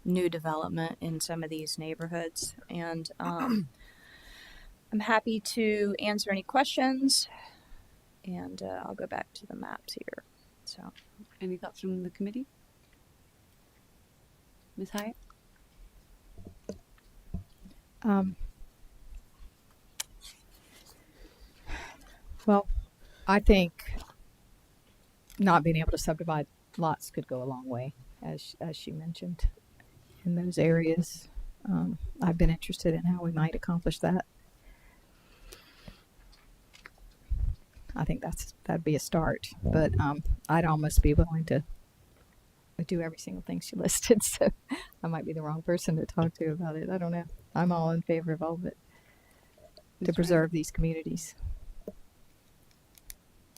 new development in some of these neighborhoods. And I'm happy to answer any questions, and I'll go back to the maps here. So, any thoughts from the committee? Ms. Hyatt? Well, I think not being able to subdivide lots could go a long way, as she mentioned, in those areas. I've been interested in how we might accomplish that. I think that'd be a start. But I'd almost be willing to do every single thing she listed. So I might be the wrong person to talk to about it. I don't know. I'm all in favor of all of it to preserve these communities.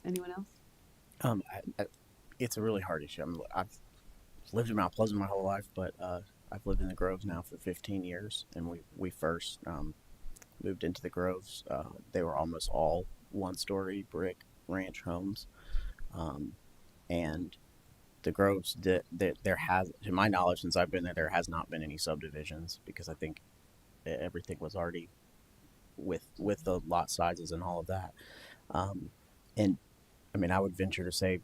Anyone else? It's a really hard issue. I've lived in Mount Pleasant my whole life, but I've lived in the Groves now for 15 years, and we first moved into the Groves. They were almost all one-story brick ranch homes, and the Groves, there has, to my knowledge, since I've been there has not been any subdivisions, because I think everything was already with the lot sizes and all of that. And I mean, I would venture to say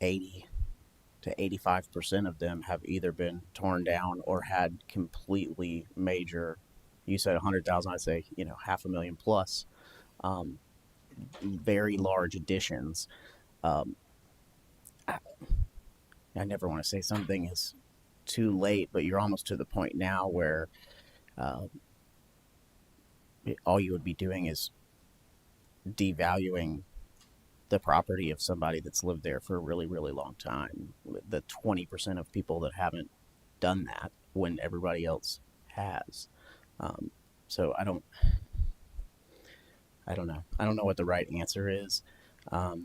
80 to 85% of them have either been torn down or had completely major. You said 100,000, I'd say, $500,000 plus, very large additions. I never want to say something is too late, but you're almost to the point now where all you would be doing is devaluing the property of somebody that's lived there for a really, really long time. The 20% of people that haven't done that when everybody else has. So I don't know. I don't know what the right answer is. I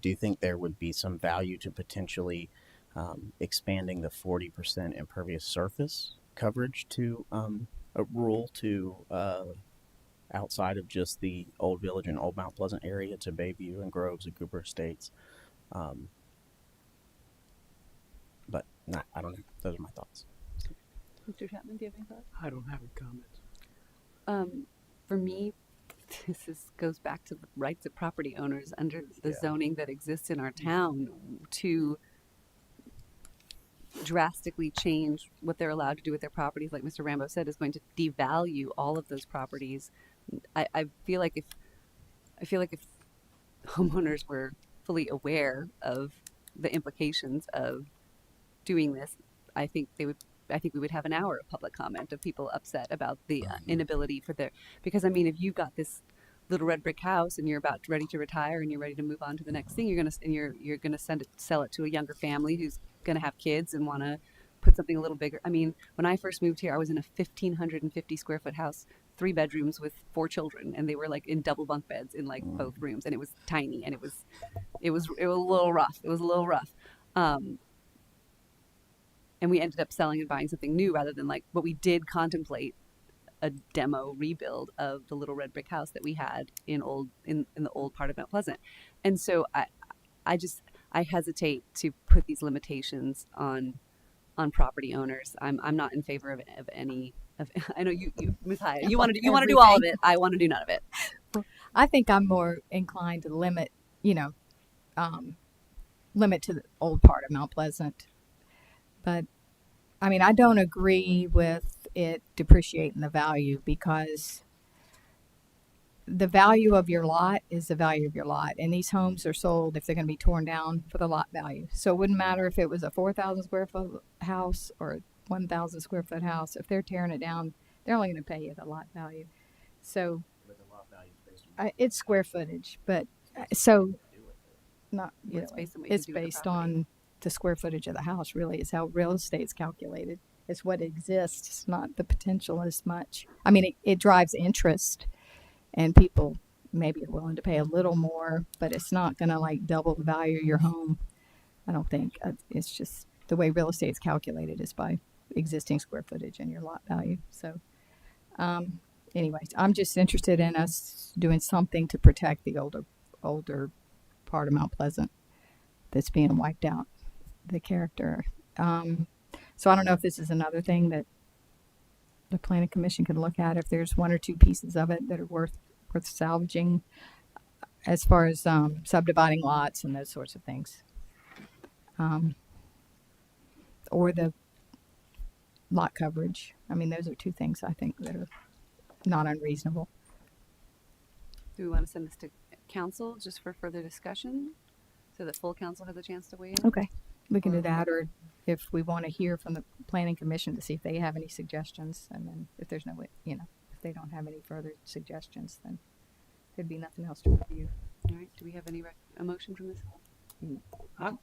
do think there would be some value to potentially expanding the 40% impervious surface coverage to a rural to outside of just the Old Village and Old Mount Pleasant area to Bayview and Groves and Cooper Estates. But I don't know. Those are my thoughts. Mr. Chapman, do you have any thoughts? I don't have a comment. For me, this goes back to the rights of property owners under the zoning that exists in our town to drastically change what they're allowed to do with their properties. Like Mr. Rambo said, is going to devalue all of those properties. I feel like if homeowners were fully aware of the implications of doing this, I think we would have an hour of public comment of people upset about the inability for because I mean, if you've got this little red brick house and you're about ready to retire and you're ready to move on to the next thing, you're gonna sell it to a younger family who's gonna have kids and want to put something a little bigger. I mean, when I first moved here, I was in a 1,550 square foot house, 3 bedrooms with 4 children, and they were like in double bunk beds in like both rooms, and it was tiny, and it was a little rough. It was a little rough. And we ended up selling and buying something new rather than but we did contemplate a demo rebuild of the little red brick house that we had in the old part of Mount Pleasant. And so I hesitate to put these limitations on property owners. I'm not in favor of any of. I know you Ms. Hyatt, you want to do all of it. I want to do none of it. I think I'm more inclined to limit to the old part of Mount Pleasant. But I mean, I don't agree with it depreciating the value, because the value of your lot is the value of your lot. And these homes are sold if they're going to be torn down for the lot value. So it wouldn't matter if it was a 4,000 square foot house or a 1,000 square foot house. If they're tearing it down, they're only going to pay you the lot value. So it's square footage, but so not, it's based on the square footage of the house. Really is how real estate's calculated. It's what exists. It's not the potential as much. I mean, it drives interest, and people maybe are willing to pay a little more, but it's not going to double the value of your home. I don't think. It's just the way real estate's calculated is by existing square footage and your lot value. So anyways, I'm just interested in us doing something to protect the older part of Mount Pleasant that's being wiped out, the character. So I don't know if this is another thing that the Planning Commission could look at, if there's 1 or 2 pieces of it that are worth salvaging as far as subdividing lots and those sorts of things. Or the lot coverage. I mean, those are 2 things I think that are not unreasonable. Do we want to send this to council just for further discussion so that full council has a chance to weigh in? Okay, we can do that, or if we want to hear from the Planning Commission to see if they have any suggestions, and then if there's no way, if they don't have any further suggestions, then there'd be nothing else to review. All right. Do we have any a motion from this?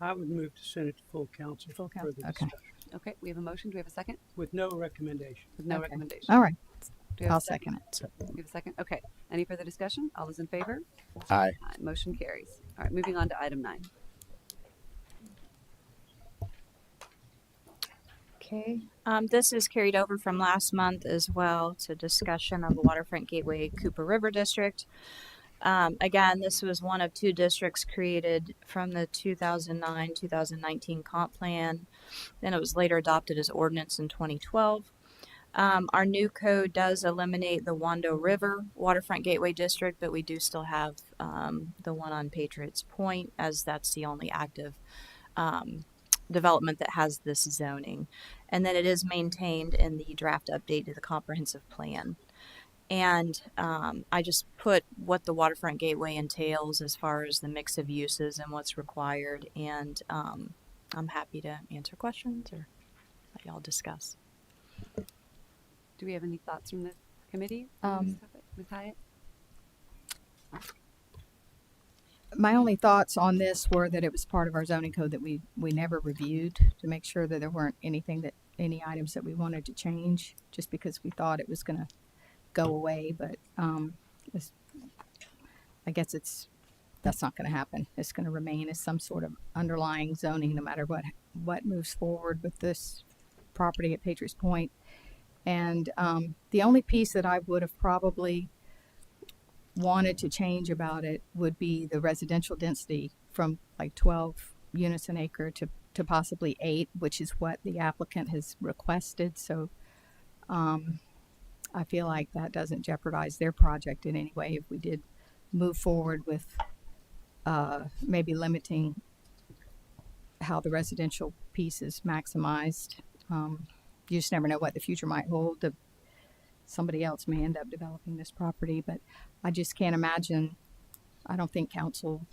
I would move to send it to full council Full for council, further okay. discussion Okay. We have a motion. Do we have a second? with no recommendation. With no Okay. recommendation. All right. Do we have I'll a second? second it. We have a second. Okay. Any further discussion? All those in favor? Aye. Motion carries. All right. Moving on to item 9. Okay. This is carried over from last month as well to discussion of the Waterfront Gateway Cooper River District. Again, this was one of 2 districts created from the 2009-2019 comp plan. Then it was later adopted as ordinance in 2012. Our new code does eliminate the Wando River Waterfront Gateway District, but we do still have the one on Patriots Point, as that's the only active development that has this zoning. And then it is maintained in the draft update to the comprehensive plan. And I just put what the Waterfront Gateway entails as far as the mix of uses and what's required. And I'm happy to answer questions or let y'all discuss. Do we have any thoughts from the committee? Ms. Hyatt? My only thoughts on this were that it was part of our zoning code that we never reviewed to make sure that there weren't any items that we wanted to change just because we thought it was going to go away. But I guess that's not going to happen. It's going to remain as some sort of underlying zoning no matter what moves forward with this property at Patriots Point. And the only piece that I would have probably wanted to change about it would be the residential density from like 12 units an acre to possibly 8, which is what the applicant has requested. So I feel like that doesn't jeopardize their project in any way if we did move forward with maybe limiting how the residential piece is maximized. You just never know what the future might hold. Somebody else may end up developing this property, but I just can't imagine. I don't think council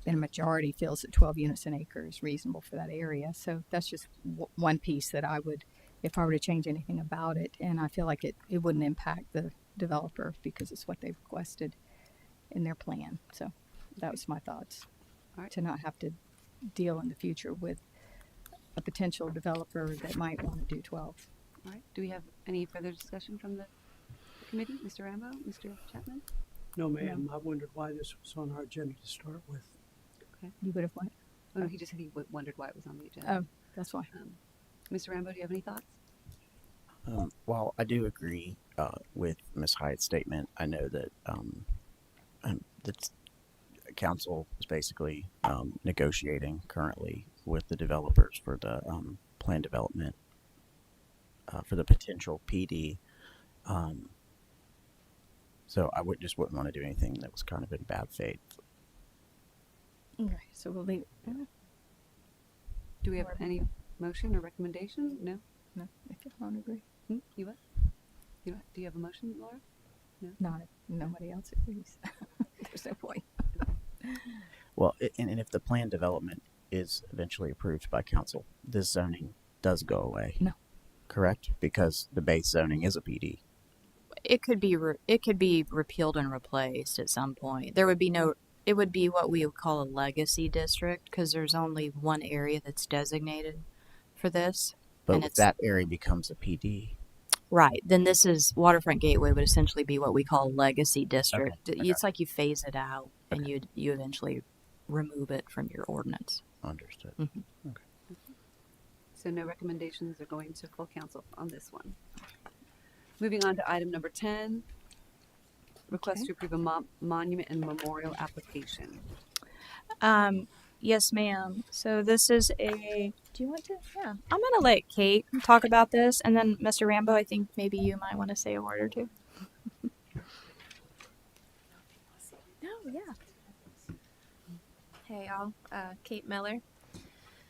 in a majority feels that 12 units an acre is reasonable for that area. So that's just one piece that I would, if I were to change anything about it, and I feel like it wouldn't impact the developer because it's what they've requested in their plan. So that was my thoughts. All right. To not have to deal in the future with a potential developer that might want to do 12. All right. Do we have any further discussion from the committee? Mr. Rambo? Mr. Chapman? No, ma'am. I wondered why this was on our agenda to start with. Okay. You would have what? Oh, no, he just said he wondered why it was on the agenda. Oh, that's why. Mr. Rambo, do you have any thoughts? Well, I do agree with Ms. Hyatt's statement. I know that the council is basically negotiating currently with the developers for the plan development for the potential PD. So I wouldn't want to do anything that was kind of in bad faith. Okay, so we'll leave. Do we have any motion or recommendation? No? No, if you don't agree. You what? Do you have a motion, Laura? No? Not if nobody else agrees. There's no point. Well, and if the plan development is eventually approved by council, this zoning does go away. No. Correct? Because the base zoning is a PD. It could be repealed and replaced at some point. There would be no. It would be what we would call a legacy district because there's only one area that's designated for this. But and if that area becomes a PD. Right. Then this is Waterfront Gateway would essentially be what we call a legacy district. Okay. It's like you phase it out and you eventually remove it from your ordinance. Understood. Mm-hmm. Okay. So no recommendations are going to full council on this one. Moving on to item number 10. Request to approve a monument and memorial application. Yes, ma'am. So this is a. Do you want to? Yeah. I'm gonna let Kate talk about this, and then Mr. Rambo, I think maybe you might want to say a word or two. No, yeah. Hey, all. Kate Miller.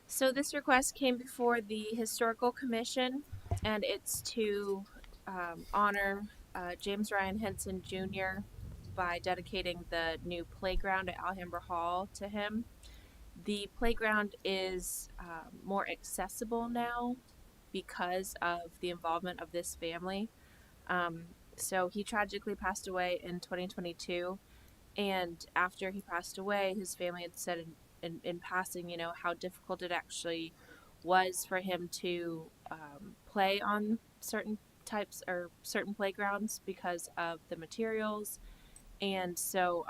So this request came before the Historical Commission, and it's to honor James Ryan Henson Jr. by dedicating the new playground at Alhambra Hall to him. The playground is more accessible now because of the involvement of this family. So he tragically passed away in 2022. And after he passed away, his family had said in passing, you know, how difficult it actually was for him to play on certain types or certain playgrounds because of the materials. And so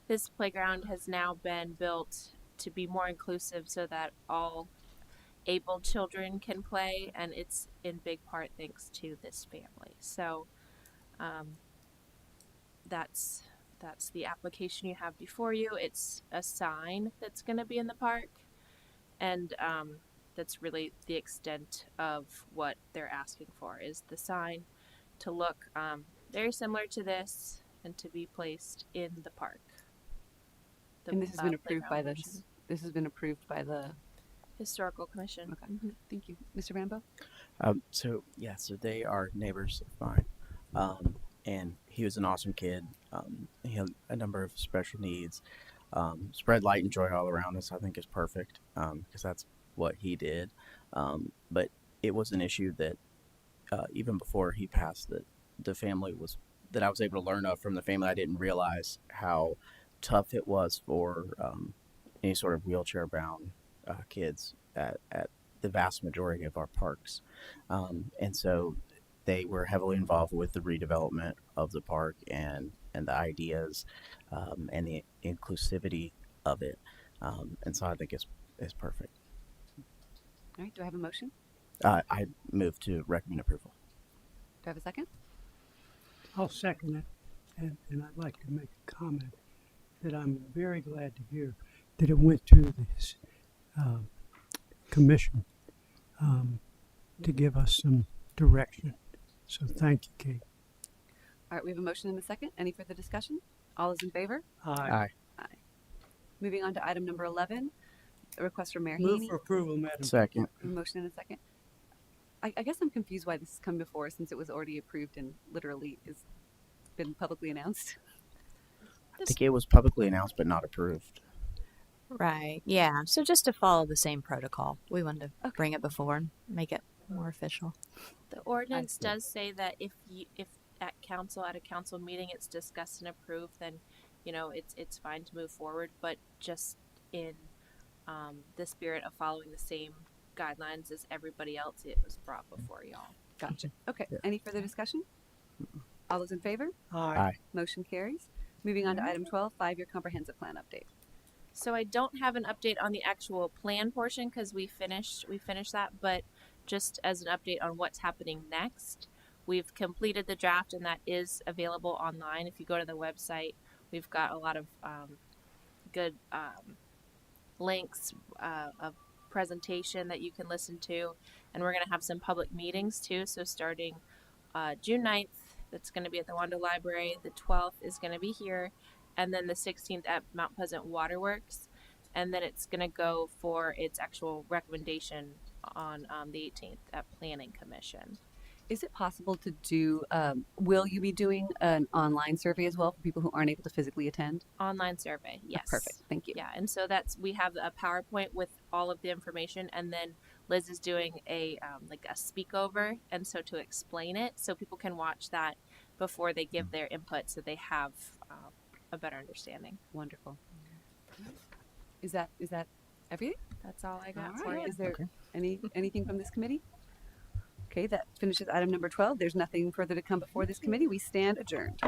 this playground has now been built to be more inclusive so that all able children can play, and it's in big part thanks to this family. So that's the application you have before you. It's a sign that's going to be in the park, and that's really the extent of what they're asking for is the sign to look very similar to this and to be placed in the park. And this has been approved by this has been approved by the Historical Commission. Okay. Thank you. Mr. Rambo? So they are neighbors of mine. And he was an awesome kid. He had a number of special needs. Spread light and joy all around us, I think, is perfect because that's what he did. But it was an issue that even before he passed, that the family was that I was able to learn of from the family. I didn't realize how tough it was for any sort of wheelchair-bound kids at the vast majority of our parks, and so they were heavily involved with the redevelopment of the park and the ideas and the inclusivity of it. And so I think it's perfect. All right. Do I have a motion? I move to recommend approval. Do I have a second? I'll second it, and I'd like to make a comment that I'm very glad to hear that it went to this commission to give us some direction. So thank you, Kate. All right. We have a motion and a second. Any further discussion? All those in favor? Aye. Aye. Moving on to item number 11, a request from Mayor Move Haney. for approval, Madam. Second. A motion and a second. I guess I'm confused why this has come before since it was already approved and literally is been publicly announced. I think it was publicly announced but not approved. Right. Yeah. So just to follow the same protocol, we wanted to bring it before and make it more official. The ordinance does say that if at a council meeting it's discussed and approved, then you know it's fine to move forward. But just in the spirit of following the same guidelines as everybody else, it was brought before y'all. Gotcha. Okay. Any further discussion? All those in favor? Aye. Motion carries. Moving on to item 12, 5-year comprehensive plan update. So I don't have an update on the actual plan portion because we finished that, but just as an update on what's happening next, we've completed the draft and that is available online. If you go to the website, we've got a lot of good links of presentation that you can listen to, and we're going to have some public meetings too. So starting June 9th, that's going to be at the Wando Library. The 12th is going to be here, and then the 16th at Mount Pleasant Waterworks, and then it's going to go for its actual recommendation on the 18th at Planning Commission. Is it possible to do, will you be doing an online survey as well for people who aren't able to physically attend? Online survey, yes. Perfect, thank you. Yeah, and so we have a PowerPoint with all of the information, and then Liz is doing a speak over, and so to explain it, so people can watch that before they give their input, so they have a better understanding. Wonderful. Is that everything? That's all I got All for right. you. Is there anything from this committee? Okay, that finishes item number 12. There's nothing further to come before this committee. We stand adjourned.